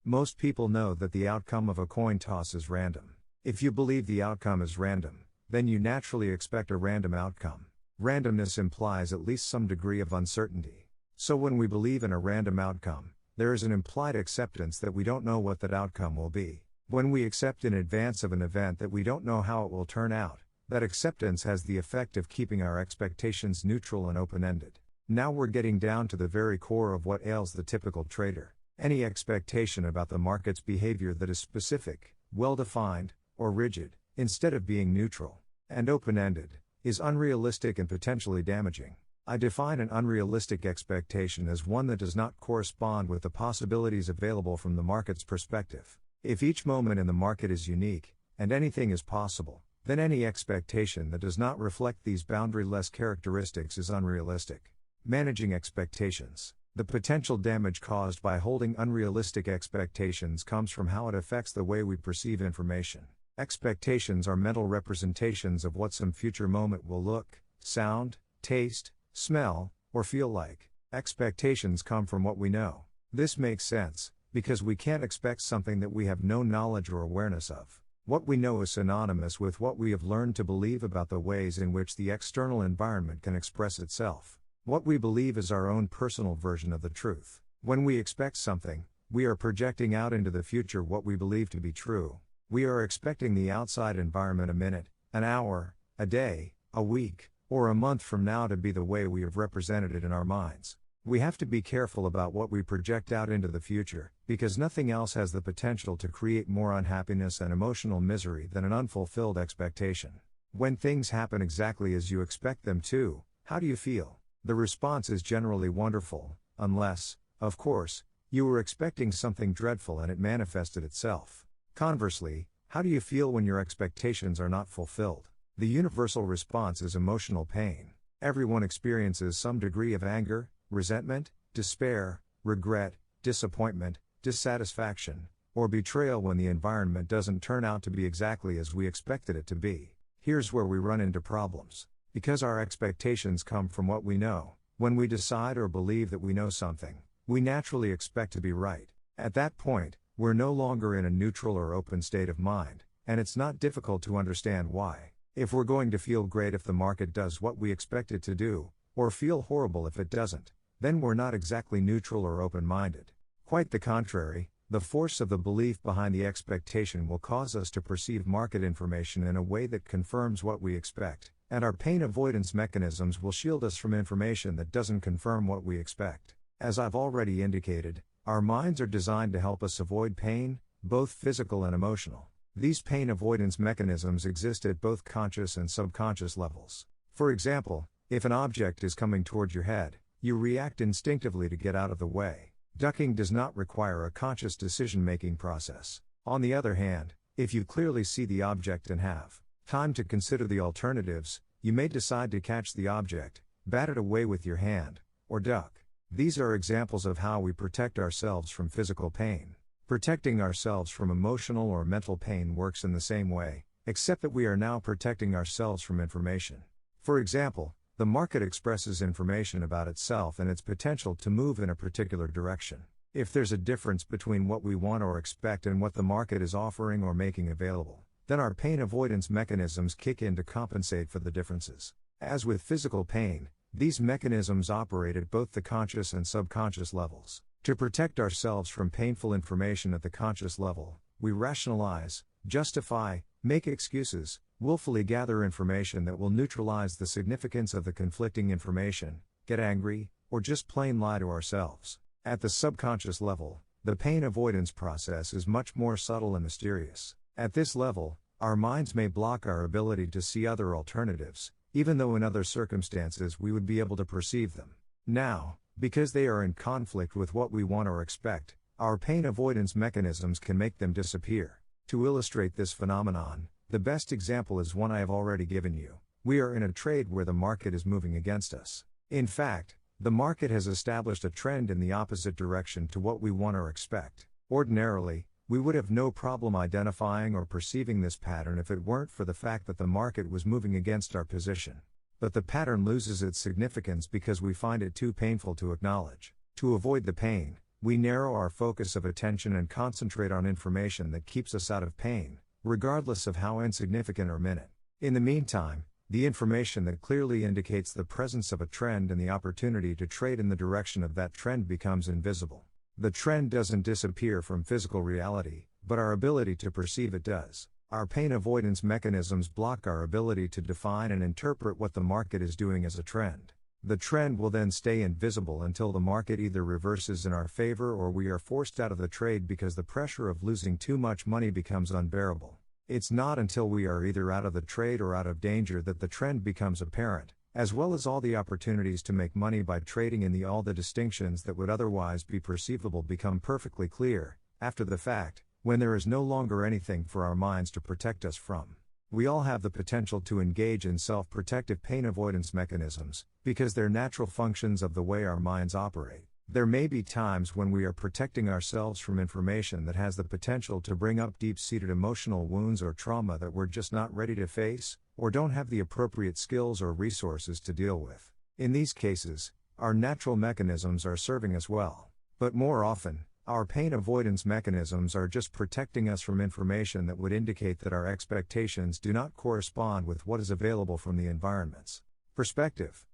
Most people know that the outcome of a coin toss is random. If you believe the outcome is random, then you naturally expect a random outcome. Randomness implies at least some degree of uncertainty. So when we believe in a random outcome, there is an implied acceptance that we don't know what that outcome will be. When we accept in advance of an event that we don't know how it will turn out, that acceptance has the effect of keeping our expectations neutral and open-ended. Now we're getting down to the very core of what ails the typical trader. Any expectation about the market's behavior that is specific, well-defined, or rigid, instead of being neutral and open-ended, is unrealistic and potentially damaging. I define an unrealistic expectation as one that does not correspond with the possibilities available from the market's perspective. If each moment in the market is unique, and anything is possible, then any expectation that does not reflect these boundaryless characteristics is unrealistic. Managing expectations. The potential damage caused by holding unrealistic expectations comes from how it affects the way we perceive information. Expectations are mental representations of what some future moment will look, sound, taste, smell, or feel like. Expectations come from what we know. This makes sense, because we can't expect something that we have no knowledge or awareness of. What we know is synonymous with what we have learned to believe about the ways in which the external environment can express itself. What we believe is our own personal version of the truth. When we expect something, we are projecting out into the future what we believe to be true. We are expecting the outside environment a minute, an hour, a day, a week, or a month from now to be the way we have represented it in our minds. We have to be careful about what we project out into the future, because nothing else has the potential to create more unhappiness and emotional misery than an unfulfilled expectation. When things happen exactly as you expect them to, how do you feel? The response is generally wonderful, unless, of course, you were expecting something dreadful and it manifested itself. Conversely, how do you feel when your expectations are not fulfilled? The universal response is emotional pain. Everyone experiences some degree of anger, resentment, despair, regret, disappointment, dissatisfaction, or betrayal when the environment doesn't turn out to be exactly as we expected it to be. Here's where we run into problems. Because our expectations come from what we know, when we decide or believe that we know something, we naturally expect to be right. At that point, we're no longer in a neutral or open state of mind, and it's not difficult to understand why. If we're going to feel great if the market does what we expect it to do, or feel horrible if it doesn't, then we're not exactly neutral or open-minded. Quite the contrary, the force of the belief behind the expectation will cause us to perceive market information in a way that confirms what we expect, and our pain avoidance mechanisms will shield us from information that doesn't confirm what we expect. As I've already indicated, our minds are designed to help us avoid pain, both physical and emotional. These pain avoidance mechanisms exist at both conscious and subconscious levels. For example, if an object is coming toward your head, you react instinctively to get out of the way. Ducking does not require a conscious decision-making process. On the other hand, if you clearly see the object and have time to consider the alternatives, you may decide to catch the object, bat it away with your hand, or duck. These are examples of how we protect ourselves from physical pain. Protecting ourselves from emotional or mental pain works in the same way, except that we are now protecting ourselves from information. For example, the market expresses information about itself and its potential to move in a particular direction. If there's a difference between what we want or expect and what the market is offering or making available, then our pain avoidance mechanisms kick in to compensate for the differences. As with physical pain, these mechanisms operate at both the conscious and subconscious levels. To protect ourselves from painful information at the conscious level, we rationalize, justify, make excuses, willfully gather information that will neutralize the significance of the conflicting information, get angry, or just plain lie to ourselves. At the subconscious level, the pain avoidance process is much more subtle and mysterious. At this level, our minds may block our ability to see other alternatives, even though in other circumstances we would be able to perceive them. Now, because they are in conflict with what we want or expect, our pain avoidance mechanisms can make them disappear. To illustrate this phenomenon, the best example is one I have already given you. We are in a trade where the market is moving against us. In fact, the market has established a trend in the opposite direction to what we want or expect. Ordinarily, we would have no problem identifying or perceiving this pattern if it weren't for the fact that the market was moving against our position. But the pattern loses its significance because we find it too painful to acknowledge. To avoid the pain, we narrow our focus of attention and concentrate on information that keeps us out of pain, regardless of how insignificant or minute. In the meantime, the information that clearly indicates the presence of a trend and the opportunity to trade in the direction of that trend becomes invisible. The trend doesn't disappear from physical reality, but our ability to perceive it does. Our pain avoidance mechanisms block our ability to define and interpret what the market is doing as a trend. The trend will then stay invisible until the market either reverses in our favor or we are forced out of the trade because the pressure of losing too much money becomes unbearable. It's not until we are either out of the trade or out of danger that the trend becomes apparent, as well as all the opportunities to make money by trading in all the distinctions that would otherwise be perceivable become perfectly clear, after the fact, when there is no longer anything for our minds to protect us from. We all have the potential to engage in self-protective pain avoidance mechanisms, because they're natural functions of the way our minds operate. There may be times when we are protecting ourselves from information that has the potential to bring up deep-seated emotional wounds or trauma that we're just not ready to face, or don't have the appropriate skills or resources to deal with. In these cases, our natural mechanisms are serving us well. But more often, our pain avoidance mechanisms are just protecting us from information that would indicate that our expectations do not correspond with what is available from the environment's perspective.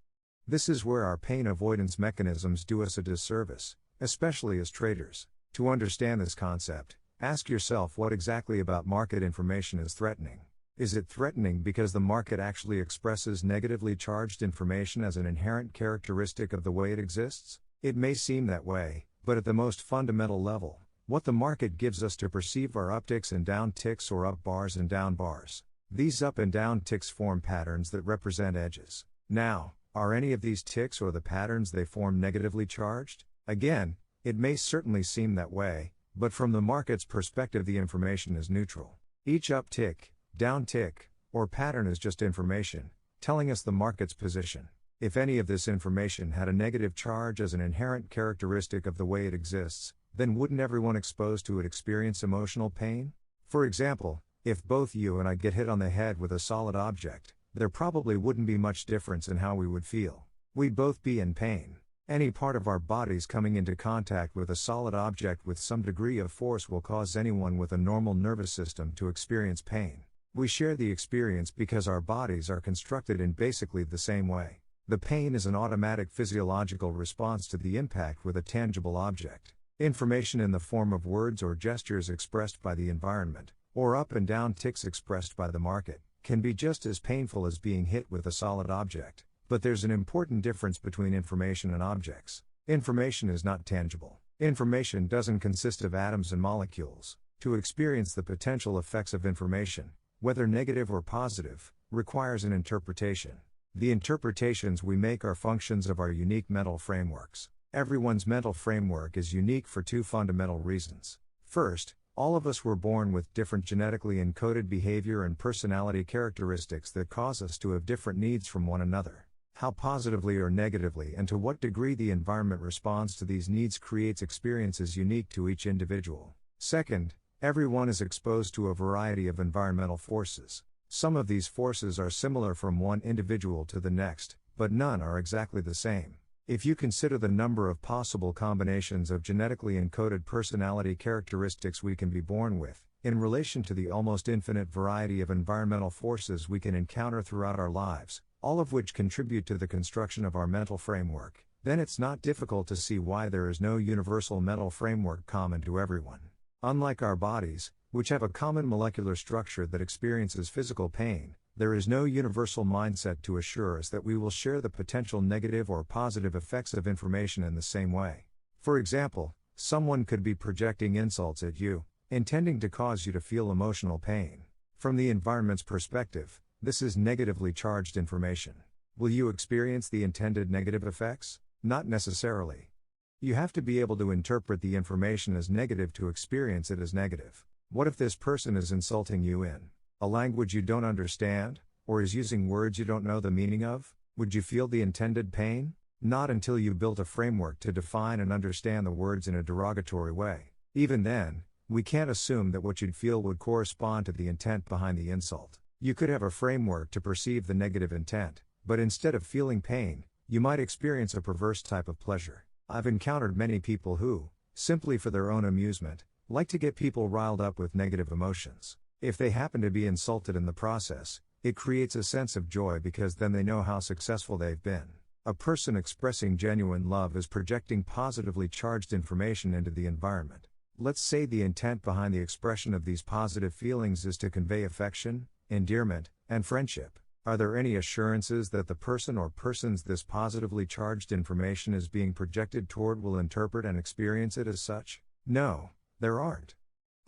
This is where our pain avoidance mechanisms do us a disservice, especially as traders. To understand this concept, ask yourself what exactly about market information is threatening. Is it threatening because the market actually expresses negatively charged information as an inherent characteristic of the way it exists? It may seem that way, but at the most fundamental level, what the market gives us to perceive are upticks and down ticks or up bars and down bars. These up and down ticks form patterns that represent edges. Now, are any of these ticks or the patterns they form negatively charged? Again, it may certainly seem that way, but from the market's perspective the information is neutral. Each up tick, down tick, or pattern is just information, telling us the market's position. If any of this information had a negative charge as an inherent characteristic of the way it exists, then wouldn't everyone exposed to it experience emotional pain? For example, if both you and I get hit on the head with a solid object, there probably wouldn't be much difference in how we would feel. We'd both be in pain. Any part of our bodies coming into contact with a solid object with some degree of force will cause anyone with a normal nervous system to experience pain. We share the experience because our bodies are constructed in basically the same way. The pain is an automatic physiological response to the impact with a tangible object. Information in the form of words or gestures expressed by the environment, or up and down ticks expressed by the market, can be just as painful as being hit with a solid object. But there's an important difference between information and objects. Information is not tangible. Information doesn't consist of atoms and molecules. To experience the potential effects of information, whether negative or positive, requires an interpretation. The interpretations we make are functions of our unique mental frameworks. Everyone's mental framework is unique for two fundamental reasons. First, all of us were born with different genetically encoded behavior and personality characteristics that cause us to have different needs from one another. How positively or negatively and to what degree the environment responds to these needs creates experiences unique to each individual. Second, everyone is exposed to a variety of environmental forces. Some of these forces are similar from one individual to the next, but none are exactly the same. If you consider the number of possible combinations of genetically encoded personality characteristics we can be born with, in relation to the almost infinite variety of environmental forces we can encounter throughout our lives, all of which contribute to the construction of our mental framework, then it's not difficult to see why there is no universal mental framework common to everyone. Unlike our bodies, which have a common molecular structure that experiences physical pain, there is no universal mindset to assure us that we will share the potential negative or positive effects of information in the same way. For example, someone could be projecting insults at you, intending to cause you to feel emotional pain. From the environment's perspective, this is negatively charged information. Will you experience the intended negative effects? Not necessarily. You have to be able to interpret the information as negative to experience it as negative. What if this person is insulting you in a language you don't understand, or is using words you don't know the meaning of? Would you feel the intended pain? Not until you built a framework to define and understand the words in a derogatory way. Even then, we can't assume that what you'd feel would correspond to the intent behind the insult. You could have a framework to perceive the negative intent, but instead of feeling pain, you might experience a perverse type of pleasure. I've encountered many people who, simply for their own amusement, like to get people riled up with negative emotions. If they happen to be insulted in the process, it creates a sense of joy because then they know how successful they've been. A person expressing genuine love is projecting positively charged information into the environment. Let's say the intent behind the expression of these positive feelings is to convey affection, endearment, and friendship. Are there any assurances that the person or persons this positively charged information is being projected toward will interpret and experience it as such? No, there aren't.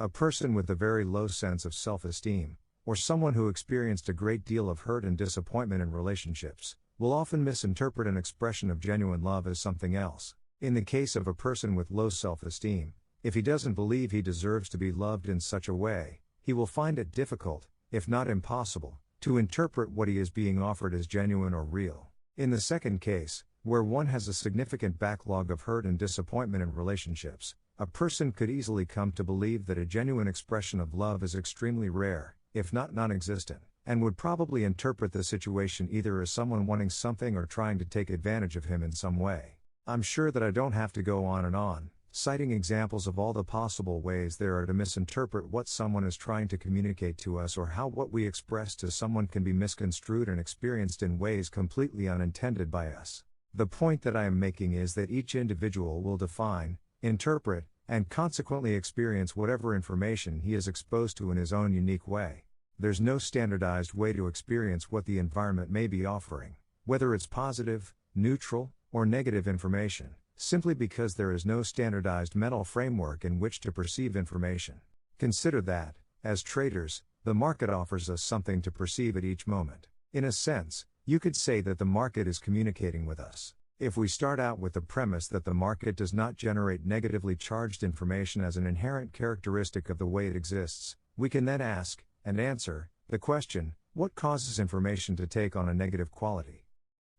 A person with a very low sense of self-esteem, or someone who experienced a great deal of hurt and disappointment in relationships, will often misinterpret an expression of genuine love as something else. In the case of a person with low self-esteem, if he doesn't believe he deserves to be loved in such a way, he will find it difficult, if not impossible, to interpret what he is being offered as genuine or real. In the second case, where one has a significant backlog of hurt and disappointment in relationships, a person could easily come to believe that a genuine expression of love is extremely rare, if not non-existent, and would probably interpret the situation either as someone wanting something or trying to take advantage of him in some way. I'm sure that I don't have to go on, citing examples of all the possible ways there are to misinterpret what someone is trying to communicate to us, or how what we express to someone can be misconstrued and experienced in ways completely unintended by us. The point that I am making is that each individual will define, interpret, and consequently experience whatever information he is exposed to in his own unique way. There's no standardized way to experience what the environment may be offering, whether it's positive, neutral, or negative information, simply because there is no standardized mental framework in which to perceive information. Consider that, as traders, the market offers us something to perceive at each moment. In a sense, you could say that the market is communicating with us. If we start out with the premise that the market does not generate negatively charged information as an inherent characteristic of the way it exists, we can then ask, and answer, the question, what causes information to take on a negative quality?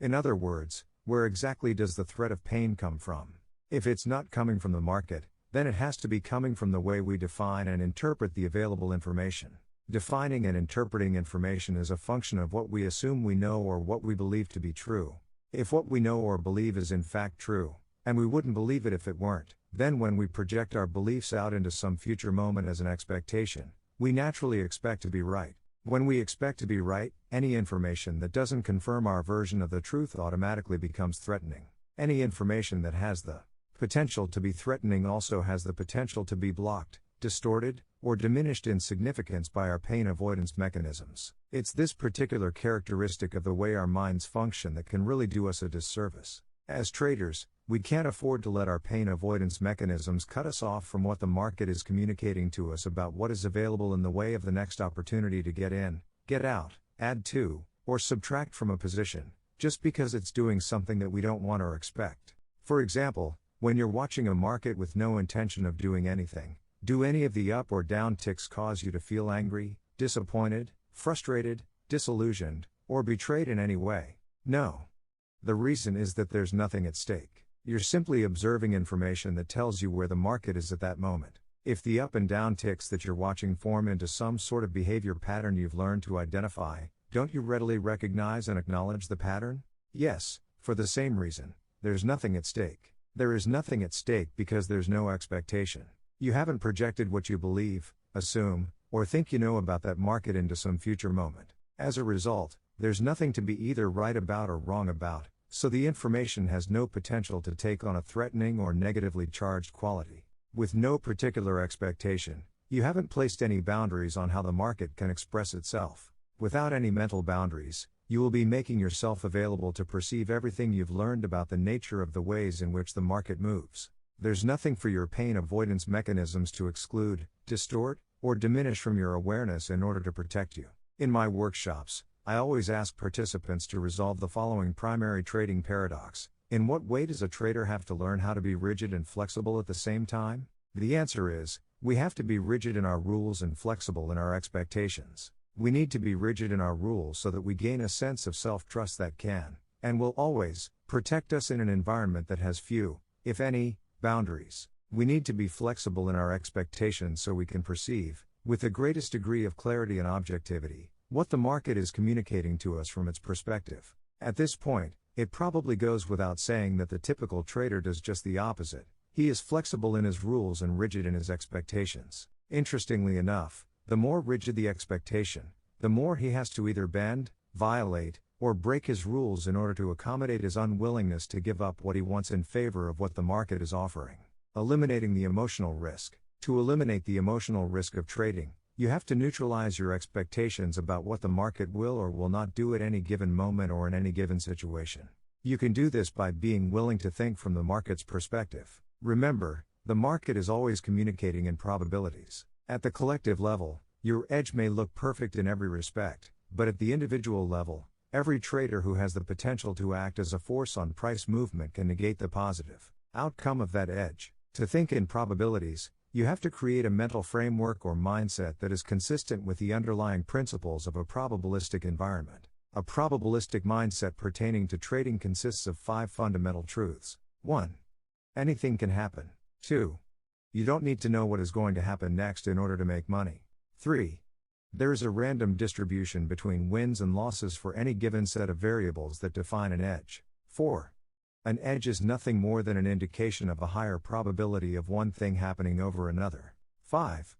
In other words, where exactly does the threat of pain come from? If it's not coming from the market, then it has to be coming from the way we define and interpret the available information. Defining and interpreting information is a function of what we assume we know or what we believe to be true. If what we know or believe is in fact true, and we wouldn't believe it if it weren't, then when we project our beliefs out into some future moment as an expectation, we naturally expect to be right. When we expect to be right, any information that doesn't confirm our version of the truth automatically becomes threatening. Any information that has the potential to be threatening also has the potential to be blocked, distorted, or diminished in significance by our pain avoidance mechanisms. It's this particular characteristic of the way our minds function that can really do us a disservice. As traders, we can't afford to let our pain avoidance mechanisms cut us off from what the market is communicating to us about what is available in the way of the next opportunity to get in, get out, add to, or subtract from a position, just because it's doing something that we don't want or expect. For example, when you're watching a market with no intention of doing anything, do any of the up or down ticks cause you to feel angry, disappointed, frustrated, disillusioned, or betrayed in any way? No. The reason is that there's nothing at stake. You're simply observing information that tells you where the market is at that moment. If the up and down ticks that you're watching form into some sort of behavior pattern you've learned to identify, don't you readily recognize and acknowledge the pattern? Yes, for the same reason, there's nothing at stake. There is nothing at stake because there's no expectation. You haven't projected what you believe, assume, or think you know about that market into some future moment. As a result, there's nothing to be either right about or wrong about, so the information has no potential to take on a threatening or negatively charged quality. With no particular expectation, you haven't placed any boundaries on how the market can express itself. Without any mental boundaries, you will be making yourself available to perceive everything you've learned about the nature of the ways in which the market moves. There's nothing for your pain avoidance mechanisms to exclude, distort, or diminish from your awareness in order to protect you. In my workshops, I always ask participants to resolve the following primary trading paradox. In what way does a trader have to learn how to be rigid and flexible at the same time? The answer is, we have to be rigid in our rules and flexible in our expectations. We need to be rigid in our rules so that we gain a sense of self-trust that can, and will always, protect us in an environment that has few, if any, boundaries. We need to be flexible in our expectations so we can perceive, with the greatest degree of clarity and objectivity, what the market is communicating to us from its perspective. At this point, it probably goes without saying that the typical trader does just the opposite. He is flexible in his rules and rigid in his expectations. Interestingly enough, the more rigid the expectation, the more he has to either bend, violate, or break his rules in order to accommodate his unwillingness to give up what he wants in favor of what the market is offering. Eliminating the emotional risk. To eliminate the emotional risk of trading, you have to neutralize your expectations about what the market will or will not do at any given moment or in any given situation. You can do this by being willing to think from the market's perspective. Remember, the market is always communicating in probabilities. At the collective level, your edge may look perfect in every respect, but at the individual level, every trader who has the potential to act as a force on price movement can negate the positive outcome of that edge. To think in probabilities, you have to create a mental framework or mindset that is consistent with the underlying principles of a probabilistic environment. A probabilistic mindset pertaining to trading consists of 5 fundamental truths. 1. Anything can happen. 2. You don't need to know what is going to happen next in order to make money. 3. There is a random distribution between wins and losses for any given set of variables that define an edge. 4. An edge is nothing more than an indication of a higher probability of one thing happening over another. 5.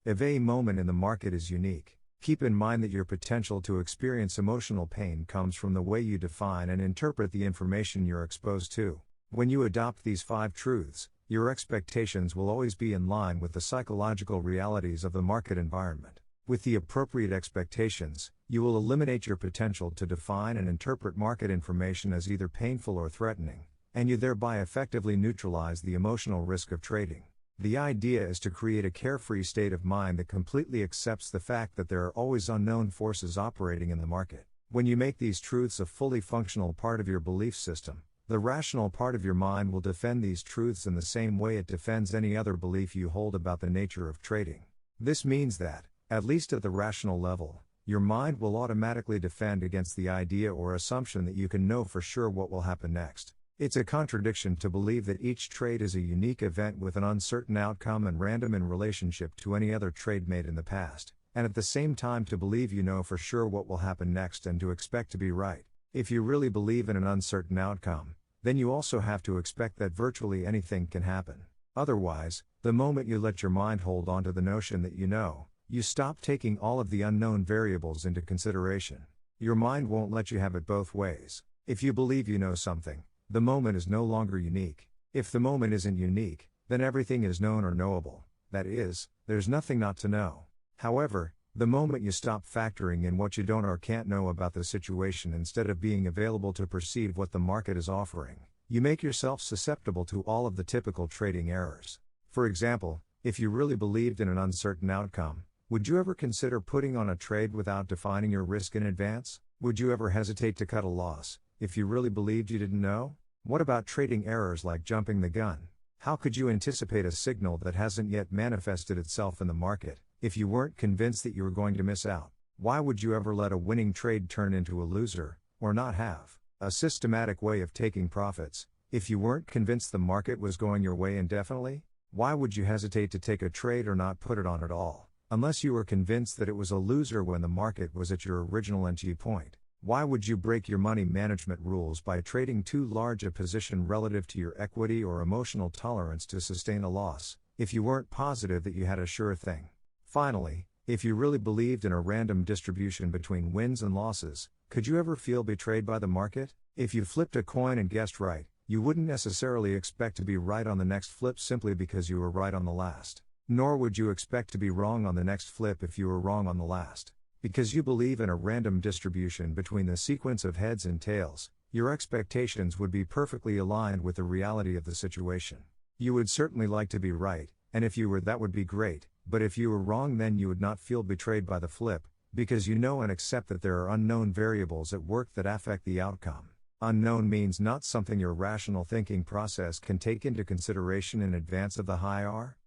If a moment in the market is unique, keep in mind that your potential to experience emotional pain comes from the way you define and interpret the information you're exposed to. When you adopt these 5 truths, your expectations will always be in line with the psychological realities of the market environment. With the appropriate expectations, you will eliminate your potential to define and interpret market information as either painful or threatening, and you thereby effectively neutralize the emotional risk of trading. The idea is to create a carefree state of mind that completely accepts the fact that there are always unknown forces operating in the market. When you make these truths a fully functional part of your belief system, the rational part of your mind will defend these truths in the same way it defends any other belief you hold about the nature of trading. This means that, at least at the rational level, your mind will automatically defend against the idea or assumption that you can know for sure what will happen next. It's a contradiction to believe that each trade is a unique event with an uncertain outcome and random in relationship to any other trade made in the past, and at the same time to believe you know for sure what will happen next and to expect to be right. If you really believe in an uncertain outcome, then you also have to expect that virtually anything can happen. Otherwise, the moment you let your mind hold on to the notion that you know, you stop taking all of the unknown variables into consideration. Your mind won't let you have it both ways. If you believe you know something, the moment is no longer unique. If the moment isn't unique, then everything is known or knowable. That is, there's nothing not to know. However, the moment you stop factoring in what you don't or can't know about the situation instead of being available to perceive what the market is offering, you make yourself susceptible to all of the typical trading errors. For example, if you really believed in an uncertain outcome, would you ever consider putting on a trade without defining your risk in advance? Would you ever hesitate to cut a loss, if you really believed you didn't know? What about trading errors like jumping the gun? How could you anticipate a signal that hasn't yet manifested itself in the market, if you weren't convinced that you were going to miss out? Why would you ever let a winning trade turn into a loser, or not have a systematic way of taking profits, if you weren't convinced the market was going your way indefinitely? Why would you hesitate to take a trade or not put it on at all, unless you were convinced that it was a loser when the market was at your original entry point? Why would you break your money management rules by trading too large a position relative to your equity or emotional tolerance to sustain a loss, if you weren't positive that you had a sure thing? Finally, if you really believed in a random distribution between wins and losses, could you ever feel betrayed by the market? If you flipped a coin and guessed right, you wouldn't necessarily expect to be right on the next flip simply because you were right on the last. Nor would you expect to be wrong on the next flip if you were wrong on the last. Because you believe in a random distribution between the sequence of heads and tails, your expectations would be perfectly aligned with the reality of the situation. You would certainly like to be right, and if you were, that would be great, but if you were wrong, then you would not feel betrayed by the flip, because you know and accept that there are unknown variables at work that affect the outcome. Unknown means not something your rational thinking process can take into consideration in advance of the high R.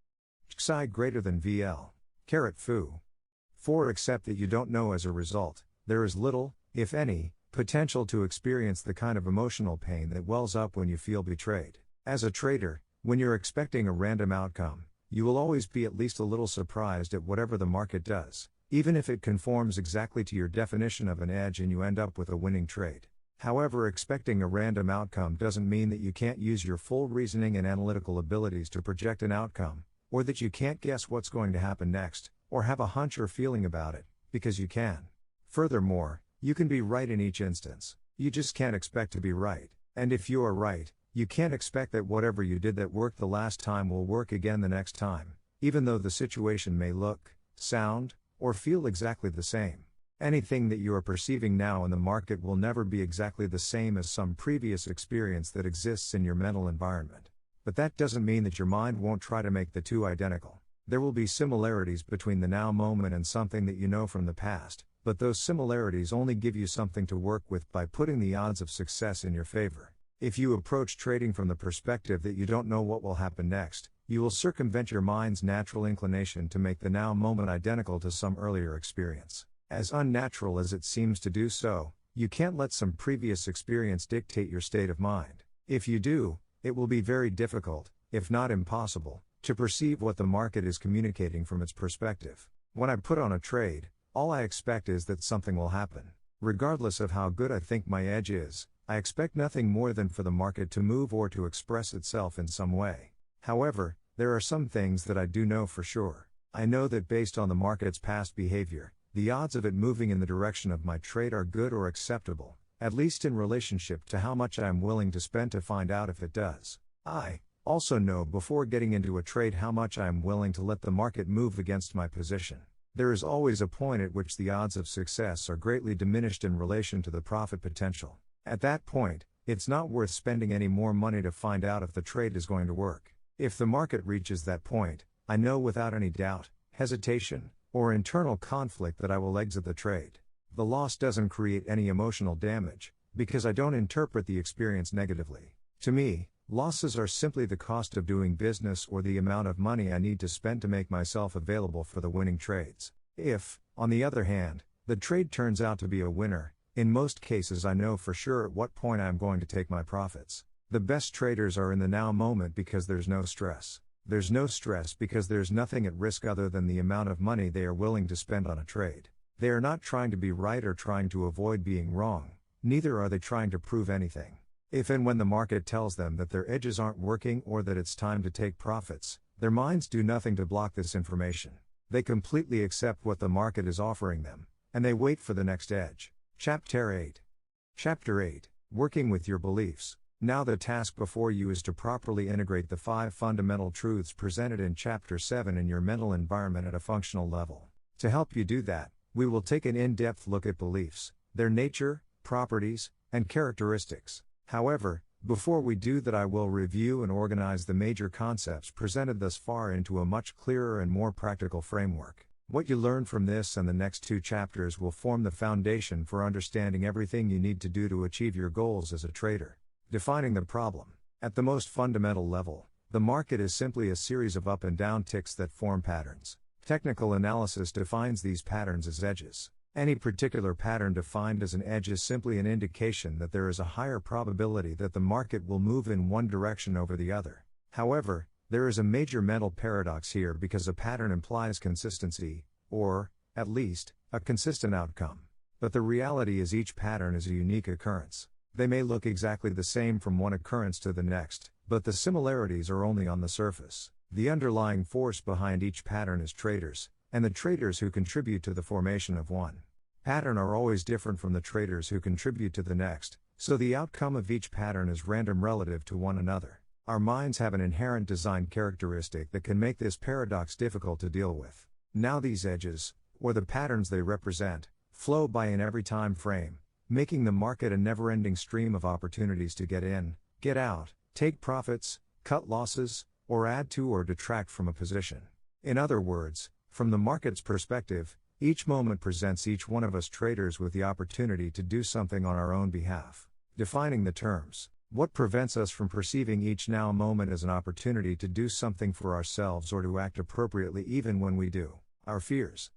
Xi greater than VL. Carat foo. 4. Accept that you don't know. As a result, there is little, if any, potential to experience the kind of emotional pain that wells up when you feel betrayed. As a trader, when you're expecting a random outcome, you will always be at least a little surprised at whatever the market does, even if it conforms exactly to your definition of an edge and you end up with a winning trade. However, expecting a random outcome doesn't mean that you can't use your full reasoning and analytical abilities to project an outcome, or that you can't guess what's going to happen next, or have a hunch or feeling about it, because you can. Furthermore, you can be right in each instance. You just can't expect to be right, and if you are right, you can't expect that whatever you did that worked the last time will work again the next time, even though the situation may look, sound, or feel exactly the same. Anything that you are perceiving now in the market will never be exactly the same as some previous experience that exists in your mental environment. But that doesn't mean that your mind won't try to make the two identical. There will be similarities between the now moment and something that you know from the past, but those similarities only give you something to work with by putting the odds of success in your favor. If you approach trading from the perspective that you don't know what will happen next, you will circumvent your mind's natural inclination to make the now moment identical to some earlier experience. As unnatural as it seems to do so, you can't let some previous experience dictate your state of mind. If you do, it will be very difficult, if not impossible, to perceive what the market is communicating from its perspective. When I put on a trade, all I expect is that something will happen. Regardless of how good I think my edge is, I expect nothing more than for the market to move or to express itself in some way. However, there are some things that I do know for sure. I know that based on the market's past behavior, the odds of it moving in the direction of my trade are good or acceptable, at least in relationship to how much I am willing to spend to find out if it does. I also know before getting into a trade how much I am willing to let the market move against my position. There is always a point at which the odds of success are greatly diminished in relation to the profit potential. At that point, it's not worth spending any more money to find out if the trade is going to work. If the market reaches that point, I know without any doubt, hesitation, or internal conflict that I will exit the trade. The loss doesn't create any emotional damage, because I don't interpret the experience negatively. To me, losses are simply the cost of doing business or the amount of money I need to spend to make myself available for the winning trades. If, on the other hand, the trade turns out to be a winner, in most cases I know for sure at what point I am going to take my profits. The best traders are in the now moment because there's no stress. There's no stress because there's nothing at risk other than the amount of money they are willing to spend on a trade. They are not trying to be right or trying to avoid being wrong, neither are they trying to prove anything. If and when the market tells them that their edges aren't working or that it's time to take profits, their minds do nothing to block this information. They completely accept what the market is offering them, and they wait for the next edge. Chapter 8. Chapter 8. Working with your beliefs. Now the task before you is to properly integrate the 5 fundamental truths presented in Chapter 7 in your mental environment at a functional level. To help you do that, we will take an in-depth look at beliefs, their nature, properties, and characteristics. However, before we do that, I will review and organize the major concepts presented thus far into a much clearer and more practical framework. What you learn from this and the next 2 chapters will form the foundation for understanding everything you need to do to achieve your goals as a trader. Defining the problem. At the most fundamental level, the market is simply a series of up and down ticks that form patterns. Technical analysis defines these patterns as edges. Any particular pattern defined as an edge is simply an indication that there is a higher probability that the market will move in one direction over the other. However, there is a major mental paradox here because a pattern implies consistency, or, at least, a consistent outcome. But the reality is each pattern is a unique occurrence. They may look exactly the same from one occurrence to the next, but the similarities are only on the surface. The underlying force behind each pattern is traders, and the traders who contribute to the formation of one pattern are always different from the traders who contribute to the next, so the outcome of each pattern is random relative to one another. Our minds have an inherent design characteristic that can make this paradox difficult to deal with. Now these edges, or the patterns they represent, flow by in every time frame, making the market a never-ending stream of opportunities to get in, get out, take profits, cut losses, or add to or detract from a position. In other words, from the market's perspective, each moment presents each one of us traders with the opportunity to do something on our own behalf. Defining the terms. What prevents us from perceiving each now moment as an opportunity to do something for ourselves or to act appropriately even when we do? Our fears.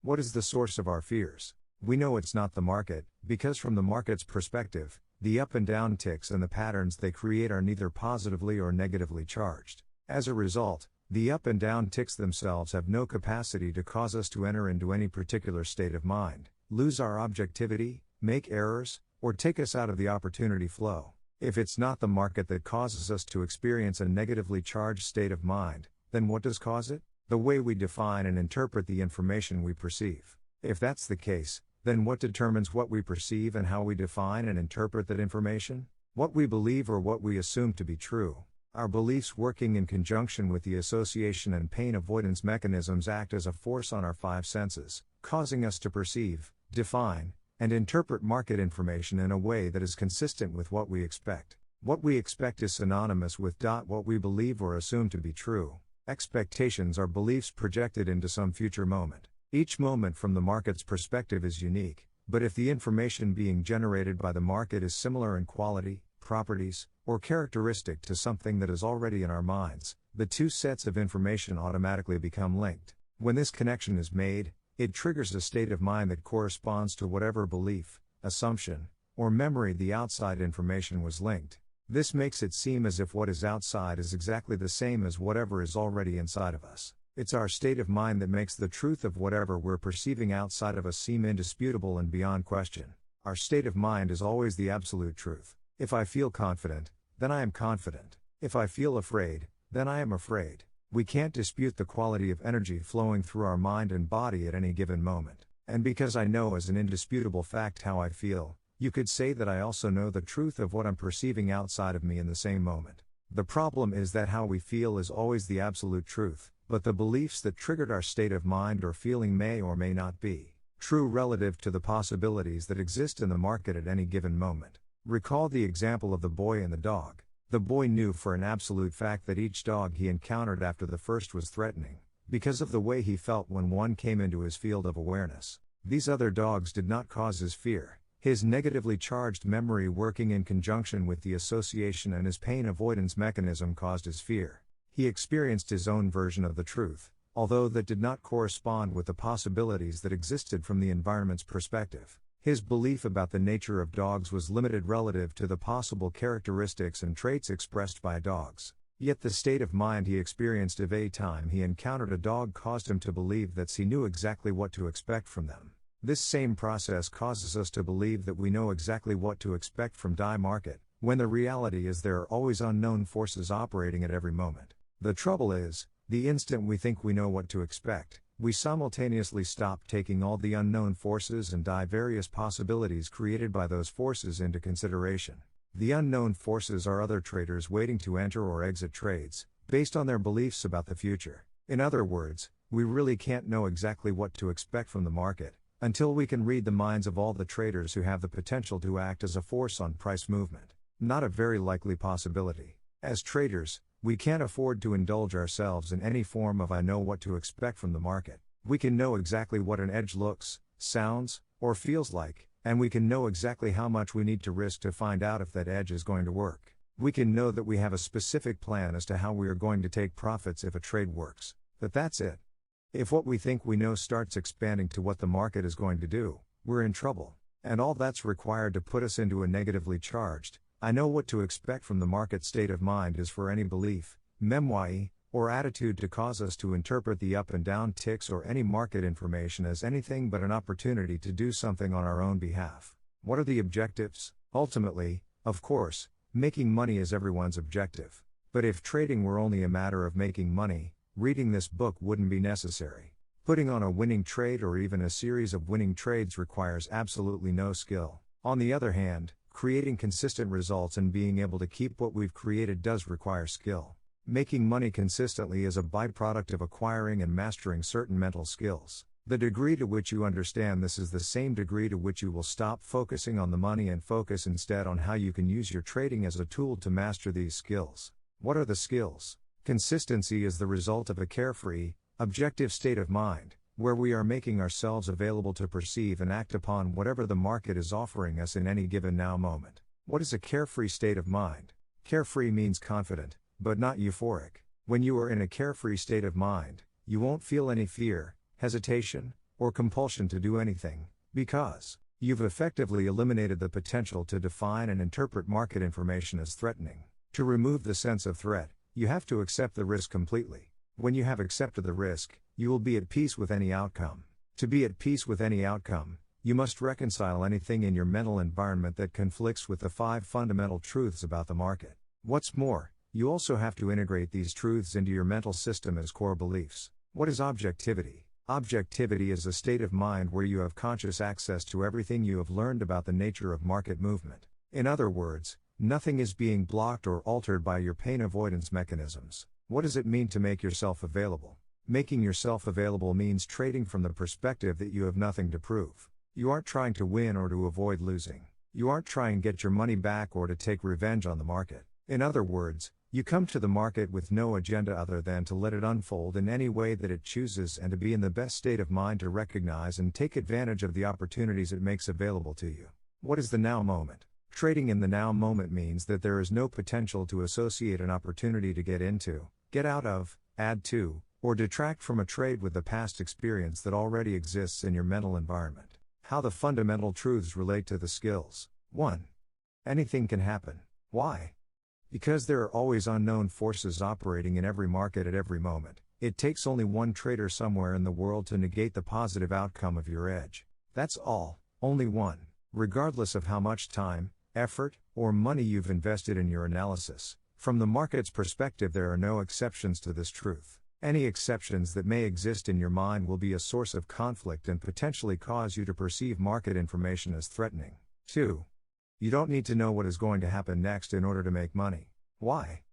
What is the source of our fears? We know it's not the market, because from the market's perspective, the up and down ticks and the patterns they create are neither positively or negatively charged. As a result, the up and down ticks themselves have no capacity to cause us to enter into any particular state of mind, lose our objectivity, make errors, or take us out of the opportunity flow. If it's not the market that causes us to experience a negatively charged state of mind, then what does cause it? The way we define and interpret the information we perceive. If that's the case, then what determines what we perceive and how we define and interpret that information? What we believe or what we assume to be true. Our beliefs working in conjunction with the association and pain avoidance mechanisms act as a force on our 5 senses, causing us to perceive, define, and interpret market information in a way that is consistent with what we expect. What we expect is synonymous with what we believe or assume to be true. Expectations are beliefs projected into some future moment. Each moment from the market's perspective is unique, but if the information being generated by the market is similar in quality, properties, or characteristic to something that is already in our minds, the two sets of information automatically become linked. When this connection is made, it triggers a state of mind that corresponds to whatever belief, assumption, or memory the outside information was linked. This makes it seem as if what is outside is exactly the same as whatever is already inside of us. It's our state of mind that makes the truth of whatever we're perceiving outside of us seem indisputable and beyond question. Our state of mind is always the absolute truth. If I feel confident, then I am confident. If I feel afraid, then I am afraid. We can't dispute the quality of energy flowing through our mind and body at any given moment. And because I know as an indisputable fact how I feel, you could say that I also know the truth of what I'm perceiving outside of me in the same moment. The problem is that how we feel is always the absolute truth, but the beliefs that triggered our state of mind or feeling may or may not be true relative to the possibilities that exist in the market at any given moment. Recall the example of the boy and the dog. The boy knew for an absolute fact that each dog he encountered after the first was threatening, because of the way he felt when one came into his field of awareness. These other dogs did not cause his fear. His negatively charged memory working in conjunction with the association and his pain avoidance mechanism caused his fear. He experienced his own version of the truth, although that did not correspond with the possibilities that existed from the environment's perspective. His belief about the nature of dogs was limited relative to the possible characteristics and traits expressed by dogs. Yet the state of mind he experienced of a time he encountered a dog caused him to believe that he knew exactly what to expect from them. This same process causes us to believe that we know exactly what to expect from die market, when the reality is there are always unknown forces operating at every moment. The trouble is, the instant we think we know what to expect, we simultaneously stop taking all the unknown forces and die various possibilities created by those forces into consideration. The unknown forces are other traders waiting to enter or exit trades, based on their beliefs about the future. In other words, we really can't know exactly what to expect from the market, until we can read the minds of all the traders who have the potential to act as a force on price movement. Not a very likely possibility. As traders, we can't afford to indulge ourselves in any form of I know what to expect from the market. We can know exactly what an edge looks, sounds, or feels like, and we can know exactly how much we need to risk to find out if that edge is going to work. We can know that we have a specific plan as to how we are going to take profits if a trade works. But that's it. If what we think we know starts expanding to what the market is going to do, we're in trouble. And all that's required to put us into a negatively charged, I know what to expect from the market state of mind is for any belief, memoir, or attitude to cause us to interpret the up and down ticks or any market information as anything but an opportunity to do something on our own behalf. What are the objectives? Ultimately, of course, making money is everyone's objective. But if trading were only a matter of making money, reading this book wouldn't be necessary. Putting on a winning trade or even a series of winning trades requires absolutely no skill. On the other hand, creating consistent results and being able to keep what we've created does require skill. Making money consistently is a byproduct of acquiring and mastering certain mental skills. The degree to which you understand this is the same degree to which you will stop focusing on the money and focus instead on how you can use your trading as a tool to master these skills. What are the skills? Consistency is the result of a carefree, objective state of mind, where we are making ourselves available to perceive and act upon whatever the market is offering us in any given now moment. What is a carefree state of mind? Carefree means confident, but not euphoric. When you are in a carefree state of mind, you won't feel any fear, hesitation, or compulsion to do anything, because you've effectively eliminated the potential to define and interpret market information as threatening. To remove the sense of threat, you have to accept the risk completely. When you have accepted the risk, you will be at peace with any outcome. To be at peace with any outcome, you must reconcile anything in your mental environment that conflicts with the 5 fundamental truths about the market. What's more, you also have to integrate these truths into your mental system as core beliefs. What is objectivity? Objectivity is a state of mind where you have conscious access to everything you have learned about the nature of market movement. In other words, nothing is being blocked or altered by your pain avoidance mechanisms. What does it mean to make yourself available? Making yourself available means trading from the perspective that you have nothing to prove. You aren't trying to win or to avoid losing. You aren't trying to get your money back or to take revenge on the market. In other words, You come to the market with no agenda other than to let it unfold in any way that it chooses and to be in the best state of mind to recognize and take advantage of the opportunities it makes available to you. What is the now moment? Trading in the now moment means that there is no potential to associate an opportunity to get into, get out of, add to, or detract from a trade with the past experience that already exists in your mental environment. How the fundamental truths relate to the skills. 1. Anything can happen. Why? Because there are always unknown forces operating in every market at every moment. It takes only one trader somewhere in the world to negate the positive outcome of your edge. That's all, only one. Regardless of how much time, effort, or money you've invested in your analysis, from the market's perspective there are no exceptions to this truth. Any exceptions that may exist in your mind will be a source of conflict and potentially cause you to perceive market information as threatening. 2. You don't need to know what is going to happen next in order to make money. Why?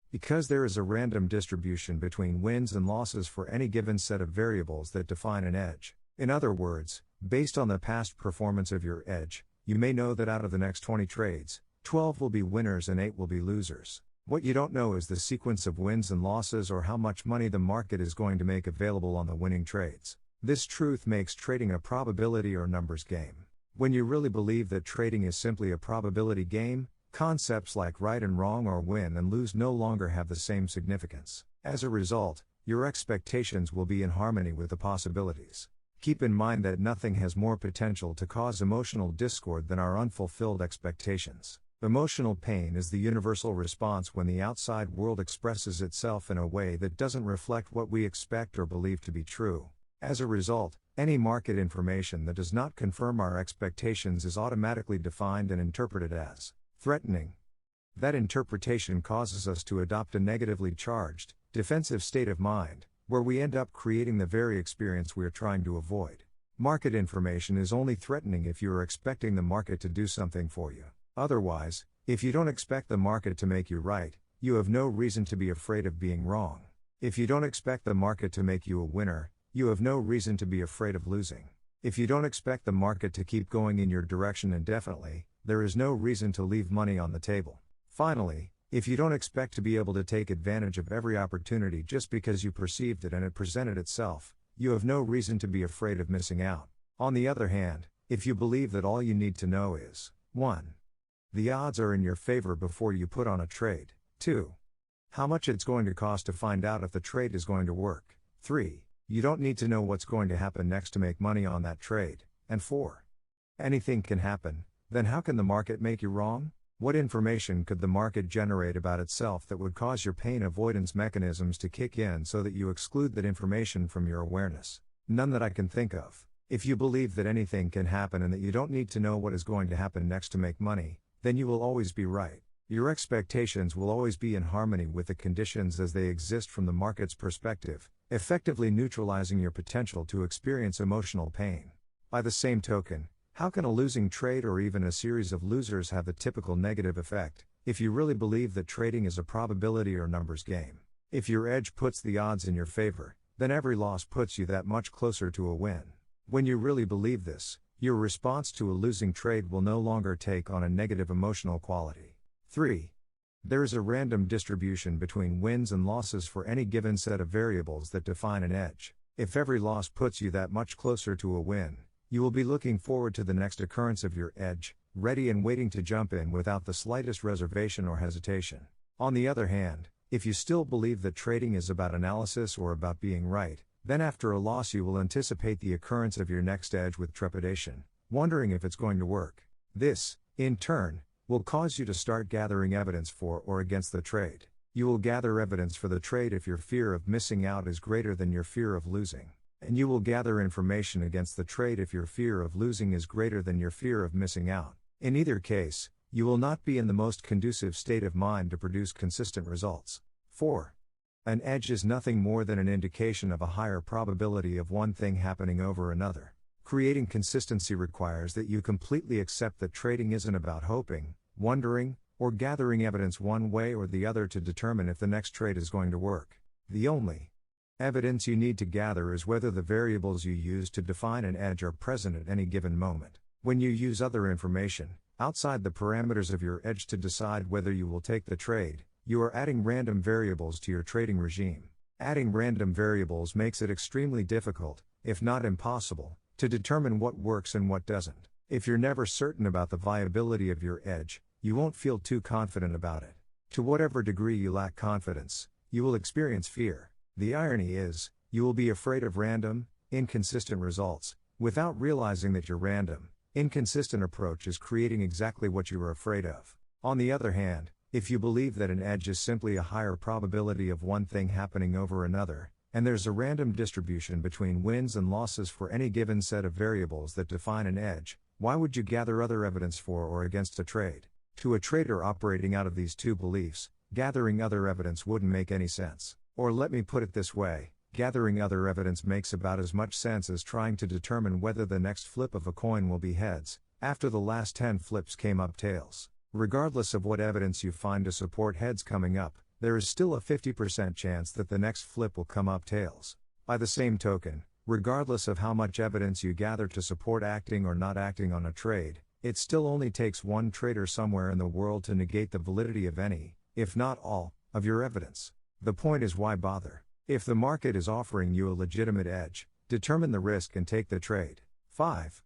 Because there is a random distribution between wins and losses for any given set of variables that define an edge. In other words, based on the past performance of your edge, you may know that out of the next 20 trades, 12 will be winners and 8 will be losers. What you don't know is the sequence of wins and losses or how much money the market is going to make available on the winning trades. This truth makes trading a probability or numbers game. When you really believe that trading is simply a probability game, concepts like right and wrong or win and lose no longer have the same significance. As a result, your expectations will be in harmony with the possibilities. Keep in mind that nothing has more potential to cause emotional discord than our unfulfilled expectations. Emotional pain is the universal response when the outside world expresses itself in a way that doesn't reflect what we expect or believe to be true. As a result, any market information that does not confirm our expectations is automatically defined and interpreted as threatening. That interpretation causes us to adopt a negatively charged, defensive state of mind, where we end up creating the very experience we are trying to avoid. Market information is only threatening if you are expecting the market to do something for you. Otherwise, if you don't expect the market to make you right, you have no reason to be afraid of being wrong. If you don't expect the market to make you a winner, you have no reason to be afraid of losing. If you don't expect the market to keep going in your direction indefinitely, there is no reason to leave money on the table. Finally, if you don't expect to be able to take advantage of every opportunity just because you perceived it and it presented itself, you have no reason to be afraid of missing out. On the other hand, if you believe that all you need to know is 1. The odds are in your favor before you put on a trade. 2. How much it's going to cost to find out if the trade is going to work. 3. You don't need to know what's going to happen next to make money on that trade. And 4. Anything can happen, then how can the market make you wrong? What information could the market generate about itself that would cause your pain avoidance mechanisms to kick in so that you exclude that information from your awareness? None that I can think of. If you believe that anything can happen and that you don't need to know what is going to happen next to make money, then you will always be right. Your expectations will always be in harmony with the conditions as they exist from the market's perspective, effectively neutralizing your potential to experience emotional pain. By the same token, how can a losing trade or even a series of losers have the typical negative effect, if you really believe that trading is a probability or numbers game? If your edge puts the odds in your favor, then every loss puts you that much closer to a win. When you really believe this, your response to a losing trade will no longer take on a negative emotional quality. 3. There is a random distribution between wins and losses for any given set of variables that define an edge. If every loss puts you that much closer to a win, you will be looking forward to the next occurrence of your edge, ready and waiting to jump in without the slightest reservation or hesitation. On the other hand, if you still believe that trading is about analysis or about being right, then after a loss you will anticipate the occurrence of your next edge with trepidation, wondering if it's going to work. This, in turn, will cause you to start gathering evidence for or against the trade. You will gather evidence for the trade if your fear of missing out is greater than your fear of losing. And you will gather information against the trade if your fear of losing is greater than your fear of missing out. In either case, you will not be in the most conducive state of mind to produce consistent results. 4. An edge is nothing more than an indication of a higher probability of one thing happening over another. Creating consistency requires that you completely accept that trading isn't about hoping, wondering, or gathering evidence one way or the other to determine if the next trade is going to work. The only evidence you need to gather is whether the variables you use to define an edge are present at any given moment. When you use other information, outside the parameters of your edge to decide whether you will take the trade, you are adding random variables to your trading regime. Adding random variables makes it extremely difficult, if not impossible, to determine what works and what doesn't. If you're never certain about the viability of your edge, you won't feel too confident about it. To whatever degree you lack confidence, you will experience fear. The irony is, you will be afraid of random, inconsistent results, without realizing that your random, inconsistent approach is creating exactly what you are afraid of. On the other hand, if you believe that an edge is simply a higher probability of one thing happening over another, and there's a random distribution between wins and losses for any given set of variables that define an edge, why would you gather other evidence for or against a trade? To a trader operating out of these two beliefs, gathering other evidence wouldn't make any sense. Or let me put it this way, gathering other evidence makes about as much sense as trying to determine whether the next flip of a coin will be heads, after the last 10 flips came up tails. Regardless of what evidence you find to support heads coming up, there is still a 50% chance that the next flip will come up tails. By the same token, regardless of how much evidence you gather to support acting or not acting on a trade, it still only takes one trader somewhere in the world to negate the validity of any, if not all, of your evidence. The point is, why bother? If the market is offering you a legitimate edge, determine the risk and take the trade. 5.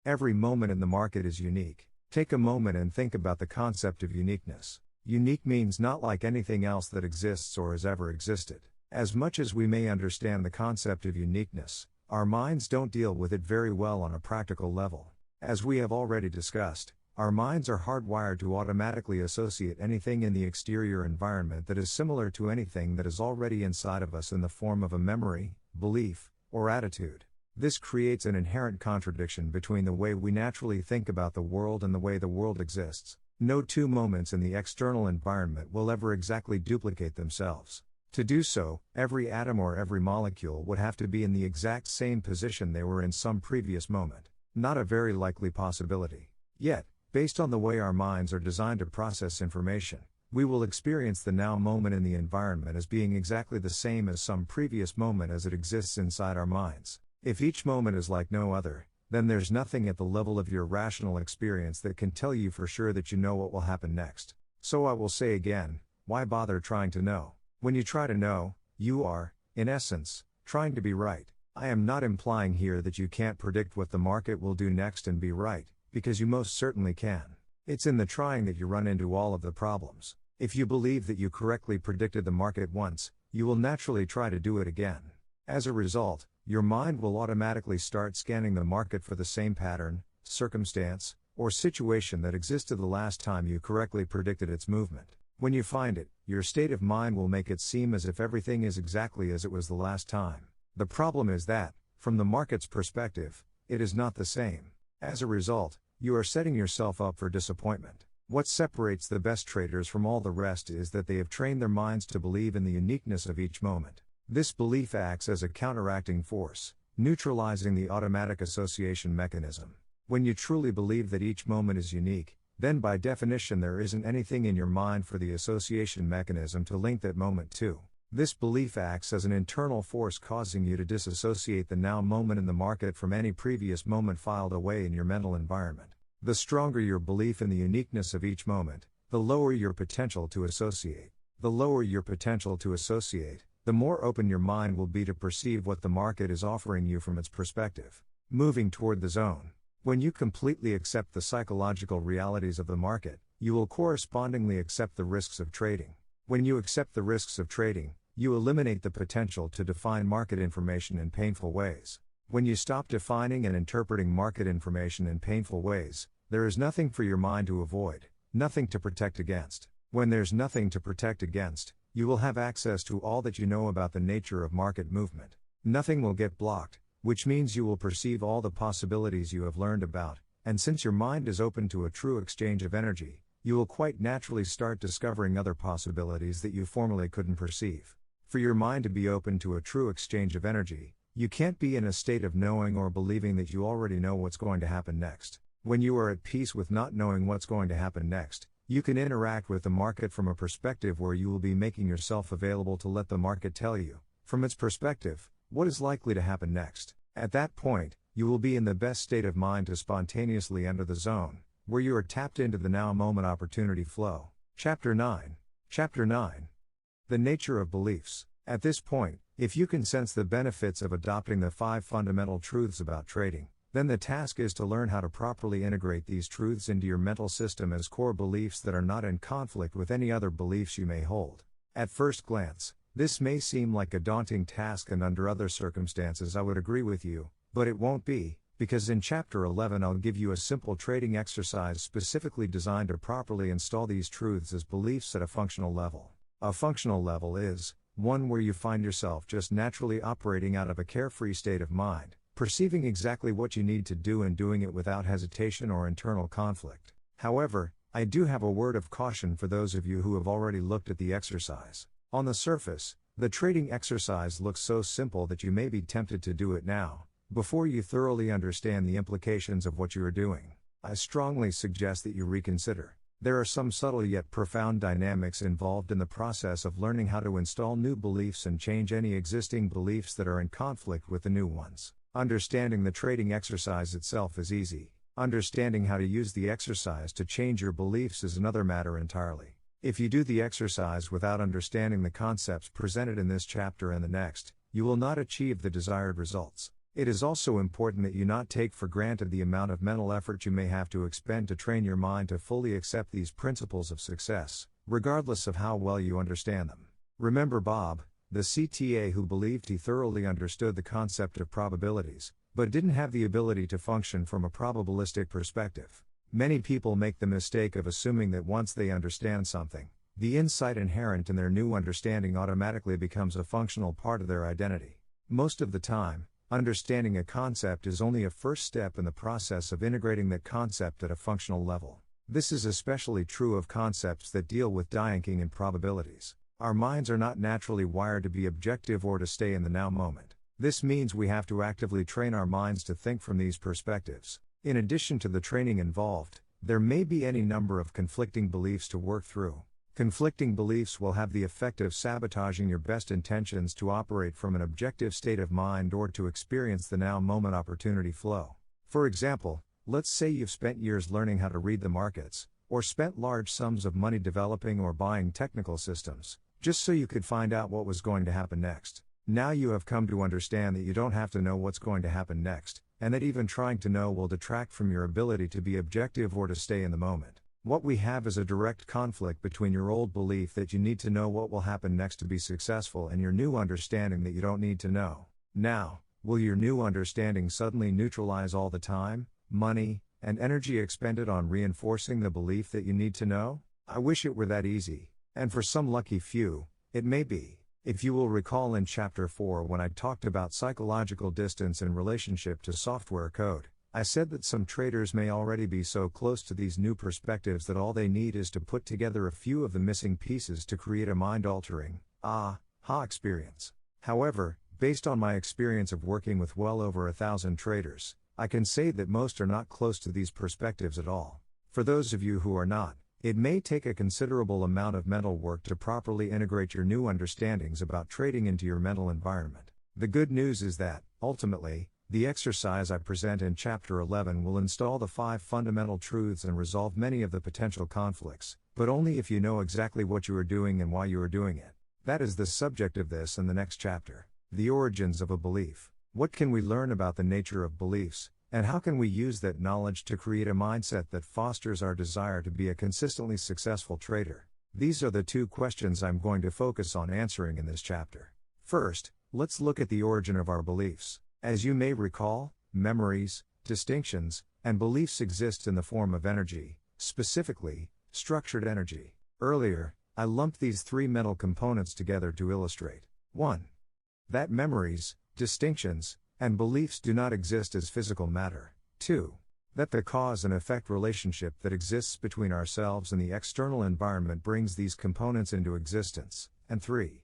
Every moment in the market is unique. Take a moment and think about the concept of uniqueness. Unique means not like anything else that exists or has ever existed. As much as we may understand the concept of uniqueness, our minds don't deal with it very well on a practical level. As we have already discussed, our minds are hardwired to automatically associate anything in the exterior environment that is similar to anything that is already inside of us in the form of a memory, belief, or attitude. This creates an inherent contradiction between the way we naturally think about the world and the way the world exists. No two moments in the external environment will ever exactly duplicate themselves. To do so, every atom or every molecule would have to be in the exact same position they were in some previous moment. Not a very likely possibility. Yet, based on the way our minds are designed to process information, we will experience the now moment in the environment as being exactly the same as some previous moment as it exists inside our minds. If each moment is like no other, then there's nothing at the level of your rational experience that can tell you for sure that you know what will happen next. So I will say again, why bother trying to know? When you try to know, you are, in essence, trying to be right. I am not implying here that you can't predict what the market will do next and be right, because you most certainly can. It's in the trying that you run into all of the problems. If you believe that you correctly predicted the market once, you will naturally try to do it again. As a result, your mind will automatically start scanning the market for the same pattern, circumstance, or situation that existed the last time you correctly predicted its movement. When you find it, your state of mind will make it seem as if everything is exactly as it was the last time. The problem is that, from the market's perspective, it is not the same. As a result, you are setting yourself up for disappointment. What separates the best traders from all the rest is that they have trained their minds to believe in the uniqueness of each moment. This belief acts as a counteracting force, neutralizing the automatic association mechanism. When you truly believe that each moment is unique, then by definition there isn't anything in your mind for the association mechanism to link that moment to. This belief acts as an internal force causing you to disassociate the now moment in the market from any previous moment filed away in your mental environment. The stronger your belief in the uniqueness of each moment, the lower your potential to associate. The lower your potential to associate, the more open your mind will be to perceive what the market is offering you from its perspective. Moving toward the zone. When you completely accept the psychological realities of the market, you will correspondingly accept the risks of trading. When you accept the risks of trading, you eliminate the potential to define market information in painful ways. When you stop defining and interpreting market information in painful ways, there is nothing for your mind to avoid, nothing to protect against. When there's nothing to protect against, you will have access to all that you know about the nature of market movement. Nothing will get blocked, which means you will perceive all the possibilities you have learned about, and since your mind is open to a true exchange of energy, you will quite naturally start discovering other possibilities that you formerly couldn't perceive. For your mind to be open to a true exchange of energy, you can't be in a state of knowing or believing that you already know what's going to happen next. When you are at peace with not knowing what's going to happen next, you can interact with the market from a perspective where you will be making yourself available to let the market tell you, from its perspective, what is likely to happen next. At that point, you will be in the best state of mind to spontaneously enter the zone, where you are tapped into the now moment opportunity flow. Chapter 9. Chapter 9. The nature of beliefs. At this point, if you can sense the benefits of adopting the 5 fundamental truths about trading, then the task is to learn how to properly integrate these truths into your mental system as core beliefs that are not in conflict with any other beliefs you may hold. At first glance, this may seem like a daunting task, and under other circumstances I would agree with you, but it won't be, because in Chapter 11 I'll give you a simple trading exercise specifically designed to properly install these truths as beliefs at a functional level. A functional level is one where you find yourself just naturally operating out of a carefree state of mind, perceiving exactly what you need to do and doing it without hesitation or internal conflict. However, I do have a word of caution for those of you who have already looked at the exercise. On the surface, the trading exercise looks so simple that you may be tempted to do it now, before you thoroughly understand the implications of what you are doing. I strongly suggest that you reconsider. There are some subtle yet profound dynamics involved in the process of learning how to install new beliefs and change any existing beliefs that are in conflict with the new ones. Understanding the trading exercise itself is easy. Understanding how to use the exercise to change your beliefs is another matter entirely. If you do the exercise without understanding the concepts presented in this chapter and the next, you will not achieve the desired results. It is also important that you not take for granted the amount of mental effort you may have to expend to train your mind to fully accept these principles of success, regardless of how well you understand them. Remember Bob, the CTA, who believed he thoroughly understood the concept of probabilities, but didn't have the ability to function from a probabilistic perspective. Many people make the mistake of assuming that once they understand something, the insight inherent in their new understanding automatically becomes a functional part of their identity. Most of the time, understanding a concept is only a first step in the process of integrating that concept at a functional level. This is especially true of concepts that deal with dianking and probabilities. Our minds are not naturally wired to be objective or to stay in the now moment. This means we have to actively train our minds to think from these perspectives. In addition to the training involved, there may be any number of conflicting beliefs to work through. Conflicting beliefs will have the effect of sabotaging your best intentions to operate from an objective state of mind or to experience the now moment opportunity flow. For example, let's say you've spent years learning how to read the markets, or spent large sums of money developing or buying technical systems, just so you could find out what was going to happen next. Now you have come to understand that you don't have to know what's going to happen next, and that even trying to know will detract from your ability to be objective or to stay in the moment. What we have is a direct conflict between your old belief that you need to know what will happen next to be successful and your new understanding that you don't need to know. Now, will your new understanding suddenly neutralize all the time, money, and energy expended on reinforcing the belief that you need to know? I wish it were that easy, and for some lucky few, it may be. If you will recall in Chapter 4 when I talked about psychological distance in relationship to software code, I said that some traders may already be so close to these new perspectives that all they need is to put together a few of the missing pieces to create a mind-altering, aha experience. However, based on my experience of working with well over 1,000 traders, I can say that most are not close to these perspectives at all. For those of you who are not, it may take a considerable amount of mental work to properly integrate your new understandings about trading into your mental environment. The good news is that, ultimately, the exercise I present in Chapter 11 will install the 5 fundamental truths and resolve many of the potential conflicts, but only if you know exactly what you are doing and why you are doing it. That is the subject of this and the next chapter. The origins of a belief. What can we learn about the nature of beliefs, and how can we use that knowledge to create a mindset that fosters our desire to be a consistently successful trader? These are the 2 questions I'm going to focus on answering in this chapter. First, let's look at the origin of our beliefs. As you may recall, memories, distinctions, and beliefs exist in the form of energy, specifically, structured energy. Earlier, I lumped these 3 mental components together to illustrate 1. That memories, distinctions, and beliefs do not exist as physical matter. 2. That the cause and effect relationship that exists between ourselves and the external environment brings these components into existence. And 3.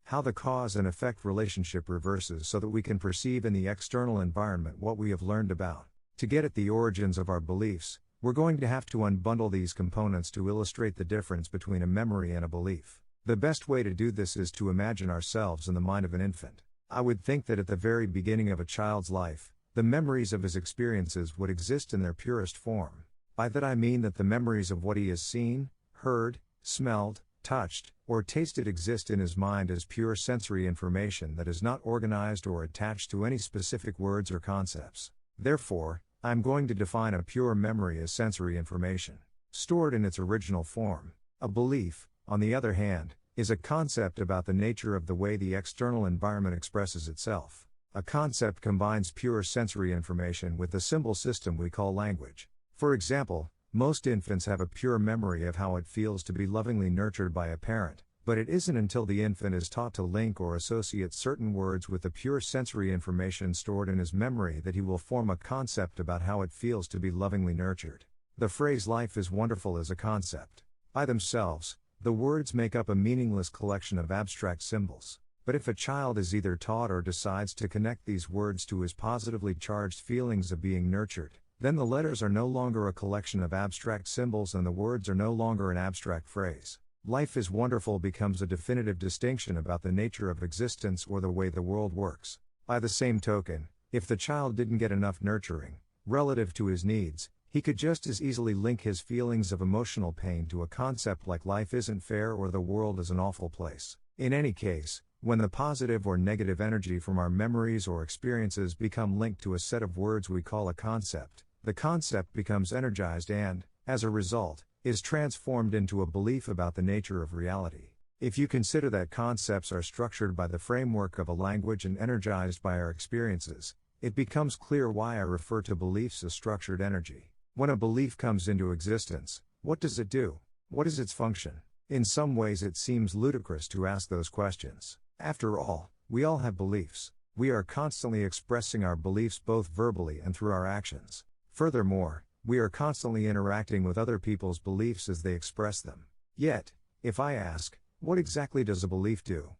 How the cause and effect relationship reverses so that we can perceive in the external environment what we have learned about. To get at the origins of our beliefs, we're going to have to unbundle these components to illustrate the difference between a memory and a belief. The best way to do this is to imagine ourselves in the mind of an infant. I would think that at the very beginning of a child's life, the memories of his experiences would exist in their purest form. By that I mean that the memories of what he has seen, heard, smelled, touched, or tasted exist in his mind as pure sensory information that is not organized or attached to any specific words or concepts. Therefore, I'm going to define a pure memory as sensory information, stored in its original form. A belief, on the other hand, is a concept about the nature of the way the external environment expresses itself. A concept combines pure sensory information with the symbol system we call language. For example, most infants have a pure memory of how it feels to be lovingly nurtured by a parent, but it isn't until the infant is taught to link or associate certain words with the pure sensory information stored in his memory that he will form a concept about how it feels to be lovingly nurtured. The phrase "life is wonderful" is a concept. By themselves, the words make up a meaningless collection of abstract symbols. But if a child is either taught or decides to connect these words to his positively charged feelings of being nurtured, then the letters are no longer a collection of abstract symbols and the words are no longer an abstract phrase. Life is wonderful becomes a definitive distinction about the nature of existence or the way the world works. By the same token, if the child didn't get enough nurturing, relative to his needs, he could just as easily link his feelings of emotional pain to a concept like life isn't fair or the world is an awful place. In any case, when the positive or negative energy from our memories or experiences become linked to a set of words we call a concept, the concept becomes energized and, as a result, is transformed into a belief about the nature of reality. If you consider that concepts are structured by the framework of a language and energized by our experiences, it becomes clear why I refer to beliefs as structured energy. When a belief comes into existence, what does it do? What is its function? In some ways it seems ludicrous to ask those questions. After all, we all have beliefs. We are constantly expressing our beliefs both verbally and through our actions. Furthermore, we are constantly interacting with other people's beliefs as they express them. Yet, if I ask, what exactly does a belief do?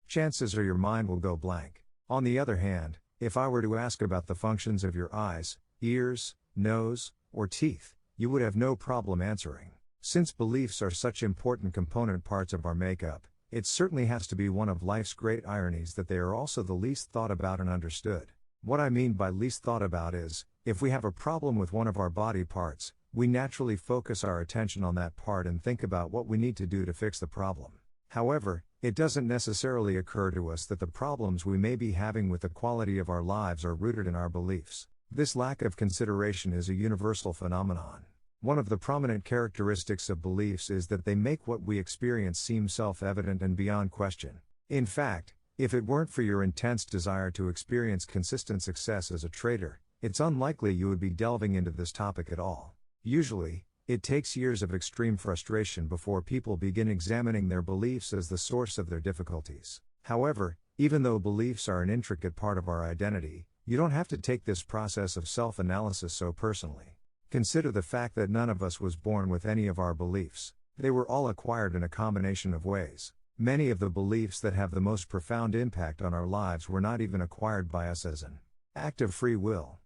Chances are your mind will go blank. On the other hand, if I were to ask about the functions of your eyes, ears, nose, or teeth, you would have no problem answering. Since beliefs are such important component parts of our makeup, it certainly has to be one of life's great ironies that they are also the least thought about and understood. What I mean by least thought about is, if we have a problem with one of our body parts, we naturally focus our attention on that part and think about what we need to do to fix the problem. However, it doesn't necessarily occur to us that the problems we may be having with the quality of our lives are rooted in our beliefs. This lack of consideration is a universal phenomenon. One of the prominent characteristics of beliefs is that they make what we experience seem self-evident and beyond question. In fact, if it weren't for your intense desire to experience consistent success as a trader, it's unlikely you would be delving into this topic at all. Usually, it takes years of extreme frustration before people begin examining their beliefs as the source of their difficulties. However, even though beliefs are an intricate part of our identity, you don't have to take this process of self-analysis so personally. Consider the fact that none of us was born with any of our beliefs. They were all acquired in a combination of ways. Many of the beliefs that have the most profound impact on our lives were not even acquired by us as an act of free will.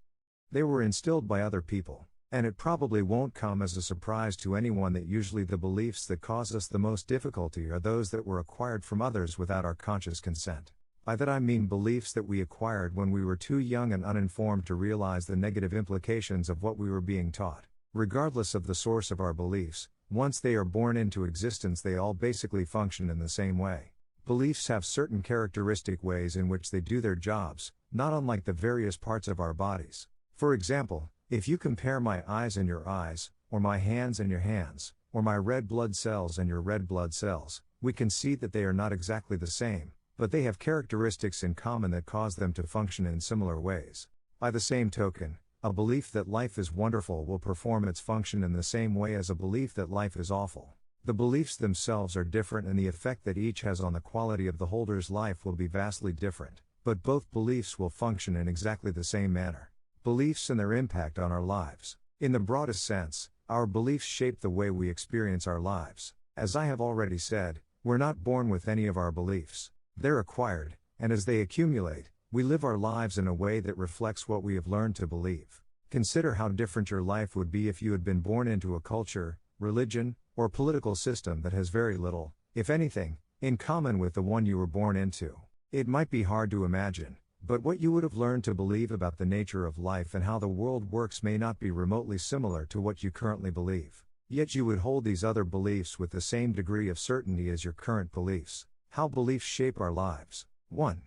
They were instilled by other people, and it probably won't come as a surprise to anyone that usually the beliefs that cause us the most difficulty are those that were acquired from others without our conscious consent. By that I mean beliefs that we acquired when we were too young and uninformed to realize the negative implications of what we were being taught. Regardless of the source of our beliefs, once they are born into existence they all basically function in the same way. Beliefs have certain characteristic ways in which they do their jobs, not unlike the various parts of our bodies. For example, if you compare my eyes and your eyes, or my hands and your hands, or my red blood cells and your red blood cells, we can see that they are not exactly the same, but they have characteristics in common that cause them to function in similar ways. By the same token, a belief that life is wonderful will perform its function in the same way as a belief that life is awful. The beliefs themselves are different and the effect that each has on the quality of the holder's life will be vastly different, but both beliefs will function in exactly the same manner. Beliefs and their impact on our lives. In the broadest sense, our beliefs shape the way we experience our lives. As I have already said, we're not born with any of our beliefs. They're acquired, and as they accumulate, we live our lives in a way that reflects what we have learned to believe. Consider how different your life would be if you had been born into a culture, religion, or political system that has very little, if anything, in common with the one you were born into. It might be hard to imagine, but what you would have learned to believe about the nature of life and how the world works may not be remotely similar to what you currently believe. Yet you would hold these other beliefs with the same degree of certainty as your current beliefs. How beliefs shape our lives. 1.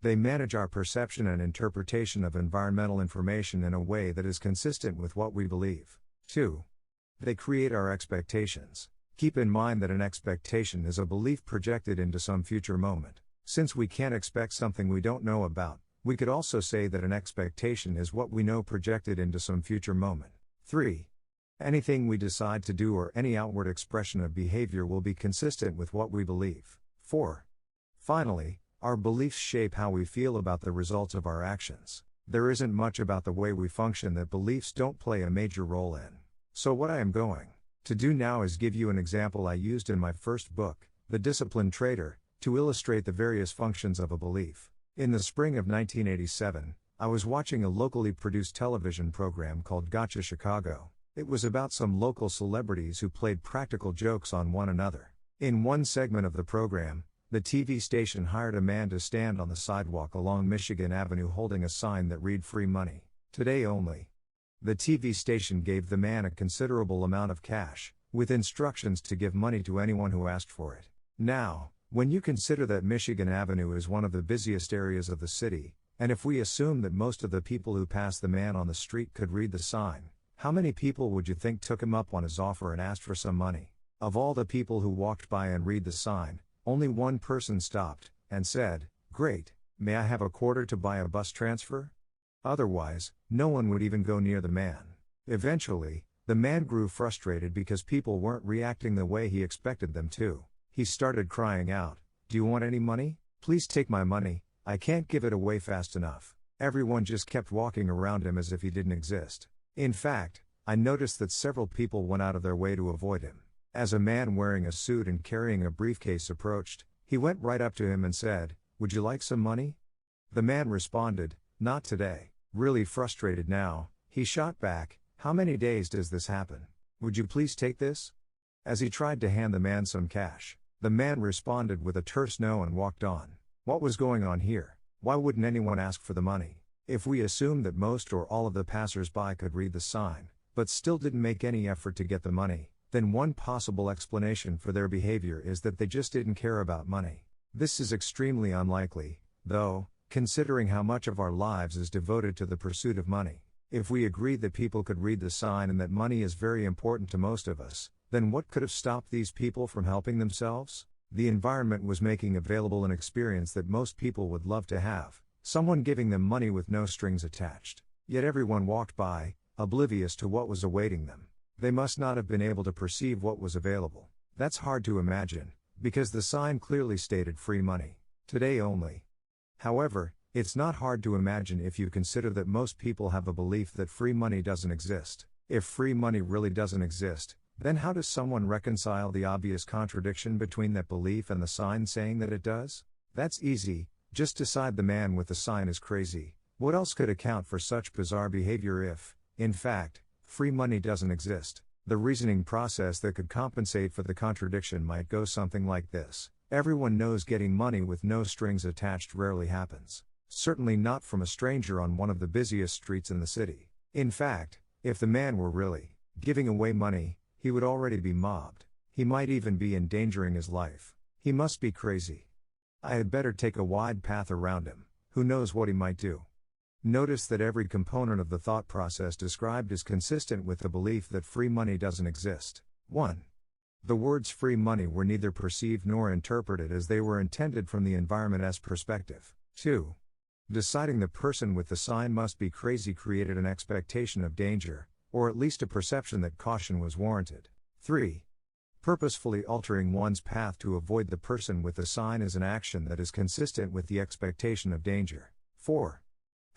They manage our perception and interpretation of environmental information in a way that is consistent with what we believe. 2. They create our expectations. Keep in mind that an expectation is a belief projected into some future moment. Since we can't expect something we don't know about, we could also say that an expectation is what we know projected into some future moment. 3. Anything we decide to do or any outward expression of behavior will be consistent with what we believe. 4. Finally, our beliefs shape how we feel about the results of our actions. There isn't much about the way we function that beliefs don't play a major role in. So what I am going to do now is give you an example I used in my first book, The Disciplined Trader, to illustrate the various functions of a belief. In the spring of 1987, I was watching a locally produced television program called Gotcha Chicago. It was about some local celebrities who played practical jokes on one another. In one segment of the program, the TV station hired a man to stand on the sidewalk along Michigan Avenue holding a sign that read "Free Money, Today Only." The TV station gave the man a considerable amount of cash, with instructions to give money to anyone who asked for it. Now, when you consider that Michigan Avenue is one of the busiest areas of the city, and if we assume that most of the people who passed the man on the street could read the sign, how many people would you think took him up on his offer and asked for some money? Of all the people who walked by and read the sign, only one person stopped and said, "Great, may I have a quarter to buy a bus transfer?" Otherwise, no one would even go near the man. Eventually, the man grew frustrated because people weren't reacting the way he expected them to. He started crying out, "Do you want any money? Please take my money, I can't give it away fast enough." Everyone just kept walking around him as if he didn't exist. In fact, I noticed that several people went out of their way to avoid him. As a man wearing a suit and carrying a briefcase approached, he went right up to him and said, "Would you like some money?" The man responded, "Not today." Really frustrated now, he shot back, "How many days does this happen? Would you please take this?" As he tried to hand the man some cash, the man responded with a terse no and walked on. What was going on here? Why wouldn't anyone ask for the money? If we assume that most or all of the passers-by could read the sign, but still didn't make any effort to get the money, then one possible explanation for their behavior is that they just didn't care about money. This is extremely unlikely, though, considering how much of our lives is devoted to the pursuit of money. If we agreed that people could read the sign and that money is very important to most of us, then what could have stopped these people from helping themselves? The environment was making available an experience that most people would love to have. Someone giving them money with no strings attached. Yet everyone walked by, oblivious to what was awaiting them. They must not have been able to perceive what was available. That's hard to imagine, because the sign clearly stated "Free Money, Today Only." However, it's not hard to imagine if you consider that most people have a belief that free money doesn't exist. If free money really doesn't exist, then how does someone reconcile the obvious contradiction between that belief and the sign saying that it does? That's easy. Just decide the man with the sign is crazy. What else could account for such bizarre behavior if, in fact, free money doesn't exist? The reasoning process that could compensate for the contradiction might go something like this. Everyone knows getting money with no strings attached rarely happens. Certainly not from a stranger on one of the busiest streets in the city. In fact, if the man were really giving away money, he would already be mobbed. He might even be endangering his life. He must be crazy. I had better take a wide path around him. Who knows what he might do? Notice that every component of the thought process described is consistent with the belief that free money doesn't exist. 1. The words free money were neither perceived nor interpreted as they were intended from the environment's perspective. 2. Deciding the person with the sign must be crazy created an expectation of danger, or at least a perception that caution was warranted. 3. Purposefully altering one's path to avoid the person with the sign is an action that is consistent with the expectation of danger. 4.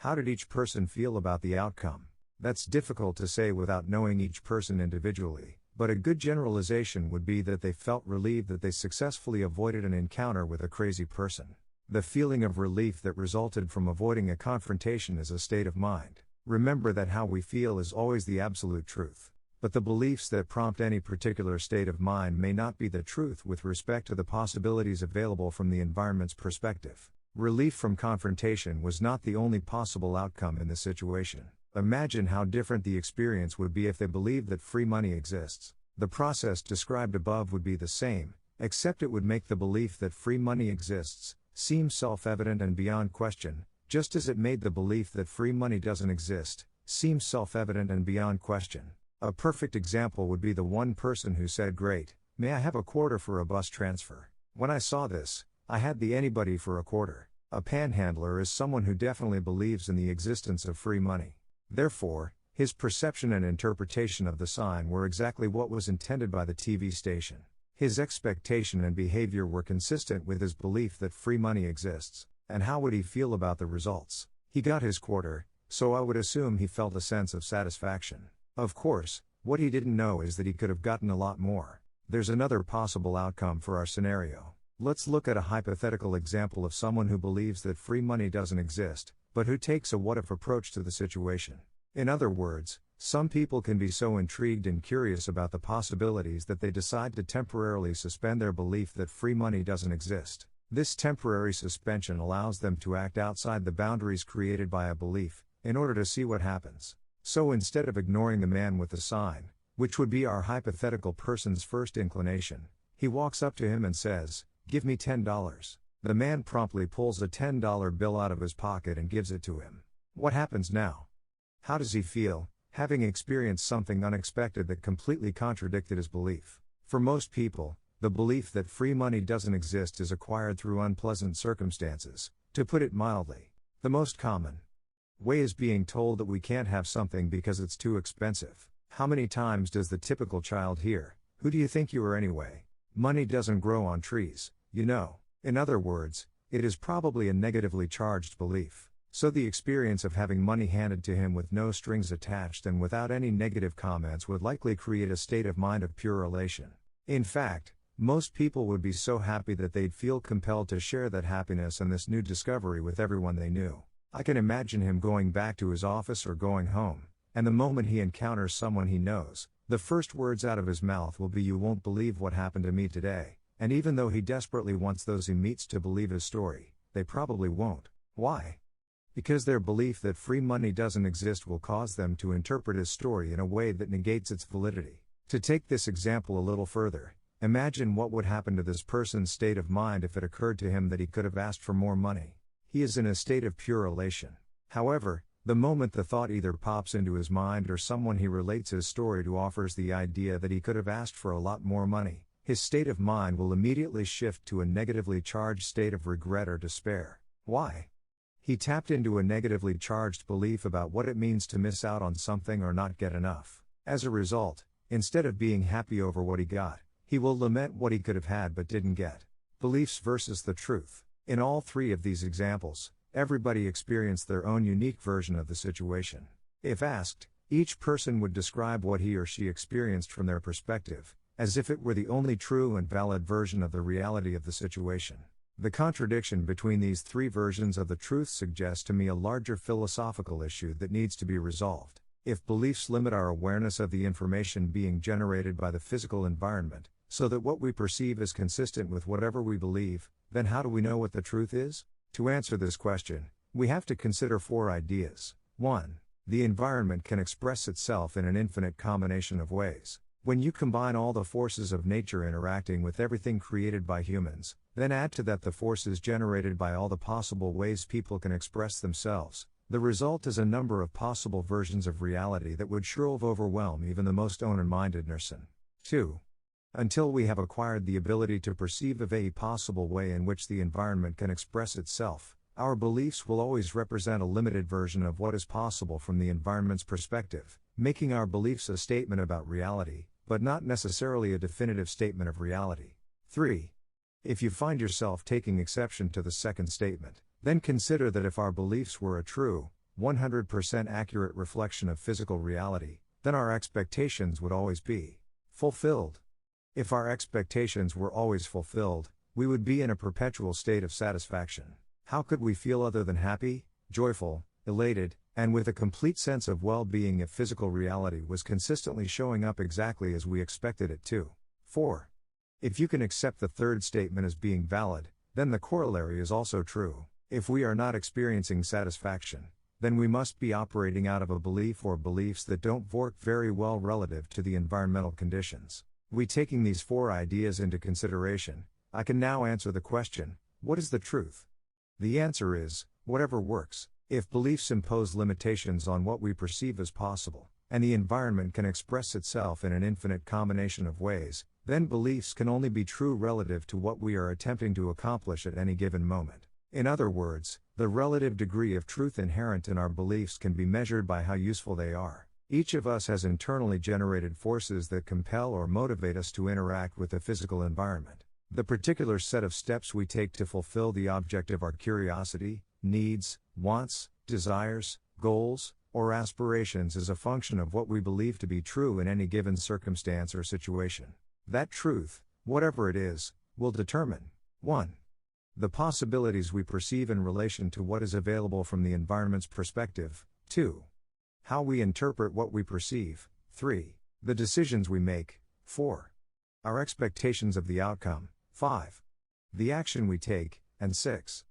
How did each person feel about the outcome? That's difficult to say without knowing each person individually, but a good generalization would be that they felt relieved that they successfully avoided an encounter with a crazy person. The feeling of relief that resulted from avoiding a confrontation is a state of mind. Remember that how we feel is always the absolute truth. But the beliefs that prompt any particular state of mind may not be the truth with respect to the possibilities available from the environment's perspective. Relief from confrontation was not the only possible outcome in this situation. Imagine how different the experience would be if they believed that free money exists. The process described above would be the same, except it would make the belief that free money exists seem self-evident and beyond question, just as it made the belief that free money doesn't exist seem self-evident and beyond question. A perfect example would be the one person who said, "Great, may I have a quarter for a bus transfer?" When I saw this, I had the anybody for a quarter. A panhandler is someone who definitely believes in the existence of free money. Therefore, his perception and interpretation of the sign were exactly what was intended by the TV station. His expectation and behavior were consistent with his belief that free money exists, and how would he feel about the results? He got his quarter, so I would assume he felt a sense of satisfaction. Of course, what he didn't know is that he could have gotten a lot more. There's another possible outcome for our scenario. Let's look at a hypothetical example of someone who believes that free money doesn't exist, but who takes a what-if approach to the situation. In other words, some people can be so intrigued and curious about the possibilities that they decide to temporarily suspend their belief that free money doesn't exist. This temporary suspension allows them to act outside the boundaries created by a belief, in order to see what happens. So instead of ignoring the man with the sign, which would be our hypothetical person's first inclination, he walks up to him and says, "Give me $10. The man promptly pulls a $10 bill out of his pocket and gives it to him. What happens now? How does he feel, having experienced something unexpected that completely contradicted his belief? For most people, the belief that free money doesn't exist is acquired through unpleasant circumstances, to put it mildly. The most common way is being told that we can't have something because it's too expensive. How many times does the typical child hear, "Who do you think you are anyway? Money doesn't grow on trees, you know." In other words, it is probably a negatively charged belief. So the experience of having money handed to him with no strings attached and without any negative comments would likely create a state of mind of pure elation. In fact, most people would be so happy that they'd feel compelled to share that happiness and this new discovery with everyone they knew. I can imagine him going back to his office or going home, and the moment he encounters someone he knows, the first words out of his mouth will be, "You won't believe what happened to me today." And even though he desperately wants those he meets to believe his story, they probably won't. Why? Because their belief that free money doesn't exist will cause them to interpret his story in a way that negates its validity. To take this example a little further, imagine what would happen to this person's state of mind if it occurred to him that he could have asked for more money. He is in a state of pure elation. However, the moment the thought either pops into his mind or someone he relates his story to offers the idea that he could have asked for a lot more money, his state of mind will immediately shift to a negatively charged state of regret or despair. Why? He tapped into a negatively charged belief about what it means to miss out on something or not get enough. As a result, instead of being happy over what he got, he will lament what he could have had but didn't get. Beliefs versus the truth. In all three of these examples, everybody experienced their own unique version of the situation. If asked, each person would describe what he or she experienced from their perspective, as if it were the only true and valid version of the reality of the situation. The contradiction between these three versions of the truth suggests to me a larger philosophical issue that needs to be resolved. If beliefs limit our awareness of the information being generated by the physical environment, so that what we perceive is consistent with whatever we believe, then how do we know what the truth is? To answer this question, we have to consider four ideas. 1. The environment can express itself in an infinite combination of ways. When you combine all the forces of nature interacting with everything created by humans, then add to that the forces generated by all the possible ways people can express themselves, the result is a number of possible versions of reality that would sure overwhelm even the most open-minded person. 2. Until we have acquired the ability to perceive of a possible way in which the environment can express itself, our beliefs will always represent a limited version of what is possible from the environment's perspective, making our beliefs a statement about reality, but not necessarily a definitive statement of reality. 3. If you find yourself taking exception to the second statement, then consider that if our beliefs were a true, 100% accurate reflection of physical reality, then our expectations would always be fulfilled. If our expectations were always fulfilled, we would be in a perpetual state of satisfaction. How could we feel other than happy, joyful, elated, and with a complete sense of well-being if physical reality was consistently showing up exactly as we expected it to? 4. If you can accept the third statement as being valid, then the corollary is also true. If we are not experiencing satisfaction, then we must be operating out of a belief or beliefs that don't work very well relative to the environmental conditions. Taking these four ideas into consideration, I can now answer the question, what is the truth? The answer is, whatever works. If beliefs impose limitations on what we perceive as possible, and the environment can express itself in an infinite combination of ways, then beliefs can only be true relative to what we are attempting to accomplish at any given moment. In other words, the relative degree of truth inherent in our beliefs can be measured by how useful they are. Each of us has internally generated forces that compel or motivate us to interact with the physical environment. The particular set of steps we take to fulfill the object of our curiosity, needs, wants, desires, goals, or aspirations is a function of what we believe to be true in any given circumstance or situation. That truth, whatever it is, will determine 1. The possibilities we perceive in relation to what is available from the environment's perspective, 2. How we interpret what we perceive, 3. The decisions we make, 4. Our expectations of the outcome, 5. The action we take, and 6.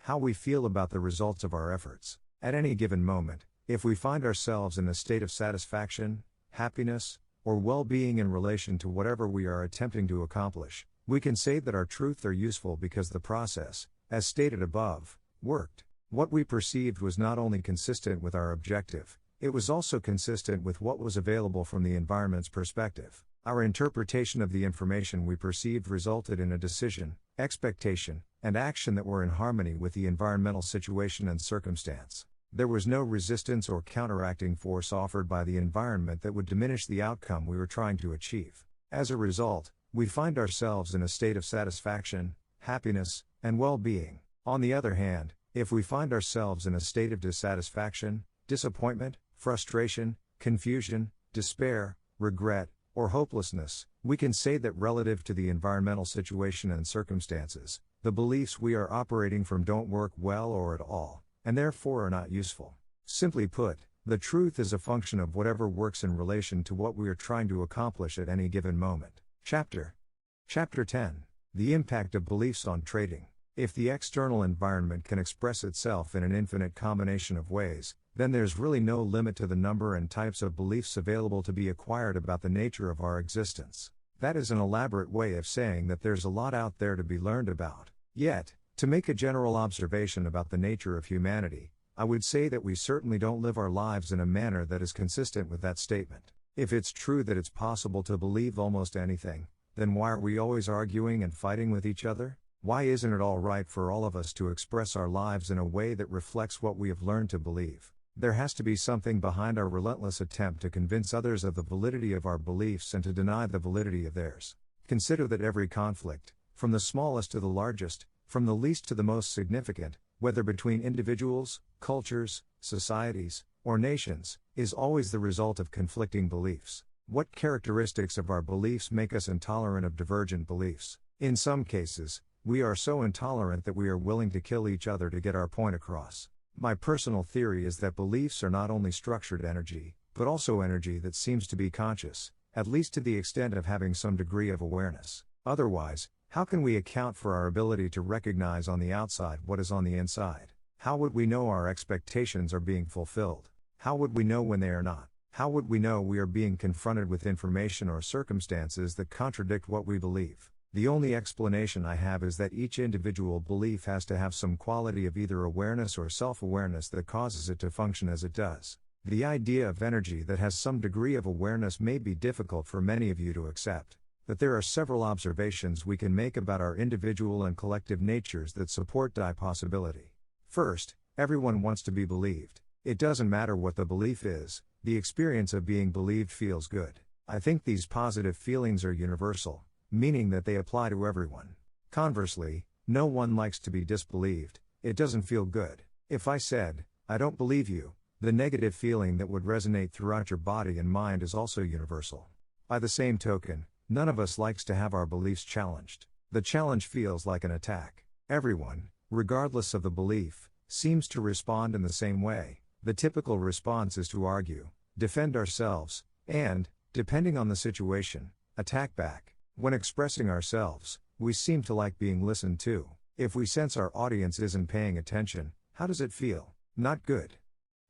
How we feel about the results of our efforts. At any given moment, if we find ourselves in a state of satisfaction, happiness, or well-being in relation to whatever we are attempting to accomplish, we can say that our truths are useful because the process, as stated above, worked. What we perceived was not only consistent with our objective, it was also consistent with what was available from the environment's perspective. Our interpretation of the information we perceived resulted in a decision, expectation, and action that were in harmony with the environmental situation and circumstance. There was no resistance or counteracting force offered by the environment that would diminish the outcome we were trying to achieve. As a result, we find ourselves in a state of satisfaction, happiness, and well-being. On the other hand, if we find ourselves in a state of dissatisfaction, disappointment, frustration, confusion, despair, regret, or hopelessness, we can say that relative to the environmental situation and circumstances, the beliefs we are operating from don't work well or at all, and therefore are not useful. Simply put, the truth is a function of whatever works in relation to what we are trying to accomplish at any given moment. Chapter 10. The impact of beliefs on trading. If the external environment can express itself in an infinite combination of ways, then there's really no limit to the number and types of beliefs available to be acquired about the nature of our existence. That is an elaborate way of saying that there's a lot out there to be learned about. Yet, to make a general observation about the nature of humanity, I would say that we certainly don't live our lives in a manner that is consistent with that statement. If it's true that it's possible to believe almost anything, then why are we always arguing and fighting with each other? Why isn't it all right for all of us to express our lives in a way that reflects what we have learned to believe? There has to be something behind our relentless attempt to convince others of the validity of our beliefs and to deny the validity of theirs. Consider that every conflict, from the smallest to the largest, from the least to the most significant, whether between individuals, cultures, societies, or nations, is always the result of conflicting beliefs. What characteristics of our beliefs make us intolerant of divergent beliefs? In some cases, we are so intolerant that we are willing to kill each other to get our point across. My personal theory is that beliefs are not only structured energy, but also energy that seems to be conscious, at least to the extent of having some degree of awareness. Otherwise, how can we account for our ability to recognize on the outside what is on the inside? How would we know our expectations are being fulfilled? How would we know when they are not? How would we know we are being confronted with information or circumstances that contradict what we believe? The only explanation I have is that each individual belief has to have some quality of either awareness or self-awareness that causes it to function as it does. The idea of energy that has some degree of awareness may be difficult for many of you to accept, but there are several observations we can make about our individual and collective natures that support die possibility. First, everyone wants to be believed. It doesn't matter what the belief is, the experience of being believed feels good. I think these positive feelings are universal, meaning that they apply to everyone. Conversely, no one likes to be disbelieved. It doesn't feel good. If I said, "I don't believe you," the negative feeling that would resonate throughout your body and mind is also universal. By the same token, none of us likes to have our beliefs challenged. The challenge feels like an attack. Everyone, regardless of the belief, seems to respond in the same way. The typical response is to argue, defend ourselves, and, depending on the situation, attack back. When expressing ourselves, we seem to like being listened to. If we sense our audience isn't paying attention, how does it feel? Not good.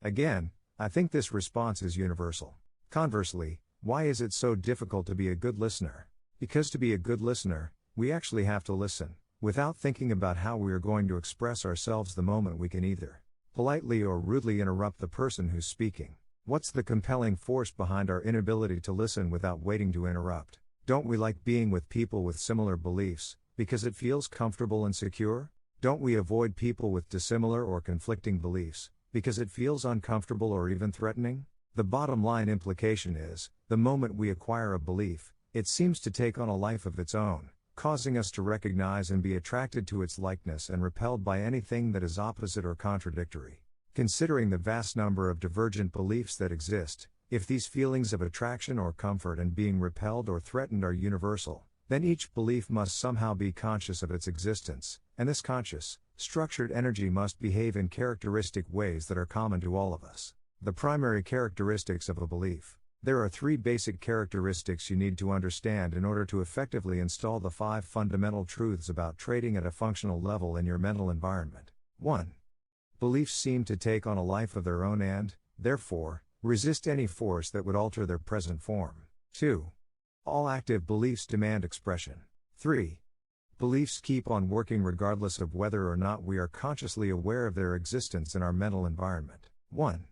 Again, I think this response is universal. Conversely, why is it so difficult to be a good listener? Because to be a good listener, we actually have to listen, without thinking about how we are going to express ourselves the moment we can either politely or rudely interrupt the person who's speaking. What's the compelling force behind our inability to listen without waiting to interrupt? Don't we like being with people with similar beliefs, because it feels comfortable and secure? Don't we avoid people with dissimilar or conflicting beliefs, because it feels uncomfortable or even threatening? The bottom line implication is, the moment we acquire a belief, it seems to take on a life of its own, causing us to recognize and be attracted to its likeness and repelled by anything that is opposite or contradictory. Considering the vast number of divergent beliefs that exist, if these feelings of attraction or comfort and being repelled or threatened are universal, then each belief must somehow be conscious of its existence, and this conscious, structured energy must behave in characteristic ways that are common to all of us. The primary characteristics of a belief. There are 3 basic characteristics you need to understand in order to effectively install the 5 fundamental truths about trading at a functional level in your mental environment. 1. Beliefs seem to take on a life of their own and, therefore, resist any force that would alter their present form. 2. All active beliefs demand expression. 3. Beliefs keep on working regardless of whether or not we are consciously aware of their existence in our mental environment. 1.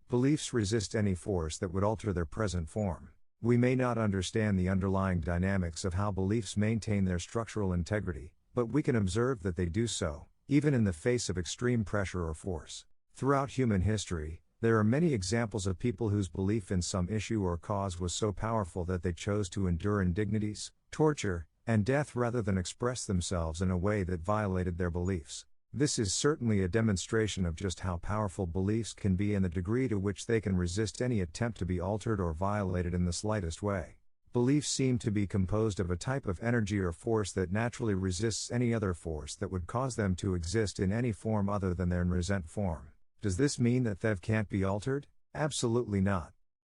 Beliefs resist any force that would alter their present form. We may not understand the underlying dynamics of how beliefs maintain their structural integrity, but we can observe that they do so, even in the face of extreme pressure or force. Throughout human history, there are many examples of people whose belief in some issue or cause was so powerful that they chose to endure indignities, torture, and death rather than express themselves in a way that violated their beliefs. This is certainly a demonstration of just how powerful beliefs can be and the degree to which they can resist any attempt to be altered or violated in the slightest way. Beliefs seem to be composed of a type of energy or force that naturally resists any other force that would cause them to exist in any form other than their present form. Does this mean that they can't be altered? Absolutely not.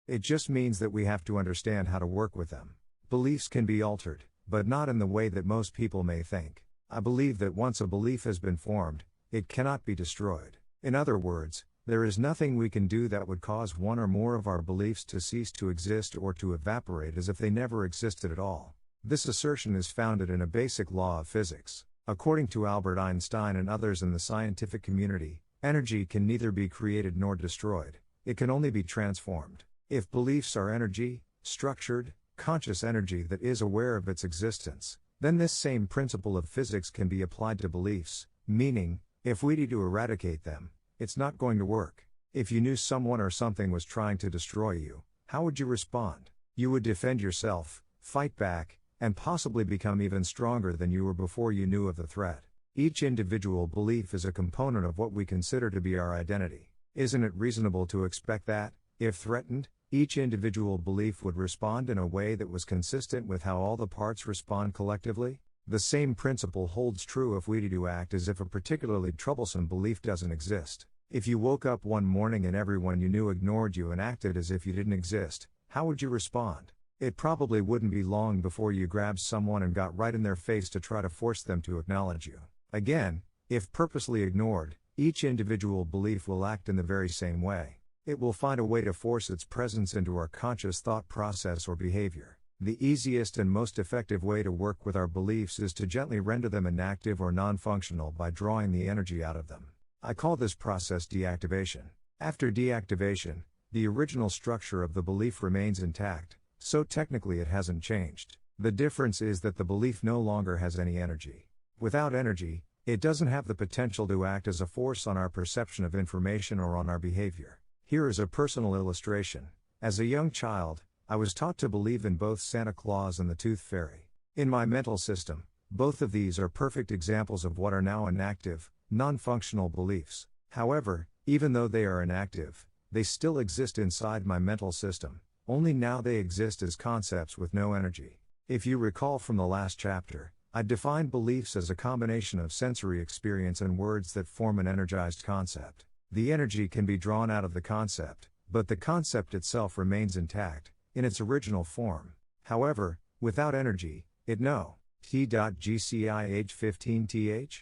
It just means that we have to understand how to work with them. Beliefs can be altered, but not in the way that most people may think. I believe that once a belief has been formed, it cannot be destroyed. In other words, there is nothing we can do that would cause one or more of our beliefs to cease to exist or to evaporate as if they never existed at all. This assertion is founded in a basic law of physics. According to Albert Einstein and others in the scientific community, energy can neither be created nor destroyed, it can only be transformed. If beliefs are energy, structured, conscious energy that is aware of its existence, then this same principle of physics can be applied to beliefs, meaning, if we need to eradicate them, it's not going to work. If you knew someone or something was trying to destroy you, how would you respond? You would defend yourself, fight back, and possibly become even stronger than you were before you knew of the threat. Each individual belief is a component of what we consider to be our identity. Isn't it reasonable to expect that, if threatened, each individual belief would respond in a way that was consistent with how all the parts respond collectively? The same principle holds true if we do act as if a particularly troublesome belief doesn't exist. If you woke up one morning and everyone you knew ignored you and acted as if you didn't exist, how would you respond? It probably wouldn't be long before you grabbed someone and got right in their face to try to force them to acknowledge you. Again, if purposely ignored, each individual belief will act in the very same way. It will find a way to force its presence into our conscious thought process or behavior. The easiest and most effective way to work with our beliefs is to gently render them inactive or non-functional by drawing the energy out of them. I call this process deactivation. After deactivation, the original structure of the belief remains intact, so technically it hasn't changed. The difference is that the belief no longer has any energy. Without energy, it doesn't have the potential to act as a force on our perception of information or on our behavior. Here is a personal illustration. As a young child, I was taught to believe in both Santa Claus and the Tooth Fairy. In my mental system, both of these are perfect examples of what are now inactive, non-functional beliefs. However, even though they are inactive, they still exist inside my mental system, only now they exist as concepts with no energy. If you recall from the last chapter, I defined beliefs as a combination of sensory experience and words that form an energized concept. The energy can be drawn out of the concept, but the concept itself remains intact, in its original form. However, without energy, it no. T.GCIH15th?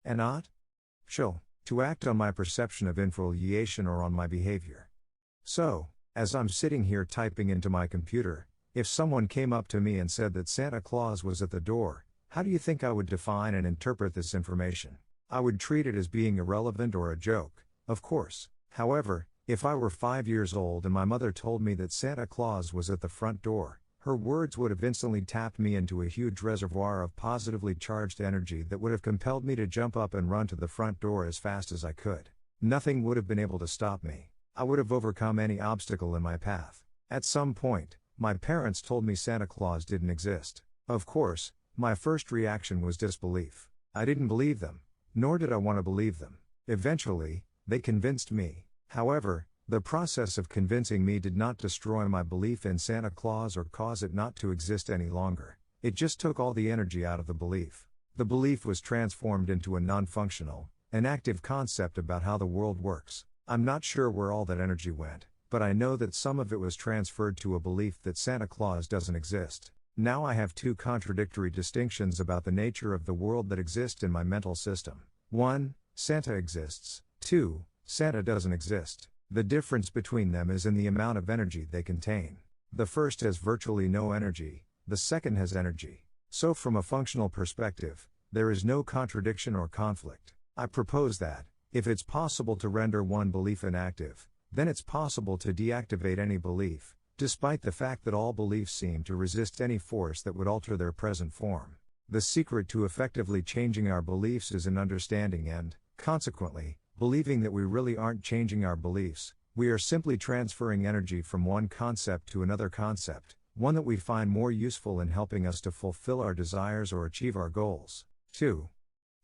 And not? Shall. to act on my perception of infoliation or on my behavior. So, as I'm sitting here typing into my computer, if someone came up to me and said that Santa Claus was at the door, how do you think I would define and interpret this information? I would treat it as being irrelevant or a joke, of course. However, if I were 5 years old and my mother told me that Santa Claus was at the front door, her words would have instantly tapped me into a huge reservoir of positively charged energy that would have compelled me to jump up and run to the front door as fast as I could. Nothing would have been able to stop me. I would have overcome any obstacle in my path. At some point, my parents told me Santa Claus didn't exist. Of course, my first reaction was disbelief. I didn't believe them, nor did I want to believe them. Eventually, they convinced me. However, the process of convincing me did not destroy my belief in Santa Claus or cause it not to exist any longer. It just took all the energy out of the belief. The belief was transformed into a non-functional, inactive concept about how the world works. I'm not sure where all that energy went, but I know that some of it was transferred to a belief that Santa Claus doesn't exist. Now I have two contradictory distinctions about the nature of the world that exist in my mental system. 1. Santa exists. 2. Santa doesn't exist. The difference between them is in the amount of energy they contain. The first has virtually no energy, the second has energy. So from a functional perspective, there is no contradiction or conflict. I propose that, if it's possible to render one belief inactive, then it's possible to deactivate any belief, despite the fact that all beliefs seem to resist any force that would alter their present form. The secret to effectively changing our beliefs is in understanding and, consequently, believing that we really aren't changing our beliefs, we are simply transferring energy from one concept to another concept, one that we find more useful in helping us to fulfill our desires or achieve our goals. 2.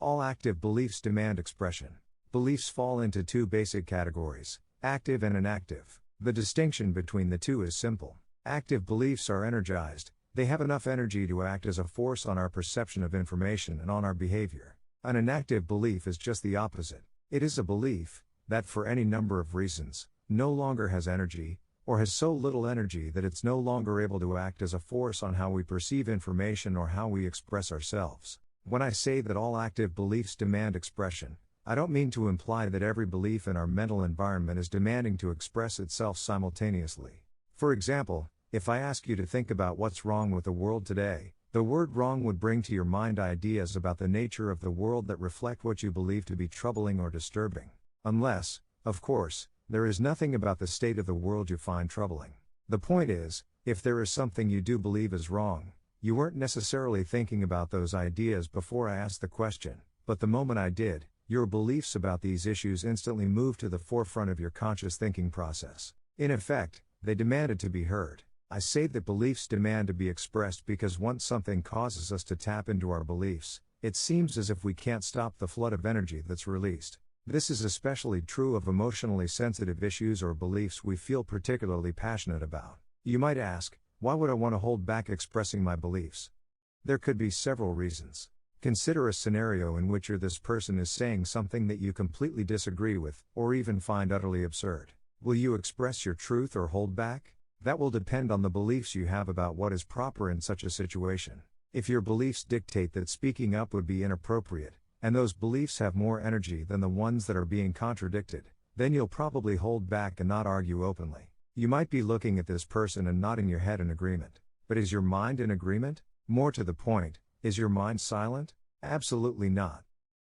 All active beliefs demand expression. Beliefs fall into two basic categories, active and inactive. The distinction between the two is simple. Active beliefs are energized, they have enough energy to act as a force on our perception of information and on our behavior. An inactive belief is just the opposite. It is a belief that, for any number of reasons, no longer has energy, or has so little energy that it's no longer able to act as a force on how we perceive information or how we express ourselves. When I say that all active beliefs demand expression, I don't mean to imply that every belief in our mental environment is demanding to express itself simultaneously. For example, if I ask you to think about what's wrong with the world today, the word wrong would bring to your mind ideas about the nature of the world that reflect what you believe to be troubling or disturbing. Unless, of course, there is nothing about the state of the world you find troubling. The point is, if there is something you do believe is wrong, you weren't necessarily thinking about those ideas before I asked the question, but the moment I did, your beliefs about these issues instantly moved to the forefront of your conscious thinking process. In effect, they demanded to be heard. I say that beliefs demand to be expressed because once something causes us to tap into our beliefs, it seems as if we can't stop the flood of energy that's released. This is especially true of emotionally sensitive issues or beliefs we feel particularly passionate about. You might ask, why would I want to hold back expressing my beliefs? There could be several reasons. Consider a scenario in which this person is saying something that you completely disagree with, or even find utterly absurd. Will you express your truth or hold back? That will depend on the beliefs you have about what is proper in such a situation. If your beliefs dictate that speaking up would be inappropriate, and those beliefs have more energy than the ones that are being contradicted, then you'll probably hold back and not argue openly. You might be looking at this person and nodding your head in agreement. But is your mind in agreement? More to the point, is your mind silent? Absolutely not.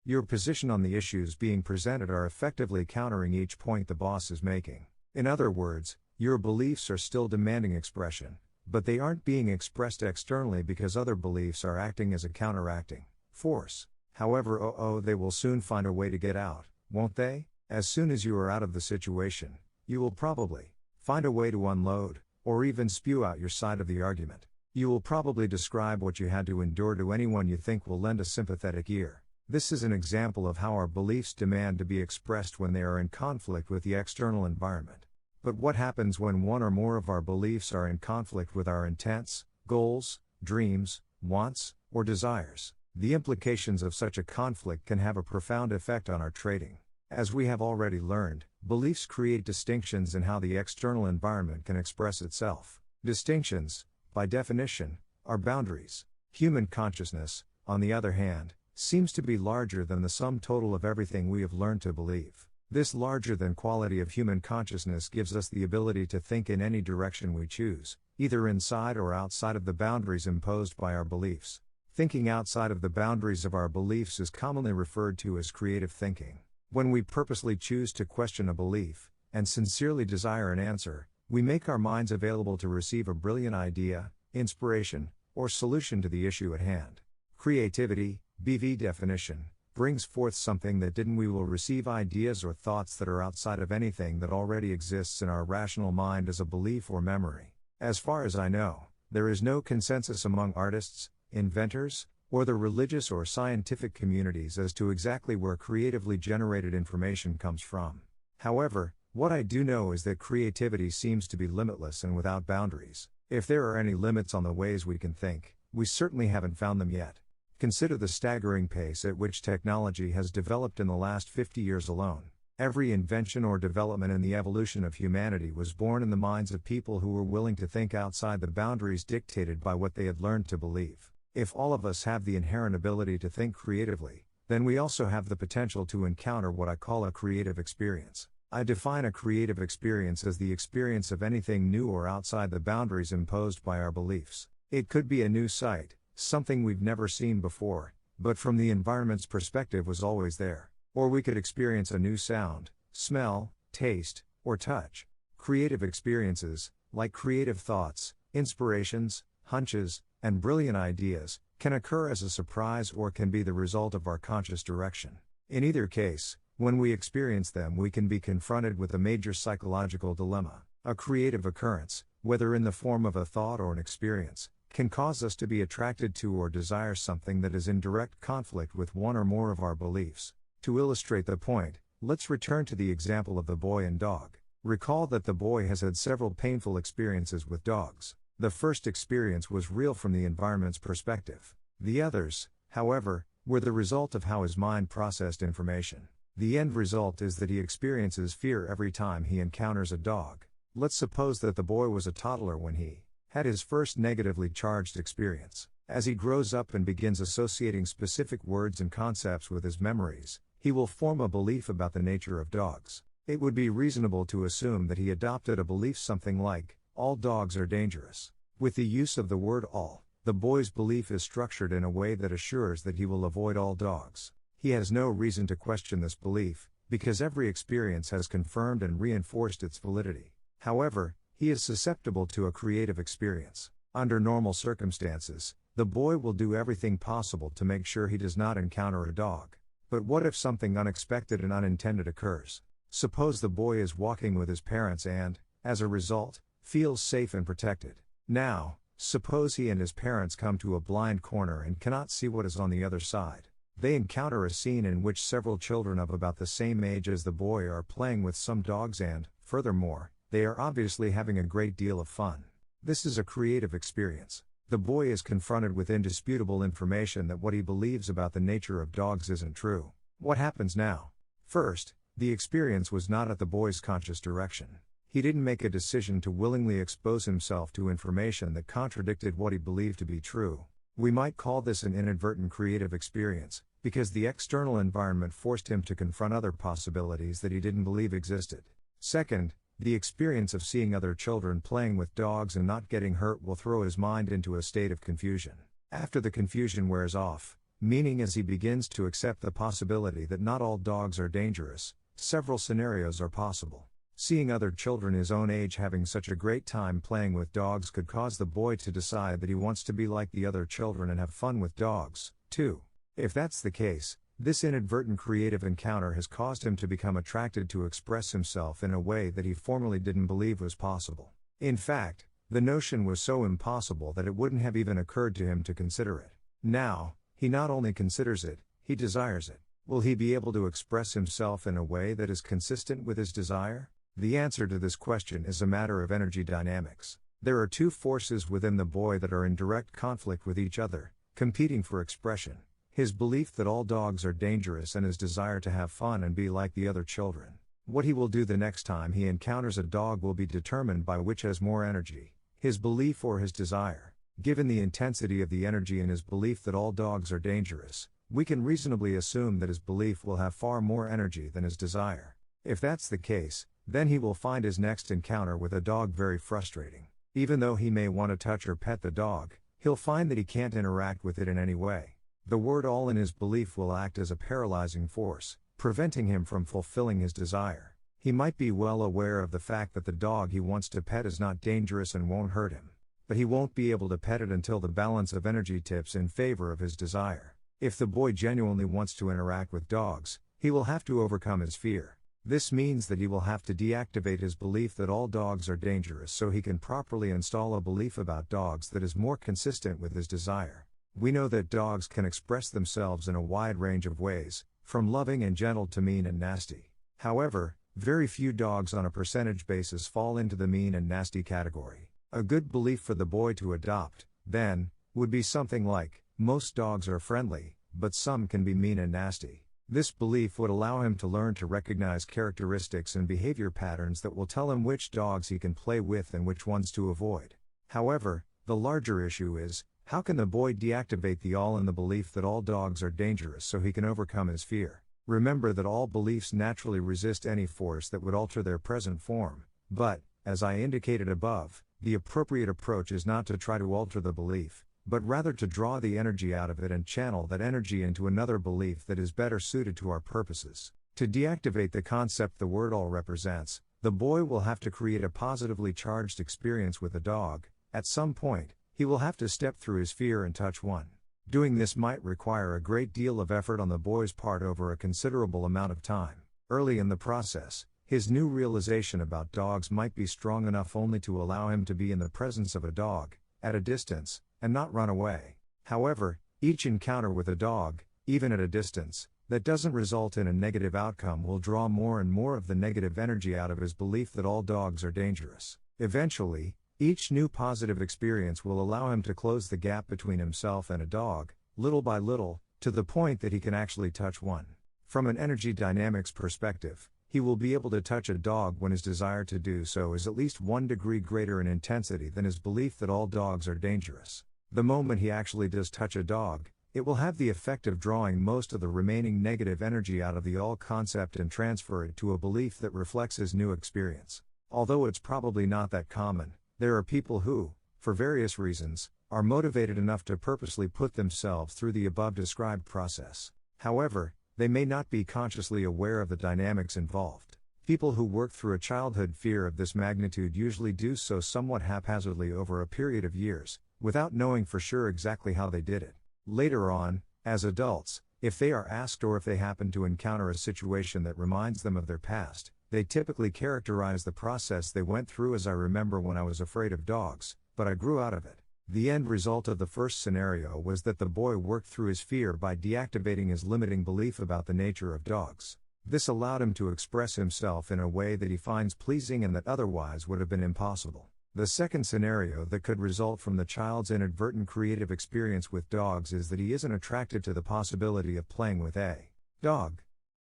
Your position on the issues being presented are effectively countering each point the boss is making. In other words, your beliefs are still demanding expression, but they aren't being expressed externally because other beliefs are acting as a counteracting force. However, they will soon find a way to get out, won't they? As soon as you are out of the situation, you will probably find a way to unload, or even spew out your side of the argument. You will probably describe what you had to endure to anyone you think will lend a sympathetic ear. This is an example of how our beliefs demand to be expressed when they are in conflict with the external environment. But what happens when one or more of our beliefs are in conflict with our intents, goals, dreams, wants, or desires? The implications of such a conflict can have a profound effect on our trading. As we have already learned, beliefs create distinctions in how the external environment can express itself. Distinctions, by definition, are boundaries. Human consciousness, on the other hand, seems to be larger than the sum total of everything we have learned to believe. This larger than quality of human consciousness gives us the ability to think in any direction we choose, either inside or outside of the boundaries imposed by our beliefs. Thinking outside of the boundaries of our beliefs is commonly referred to as creative thinking. When we purposely choose to question a belief, and sincerely desire an answer, we make our minds available to receive a brilliant idea, inspiration, or solution to the issue at hand. Creativity, BV definition, brings forth something that didn't. We will receive ideas or thoughts that are outside of anything that already exists in our rational mind as a belief or memory. As far as I know, there is no consensus among artists, inventors, or the religious or scientific communities as to exactly where creatively generated information comes from. However, what I do know is that creativity seems to be limitless and without boundaries. If there are any limits on the ways we can think, we certainly haven't found them yet. Consider the staggering pace at which technology has developed in the last 50 years alone. Every invention or development in the evolution of humanity was born in the minds of people who were willing to think outside the boundaries dictated by what they had learned to believe. If all of us have the inherent ability to think creatively, then we also have the potential to encounter what I call a creative experience. I define a creative experience as the experience of anything new or outside the boundaries imposed by our beliefs. It could be a new sight, something we've never seen before, but from the environment's perspective was always there. Or we could experience a new sound, smell, taste, or touch. Creative experiences, like creative thoughts, inspirations, hunches, and brilliant ideas, can occur as a surprise or can be the result of our conscious direction. In either case, when we experience them, we can be confronted with a major psychological dilemma. A creative occurrence, whether in the form of a thought or an experience, can cause us to be attracted to or desire something that is in direct conflict with one or more of our beliefs. To illustrate the point, let's return to the example of the boy and dog. Recall that the boy has had several painful experiences with dogs. The first experience was real from the environment's perspective. The others, however, were the result of how his mind processed information. The end result is that he experiences fear every time he encounters a dog. Let's suppose that the boy was a toddler when he had his first negatively charged experience. As he grows up and begins associating specific words and concepts with his memories, he will form a belief about the nature of dogs. It would be reasonable to assume that he adopted a belief something like, all dogs are dangerous. With the use of the word all, the boy's belief is structured in a way that assures that he will avoid all dogs. He has no reason to question this belief, because every experience has confirmed and reinforced its validity. However, he is susceptible to a creative experience. Under normal circumstances, the boy will do everything possible to make sure he does not encounter a dog. But what if something unexpected and unintended occurs? Suppose the boy is walking with his parents and, as a result, feels safe and protected. Now, suppose he and his parents come to a blind corner and cannot see what is on the other side. They encounter a scene in which several children of about the same age as the boy are playing with some dogs and, furthermore, they are obviously having a great deal of fun. This is a creative experience. The boy is confronted with indisputable information that what he believes about the nature of dogs isn't true. What happens now? First, the experience was not at the boy's conscious direction. He didn't make a decision to willingly expose himself to information that contradicted what he believed to be true. We might call this an inadvertent creative experience, because the external environment forced him to confront other possibilities that he didn't believe existed. Second, the experience of seeing other children playing with dogs and not getting hurt will throw his mind into a state of confusion. After the confusion wears off, meaning as he begins to accept the possibility that not all dogs are dangerous, several scenarios are possible. Seeing other children his own age having such a great time playing with dogs could cause the boy to decide that he wants to be like the other children and have fun with dogs, too. If that's the case, this inadvertent creative encounter has caused him to become attracted to express himself in a way that he formerly didn't believe was possible. In fact, the notion was so impossible that it wouldn't have even occurred to him to consider it. Now, he not only considers it, he desires it. Will he be able to express himself in a way that is consistent with his desire? The answer to this question is a matter of energy dynamics. There are two forces within the boy that are in direct conflict with each other, competing for expression: his belief that all dogs are dangerous and his desire to have fun and be like the other children. What he will do the next time he encounters a dog will be determined by which has more energy, his belief or his desire. Given the intensity of the energy in his belief that all dogs are dangerous, we can reasonably assume that his belief will have far more energy than his desire. If that's the case, then he will find his next encounter with a dog very frustrating. Even though he may want to touch or pet the dog, he'll find that he can't interact with it in any way. The word all in his belief will act as a paralyzing force, preventing him from fulfilling his desire. He might be well aware of the fact that the dog he wants to pet is not dangerous and won't hurt him, but he won't be able to pet it until the balance of energy tips in favor of his desire. If the boy genuinely wants to interact with dogs, he will have to overcome his fear. This means that he will have to deactivate his belief that all dogs are dangerous so he can properly install a belief about dogs that is more consistent with his desire. We know that dogs can express themselves in a wide range of ways, from loving and gentle to mean and nasty. However, very few dogs on a percentage basis fall into the mean and nasty category. A good belief for the boy to adopt, then, would be something like, most dogs are friendly, but some can be mean and nasty. This belief would allow him to learn to recognize characteristics and behavior patterns that will tell him which dogs he can play with and which ones to avoid. However, the larger issue is, how can the boy deactivate the all in the belief that all dogs are dangerous so he can overcome his fear? Remember that all beliefs naturally resist any force that would alter their present form, but, as I indicated above, the appropriate approach is not to try to alter the belief, but rather to draw the energy out of it and channel that energy into another belief that is better suited to our purposes. To deactivate the concept the word all represents, the boy will have to create a positively charged experience with a dog. At some point, he will have to step through his fear and touch one. Doing this might require a great deal of effort on the boy's part over a considerable amount of time. Early in the process, his new realization about dogs might be strong enough only to allow him to be in the presence of a dog, at a distance, and not run away. However, each encounter with a dog, even at a distance, that doesn't result in a negative outcome will draw more and more of the negative energy out of his belief that all dogs are dangerous. Eventually, each new positive experience will allow him to close the gap between himself and a dog, little by little, to the point that he can actually touch one. From an energy dynamics perspective, he will be able to touch a dog when his desire to do so is at least 1 degree greater in intensity than his belief that all dogs are dangerous. The moment he actually does touch a dog, it will have the effect of drawing most of the remaining negative energy out of the all concept and transfer it to a belief that reflects his new experience. Although it's probably not that common, there are people who, for various reasons, are motivated enough to purposely put themselves through the above described process. However, they may not be consciously aware of the dynamics involved. People who work through a childhood fear of this magnitude usually do so somewhat haphazardly over a period of years, without knowing for sure exactly how they did it. Later on, as adults, if they are asked or if they happen to encounter a situation that reminds them of their past, they typically characterize the process they went through as I remember when I was afraid of dogs, but I grew out of it. The end result of the first scenario was that the boy worked through his fear by deactivating his limiting belief about the nature of dogs. This allowed him to express himself in a way that he finds pleasing and that otherwise would have been impossible. The second scenario that could result from the child's inadvertent creative experience with dogs is that he isn't attracted to the possibility of playing with a dog.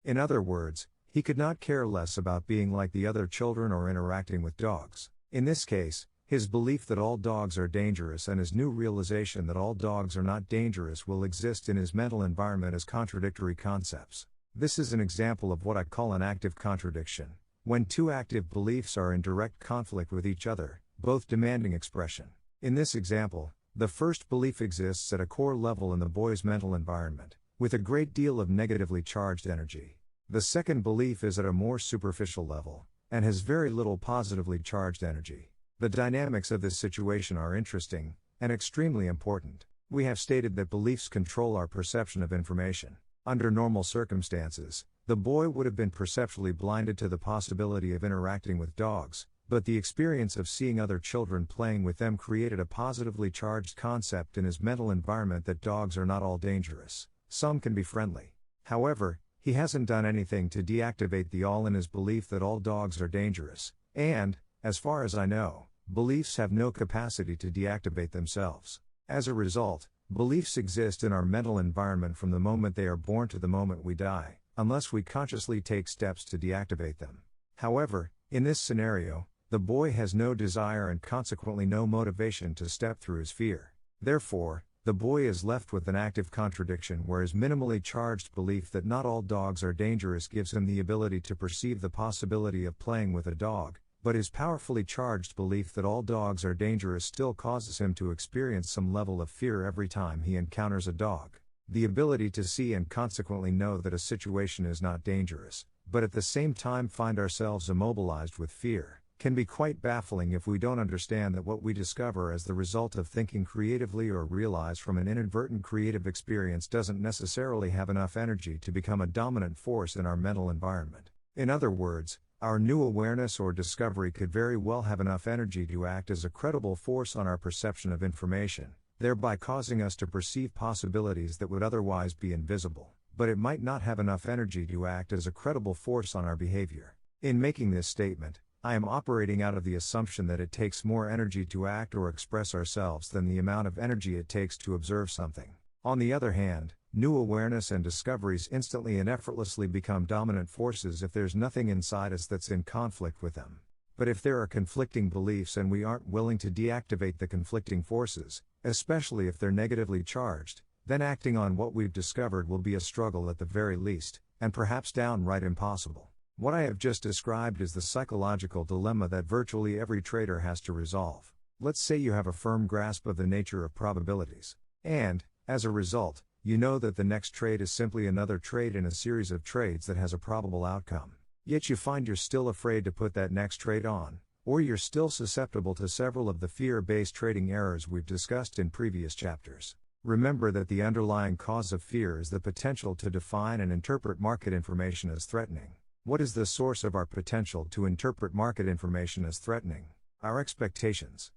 In other words, he could not care less about being like the other children or interacting with dogs. In this case, his belief that all dogs are dangerous and his new realization that all dogs are not dangerous will exist in his mental environment as contradictory concepts. This is an example of what I call an active contradiction, when two active beliefs are in direct conflict with each other, both demanding expression. In this example, the first belief exists at a core level in the boy's mental environment, with a great deal of negatively charged energy. The second belief is at a more superficial level, and has very little positively charged energy. The dynamics of this situation are interesting, and extremely important. We have stated that beliefs control our perception of information. Under normal circumstances, the boy would have been perceptually blinded to the possibility of interacting with dogs, but the experience of seeing other children playing with them created a positively charged concept in his mental environment that dogs are not all dangerous. Some can be friendly. However, he hasn't done anything to deactivate the all in his belief that all dogs are dangerous, and, as far as I know, beliefs have no capacity to deactivate themselves. As a result, beliefs exist in our mental environment from the moment they are born to the moment we die, unless we consciously take steps to deactivate them. However, in this scenario, the boy has no desire and consequently no motivation to step through his fear. Therefore, The boy is left with an active contradiction where his minimally charged belief that not all dogs are dangerous gives him the ability to perceive the possibility of playing with a dog, but his powerfully charged belief that all dogs are dangerous still causes him to experience some level of fear every time he encounters a dog. The ability to see and consequently know that a situation is not dangerous, but at the same time find ourselves immobilized with fear, can be quite baffling if we don't understand that what we discover as the result of thinking creatively or realize from an inadvertent creative experience doesn't necessarily have enough energy to become a dominant force in our mental environment. In other words, our new awareness or discovery could very well have enough energy to act as a credible force on our perception of information, thereby causing us to perceive possibilities that would otherwise be invisible, but it might not have enough energy to act as a credible force on our behavior. In making this statement, I am operating out of the assumption that it takes more energy to act or express ourselves than the amount of energy it takes to observe something. On the other hand, new awareness and discoveries instantly and effortlessly become dominant forces if there's nothing inside us that's in conflict with them. But if there are conflicting beliefs and we aren't willing to deactivate the conflicting forces, especially if they're negatively charged, then acting on what we've discovered will be a struggle at the very least, and perhaps downright impossible. What I have just described is the psychological dilemma that virtually every trader has to resolve. Let's say you have a firm grasp of the nature of probabilities. And, as a result, you know that the next trade is simply another trade in a series of trades that has a probable outcome. Yet you find you're still afraid to put that next trade on, or you're still susceptible to several of the fear-based trading errors we've discussed in previous chapters. Remember that the underlying cause of fear is the potential to define and interpret market information as threatening. What is the source of our potential to interpret market information as threatening? Our expectations.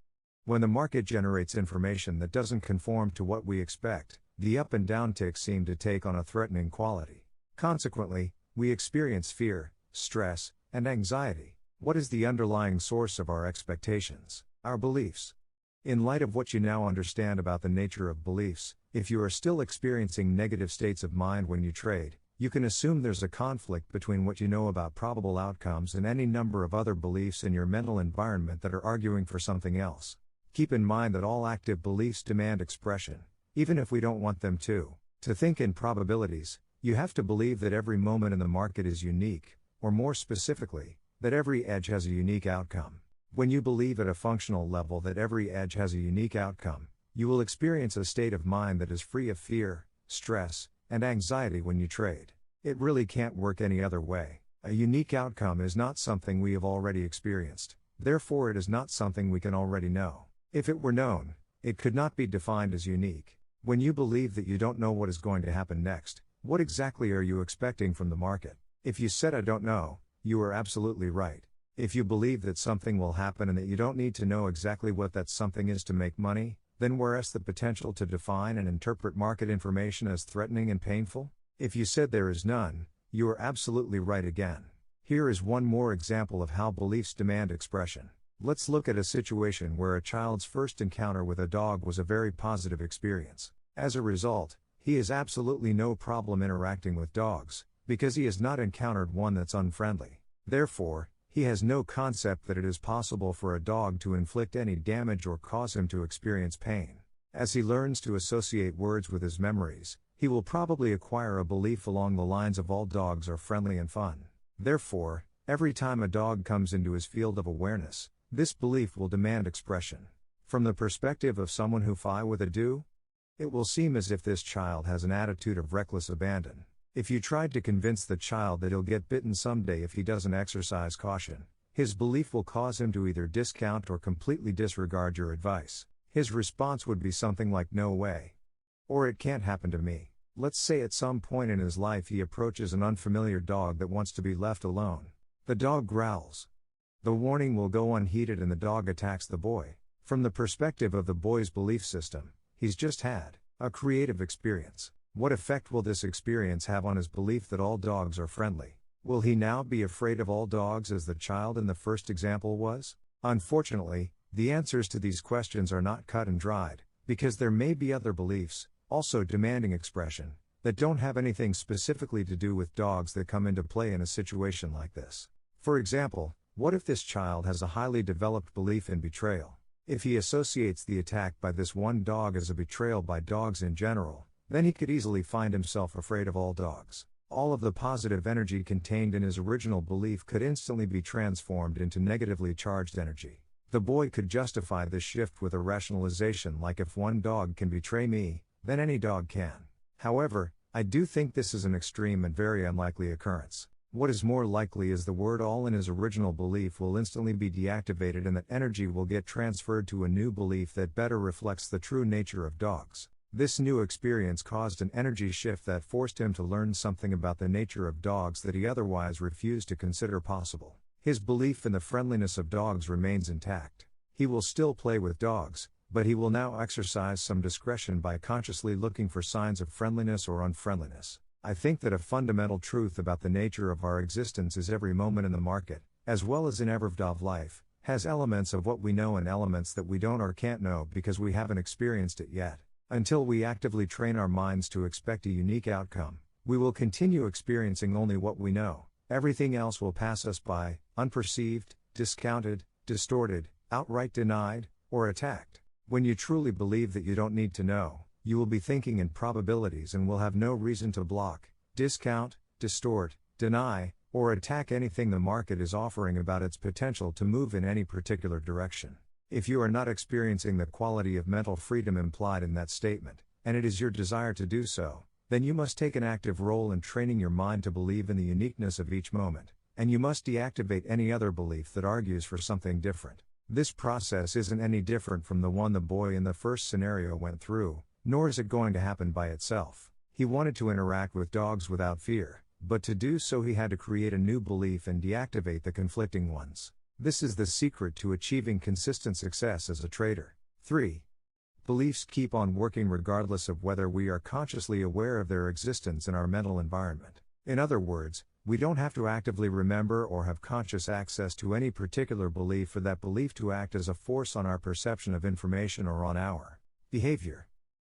When the market generates information that doesn't conform to what we expect, the up and down ticks seem to take on a threatening quality. Consequently, we experience fear, stress, and anxiety. What is the underlying source of our expectations? Our beliefs. In light of what you now understand about the nature of beliefs, if you are still experiencing negative states of mind when you trade, you can assume there's a conflict between what you know about probable outcomes and any number of other beliefs in your mental environment that are arguing for something else. Keep in mind that all active beliefs demand expression, even if we don't want them to. To think in probabilities, you have to believe that every moment in the market is unique, or more specifically, that every edge has a unique outcome. When you believe at a functional level that every edge has a unique outcome, you will experience a state of mind that is free of fear, stress, and anxiety when you trade. It really can't work any other way. A unique outcome is not something we have already experienced, therefore it is not something we can already know. If it were known, it could not be defined as unique. When you believe that you don't know what is going to happen next, what exactly are you expecting from the market? If you said I don't know, you are absolutely right. If you believe that something will happen and that you don't need to know exactly what that something is to make money, then where's the potential to define and interpret market information as threatening and painful? If you said there is none, you are absolutely right again. Here is one more example of how beliefs demand expression. Let's look at a situation where a child's first encounter with a dog was a very positive experience. As a result, he has absolutely no problem interacting with dogs, because he has not encountered one that's unfriendly. Therefore, he has no concept that it is possible for a dog to inflict any damage or cause him to experience pain. As he learns to associate words with his memories, he will probably acquire a belief along the lines of all dogs are friendly and fun. Therefore, every time a dog comes into his field of awareness, this belief will demand expression. From the perspective of someone who fights with a do, it will seem as if this child has an attitude of reckless abandon. If you tried to convince the child that he'll get bitten someday if he doesn't exercise caution, his belief will cause him to either discount or completely disregard your advice. His response would be something like "no way," or "it can't happen to me." Let's say at some point in his life he approaches an unfamiliar dog that wants to be left alone. The dog growls. The warning will go unheeded and the dog attacks the boy. From the perspective of the boy's belief system, he's just had a creative experience. What effect will this experience have on his belief that all dogs are friendly? Will he now be afraid of all dogs as the child in the first example was? Unfortunately, the answers to these questions are not cut and dried, because there may be other beliefs, also demanding expression, that don't have anything specifically to do with dogs that come into play in a situation like this. For example, what if this child has a highly developed belief in betrayal? If he associates the attack by this one dog as a betrayal by dogs in general, then he could easily find himself afraid of all dogs. All of the positive energy contained in his original belief could instantly be transformed into negatively charged energy. The boy could justify this shift with a rationalization like, if one dog can betray me, then any dog can. However, I do think this is an extreme and very unlikely occurrence. What is more likely is the word all in his original belief will instantly be deactivated and that energy will get transferred to a new belief that better reflects the true nature of dogs. This new experience caused an energy shift that forced him to learn something about the nature of dogs that he otherwise refused to consider possible. His belief in the friendliness of dogs remains intact. He will still play with dogs, but he will now exercise some discretion by consciously looking for signs of friendliness or unfriendliness. I think that a fundamental truth about the nature of our existence is every moment in the market, as well as in everyday life, has elements of what we know and elements that we don't or can't know because we haven't experienced it yet. Until we actively train our minds to expect a unique outcome, we will continue experiencing only what we know. Everything else will pass us by, unperceived, discounted, distorted, outright denied, or attacked. When you truly believe that you don't need to know, you will be thinking in probabilities and will have no reason to block, discount, distort, deny, or attack anything the market is offering about its potential to move in any particular direction. If you are not experiencing the quality of mental freedom implied in that statement, and it is your desire to do so, then you must take an active role in training your mind to believe in the uniqueness of each moment, and you must deactivate any other belief that argues for something different. This process isn't any different from the one the boy in the first scenario went through, nor is it going to happen by itself. He wanted to interact with dogs without fear, but to do so he had to create a new belief and deactivate the conflicting ones. This is the secret to achieving consistent success as a trader. 3. Beliefs keep on working regardless of whether we are consciously aware of their existence in our mental environment. In other words, we don't have to actively remember or have conscious access to any particular belief for that belief to act as a force on our perception of information or on our behavior.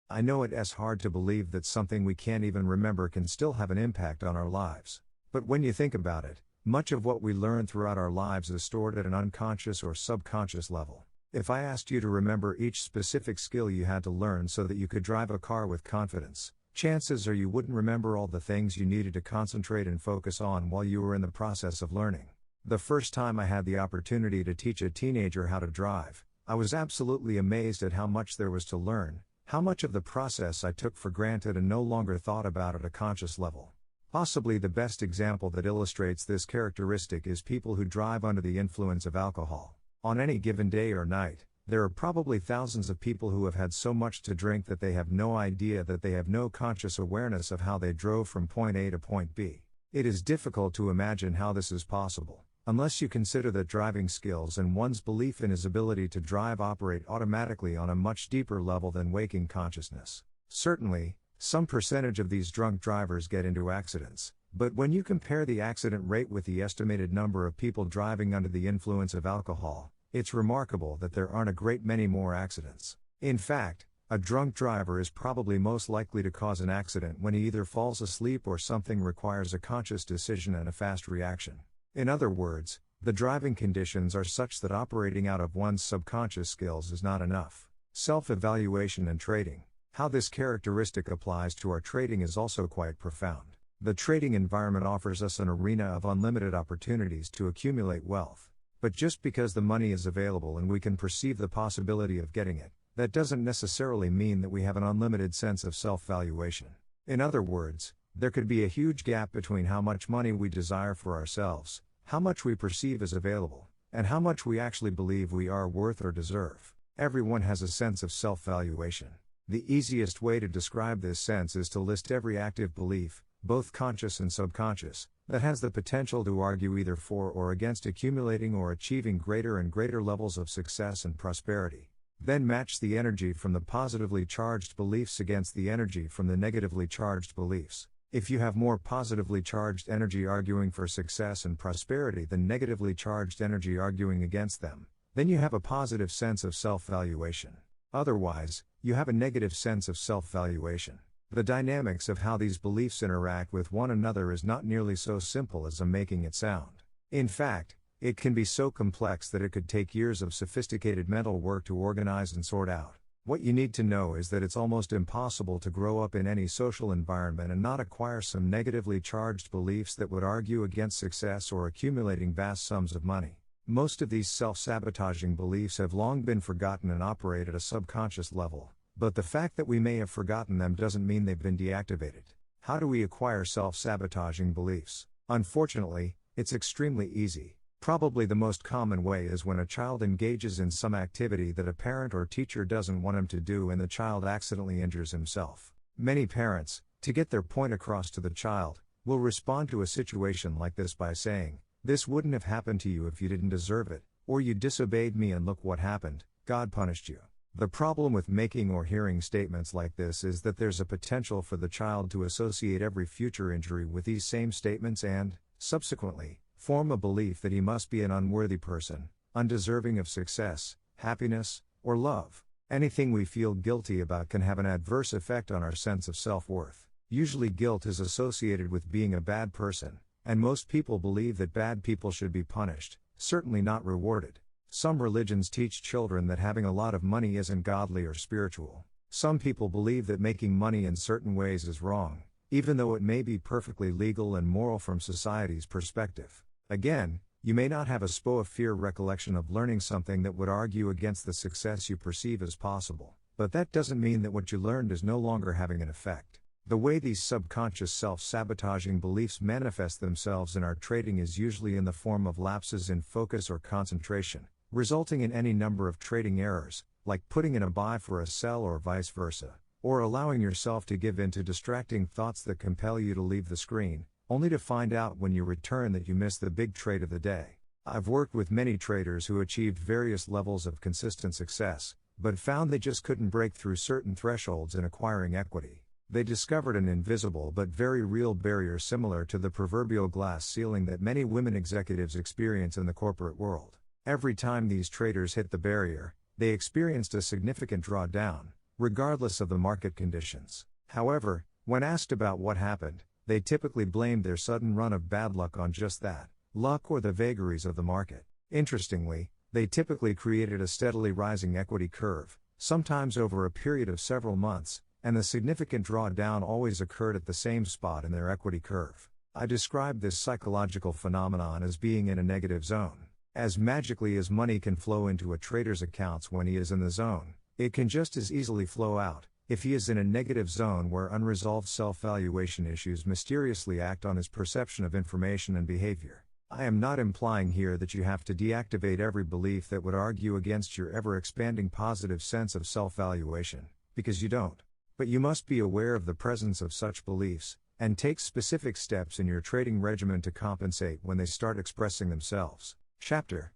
I know it's hard to believe that something we can't even remember can still have an impact on our lives. But when you think about it, much of what we learn throughout our lives is stored at an unconscious or subconscious level. If I asked you to remember each specific skill you had to learn so that you could drive a car with confidence, chances are you wouldn't remember all the things you needed to concentrate and focus on while you were in the process of learning. The first time I had the opportunity to teach a teenager how to drive, I was absolutely amazed at how much there was to learn, how much of the process I took for granted and no longer thought about at a conscious level. Possibly the best example that illustrates this characteristic is people who drive under the influence of alcohol. On any given day or night, there are probably thousands of people who have had so much to drink that they have no idea that they have no conscious awareness of how they drove from point A to point B. It is difficult to imagine how this is possible, unless you consider that driving skills and one's belief in his ability to drive operate automatically on a much deeper level than waking consciousness. Certainly, some percentage of these drunk drivers get into accidents, but when you compare the accident rate with the estimated number of people driving under the influence of alcohol, it's remarkable that there aren't a great many more accidents. In fact, a drunk driver is probably most likely to cause an accident when he either falls asleep or something requires a conscious decision and a fast reaction. In other words, the driving conditions are such that operating out of one's subconscious skills is not enough. Self-evaluation and trading. How this characteristic applies to our trading is also quite profound. The trading environment offers us an arena of unlimited opportunities to accumulate wealth. But just because the money is available and we can perceive the possibility of getting it, that doesn't necessarily mean that we have an unlimited sense of self-valuation. In other words, there could be a huge gap between how much money we desire for ourselves, how much we perceive as available, and how much we actually believe we are worth or deserve. Everyone has a sense of self-valuation. The easiest way to describe this sense is to list every active belief, both conscious and subconscious, that has the potential to argue either for or against accumulating or achieving greater and greater levels of success and prosperity. Then match the energy from the positively charged beliefs against the energy from the negatively charged beliefs. If you have more positively charged energy arguing for success and prosperity than negatively charged energy arguing against them, then you have a positive sense of self-valuation. Otherwise, you have a negative sense of self-valuation. The dynamics of how these beliefs interact with one another is not nearly so simple as I'm making it sound. In fact, It can be so complex that it could take years of sophisticated mental work to organize and sort out. What you need to know is that it's almost impossible to grow up in any social environment and not acquire some negatively charged beliefs that would argue against success or accumulating vast sums of money. Most of these self-sabotaging beliefs have long been forgotten and operate at a subconscious level, but the fact that we may have forgotten them doesn't mean they've been deactivated. How do we acquire self-sabotaging beliefs? Unfortunately, it's extremely easy. Probably the most common way is when a child engages in some activity that a parent or teacher doesn't want him to do and the child accidentally injures himself. Many parents, to get their point across to the child, will respond to a situation like this by saying, "This wouldn't have happened to you if you didn't deserve it, or you disobeyed me and look what happened, God punished you." The problem with making or hearing statements like this is that there's a potential for the child to associate every future injury with these same statements and, subsequently, form a belief that he must be an unworthy person, undeserving of success, happiness, or love. Anything we feel guilty about can have an adverse effect on our sense of self-worth. Usually guilt is associated with being a bad person, and most people believe that bad people should be punished, certainly not rewarded. Some religions teach children that having a lot of money isn't godly or spiritual. Some people believe that making money in certain ways is wrong, even though it may be perfectly legal and moral from society's perspective. Again, you may not have a SPO of fear recollection of learning something that would argue against the success you perceive as possible, but that doesn't mean that what you learned is no longer having an effect. The way these subconscious self-sabotaging beliefs manifest themselves in our trading is usually in the form of lapses in focus or concentration, resulting in any number of trading errors, like putting in a buy for a sell or vice versa, or allowing yourself to give in to distracting thoughts that compel you to leave the screen, only to find out when you return that you missed the big trade of the day. I've worked with many traders who achieved various levels of consistent success, but found they just couldn't break through certain thresholds in acquiring equity. They discovered an invisible but very real barrier similar to the proverbial glass ceiling that many women executives experience in the corporate world. Every time these traders hit the barrier, they experienced a significant drawdown, regardless of the market conditions. However, when asked about what happened, they typically blamed their sudden run of bad luck on just that, luck or the vagaries of the market. Interestingly, they typically created a steadily rising equity curve, sometimes over a period of several months, and the significant drawdown always occurred at the same spot in their equity curve. I describe this psychological phenomenon as being in a negative zone. As magically as money can flow into a trader's accounts when he is in the zone, it can just as easily flow out if he is in a negative zone where unresolved self-valuation issues mysteriously act on his perception of information and behavior. I am not implying here that you have to deactivate every belief that would argue against your ever-expanding positive sense of self-valuation, because you don't. But you must be aware of the presence of such beliefs, and take specific steps in your trading regimen to compensate when they start expressing themselves. Chapter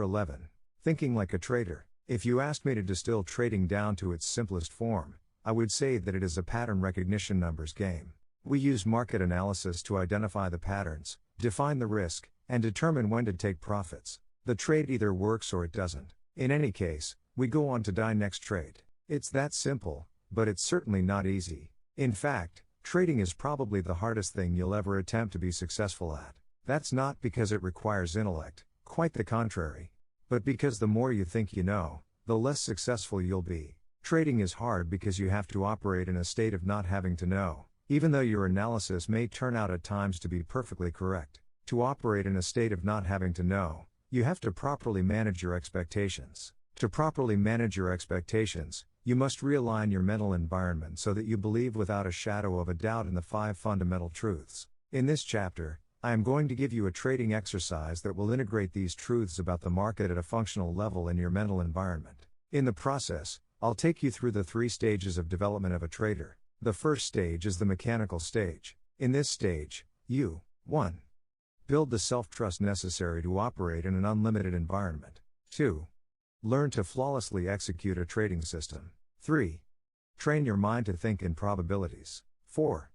11. Thinking like a trader. If you asked me to distill trading down to its simplest form, I would say that it is a pattern recognition numbers game. We use market analysis to identify the patterns, define the risk, and determine when to take profits. The trade either works or it doesn't. In any case, we go on to die next trade. It's that simple, but it's certainly not easy. In fact, trading is probably the hardest thing you'll ever attempt to be successful at. That's not because it requires intellect, quite the contrary. But because the more you think you know, the less successful you'll be. Trading is hard because you have to operate in a state of not having to know, even though your analysis may turn out at times to be perfectly correct. To operate in a state of not having to know, you have to properly manage your expectations. To properly manage your expectations, you must realign your mental environment so that you believe without a shadow of a doubt in the 5 fundamental truths. In this chapter, I am going to give you a trading exercise that will integrate these truths about the market at a functional level in your mental environment. In the process, I'll take you through the 3 stages of development of a trader. The first stage is the mechanical stage. In this stage, you 1. Build the self-trust necessary to operate in an unlimited environment. 2. Learn to flawlessly execute a trading system. 3. Train your mind to think in probabilities. 4.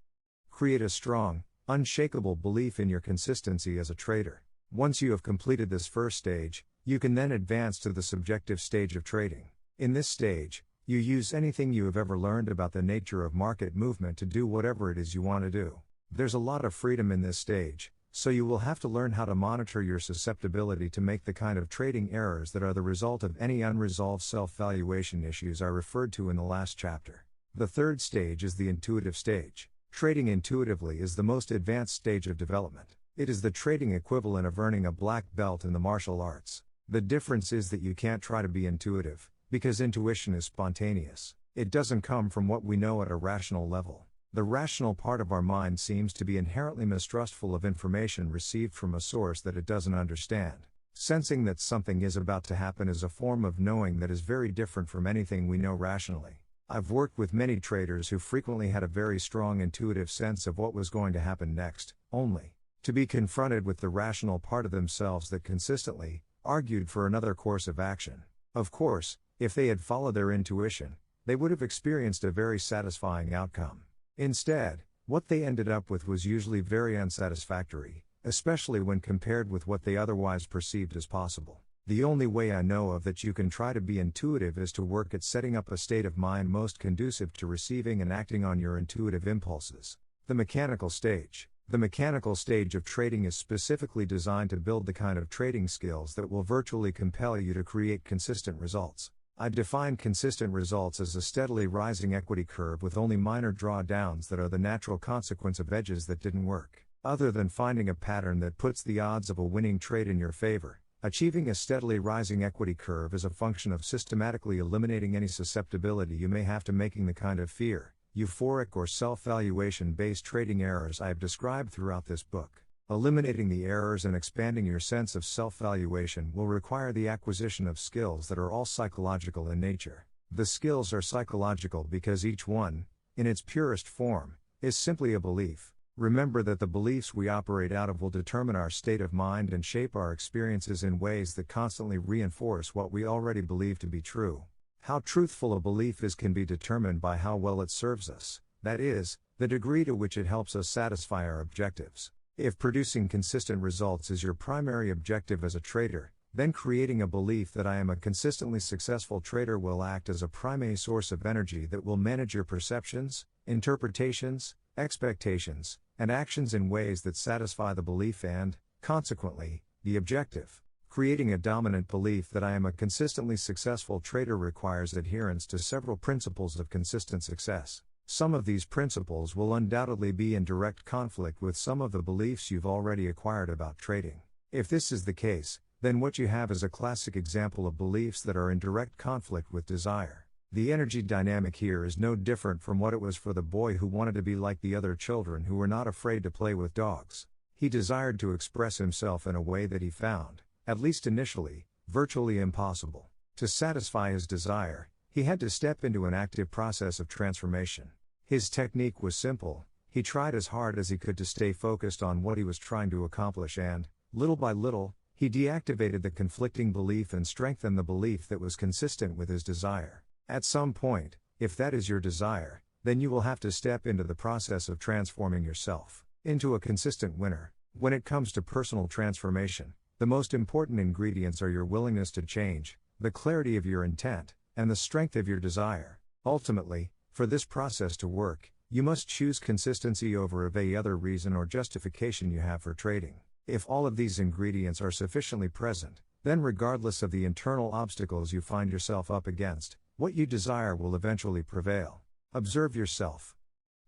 Create a strong, unshakable belief in your consistency as a trader. Once you have completed this first stage, you can then advance to the subjective stage of trading. In this stage, you use anything you have ever learned about the nature of market movement to do whatever it is you want to do. There's a lot of freedom in this stage, so you will have to learn how to monitor your susceptibility to make the kind of trading errors that are the result of any unresolved self-valuation issues I referred to in the last chapter. The third stage is the intuitive stage. Trading intuitively is the most advanced stage of development. It is the trading equivalent of earning a black belt in the martial arts. The difference is that you can't try to be intuitive, because intuition is spontaneous. It doesn't come from what we know at a rational level. The rational part of our mind seems to be inherently mistrustful of information received from a source that it doesn't understand. Sensing that something is about to happen is a form of knowing that is very different from anything we know rationally. I've worked with many traders who frequently had a very strong intuitive sense of what was going to happen next, only to be confronted with the rational part of themselves that consistently argued for another course of action. Of course, if they had followed their intuition, they would have experienced a very satisfying outcome. Instead, what they ended up with was usually very unsatisfactory, especially when compared with what they otherwise perceived as possible. The only way I know of that you can try to be intuitive is to work at setting up a state of mind most conducive to receiving and acting on your intuitive impulses. The mechanical stage. The mechanical stage of trading is specifically designed to build the kind of trading skills that will virtually compel you to create consistent results. I define consistent results as a steadily rising equity curve with only minor drawdowns that are the natural consequence of edges that didn't work. Other than finding a pattern that puts the odds of a winning trade in your favor, achieving a steadily rising equity curve is a function of systematically eliminating any susceptibility you may have to making the kind of fear, euphoric or self-valuation based trading errors I have described throughout this book. Eliminating the errors and expanding your sense of self-valuation will require the acquisition of skills that are all psychological in nature. The skills are psychological because each one, in its purest form, is simply a belief. Remember that the beliefs we operate out of will determine our state of mind and shape our experiences in ways that constantly reinforce what we already believe to be true. How truthful a belief is can be determined by how well it serves us, that is, the degree to which it helps us satisfy our objectives. If producing consistent results is your primary objective as a trader, then creating a belief that I am a consistently successful trader will act as a primary source of energy that will manage your perceptions, interpretations, expectations, and actions in ways that satisfy the belief and, consequently, the objective. Creating a dominant belief that I am a consistently successful trader requires adherence to several principles of consistent success. Some of these principles will undoubtedly be in direct conflict with some of the beliefs you've already acquired about trading. If this is the case, then what you have is a classic example of beliefs that are in direct conflict with desire. The energy dynamic here is no different from what it was for the boy who wanted to be like the other children who were not afraid to play with dogs. He desired to express himself in a way that he found, at least initially, virtually impossible. To satisfy his desire, he had to step into an active process of transformation. His technique was simple. He tried as hard as he could to stay focused on what he was trying to accomplish and, little by little, he deactivated the conflicting belief and strengthened the belief that was consistent with his desire. At some point, if that is your desire, then you will have to step into the process of transforming yourself into a consistent winner. When it comes to personal transformation, the most important ingredients are your willingness to change, the clarity of your intent, and the strength of your desire. Ultimately, for this process to work, you must choose consistency over any other reason or justification you have for trading. If all of these ingredients are sufficiently present, then regardless of the internal obstacles you find yourself up against, what you desire will eventually prevail. Observe yourself.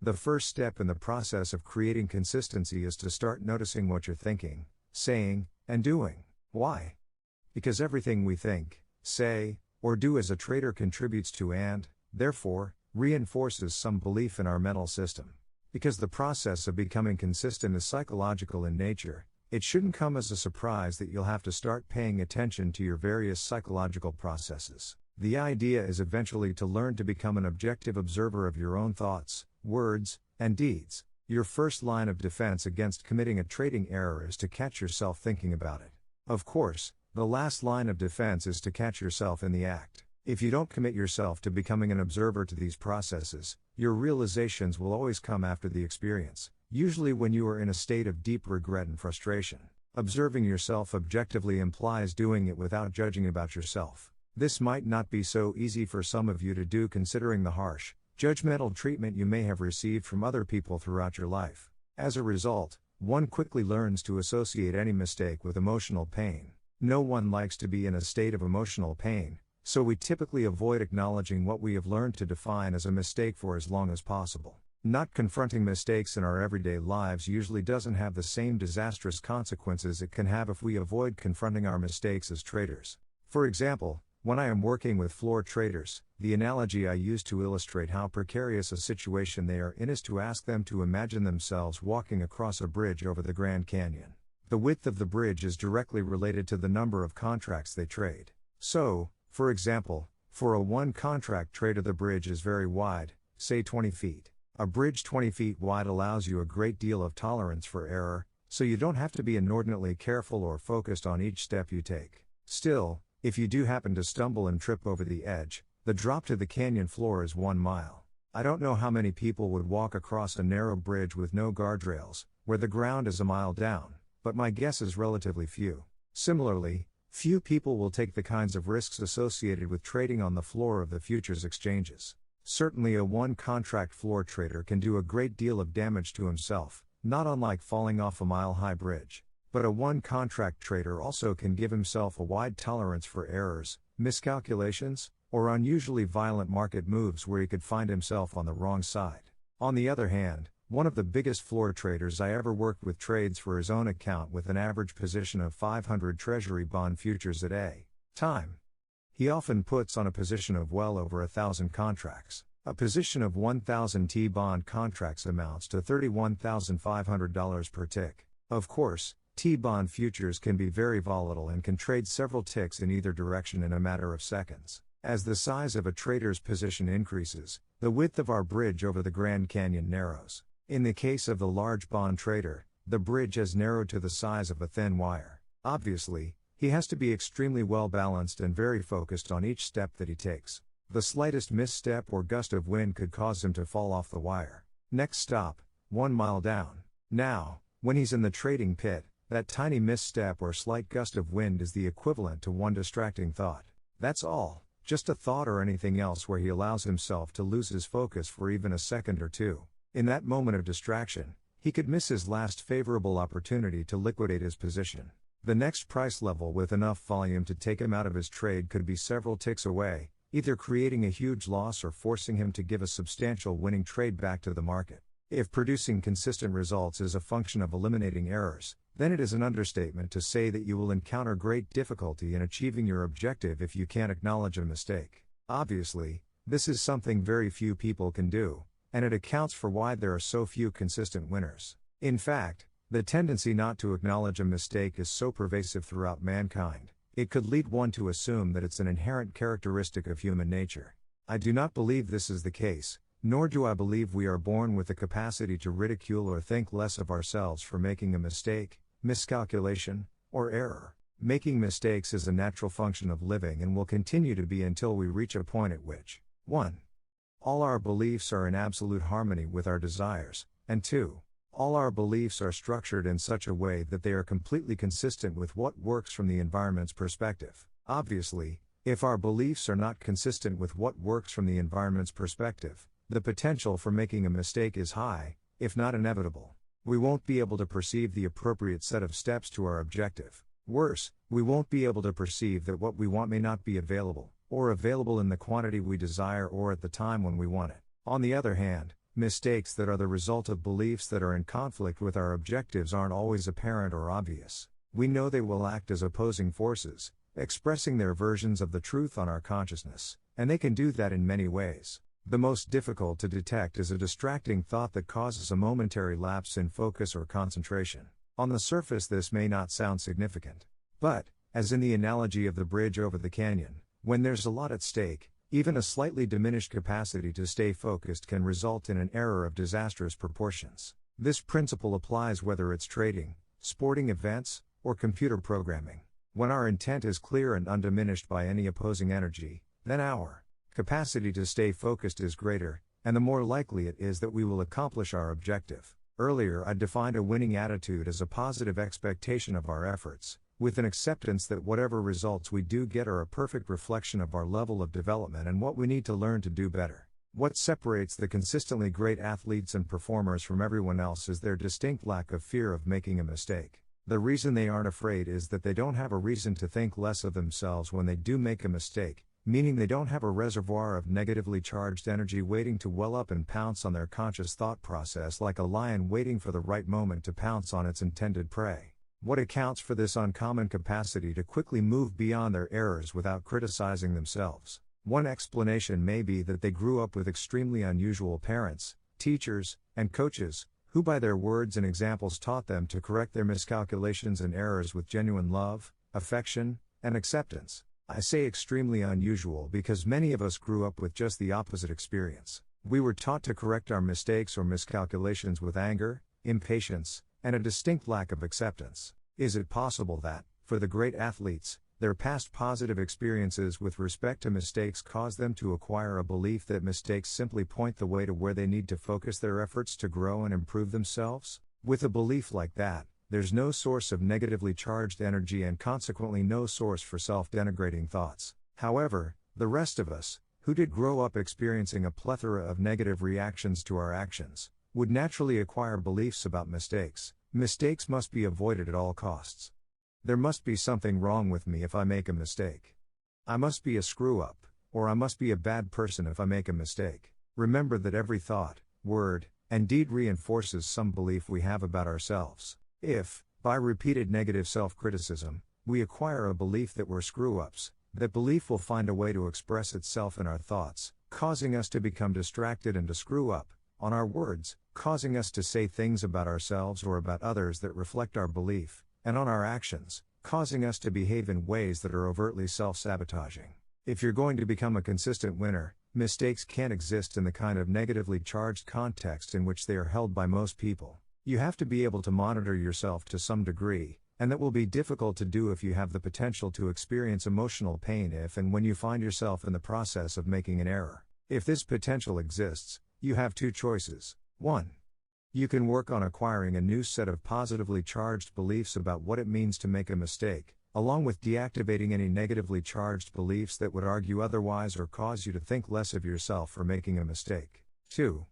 The first step in the process of creating consistency is to start noticing what you're thinking, saying, and doing. Why? Because everything we think, say, or do as a trader contributes to and, therefore, reinforces some belief in our mental system. Because the process of becoming consistent is psychological in nature, it shouldn't come as a surprise that you'll have to start paying attention to your various psychological processes. The idea is eventually to learn to become an objective observer of your own thoughts, words, and deeds. Your first line of defense against committing a trading error is to catch yourself thinking about it. Of course, the last line of defense is to catch yourself in the act. If you don't commit yourself to becoming an observer to these processes, your realizations will always come after the experience, usually when you are in a state of deep regret and frustration. Observing yourself objectively implies doing it without judging about yourself. This might not be so easy for some of you to do considering the harsh, judgmental treatment you may have received from other people throughout your life. As a result, One quickly learns to associate any mistake with emotional pain. No one likes to be in a state of emotional pain, so we typically avoid acknowledging what we have learned to define as a mistake for as long as possible. Not confronting mistakes in our everyday lives usually doesn't have the same disastrous consequences it can have if we avoid confronting our mistakes as traders. For example, when I am working with floor traders, the analogy I use to illustrate how precarious a situation they are in is to ask them to imagine themselves walking across a bridge over the Grand Canyon. The width of the bridge is directly related to the number of contracts they trade. So, for example, for a one-contract trader the bridge is very wide, say 20 feet. A bridge 20 feet wide allows you a great deal of tolerance for error, so you don't have to be inordinately careful or focused on each step you take. Still, if you do happen to stumble and trip over the edge, the drop to the canyon floor is 1 mile. I don't know how many people would walk across a narrow bridge with no guardrails, where the ground is a mile down, but my guess is relatively few. Similarly, few people will take the kinds of risks associated with trading on the floor of the futures exchanges. Certainly a one-contract floor trader can do a great deal of damage to himself, not unlike falling off a mile-high bridge. But a one-contract trader also can give himself a wide tolerance for errors, miscalculations, or unusually violent market moves where he could find himself on the wrong side. On the other hand, one of the biggest floor traders I ever worked with trades for his own account with an average position of 500 Treasury bond futures at a time. He often puts on a position of well over 1,000 contracts. A position of 1,000 T-bond contracts amounts to $31,500 per tick. Of course, T-bond futures can be very volatile and can trade several ticks in either direction in a matter of seconds. As the size of a trader's position increases, the width of our bridge over the Grand Canyon narrows. In the case of the large bond trader, the bridge has narrowed to the size of a thin wire. Obviously, he has to be extremely well balanced and very focused on each step that he takes. The slightest misstep or gust of wind could cause him to fall off the wire. Next stop, 1 mile down. Now, when he's in the trading pit, that tiny misstep or slight gust of wind is the equivalent to one distracting thought. That's all, just a thought or anything else where he allows himself to lose his focus for even a second or two. In that moment of distraction, he could miss his last favorable opportunity to liquidate his position. The next price level with enough volume to take him out of his trade could be several ticks away, either creating a huge loss or forcing him to give a substantial winning trade back to the market. If producing consistent results is a function of eliminating errors, then it is an understatement to say that you will encounter great difficulty in achieving your objective if you can't acknowledge a mistake. Obviously, this is something very few people can do, and it accounts for why there are so few consistent winners. In fact, the tendency not to acknowledge a mistake is so pervasive throughout mankind, it could lead one to assume that it's an inherent characteristic of human nature. I do not believe this is the case, nor do I believe we are born with the capacity to ridicule or think less of ourselves for making a mistake, miscalculation, or error. Making mistakes is a natural function of living and will continue to be until we reach a point at which 1. All our beliefs are in absolute harmony with our desires, and 2. All our beliefs are structured in such a way that they are completely consistent with what works from the environment's perspective. Obviously, if our beliefs are not consistent with what works from the environment's perspective, the potential for making a mistake is high, if not inevitable. We won't be able to perceive the appropriate set of steps to our objective. Worse, we won't be able to perceive that what we want may not be available, or available in the quantity we desire or at the time when we want it. On the other hand, mistakes that are the result of beliefs that are in conflict with our objectives aren't always apparent or obvious. We know they will act as opposing forces, expressing their versions of the truth on our consciousness, and they can do that in many ways. The most difficult to detect is a distracting thought that causes a momentary lapse in focus or concentration. On the surface this may not sound significant. But, as in the analogy of the bridge over the canyon, when there's a lot at stake, even a slightly diminished capacity to stay focused can result in an error of disastrous proportions. This principle applies whether it's trading, sporting events, or computer programming. When our intent is clear and undiminished by any opposing energy, then our capacity to stay focused is greater, and the more likely it is that we will accomplish our objective. Earlier I defined a winning attitude as a positive expectation of our efforts, with an acceptance that whatever results we do get are a perfect reflection of our level of development and what we need to learn to do better. What separates the consistently great athletes and performers from everyone else is their distinct lack of fear of making a mistake. The reason they aren't afraid is that they don't have a reason to think less of themselves when they do make a mistake, meaning they don't have a reservoir of negatively charged energy waiting to well up and pounce on their conscious thought process like a lion waiting for the right moment to pounce on its intended prey. What accounts for this uncommon capacity to quickly move beyond their errors without criticizing themselves? One explanation may be that they grew up with extremely unusual parents, teachers, and coaches, who by their words and examples taught them to correct their miscalculations and errors with genuine love, affection, and acceptance. I say extremely unusual because many of us grew up with just the opposite experience. We were taught to correct our mistakes or miscalculations with anger, impatience, and a distinct lack of acceptance. Is it possible that, for the great athletes, their past positive experiences with respect to mistakes caused them to acquire a belief that mistakes simply point the way to where they need to focus their efforts to grow and improve themselves? With a belief like that, there's no source of negatively charged energy and consequently no source for self-denigrating thoughts. However, the rest of us, who did grow up experiencing a plethora of negative reactions to our actions, would naturally acquire beliefs about mistakes. Mistakes must be avoided at all costs. There must be something wrong with me if I make a mistake. I must be a screw-up, or I must be a bad person if I make a mistake. Remember that every thought, word, and deed reinforces some belief we have about ourselves. If, by repeated negative self-criticism, we acquire a belief that we're screw-ups, that belief will find a way to express itself in our thoughts, causing us to become distracted and to screw up on our words, causing us to say things about ourselves or about others that reflect our belief, and on our actions, causing us to behave in ways that are overtly self-sabotaging. If you're going to become a consistent winner, mistakes can't exist in the kind of negatively charged context in which they are held by most people. You have to be able to monitor yourself to some degree, and that will be difficult to do if you have the potential to experience emotional pain if and when you find yourself in the process of making an error. If this potential exists, you have two choices. 1. You can work on acquiring a new set of positively charged beliefs about what it means to make a mistake, along with deactivating any negatively charged beliefs that would argue otherwise or cause you to think less of yourself for making a mistake. 2.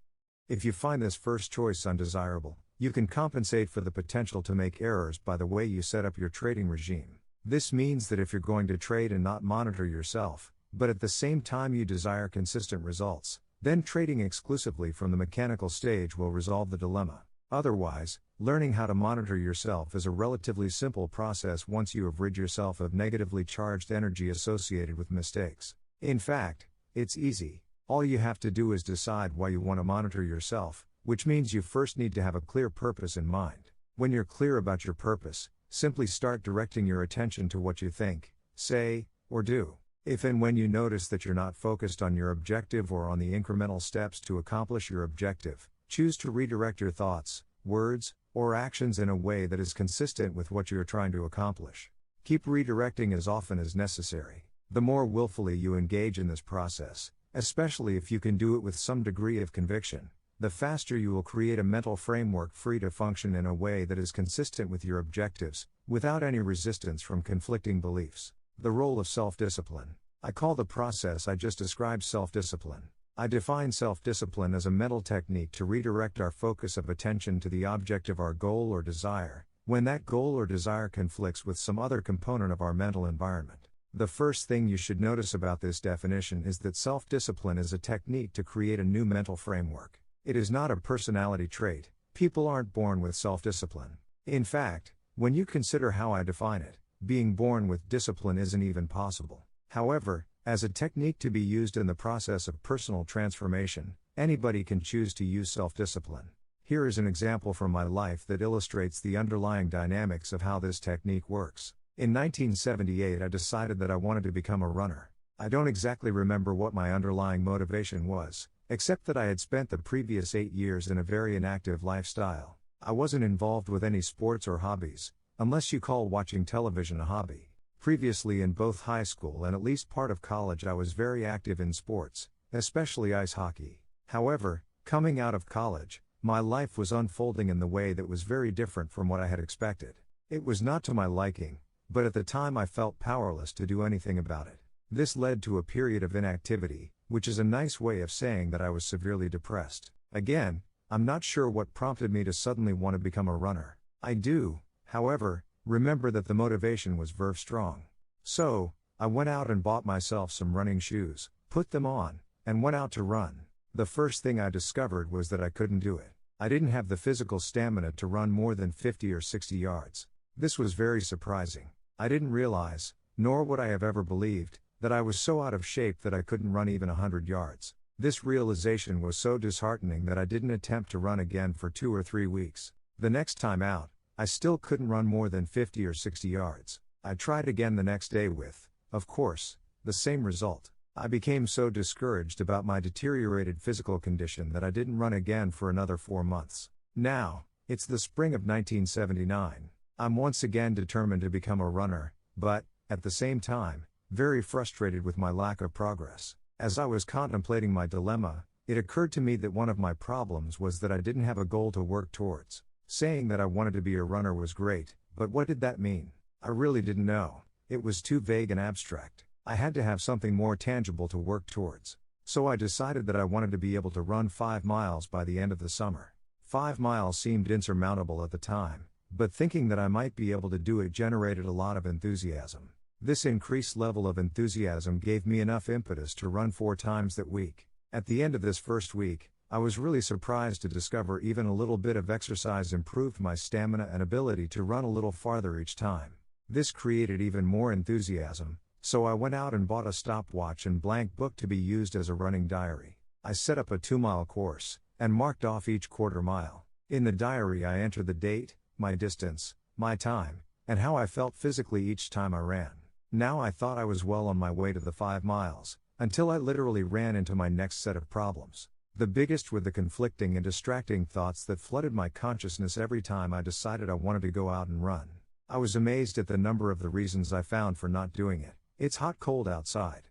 If you find this first choice undesirable, you can compensate for the potential to make errors by the way you set up your trading regime. This means that if you're going to trade and not monitor yourself, but at the same time you desire consistent results, then trading exclusively from the mechanical stage will resolve the dilemma. Otherwise, learning how to monitor yourself is a relatively simple process once you have rid yourself of negatively charged energy associated with mistakes. In fact, it's easy. All you have to do is decide why you want to monitor yourself, which means you first need to have a clear purpose in mind. When you're clear about your purpose, simply start directing your attention to what you think, say, or do. If and when you notice that you're not focused on your objective or on the incremental steps to accomplish your objective, choose to redirect your thoughts, words, or actions in a way that is consistent with what you're trying to accomplish. Keep redirecting as often as necessary. The more willfully you engage in this process, especially if you can do it with some degree of conviction, the faster you will create a mental framework free to function in a way that is consistent with your objectives, without any resistance from conflicting beliefs. The role of self-discipline. I call the process I just described self-discipline. I define self-discipline as a mental technique to redirect our focus of attention to the object of our goal or desire, when that goal or desire conflicts with some other component of our mental environment. The first thing you should notice about this definition is that self-discipline is a technique to create a new mental framework. It is not a personality trait. People aren't born with self-discipline. In fact, when you consider how I define it, being born with discipline isn't even possible. However, as a technique to be used in the process of personal transformation, anybody can choose to use self-discipline. Here is an example from my life that illustrates the underlying dynamics of how this technique works. In 1978, I decided that I wanted to become a runner. I don't exactly remember what my underlying motivation was, except that I had spent the previous 8 years in a very inactive lifestyle. I wasn't involved with any sports or hobbies, unless you call watching television a hobby. Previously in both high school and at least part of college I was very active in sports, especially ice hockey. However, coming out of college, my life was unfolding in the way that was very different from what I had expected. It was not to my liking, but at the time I felt powerless to do anything about it. This led to a period of inactivity, which is a nice way of saying that I was severely depressed. Again, I'm not sure what prompted me to suddenly want to become a runner. I do, however, remember that the motivation was very strong. So, I went out and bought myself some running shoes, put them on, and went out to run. The first thing I discovered was that I couldn't do it. I didn't have the physical stamina to run more than 50 or 60 yards. This was very surprising. I didn't realize, nor would I have ever believed, that I was so out of shape that I couldn't run even 100 yards. This realization was so disheartening that I didn't attempt to run again for 2 or 3 weeks. The next time out, I still couldn't run more than 50 or 60 yards. I tried again the next day with, of course, the same result. I became so discouraged about my deteriorated physical condition that I didn't run again for another 4 months. Now, it's the spring of 1979. I'm once again determined to become a runner, but, at the same time, very frustrated with my lack of progress. As I was contemplating my dilemma, it occurred to me that one of my problems was that I didn't have a goal to work towards. Saying that I wanted to be a runner was great, but what did that mean? I really didn't know. It was too vague and abstract. I had to have something more tangible to work towards. So I decided that I wanted to be able to run 5 miles by the end of the summer. 5 miles seemed insurmountable at the time, but thinking that I might be able to do it generated a lot of enthusiasm. This increased level of enthusiasm gave me enough impetus to run 4 times that week. At the end of this first week, I was really surprised to discover even a little bit of exercise improved my stamina and ability to run a little farther each time. This created even more enthusiasm, so I went out and bought a stopwatch and blank book to be used as a running diary. I set up a 2-mile course, and marked off each quarter mile. In the diary I entered the date, my distance, my time, and how I felt physically each time I ran. Now I thought I was well on my way to the 5 miles, until I literally ran into my next set of problems. The biggest were the conflicting and distracting thoughts that flooded my consciousness every time I decided I wanted to go out and run. I was amazed at the number of the reasons I found for not doing it. It's hot cold outside.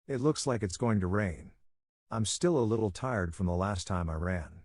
It looks like it's going to rain. I'm still a little tired from the last time I ran.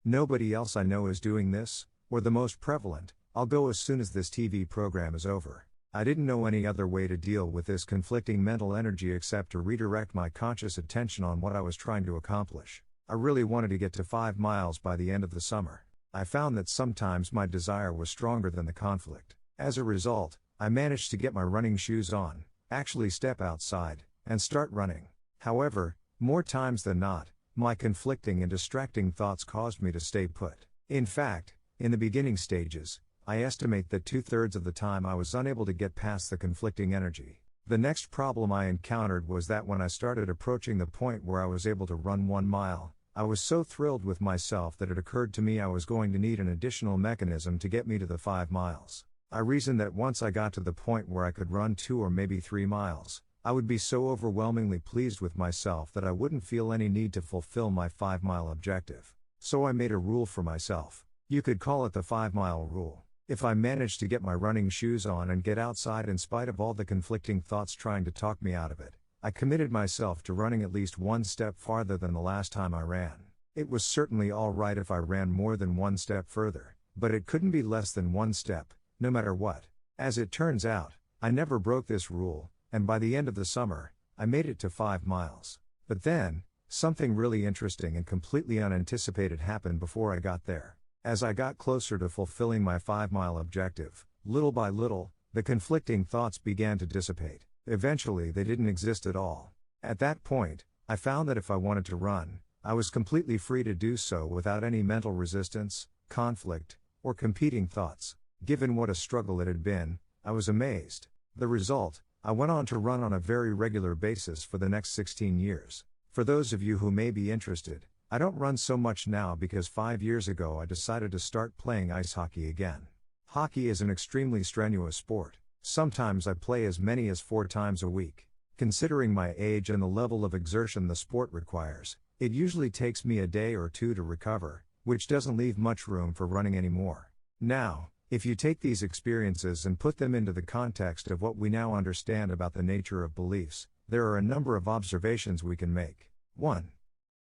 Nobody else I know is doing this, or the most prevalent, I'll go as soon as this TV program is over. I didn't know any other way to deal with this conflicting mental energy except to redirect my conscious attention on what I was trying to accomplish. I really wanted to get to 5 miles by the end of the summer. I found that sometimes my desire was stronger than the conflict. As a result, I managed to get my running shoes on, actually step outside, and start running. However, more times than not, my conflicting and distracting thoughts caused me to stay put. In fact, in the beginning stages, I estimate that 2/3 of the time I was unable to get past the conflicting energy. The next problem I encountered was that when I started approaching the point where I was able to run 1 mile, I was so thrilled with myself that it occurred to me I was going to need an additional mechanism to get me to the 5 miles. I reasoned that once I got to the point where I could run 2 or maybe 3 miles, I would be so overwhelmingly pleased with myself that I wouldn't feel any need to fulfill my 5-mile objective. So I made a rule for myself. You could call it the 5-mile rule. If I managed to get my running shoes on and get outside in spite of all the conflicting thoughts trying to talk me out of it, I committed myself to running at least 1 step farther than the last time I ran. It was certainly all right if I ran more than 1 step further, but it couldn't be less than 1 step, no matter what. As it turns out, I never broke this rule, and by the end of the summer, I made it to 5 miles. But then, something really interesting and completely unanticipated happened before I got there. As I got closer to fulfilling my 5-mile objective, little by little, the conflicting thoughts began to dissipate. Eventually they didn't exist at all. At that point, I found that if I wanted to run, I was completely free to do so without any mental resistance, conflict, or competing thoughts. Given what a struggle it had been, I was amazed. The result, I went on to run on a very regular basis for the next 16 years. For those of you who may be interested, I don't run so much now because 5 years ago I decided to start playing ice hockey again. Hockey is an extremely strenuous sport. Sometimes I play as many as 4 times a week. Considering my age and the level of exertion the sport requires, it usually takes me a day or 2 to recover, which doesn't leave much room for running anymore. Now, if you take these experiences and put them into the context of what we now understand about the nature of beliefs, there are a number of observations we can make. 1.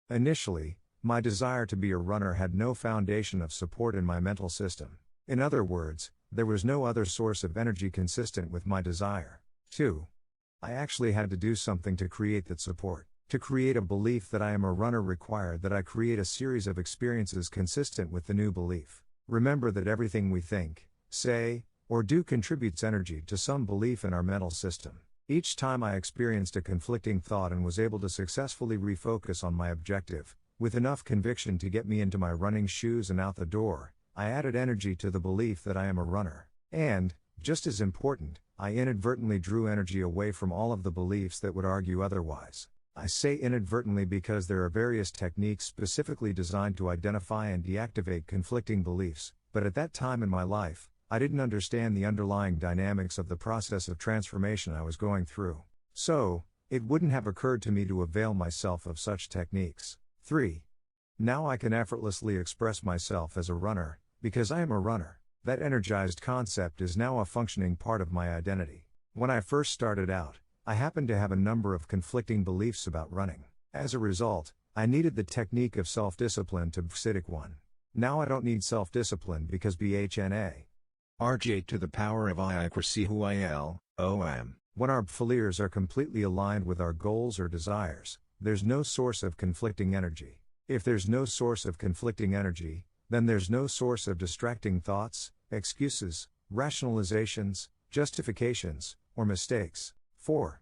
Initially, my desire to be a runner had no foundation of support in my mental system. In other words, there was no other source of energy consistent with my desire. 2. I actually had to do something to create that support. To create a belief that I am a runner required that I create a series of experiences consistent with the new belief. Remember that everything we think, say, or do contributes energy to some belief in our mental system. Each time I experienced a conflicting thought and was able to successfully refocus on my objective, with enough conviction to get me into my running shoes and out the door, I added energy to the belief that I am a runner. And, just as important, I inadvertently drew energy away from all of the beliefs that would argue otherwise. I say inadvertently because there are various techniques specifically designed to identify and deactivate conflicting beliefs, but at that time in my life, I didn't understand the underlying dynamics of the process of transformation I was going through. So, it wouldn't have occurred to me to avail myself of such techniques. 3. Now I can effortlessly express myself as a runner, because I am a runner. That energized concept is now a functioning part of my identity. When I first started out, I happened to have a number of conflicting beliefs about running. As a result, I needed the technique of self-discipline to Bhasidic one. Now I don't need self-discipline because BHNA. RJ to the power of I equals C who I L, OM. When our beliefs are completely aligned with our goals or desires, there's no source of conflicting energy. If there's no source of conflicting energy, then there's no source of distracting thoughts, excuses, rationalizations, justifications, or mistakes. 4.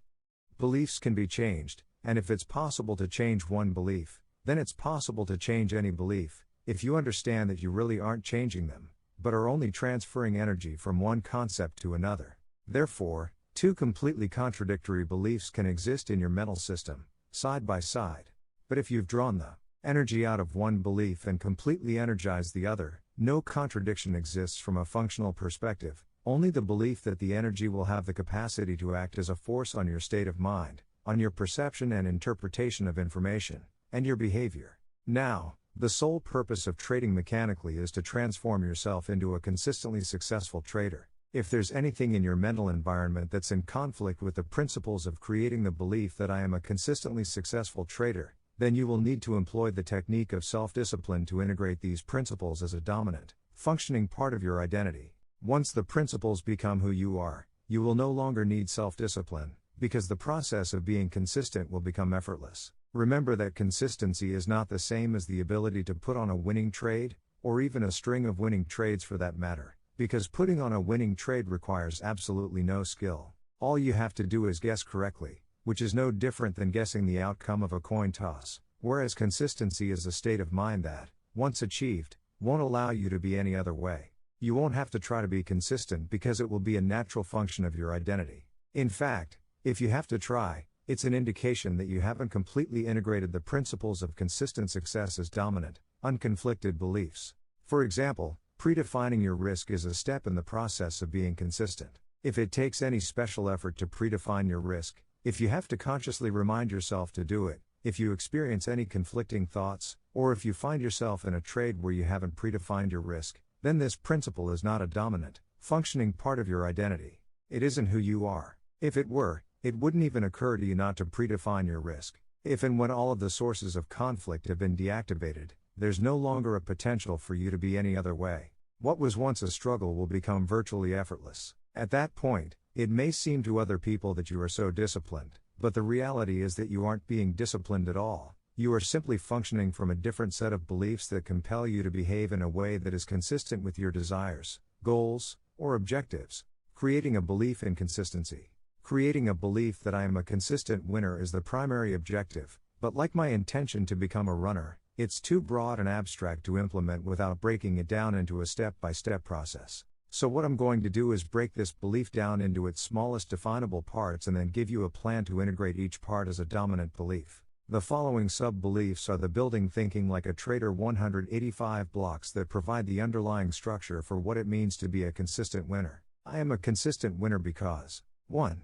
Beliefs can be changed, and if it's possible to change one belief, then it's possible to change any belief, if you understand that you really aren't changing them, but are only transferring energy from one concept to another. Therefore, two completely contradictory beliefs can exist in your mental system, side by side. But if you've drawn the energy out of one belief and completely energized the other, no contradiction exists from a functional perspective, only the belief that the energy will have the capacity to act as a force on your state of mind, on your perception and interpretation of information, and your behavior. Now, the sole purpose of trading mechanically is to transform yourself into a consistently successful trader. If there's anything in your mental environment that's in conflict with the principles of creating the belief that I am a consistently successful trader, then you will need to employ the technique of self-discipline to integrate these principles as a dominant, functioning part of your identity. Once the principles become who you are, you will no longer need self-discipline, because the process of being consistent will become effortless. Remember that consistency is not the same as the ability to put on a winning trade, or even a string of winning trades for that matter, because putting on a winning trade requires absolutely no skill. All you have to do is guess correctly, which is no different than guessing the outcome of a coin toss, whereas consistency is a state of mind that, once achieved, won't allow you to be any other way. You won't have to try to be consistent because it will be a natural function of your identity. In fact, if you have to try, it's an indication that you haven't completely integrated the principles of consistent success as dominant, unconflicted beliefs. For example, predefining your risk is a step in the process of being consistent. If it takes any special effort to predefine your risk, if you have to consciously remind yourself to do it, if you experience any conflicting thoughts, or if you find yourself in a trade where you haven't predefined your risk, then this principle is not a dominant, functioning part of your identity. It isn't who you are. If it were, it wouldn't even occur to you not to predefine your risk. If and when all of the sources of conflict have been deactivated, there's no longer a potential for you to be any other way. What was once a struggle will become virtually effortless. At that point, it may seem to other people that you are so disciplined, but the reality is that you aren't being disciplined at all. You are simply functioning from a different set of beliefs that compel you to behave in a way that is consistent with your desires, goals, or objectives. Creating a belief in consistency. Creating a belief that I am a consistent winner is the primary objective, but like my intention to become a runner, it's too broad and abstract to implement without breaking it down into a step-by-step process. So what I'm going to do is break this belief down into its smallest definable parts and then give you a plan to integrate each part as a dominant belief. The following sub-beliefs are the building thinking like a trader 185 blocks that provide the underlying structure for what it means to be a consistent winner. I am a consistent winner because 1.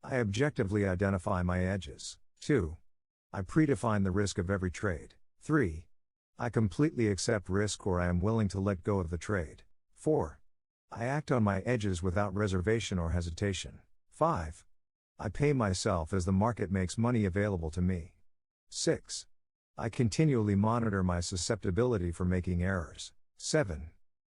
I objectively identify my edges. 2. I predefine the risk of every trade. 3. I completely accept risk or I am willing to let go of the trade. 4. I act on my edges without reservation or hesitation. 5. I pay myself as the market makes money available to me. 6. I continually monitor my susceptibility for making errors. 7.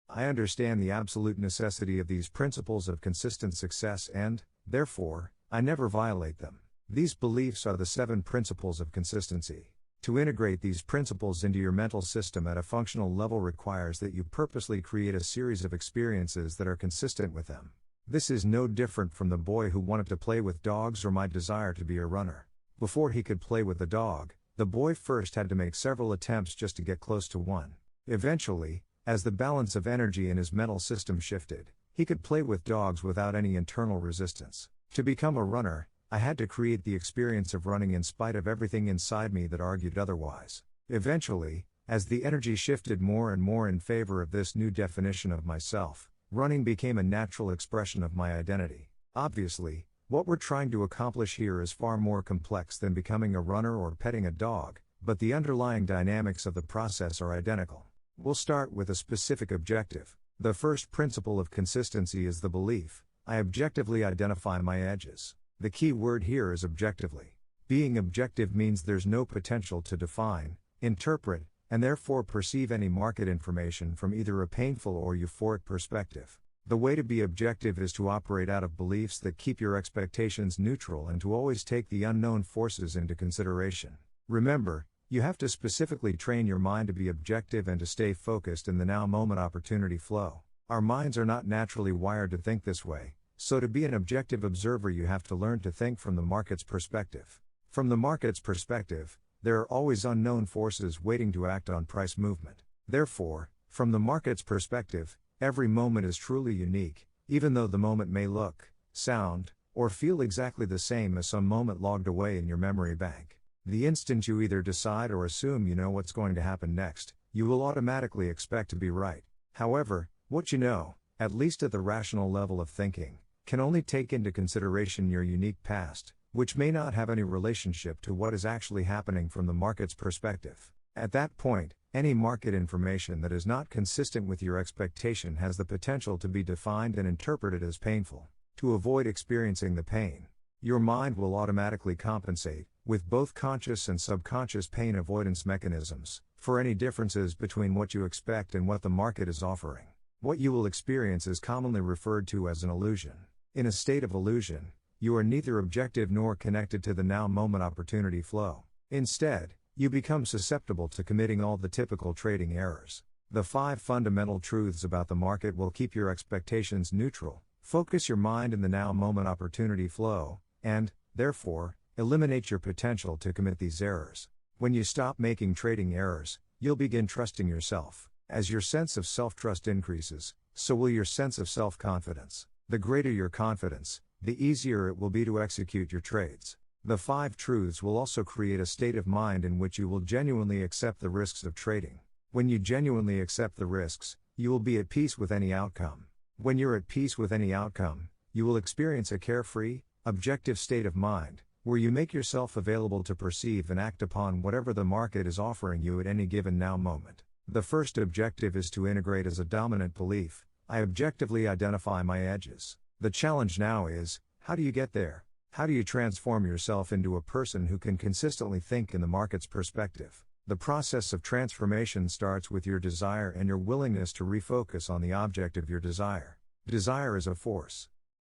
I understand the absolute necessity of these principles of consistent success and, therefore, I never violate them. These beliefs are the 7 principles of consistency. To integrate these principles into your mental system at a functional level requires that you purposely create a series of experiences that are consistent with them. This is no different from the boy who wanted to play with dogs or my desire to be a runner. Before he could play with the dog, the boy first had to make several attempts just to get close to one. Eventually, as the balance of energy in his mental system shifted, he could play with dogs without any internal resistance. To become a runner, I had to create the experience of running in spite of everything inside me that argued otherwise. Eventually, as the energy shifted more and more in favor of this new definition of myself, running became a natural expression of my identity. Obviously, what we're trying to accomplish here is far more complex than becoming a runner or petting a dog, but the underlying dynamics of the process are identical. We'll start with a specific objective. The first principle of consistency is the belief: I objectively identify my edges. The key word here is objectively. Being objective means there's no potential to define, interpret, and therefore perceive any market information from either a painful or euphoric perspective. The way to be objective is to operate out of beliefs that keep your expectations neutral and to always take the unknown forces into consideration. Remember, you have to specifically train your mind to be objective and to stay focused in the now moment opportunity flow. Our minds are not naturally wired to think this way, so to be an objective observer you have to learn to think from the market's perspective. From the market's perspective, there are always unknown forces waiting to act on price movement. Therefore, from the market's perspective, every moment is truly unique, even though the moment may look, sound, or feel exactly the same as some moment logged away in your memory bank. The instant you either decide or assume you know what's going to happen next, you will automatically expect to be right. However, what you know, at least at the rational level of thinking, can only take into consideration your unique past, which may not have any relationship to what is actually happening from the market's perspective. At that point, any market information that is not consistent with your expectation has the potential to be defined and interpreted as painful. To avoid experiencing the pain, your mind will automatically compensate, with both conscious and subconscious pain avoidance mechanisms, for any differences between what you expect and what the market is offering. What you will experience is commonly referred to as an illusion. In a state of illusion, you are neither objective nor connected to the now moment opportunity flow. Instead, you become susceptible to committing all the typical trading errors. The 5 fundamental truths about the market will keep your expectations neutral, focus your mind in the now moment opportunity flow, and, therefore, eliminate your potential to commit these errors. When you stop making trading errors, you'll begin trusting yourself. As your sense of self-trust increases, so will your sense of self-confidence. The greater your confidence, the easier it will be to execute your trades. The 5 truths will also create a state of mind in which you will genuinely accept the risks of trading. When you genuinely accept the risks, you will be at peace with any outcome. When you're at peace with any outcome, you will experience a carefree, objective state of mind, where you make yourself available to perceive and act upon whatever the market is offering you at any given now moment. The first objective is to integrate as a dominant belief: I objectively identify my edges. The challenge now is, how do you get there? How do you transform yourself into a person who can consistently think in the market's perspective? The process of transformation starts with your desire and your willingness to refocus on the object of your desire. Desire is a force.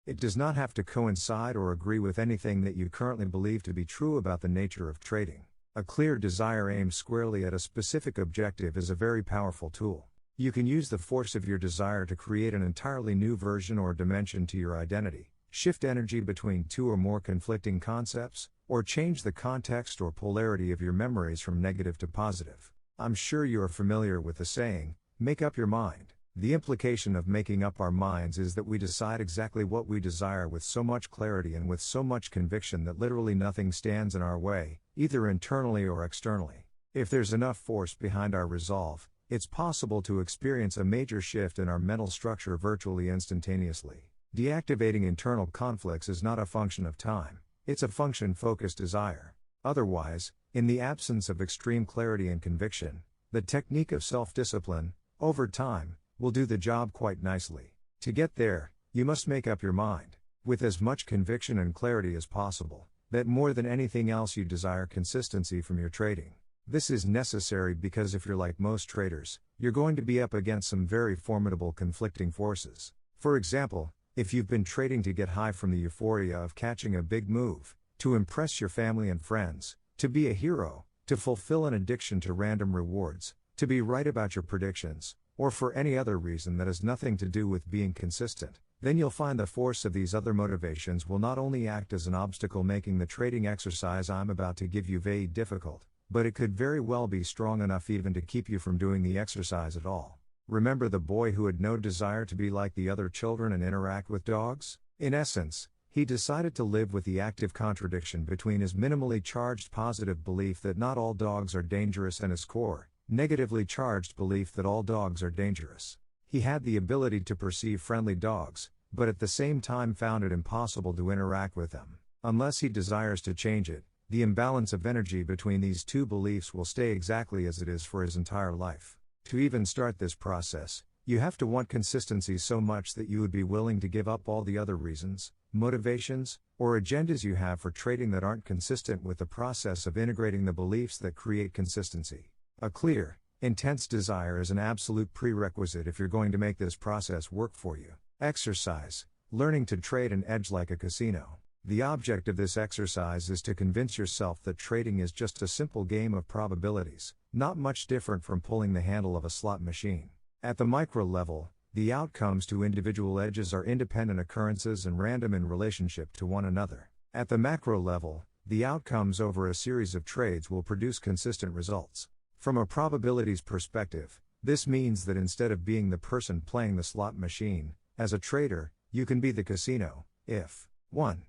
It does not have to coincide or agree with anything that you currently believe to be true about the nature of trading. A clear desire aimed squarely at a specific objective is a very powerful tool. You can use the force of your desire to create an entirely new version or dimension to your identity, shift energy between 2 or more conflicting concepts, or change the context or polarity of your memories from negative to positive. I'm sure you are familiar with the saying, make up your mind. The implication of making up our minds is that we decide exactly what we desire with so much clarity and with so much conviction that literally nothing stands in our way, either internally or externally. If there's enough force behind our resolve, it's possible to experience a major shift in our mental structure virtually instantaneously. Deactivating internal conflicts is not a function of time, it's a function-focused desire. Otherwise, in the absence of extreme clarity and conviction, the technique of self-discipline, over time, will do the job quite nicely. To get there, you must make up your mind, with as much conviction and clarity as possible, that more than anything else you desire consistency from your trading. This is necessary because if you're like most traders, you're going to be up against some very formidable conflicting forces. For example, if you've been trading to get high from the euphoria of catching a big move, to impress your family and friends, to be a hero, to fulfill an addiction to random rewards, to be right about your predictions, or for any other reason that has nothing to do with being consistent, then you'll find the force of these other motivations will not only act as an obstacle, making the trading exercise I'm about to give you very difficult, but it could very well be strong enough even to keep you from doing the exercise at all. Remember the boy who had no desire to be like the other children and interact with dogs? In essence, he decided to live with the active contradiction between his minimally charged positive belief that not all dogs are dangerous and his core, negatively charged belief that all dogs are dangerous. He had the ability to perceive friendly dogs, but at the same time found it impossible to interact with them. Unless he desires to change it, the imbalance of energy between these two beliefs will stay exactly as it is for his entire life. To even start this process, you have to want consistency so much that you would be willing to give up all the other reasons, motivations, or agendas you have for trading that aren't consistent with the process of integrating the beliefs that create consistency. A clear, intense desire is an absolute prerequisite if you're going to make this process work for you. Exercise, learning to trade an edge like a casino. The object of this exercise is to convince yourself that trading is just a simple game of probabilities, not much different from pulling the handle of a slot machine. At the micro level, the outcomes to individual edges are independent occurrences and random in relationship to one another. At the macro level, the outcomes over a series of trades will produce consistent results. From a probabilities perspective, this means that instead of being the person playing the slot machine, as a trader, you can be the casino, if 1.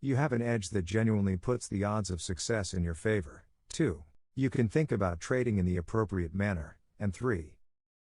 You have an edge that genuinely puts the odds of success in your favor, 2. You can think about trading in the appropriate manner, and 3.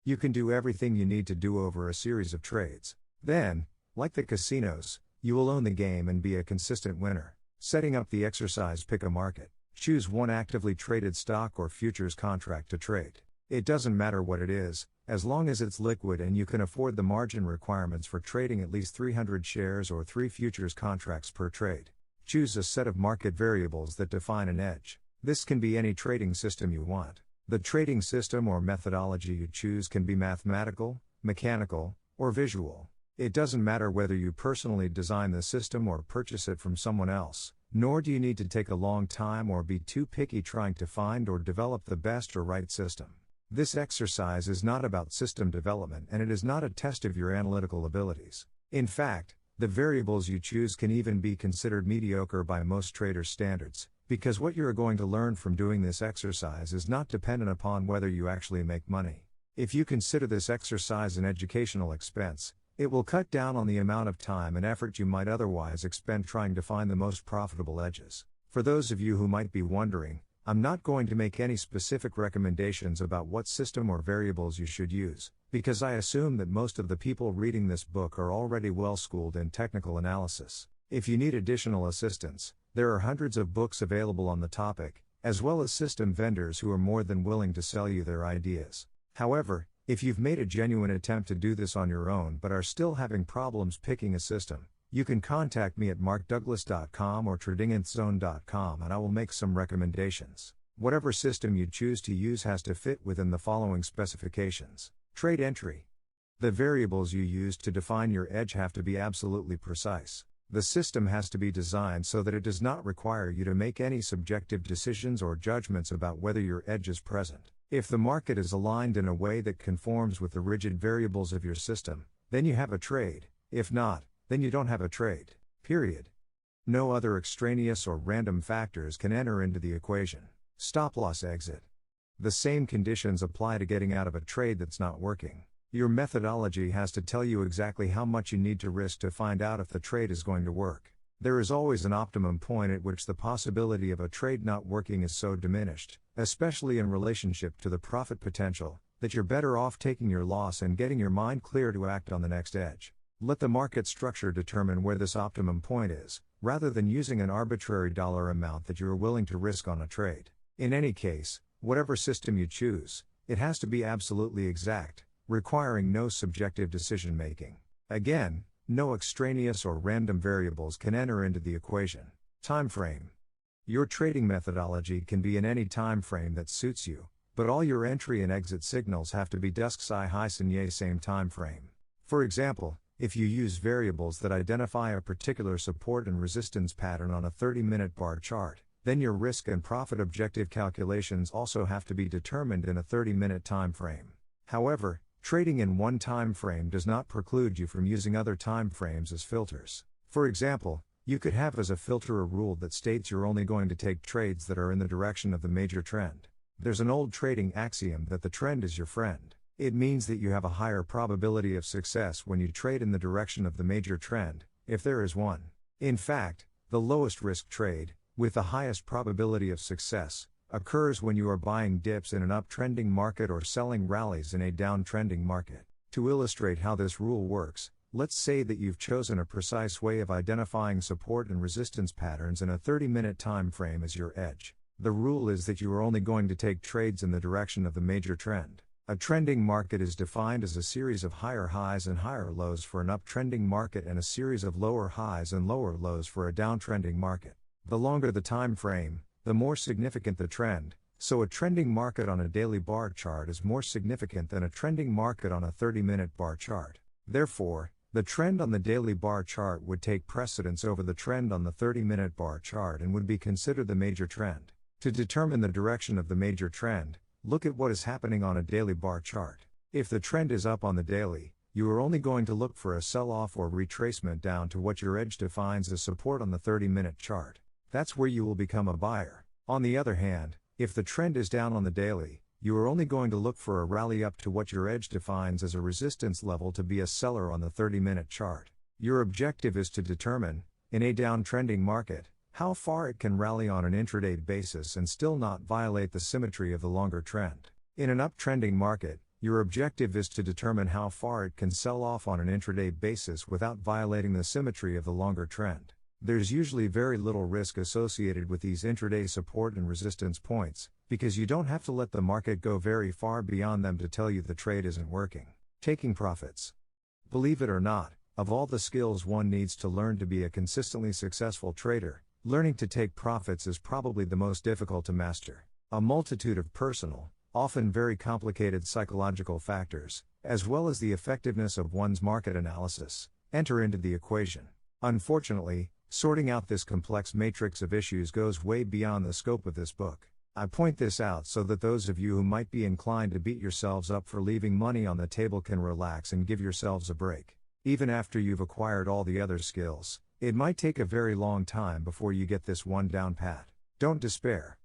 You can do everything you need to do over a series of trades. Then, like the casinos, you will own the game and be a consistent winner. Setting up the exercise: pick a market. Choose one actively traded stock or futures contract to trade. It doesn't matter what it is, as long as it's liquid and you can afford the margin requirements for trading at least 300 shares or 3 futures contracts per trade. Choose a set of market variables that define an edge. This can be any trading system you want. The trading system or methodology you choose can be mathematical, mechanical, or visual. It doesn't matter whether you personally design the system or purchase it from someone else, nor do you need to take a long time or be too picky trying to find or develop the best or right system. This exercise is not about system development, and it is not a test of your analytical abilities. In fact, the variables you choose can even be considered mediocre by most traders' standards, because what you are going to learn from doing this exercise is not dependent upon whether you actually make money. If you consider this exercise an educational expense, it will cut down on the amount of time and effort you might otherwise expend trying to find the most profitable edges. For those of you who might be wondering, I'm not going to make any specific recommendations about what system or variables you should use, because I assume that most of the people reading this book are already well schooled in technical analysis. If you need additional assistance, there are hundreds of books available on the topic, as well as system vendors who are more than willing to sell you their ideas. However, if you've made a genuine attempt to do this on your own but are still having problems picking a system, you can contact me at markdouglas.com or tradinginthzone.com and I will make some recommendations. Whatever system you choose to use has to fit within the following specifications. Trade entry. The variables you use to define your edge have to be absolutely precise. The system has to be designed so that it does not require you to make any subjective decisions or judgments about whether your edge is present. If the market is aligned in a way that conforms with the rigid variables of your system, then you have a trade. If not, then you don't have a trade. Period. No other extraneous or random factors can enter into the equation. Stop loss exit. The same conditions apply to getting out of a trade that's not working. Your methodology has to tell you exactly how much you need to risk to find out if the trade is going to work. There is always an optimum point at which the possibility of a trade not working is so diminished, especially in relationship to the profit potential, that you're better off taking your loss and getting your mind clear to act on the next edge. Let the market structure determine where this optimum point is, rather than using an arbitrary dollar amount that you are willing to risk on a trade. In any case, whatever system you choose, it has to be absolutely exact, requiring no subjective decision making. Again, no extraneous or random variables can enter into the equation. Time frame. Your trading methodology can be in any time frame that suits you, but all your entry and exit signals have to be dusk high same time frame. For example, If you use variables that identify a particular support and resistance pattern on a 30-minute bar chart, then your risk and profit objective calculations also have to be determined in a 30-minute time frame. However, trading in one time frame does not preclude you from using other time frames as filters. For example, you could have as a filter a rule that states you're only going to take trades that are in the direction of the major trend. There's an old trading axiom that the trend is your friend. It means that you have a higher probability of success when you trade in the direction of the major trend, if there is one. In fact, the lowest risk trade, with the highest probability of success, occurs when you are buying dips in an uptrending market or selling rallies in a downtrending market. To illustrate how this rule works, let's say that you've chosen a precise way of identifying support and resistance patterns in a 30-minute time frame as your edge. The rule is that you are only going to take trades in the direction of the major trend. A trending market is defined as a series of higher highs and higher lows for an uptrending market and a series of lower highs and lower lows for a downtrending market. The longer the time frame, the more significant the trend, so a trending market on a daily bar chart is more significant than a trending market on a 30-minute bar chart. Therefore, the trend on the daily bar chart would take precedence over the trend on the 30-minute bar chart and would be considered the major trend. To determine the direction of the major trend, look at what is happening on a daily bar chart. If the trend is up on the daily, you are only going to look for a sell-off or retracement down to what your edge defines as support on the 30-minute chart. That's where you will become a buyer. On the other hand, if the trend is down on the daily, you are only going to look for a rally up to what your edge defines as a resistance level to be a seller on the 30-minute chart. Your objective is to determine, in a downtrending market, how far it can rally on an intraday basis and still not violate the symmetry of the longer trend. In an uptrending market, your objective is to determine how far it can sell off on an intraday basis without violating the symmetry of the longer trend. There's usually very little risk associated with these intraday support and resistance points, because you don't have to let the market go very far beyond them to tell you the trade isn't working. Taking profits. Believe it or not, of all the skills one needs to learn to be a consistently successful trader, learning to take profits is probably the most difficult to master. A multitude of personal, often very complicated psychological factors, as well as the effectiveness of one's market analysis, enter into the equation. Unfortunately, sorting out this complex matrix of issues goes way beyond the scope of this book. I point this out so that those of you who might be inclined to beat yourselves up for leaving money on the table can relax and give yourselves a break. Even after you've acquired all the other skills, it might take a very long time before you get this one down pat. Don't despair.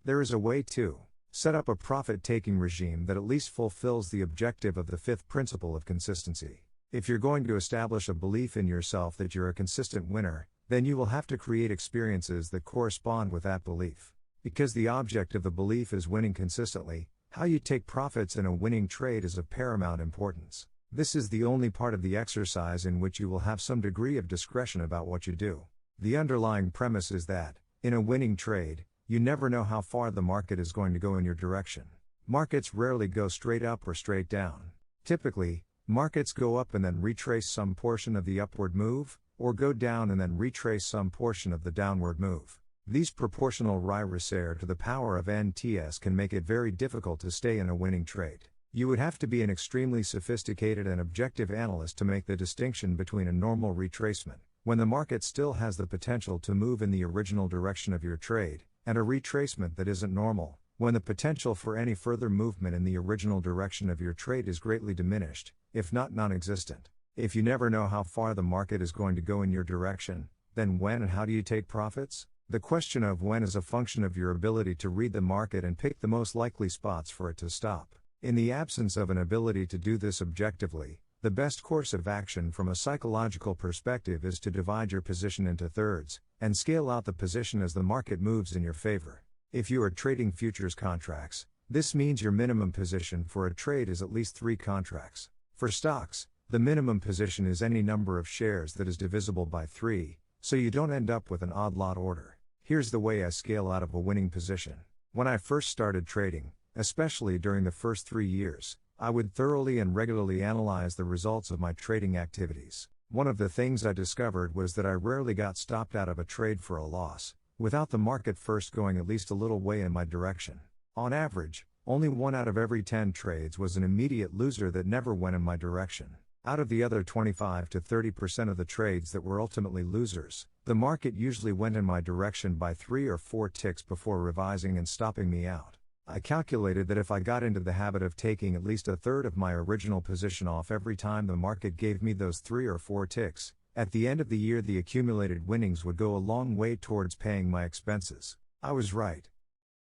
There is a way to set up a profit-taking regime that at least fulfills the objective of the fifth principle of consistency. If you're going to establish a belief in yourself that you're a consistent winner, then you will have to create experiences that correspond with that belief. Because the object of the belief is winning consistently, how you take profits in a winning trade is of paramount importance. This is the only part of the exercise in which you will have some degree of discretion about what you do. The underlying premise is that, in a winning trade, you never know how far the market is going to go in your direction. Markets rarely go straight up or straight down. Typically, markets go up and then retrace some portion of the upward move, or go down and then retrace some portion of the downward move. These proportional ricochet to the power of NTS can make it very difficult to stay in a winning trade. You would have to be an extremely sophisticated and objective analyst to make the distinction between a normal retracement, when the market still has the potential to move in the original direction of your trade, and a retracement that isn't normal, when the potential for any further movement in the original direction of your trade is greatly diminished, if not non-existent. If you never know how far the market is going to go in your direction, then when and how do you take profits? The question of when is a function of your ability to read the market and pick the most likely spots for it to stop. In the absence of an ability to do this objectively, the best course of action from a psychological perspective is to divide your position into thirds, and scale out the position as the market moves in your favor. If you are trading futures contracts, this means your minimum position for a trade is at least 3 contracts. For stocks, the minimum position is any number of shares that is divisible by 3, so you don't end up with an odd lot order. Here's the way I scale out of a winning position. When I first started trading, especially during the first 3 years, I would thoroughly and regularly analyze the results of my trading activities. One of the things I discovered was that I rarely got stopped out of a trade for a loss, without the market first going at least a little way in my direction. On average, only 1 out of every 10 trades was an immediate loser that never went in my direction. Out of the other 25 to 30% of the trades that were ultimately losers, the market usually went in my direction by 3 or 4 ticks before revising and stopping me out. I calculated that if I got into the habit of taking at least a third of my original position off every time the market gave me those 3 or 4 ticks, at the end of the year the accumulated winnings would go a long way towards paying my expenses. I was right.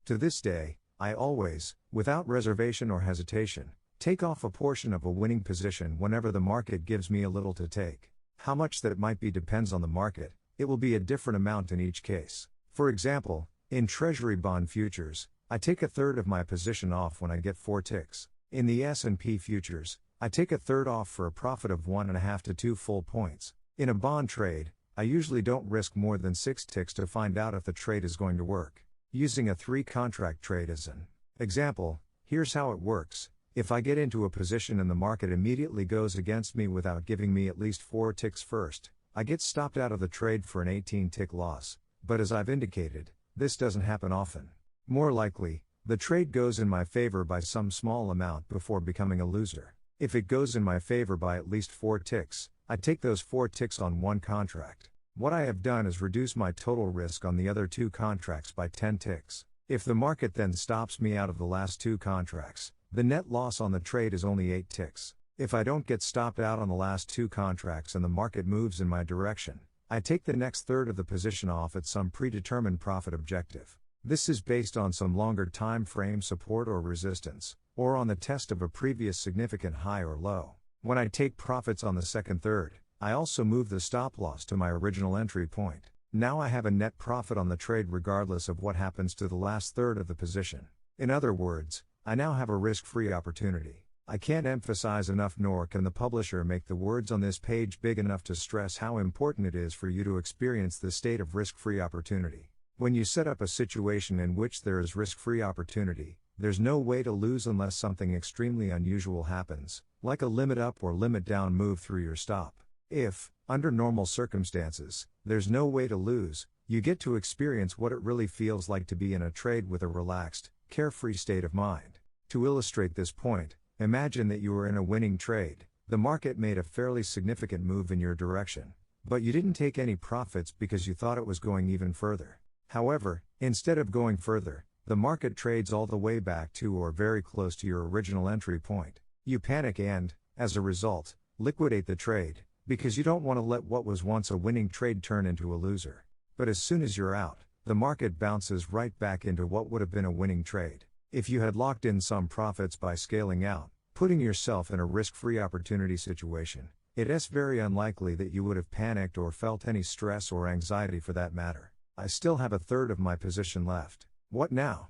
To this day, I always, without reservation or hesitation, take off a portion of a winning position whenever the market gives me a little to take. How much that might be depends on the market. It will be a different amount in each case. For example, in Treasury bond futures, I take a third of my position off when I get 4 ticks. In the S&P futures, I take a third off for a profit of 1.5 to 2 full points. In a bond trade, I usually don't risk more than 6 ticks to find out if the trade is going to work. Using a 3-contract trade as an example, here's how it works. If I get into a position and the market immediately goes against me without giving me at least 4 ticks first, I get stopped out of the trade for an 18-tick loss. But as I've indicated, this doesn't happen often. More likely, the trade goes in my favor by some small amount before becoming a loser. If it goes in my favor by at least 4 ticks, I take those 4 ticks on one contract. What I have done is reduce my total risk on the other 2 contracts by 10 ticks. If the market then stops me out of the last 2 contracts, the net loss on the trade is only 8 ticks. If I don't get stopped out on the last 2 contracts and the market moves in my direction, I take the next third of the position off at some predetermined profit objective. This is based on some longer time frame support or resistance, or on the test of a previous significant high or low. When I take profits on the second third, I also move the stop loss to my original entry point. Now I have a net profit on the trade regardless of what happens to the last third of the position. In other words, I now have a risk-free opportunity. I can't emphasize enough, nor can the publisher make the words on this page big enough to stress how important it is for you to experience this state of risk-free opportunity. When you set up a situation in which there is risk-free opportunity, there's no way to lose unless something extremely unusual happens, like a limit up or limit down move through your stop. If, under normal circumstances, there's no way to lose, you get to experience what it really feels like to be in a trade with a relaxed, carefree state of mind. To illustrate this point, imagine that you were in a winning trade, the market made a fairly significant move in your direction, but you didn't take any profits because you thought it was going even further. However, instead of going further, the market trades all the way back to or very close to your original entry point. You panic and, as a result, liquidate the trade, because you don't want to let what was once a winning trade turn into a loser. But as soon as you're out, the market bounces right back into what would have been a winning trade. If you had locked in some profits by scaling out, putting yourself in a risk-free opportunity situation, it's very unlikely that you would have panicked or felt any stress or anxiety for that matter. I still have a third of my position left. What now?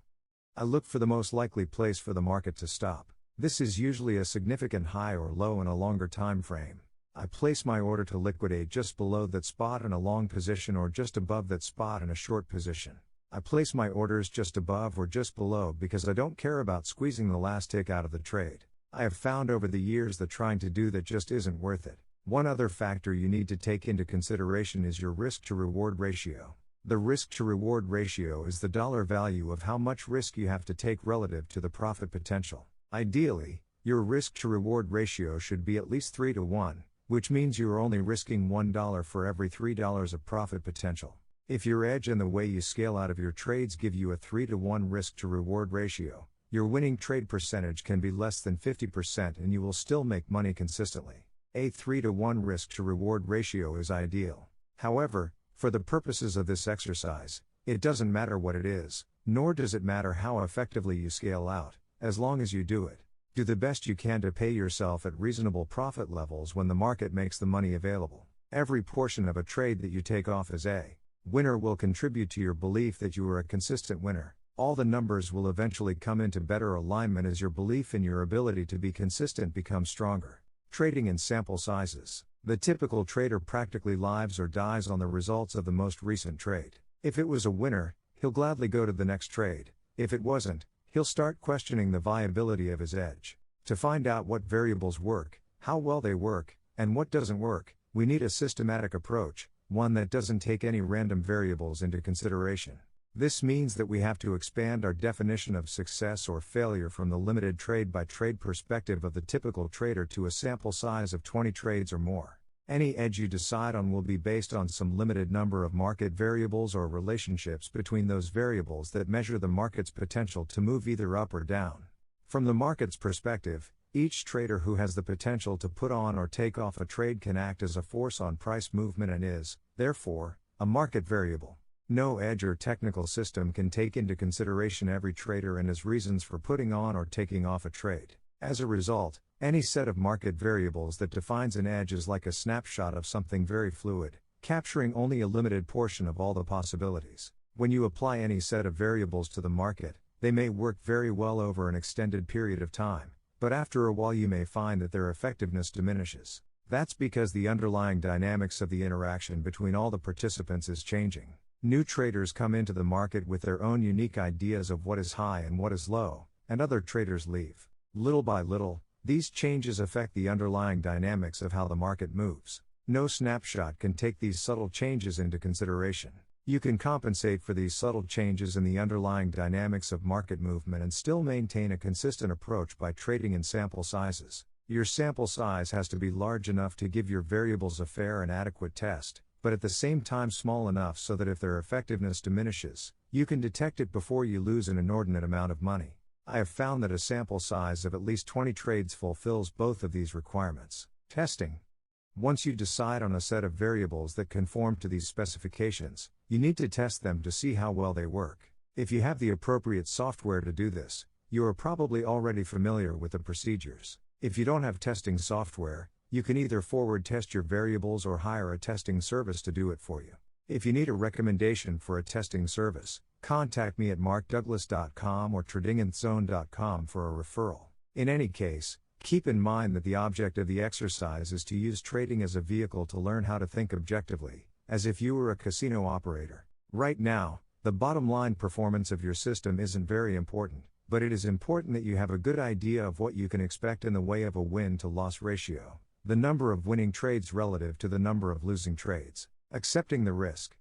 I look for the most likely place for the market to stop. This is usually a significant high or low in a longer time frame. I place my order to liquidate just below that spot in a long position or just above that spot in a short position. I place my orders just above or just below because I don't care about squeezing the last tick out of the trade. I have found over the years that trying to do that just isn't worth it. One other factor you need to take into consideration is your risk-to-reward ratio. The risk-to-reward ratio is the dollar value of how much risk you have to take relative to the profit potential. Ideally, your risk-to-reward ratio should be at least 3 to 1, which means you are only risking $1 for every $3 of profit potential. If your edge and the way you scale out of your trades give you a 3 to 1 risk-to-reward ratio, your winning trade percentage can be less than 50% and you will still make money consistently. A 3 to 1 risk-to-reward ratio is ideal. However, for the purposes of this exercise, it doesn't matter what it is, nor does it matter how effectively you scale out, as long as you do it. Do the best you can to pay yourself at reasonable profit levels when the market makes the money available. Every portion of a trade that you take off as a winner will contribute to your belief that you are a consistent winner. All the numbers will eventually come into better alignment as your belief in your ability to be consistent becomes stronger. Trading in sample sizes. The typical trader practically lives or dies on the results of the most recent trade. If it was a winner, he'll gladly go to the next trade. If it wasn't, he'll start questioning the viability of his edge. To find out what variables work, how well they work, and what doesn't work, we need a systematic approach, one that doesn't take any random variables into consideration. This means that we have to expand our definition of success or failure from the limited trade-by-trade perspective of the typical trader to a sample size of 20 trades or more. Any edge you decide on will be based on some limited number of market variables or relationships between those variables that measure the market's potential to move either up or down. From the market's perspective, each trader who has the potential to put on or take off a trade can act as a force on price movement and is, therefore, a market variable. No edge or technical system can take into consideration every trader and his reasons for putting on or taking off a trade. As a result, any set of market variables that defines an edge is like a snapshot of something very fluid, capturing only a limited portion of all the possibilities. When you apply any set of variables to the market, they may work very well over an extended period of time, but after a while you may find that their effectiveness diminishes. That's because the underlying dynamics of the interaction between all the participants is changing. New traders come into the market with their own unique ideas of what is high and what is low, and other traders leave. Little by little, these changes affect the underlying dynamics of how the market moves. No snapshot can take these subtle changes into consideration. You can compensate for these subtle changes in the underlying dynamics of market movement and still maintain a consistent approach by trading in sample sizes. Your sample size has to be large enough to give your variables a fair and adequate test, but at the same time small enough so that if their effectiveness diminishes, you can detect it before you lose an inordinate amount of money. I have found that a sample size of at least 20 trades fulfills both of these requirements. Testing. Once you decide on a set of variables that conform to these specifications, you need to test them to see how well they work. If you have the appropriate software to do this, you are probably already familiar with the procedures. If you don't have testing software, you can either forward test your variables or hire a testing service to do it for you. If you need a recommendation for a testing service, contact me at markdouglas.com or tradinginzone.com for a referral. In any case, keep in mind that the object of the exercise is to use trading as a vehicle to learn how to think objectively, as if you were a casino operator. Right now, the bottom line performance of your system isn't very important, but it is important that you have a good idea of what you can expect in the way of a win-to-loss ratio, the number of winning trades relative to the number of losing trades. Accepting the risk.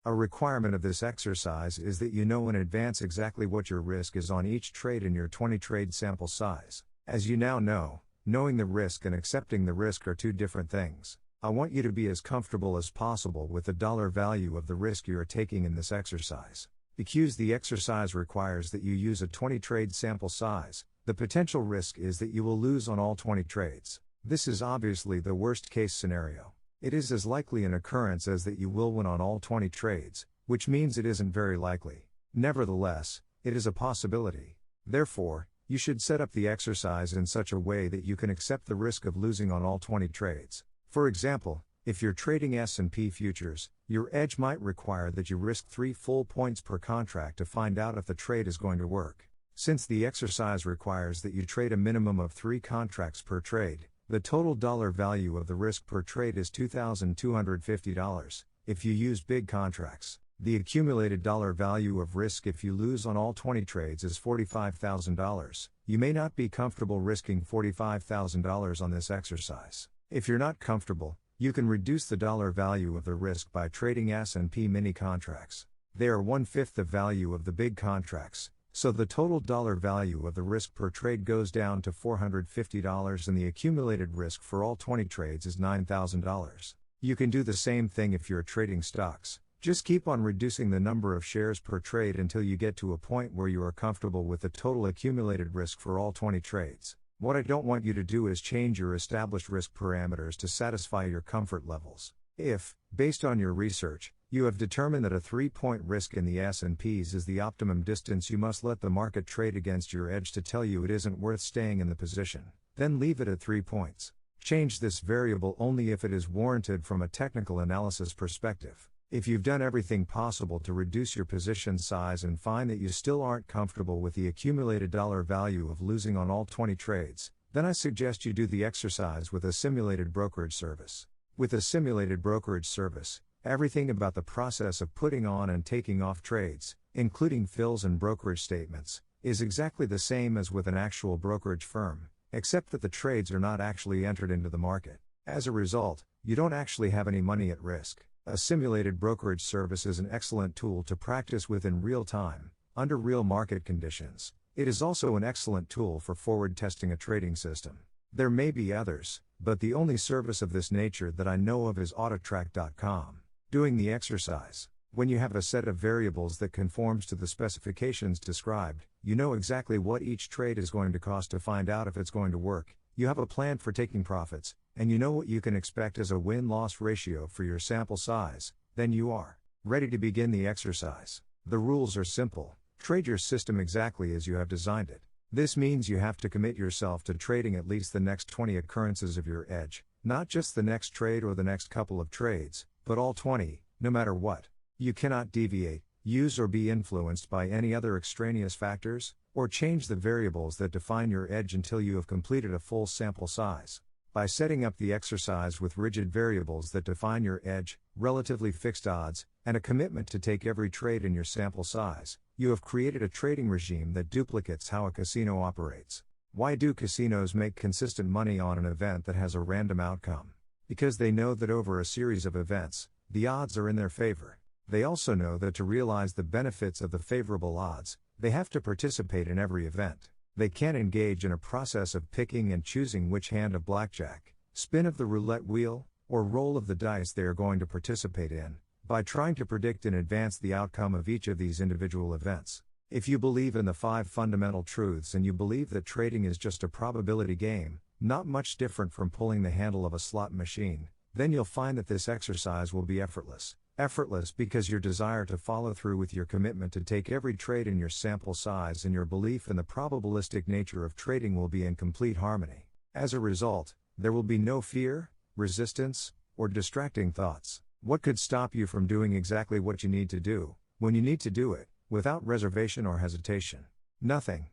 A requirement of this exercise is that you know in advance exactly what your risk is on each trade in your 20-trade sample size. As you now know, knowing the risk and accepting the risk are two different things. I want you to be as comfortable as possible with the dollar value of the risk you are taking in this exercise. Because the exercise requires that you use a 20-trade sample size, the potential risk is that you will lose on all 20 trades. This is obviously the worst-case scenario. It is as likely an occurrence as that you will win on all 20 trades, which means it isn't very likely. Nevertheless, it is a possibility. Therefore, you should set up the exercise in such a way that you can accept the risk of losing on all 20 trades. For example, if you're trading S&P futures, your edge might require that you risk 3 full points per contract to find out if the trade is going to work. Since the exercise requires that you trade a minimum of 3 contracts per trade, the total dollar value of the risk per trade is $2,250. If you use big contracts, the accumulated dollar value of risk if you lose on all 20 trades is $45,000. You may not be comfortable risking $45,000 on this exercise. If you're not comfortable, you can reduce the dollar value of the risk by trading S&P mini contracts. They are 1/5 the value of the big contracts, so the total dollar value of the risk per trade goes down to $450 and the accumulated risk for all 20 trades is $9,000. You can do the same thing if you're trading stocks. Just keep on reducing the number of shares per trade until you get to a point where you are comfortable with the total accumulated risk for all 20 trades. What I don't want you to do is change your established risk parameters to satisfy your comfort levels. If, based on your research, you have determined that a 3-point risk in the S&Ps is the optimum distance you must let the market trade against your edge to tell you it isn't worth staying in the position, then leave it at 3 points. Change this variable only if it is warranted from a technical analysis perspective. If you've done everything possible to reduce your position size and find that you still aren't comfortable with the accumulated dollar value of losing on all 20 trades, then I suggest you do the exercise with a simulated brokerage service. With a simulated brokerage service, everything about the process of putting on and taking off trades, including fills and brokerage statements, is exactly the same as with an actual brokerage firm, except that the trades are not actually entered into the market. As a result, you don't actually have any money at risk. A simulated brokerage service is an excellent tool to practice with in real time, under real market conditions. It is also an excellent tool for forward testing a trading system. There may be others, but the only service of this nature that I know of is Autotrack.com. Doing the exercise. When you have a set of variables that conforms to the specifications described, you know exactly what each trade is going to cost to find out if it's going to work, you have a plan for taking profits, and you know what you can expect as a win-loss ratio for your sample size, then you are ready to begin the exercise. The rules are simple. Trade your system exactly as you have designed it. This means you have to commit yourself to trading at least the next 20 occurrences of your edge, not just the next trade or the next couple of trades, but all 20, no matter what. You cannot deviate, use or be influenced by any other extraneous factors, or change the variables that define your edge until you have completed a full sample size. By setting up the exercise with rigid variables that define your edge, relatively fixed odds, and a commitment to take every trade in your sample size, you have created a trading regime that duplicates how a casino operates. Why do casinos make consistent money on an event that has a random outcome? Because they know that over a series of events, the odds are in their favor. They also know that to realize the benefits of the favorable odds, they have to participate in every event. They can't engage in a process of picking and choosing which hand of blackjack, spin of the roulette wheel, or roll of the dice they are going to participate in, by trying to predict in advance the outcome of each of these individual events. If you believe in the 5 fundamental truths and you believe that trading is just a probability game, not much different from pulling the handle of a slot machine, then you'll find that this exercise will be effortless. Effortless because your desire to follow through with your commitment to take every trade in your sample size and your belief in the probabilistic nature of trading will be in complete harmony. As a result, there will be no fear, resistance, or distracting thoughts. What could stop you from doing exactly what you need to do, when you need to do it, without reservation or hesitation? Nothing.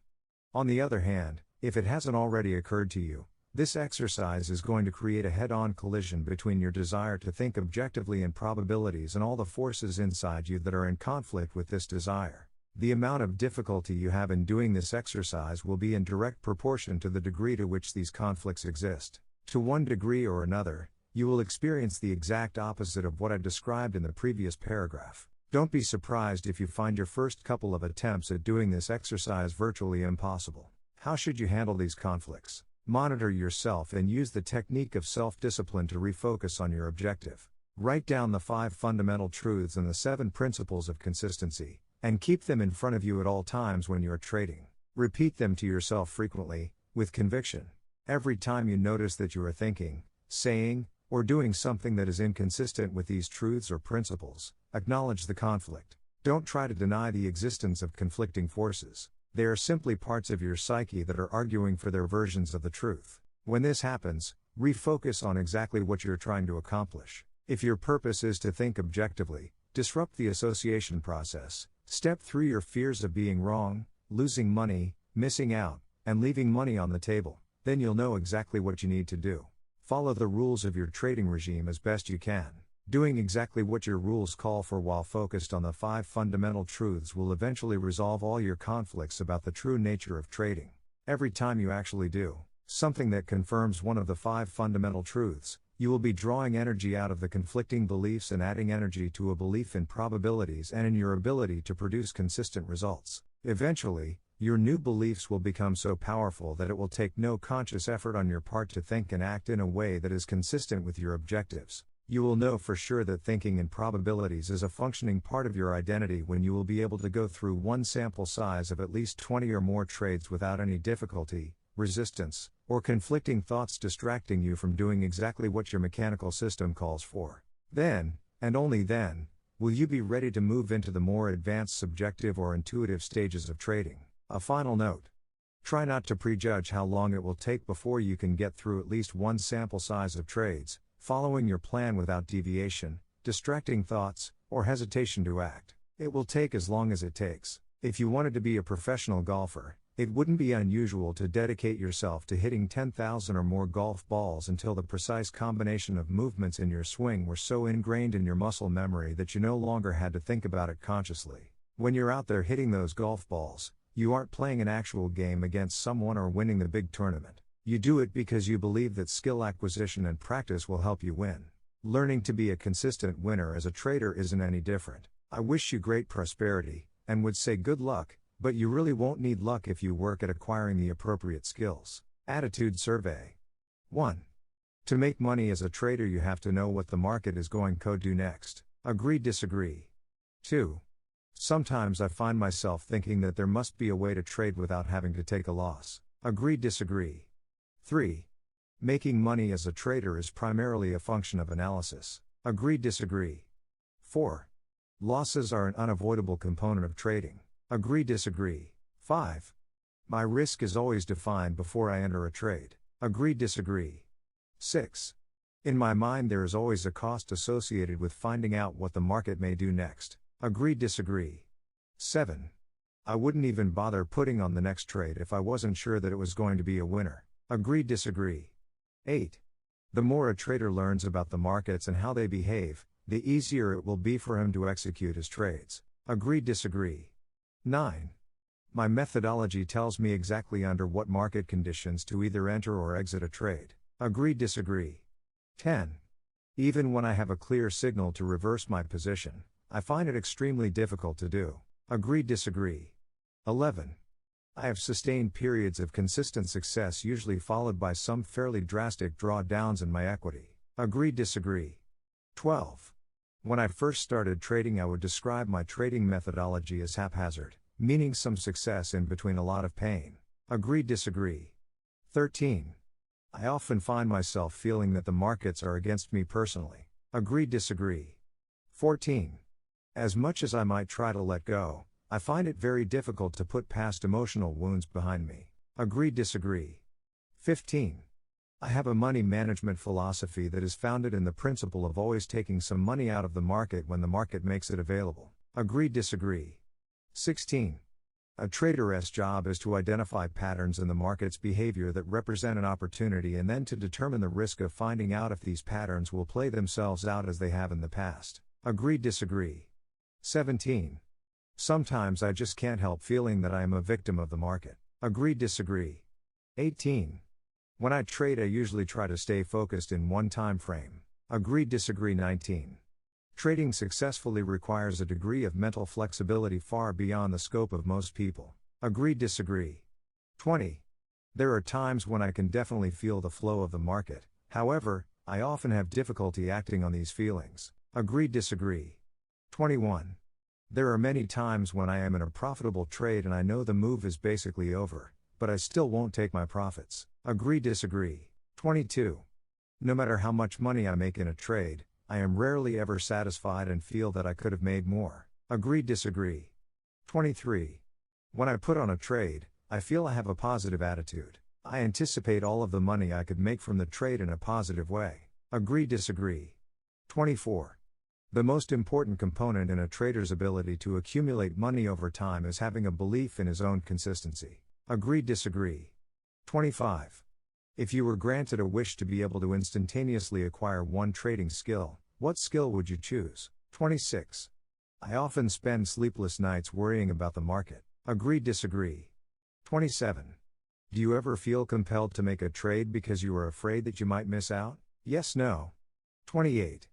On the other hand, if it hasn't already occurred to you, this exercise is going to create a head-on collision between your desire to think objectively in probabilities and all the forces inside you that are in conflict with this desire. The amount of difficulty you have in doing this exercise will be in direct proportion to the degree to which these conflicts exist. To one degree or another, you will experience the exact opposite of what I described in the previous paragraph. Don't be surprised if you find your first couple of attempts at doing this exercise virtually impossible. How should you handle these conflicts? Monitor yourself and use the technique of self-discipline to refocus on your objective. Write down the 5 fundamental truths and the 7 principles of consistency, and keep them in front of you at all times when you are trading. Repeat them to yourself frequently, with conviction. Every time you notice that you are thinking, saying, or doing something that is inconsistent with these truths or principles, acknowledge the conflict. Don't try to deny the existence of conflicting forces. They are simply parts of your psyche that are arguing for their versions of the truth. When this happens, refocus on exactly what you're trying to accomplish. If your purpose is to think objectively, disrupt the association process, step through your fears of being wrong, losing money, missing out, and leaving money on the table, then you'll know exactly what you need to do. Follow the rules of your trading regime as best you can. Doing exactly what your rules call for while focused on the 5 fundamental truths will eventually resolve all your conflicts about the true nature of trading. Every time you actually do something that confirms one of the 5 fundamental truths, you will be drawing energy out of the conflicting beliefs and adding energy to a belief in probabilities and in your ability to produce consistent results. Eventually, your new beliefs will become so powerful that it will take no conscious effort on your part to think and act in a way that is consistent with your objectives. You will know for sure that thinking in probabilities is a functioning part of your identity when you will be able to go through one sample size of at least 20 or more trades without any difficulty, resistance, or conflicting thoughts distracting you from doing exactly what your mechanical system calls for. Then, and only then, will you be ready to move into the more advanced subjective or intuitive stages of trading. A final note. Try not to prejudge how long it will take before you can get through at least one sample size of trades, following your plan without deviation, distracting thoughts, or hesitation to act. It will take as long as it takes. If you wanted to be a professional golfer, it wouldn't be unusual to dedicate yourself to hitting 10,000 or more golf balls until the precise combination of movements in your swing were so ingrained in your muscle memory that you no longer had to think about it consciously. When you're out there hitting those golf balls, you aren't playing an actual game against someone or winning the big tournament. You do it because you believe that skill acquisition and practice will help you win. Learning to be a consistent winner as a trader isn't any different. I wish you great prosperity, and would say good luck, but you really won't need luck if you work at acquiring the appropriate skills. Attitude Survey. 1. To make money as a trader, you have to know what the market is going to do next. Agree, disagree. 2. Sometimes I find myself thinking that there must be a way to trade without having to take a loss. Agree, disagree. 3. Making money as a trader is primarily a function of analysis. Agree, disagree. 4. Losses are an unavoidable component of trading. Agree, disagree. 5. My risk is always defined before I enter a trade. Agree, disagree. 6. In my mind, there is always a cost associated with finding out what the market may do next. Agree, disagree. 7. I wouldn't even bother putting on the next trade if I wasn't sure that it was going to be a winner. Agree, disagree. 8. The more a trader learns about the markets and how they behave, the easier it will be for him to execute his trades. Agree, disagree. 9. My methodology tells me exactly under what market conditions to either enter or exit a trade. Agree, disagree. 10. Even when I have a clear signal to reverse my position, I find it extremely difficult to do. Agree, disagree. 11. I have sustained periods of consistent success, usually followed by some fairly drastic drawdowns in my equity. Agree, disagree. 12. When I first started trading, I would describe my trading methodology as haphazard, meaning some success in between a lot of pain. Agree, disagree. 13. I often find myself feeling that the markets are against me personally. Agree, disagree. 14. As much as I might try to let go, I find it very difficult to put past emotional wounds behind me. Agree, disagree. 15. I have a money management philosophy that is founded in the principle of always taking some money out of the market when the market makes it available. Agree, disagree. 16. A trader's job is to identify patterns in the market's behavior that represent an opportunity and then to determine the risk of finding out if these patterns will play themselves out as they have in the past. Agree, disagree. 17. Sometimes I just can't help feeling that I am a victim of the market. Agree, disagree. 18. When I trade, I usually try to stay focused in one time frame. Agree, disagree. 19. Trading successfully requires a degree of mental flexibility far beyond the scope of most people. Agree, disagree. 20. There are times when I can definitely feel the flow of the market, however, I often have difficulty acting on these feelings. Agree, disagree. 21. There are many times when I am in a profitable trade and I know the move is basically over, but I still won't take my profits. Agree, disagree. 22. No matter how much money I make in a trade, I am rarely ever satisfied and feel that I could have made more. Agree, disagree. 23. When I put on a trade, I feel I have a positive attitude. I anticipate all of the money I could make from the trade in a positive way. Agree, disagree. 24. The most important component in a trader's ability to accumulate money over time is having a belief in his own consistency. Agree, disagree. 25. If you were granted a wish to be able to instantaneously acquire one trading skill, what skill would you choose? 26. I often spend sleepless nights worrying about the market. Agree, disagree. 27. Do you ever feel compelled to make a trade because you are afraid that you might miss out? Yes, no. 28.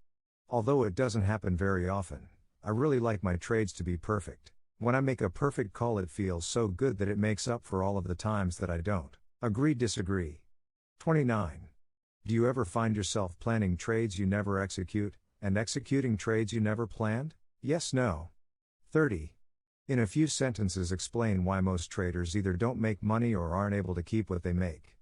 Although it doesn't happen very often, I really like my trades to be perfect. When I make a perfect call, it feels so good that it makes up for all of the times that I don't. Agree, disagree. 29. Do you ever find yourself planning trades you never execute, and executing trades you never planned? Yes, no. 30. In a few sentences, explain why most traders either don't make money or aren't able to keep what they make.